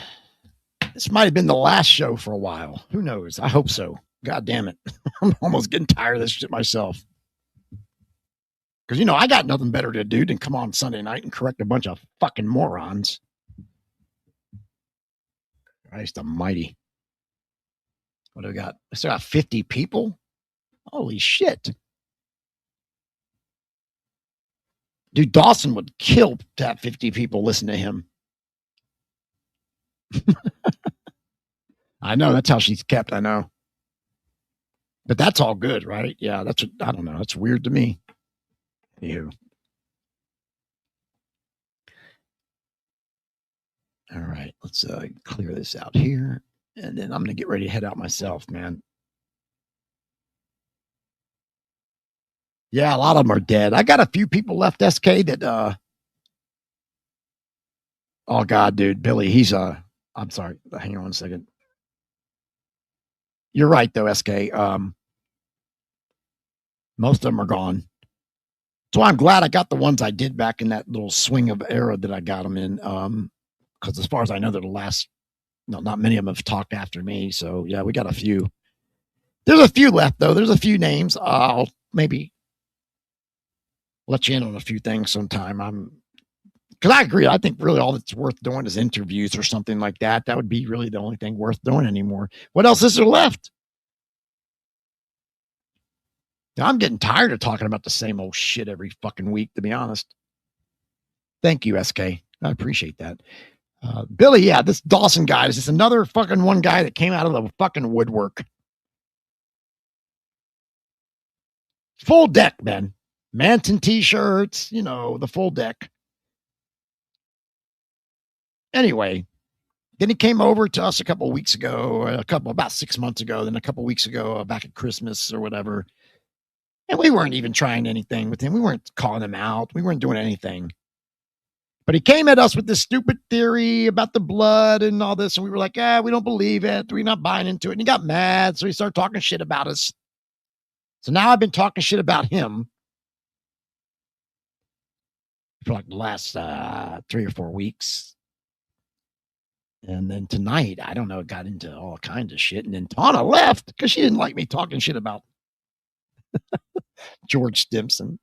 This might have been the last show for a while. Who knows? I hope so. God damn it. I'm almost getting tired of this shit myself. Because, I got nothing better to do than come on Sunday night and correct a bunch of fucking morons. Christ almighty. What do we got? I still got 50 people? Holy shit. Dude, Dawson would kill to have 50 people listen to him. I know, that's how she's kept, I know. But that's all good, right? Yeah, I don't know. That's weird to me. Anywho. All right, let's clear this out here. And then I'm going to get ready to head out myself, man. Yeah, a lot of them are dead. I got a few people left, SK, that, oh, God, dude, Billy, he's, I'm sorry. Hang on a second. You're right, though, SK. Most of them are gone. So I'm glad I got the ones I did back in that little swing of era that I got them in. Because as far as I know, not many of them have talked after me. So, yeah, we got a few. There's a few left, though. There's a few names. I'll maybe let you in on a few things sometime. Because I agree. I think really all that's worth doing is interviews or something like that. That would be really the only thing worth doing anymore. What else is there left? I'm getting tired of talking about the same old shit every fucking week, to be honest. Thank you, SK. I appreciate that. Billy, yeah, this Dawson guy is just another fucking one guy that came out of the fucking woodwork. Full deck, man. Manson t-shirts, the full deck. Anyway, then he came over to us a couple of weeks ago, about 6 months ago, then a couple of weeks ago, back at Christmas or whatever. And we weren't even trying anything with him. We weren't calling him out. We weren't doing anything. But he came at us with this stupid theory about the blood and all this. And we were like, we don't believe it. We're not buying into it. And he got mad. So he started talking shit about us. So now I've been talking shit about him for like the last 3 or 4 weeks. And then tonight, I don't know, it got into all kinds of shit. And then Tawna left because she didn't like me talking shit about George Stimson.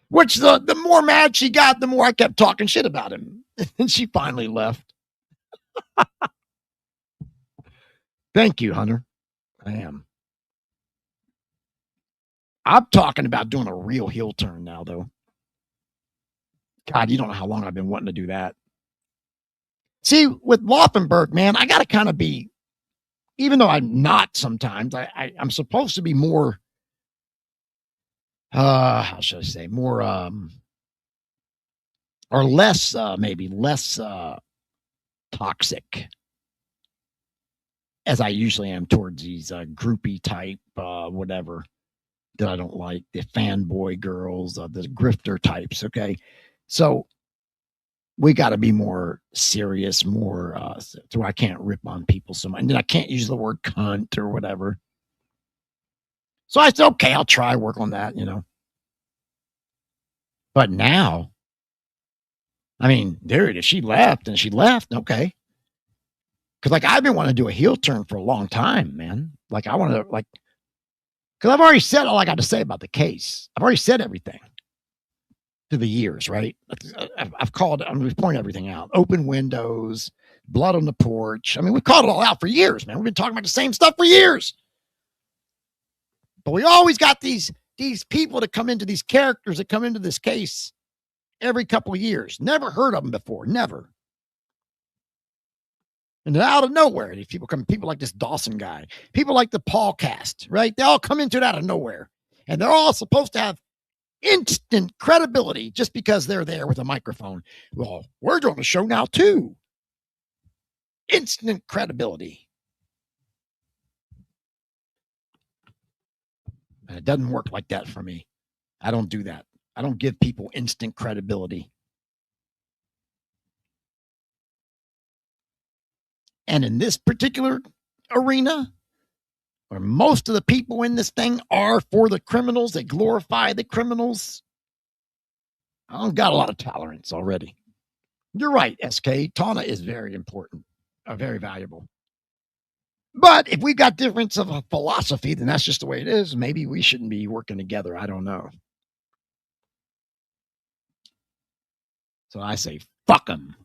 Which the more mad she got, the more I kept talking shit about him. And she finally left. Thank you, Hunter. I am. I'm talking about doing a real heel turn now, though. God, you don't know how long I've been wanting to do that. See, with Laufenberg, man, I got to kind of be, even though I'm not sometimes, I'm supposed to be more, how should I say, more, or less, maybe less toxic as I usually am towards these groupie type, whatever, that I don't like, the fanboy girls, the grifter types, okay? So we got to be more serious, more, so I can't rip on people so much. And then I can't use the word cunt or whatever. So I said, okay, I'll try work on that, But now, I mean, dude, if she left, okay. Because, like, I've been wanting to do a heel turn for a long time, man. Like, I want to, like, because I've already said all I got to say about the case. I've already said everything through the years, right? I'm pointing everything out. Open windows, blood on the porch. I mean, we've called it all out for years, man. We've been talking about the same stuff for years. But we always got these people that come into these characters that come into this case every couple of years. Never heard of them before. Never. And then out of nowhere, these people come, people like this Dawson guy, people like the Paul cast, right? They all come into it out of nowhere. And they're all supposed to have instant credibility just because they're there with a microphone. Well, we're doing a show now too. Instant credibility. And it doesn't work like that for me. I don't do that. I don't give people instant credibility. And in this particular arena, where most of the people in this thing are for the criminals, they glorify the criminals, I don't got a lot of tolerance already. You're right, SK. Tawna is very important, very valuable. But if we've got difference of a philosophy, then that's just the way it is. Maybe we shouldn't be working together. I don't know. So I say, fuck them.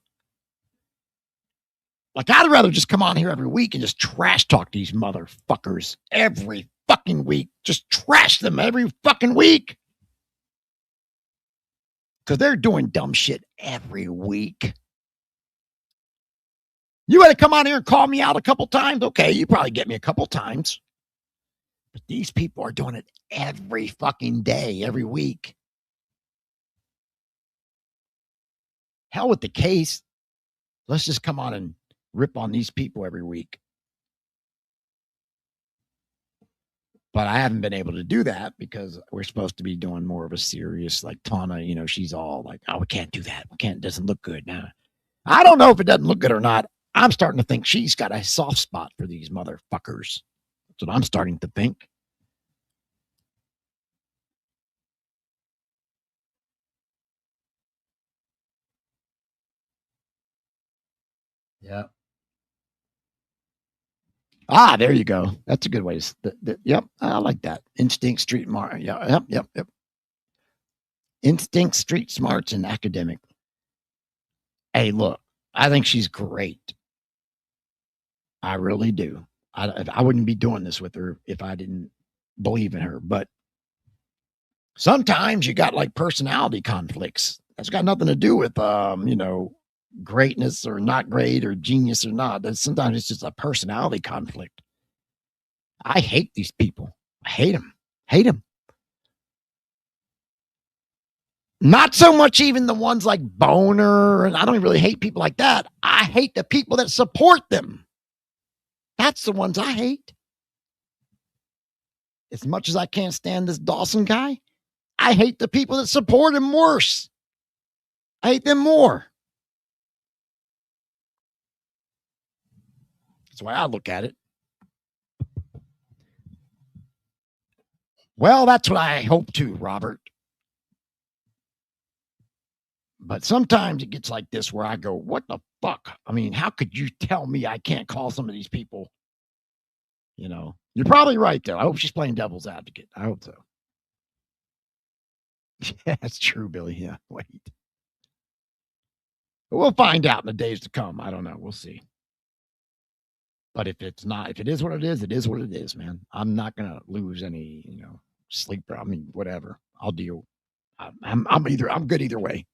Like, I'd rather just come on here every week and just trash talk these motherfuckers every fucking week. Just trash them every fucking week. Because they're doing dumb shit every week. You had to come on here and call me out a couple times. Okay, you probably get me a couple times. But these people are doing it every fucking day, every week. Hell with the case. Let's just come on and rip on these people every week. But I haven't been able to do that because we're supposed to be doing more of a serious, like Tawna, you know, she's all like, oh, we can't do that. We can't, it doesn't look good now. I don't know if it doesn't look good or not. I'm starting to think she's got a soft spot for these motherfuckers. That's what I'm starting to think. Yeah. Ah, there you go. That's a good way to. Yep, I like that. Instinct, street smart. Yeah, yep. Instinct, street smarts, and academic. Hey, look, I think she's great. I really do. I wouldn't be doing this with her if I didn't believe in her. But sometimes you got like personality conflicts. That's got nothing to do with, you know, greatness or not great or genius or not. Sometimes it's just a personality conflict. I hate these people. I hate them. Hate them. Not so much even the ones like Boner, and I don't really hate people like that. I hate the people that support them. That's the ones I hate. As much as I can't stand this Dawson guy, I hate the people that support him worse. I hate them more. That's the way I look at it. Well, that's what I hope too, Robert. But sometimes it gets like this where I go, what the fuck? I mean, how could you tell me I can't call some of these people? You know, you're probably right, though. I hope she's playing devil's advocate. I hope so. Yeah, that's true, Billy. Yeah, wait. But we'll find out in the days to come. I don't know. We'll see. But if it's not, if it is what it is what it is, man. I'm not going to lose any, you know, sleep. I mean, whatever. I'll deal. I'm good either way.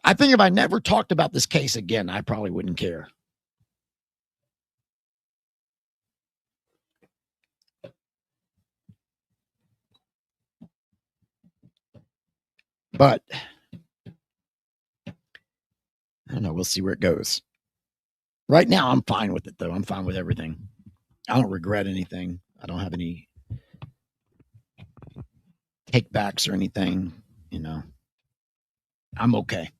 I think if I never talked about this case again, I probably wouldn't care. But I don't know. We'll see where it goes. Right now, I'm fine with it, though. I'm fine with everything. I don't regret anything. I don't have any takebacks or anything. You know, I'm okay.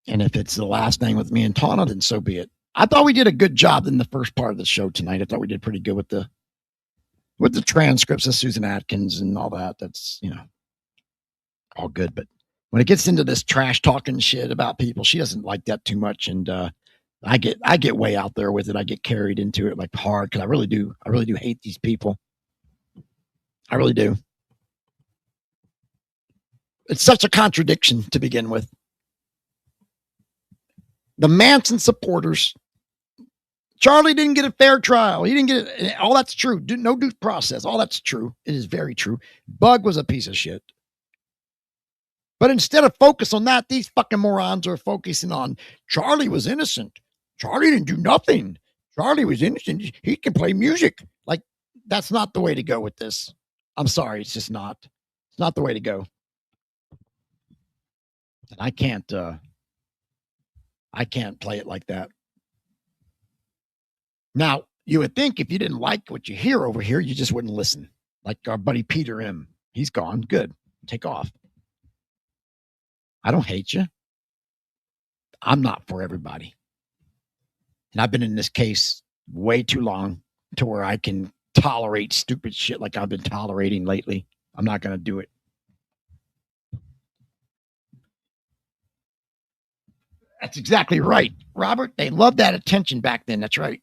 And if it's the last thing with me and Tawna, then so be it. I thought we did a good job in the first part of the show tonight. I thought we did pretty good with the transcripts of Susan Atkins and all that. That's, you know, all good. But when it gets into this trash talking shit about people, she doesn't like that too much. And I get way out there with it. I get carried into it like hard because I really do hate these people. I really do. It's such a contradiction to begin with. The Manson supporters. Charlie didn't get a fair trial. He didn't get it. All that's true. No due process. All that's true. It is very true. Bug was a piece of shit. But instead of focus on that, these fucking morons are focusing on Charlie was innocent. Charlie didn't do nothing. Charlie was innocent. He can play music. Like, that's not the way to go with this. I'm sorry. It's just not. It's not the way to go. And I can't play it like that. Now, you would think if you didn't like what you hear over here, you just wouldn't listen. Like our buddy Peter M. He's gone. Good. Take off. I don't hate you. I'm not for everybody. And I've been in this case way too long to where I can tolerate stupid shit like I've been tolerating lately. I'm not going to do it. That's exactly right, Robert. They loved that attention back then. That's right.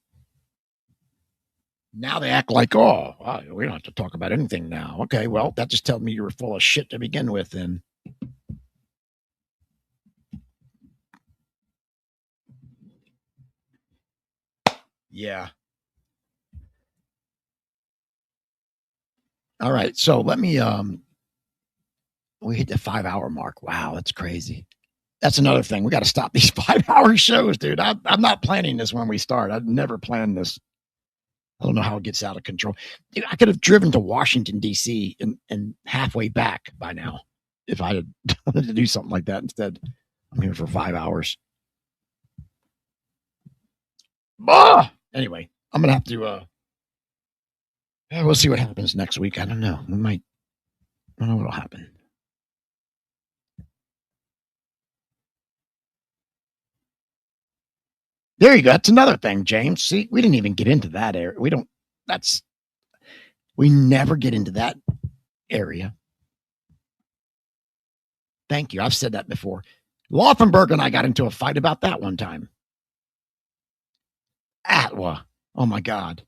Now they act like, oh, we don't have to talk about anything now. Okay, well, that just tells me you were full of shit to begin with then. Yeah. All right, so let me, we hit the 5-hour mark. Wow, that's crazy. That's another thing. We got to stop these 5-hour shows, dude. I'm not planning this when we start. I've never planned this. I don't know how it gets out of control. Dude, I could have driven to Washington, D.C. and halfway back by now if I had wanted to do something like that. Instead, I'm here for 5 hours. Anyway, I'm going to have to, we'll see what happens next week. I don't know. I don't know what will happen. There you go. That's another thing, James. See, we didn't even get into that area. We never get into that area. Thank you. I've said that before. Laufenberg and I got into a fight about that one time. Atwa. Oh my God.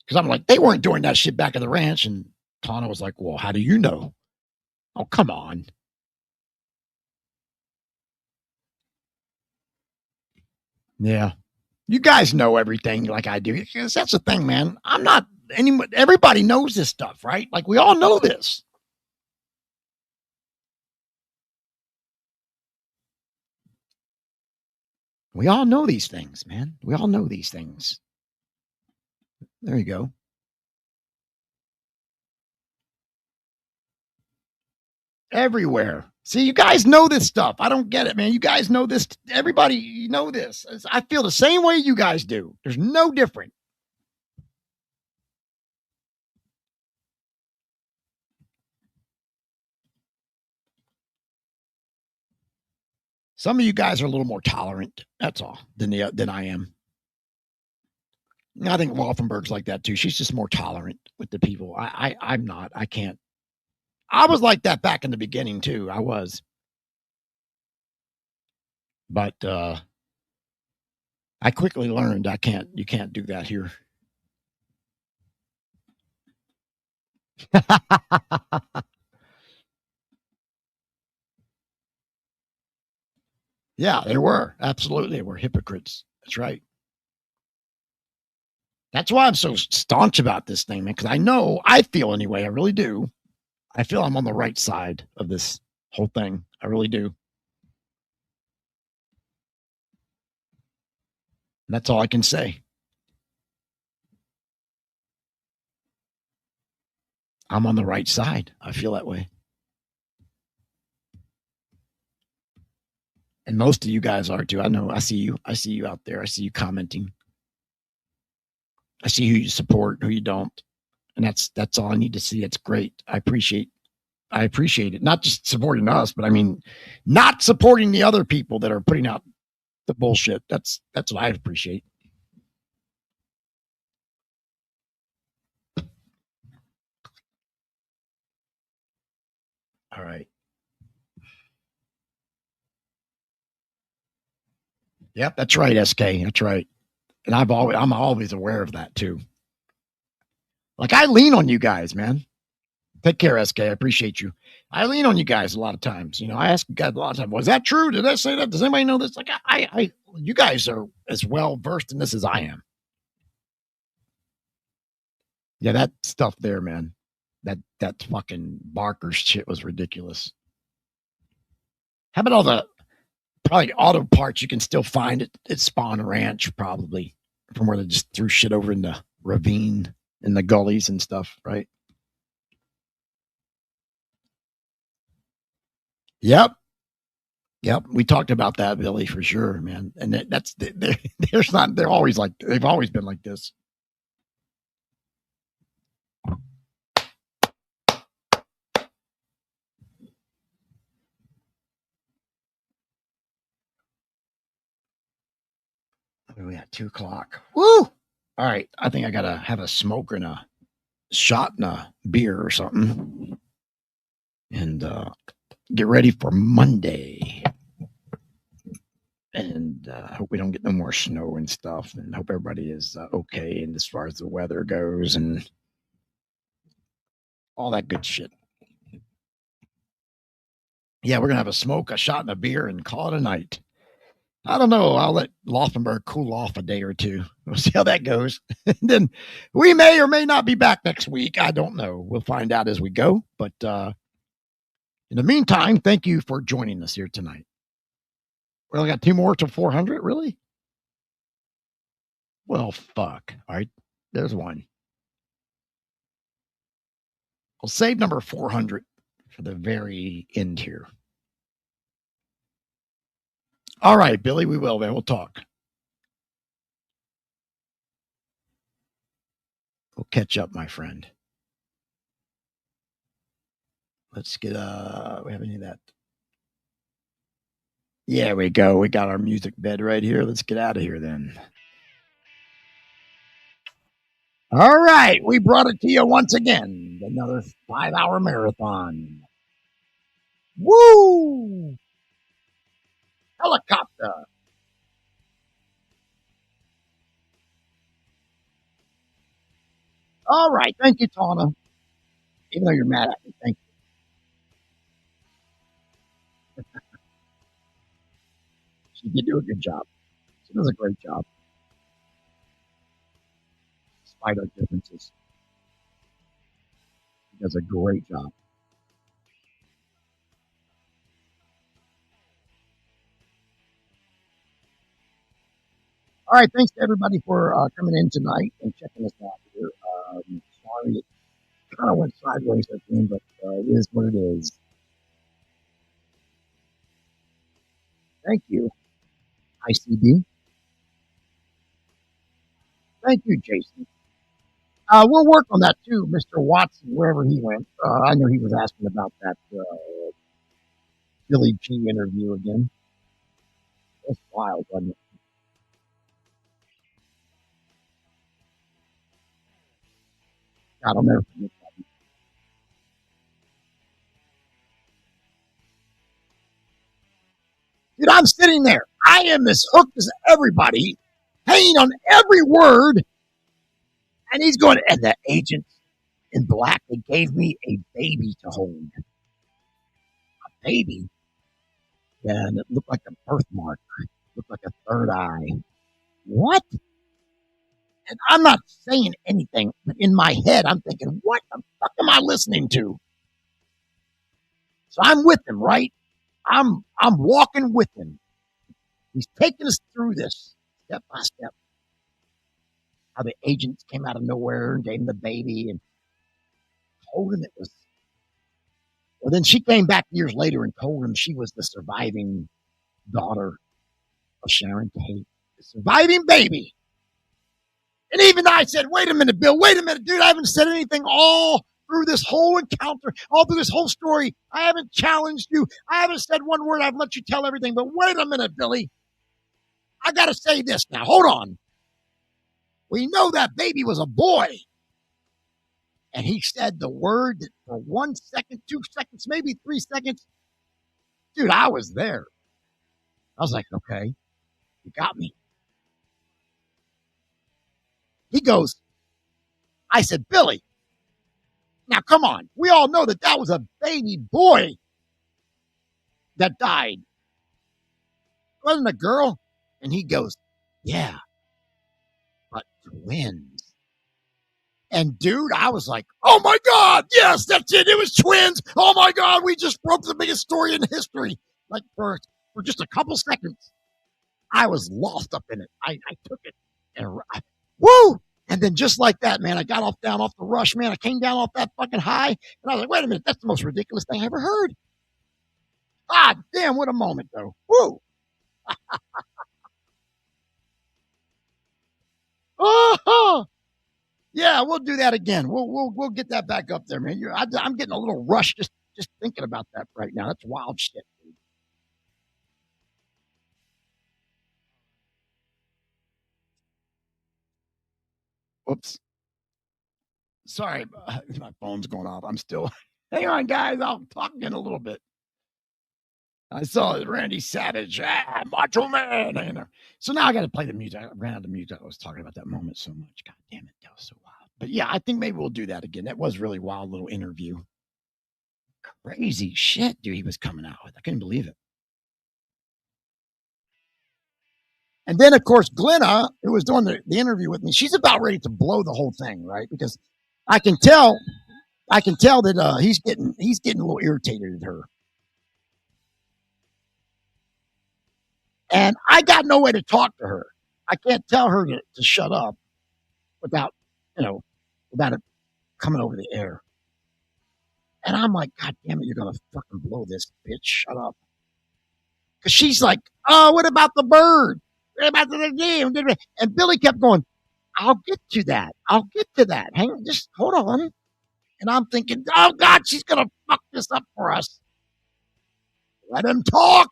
Because I'm like, they weren't doing that shit back at the ranch. And Tawna was like, well, how do you know? Oh, come on. Yeah. You guys know everything like I do. Because that's the thing, man. I'm not everybody knows this stuff, right? Like we all know this. We all know these things, man. We all know these things. There you go. Everywhere. See, you guys know this stuff. I don't get it, man. You guys know this. Everybody, you know this. I feel the same way you guys do. There's no different. Some of you guys are a little more tolerant. That's all than I am. I think Laufenberg's like that too. She's just more tolerant with the people. I'm not. I can't. I was like that back in the beginning too. I was. But I quickly learned you can't do that here. Yeah, they were. Absolutely. They were hypocrites. That's right. That's why I'm so staunch about this thing, man, because I feel anyway, I really do. I feel I'm on the right side of this whole thing. I really do. That's all I can say. I'm on the right side. I feel that way. And most of you guys are too. I know. I see you. I see you out there. I see you commenting. I see who you support, who you don't. And that's all I need to see. It's great. I appreciate it. Not just supporting us, but I mean, not supporting the other people that are putting out the bullshit. That's what I appreciate. All right. Yep, that's right, SK. That's right. And I'm always aware of that too. Like I lean on you guys, man. Take care, SK. I appreciate you. I lean on you guys a lot of times. You know, I ask you guys a lot of times, was that true? Did I say that? Does anybody know this? Like, you guys are as well versed in this as I am. Yeah, that stuff there, man. That fucking Barker's shit was ridiculous. How about all the probably auto parts you can still find at Spawn Ranch, probably, from where they just threw shit over in the ravine in the gullies and stuff, right? Yep. We talked about that, Billy, for sure, man. And they're always like, they've always been like this. We at 2:00. Woo! All right. I think I gotta have a smoke and a shot and a beer or something. And get ready for Monday. And hope we don't get no more snow and stuff. And hope everybody is okay. And as far as the weather goes and all that good shit. Yeah, we're gonna have a smoke, a shot, and a beer, and call it a night. I don't know. I'll let Laufenberg cool off a day or two. We'll see how that goes. And then we may or may not be back next week. I don't know. We'll find out as we go. But in the meantime, thank you for joining us here tonight. We only got 2 more till 400, really? Well, fuck. All right, there's one. I'll save number 400 for the very end here. All right, Billy, we will, man. We'll talk. We'll catch up, my friend. Let's get, we have any of that? Yeah, we go. We got our music bed right here. Let's get out of here then. All right, we brought it to you once again. Another 5-hour marathon. Woo! Helicopter. All right, thank you, Tawna. Even though you're mad at me, thank you. She did do a good job. She does a great job. Despite our differences. She does a great job. All right, thanks to everybody for coming in tonight and checking us out here. Sorry it kind of went sideways at the end, but it is what it is. Thank you, ICB. Thank you, Jason. We'll work on that too, Mr. Watson, wherever he went. I know he was asking about that Billy G interview again. That's wild, wasn't it? God, I'll never forget that. Dude, I'm sitting there. I am as hooked as everybody, hanging on every word. And he's going, and the agent in black, they gave me a baby to hold. A baby? Yeah, and it looked like a birthmark. It looked like a third eye. What? And I'm not saying anything, but in my head, I'm thinking, what the fuck am I listening to? So I'm with him, right? I'm walking with him. He's taking us through this step by step. How the agents came out of nowhere and gave him the baby and told him it was. Well, then she came back years later and told him she was the surviving daughter of Sharon Tate, the surviving baby. And even I said, wait a minute, Bill, wait a minute, dude, I haven't said anything all through this whole encounter, all through this whole story. I haven't challenged you. I haven't said one word. I've let you tell everything. But wait a minute, Billy. I got to say this now. Hold on. We know that baby was a boy. And he said the word that for 1 second, 2 seconds, maybe 3 seconds. Dude, I was there. I was like, okay, you got me. He goes, I said, Billy, Now, come on. We all know that that was a baby boy that died. It wasn't a girl. And he goes, yeah, but twins. And dude, I was like, oh my God, yes, that's it. It was twins. Oh my God, we just broke the biggest story in history. Like for just a couple seconds, I was lost up in it. I took it and woo! And then just like that, man, I got down off the rush, man. I came down off that fucking high, and I was like, wait a minute, that's the most ridiculous thing I ever heard. God damn, what a moment, though. Woo! Oh, yeah, we'll do that again. We'll get that back up there, man. I'm getting a little rushed just thinking about that right now. That's wild shit, dude. Whoops. Sorry, my phone's going off. I'm still. Hang on, guys. I'll talk again a little bit. I saw Randy Savage, Macho Man. You know. So now I got to play the music. I ran out of music. I was talking about that moment so much. God damn it. That was so wild. But yeah, I think maybe we'll do that again. That was really wild little interview. Crazy shit, dude, he was coming out with. I couldn't believe it. And then, of course, Glenna, who was doing the interview with me, she's about ready to blow the whole thing, right? Because I can tell that he's getting a little irritated at her. And I got no way to talk to her. I can't tell her to shut up without it coming over the air. And I'm like, God damn it, you're going to fucking blow this, bitch. Shut up. Because she's like, oh, what about the bird? What about the game? And Billy kept going, I'll get to that. I'll get to that. Hang on, just hold on. And I'm thinking, oh, God, she's going to fuck this up for us. Let him talk.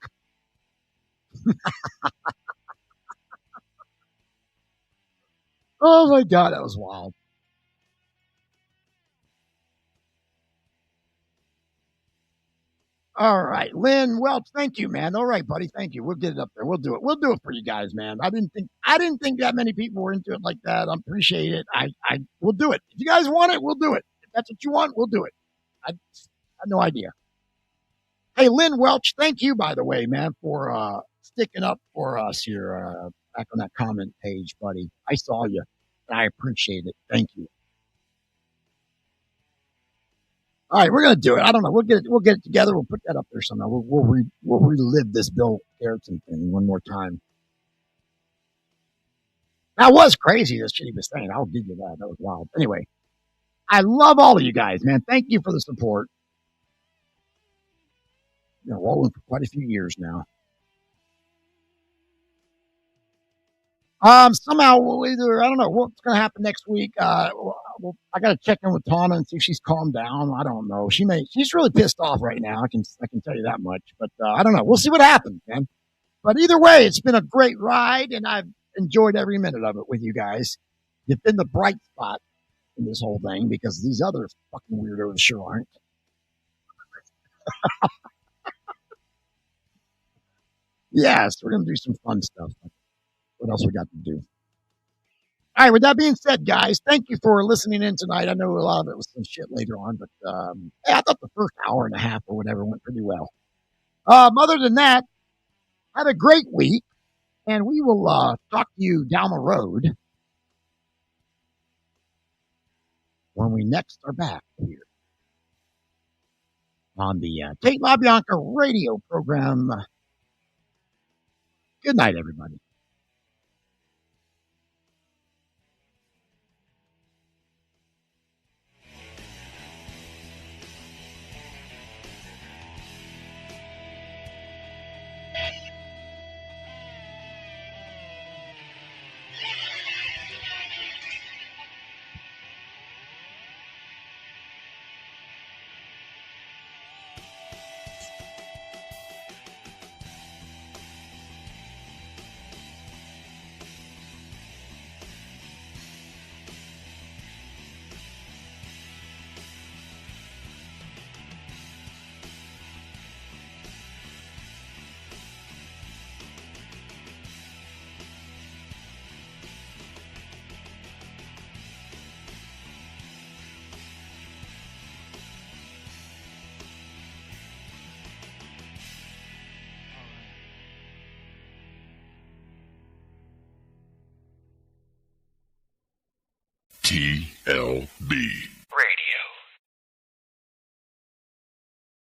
Oh, my God, that was wild. All right, Lynn Welch, thank you, man. All right, buddy, thank you. We'll get it up there. We'll do it. We'll do it for you guys, man. I didn't think that many people were into it like that. I appreciate it. We'll do it. If you guys want it, we'll do it. If that's what you want, we'll do it. I had no idea. Hey, Lynn Welch, thank you, by the way, man, for sticking up for us here back on that comment page, buddy. I saw you, and I appreciate it. Thank you. All right, we're gonna do it. I don't know. We'll get it together. We'll put that up there somehow. We'll relive this Bill Garrettson thing one more time. That was crazy. This shit he was saying. I'll give you that. That was wild. Anyway, I love all of you guys, man. Thank you for the support. Rolling for quite a few years now. Somehow we'll either, I don't know what's going to happen next week. I got to check in with Tawna and see if she's calmed down. I don't know. She's really pissed off right now. I can tell you that much, but I don't know. We'll see what happens, man. But either way, it's been a great ride and I've enjoyed every minute of it with you guys. You've been the bright spot in this whole thing because these other fucking weirdos sure aren't. Yes, we're going to do some fun stuff. What else we got to do? All right, with that being said, guys, thank you for listening in tonight. I know a lot of it was some shit later on, but I thought the first hour and a half or whatever went pretty well. Other than that, have a great week, and we will talk to you down the road when we next are back here on the Tate LaBianca radio program. Good night, everybody. TLB.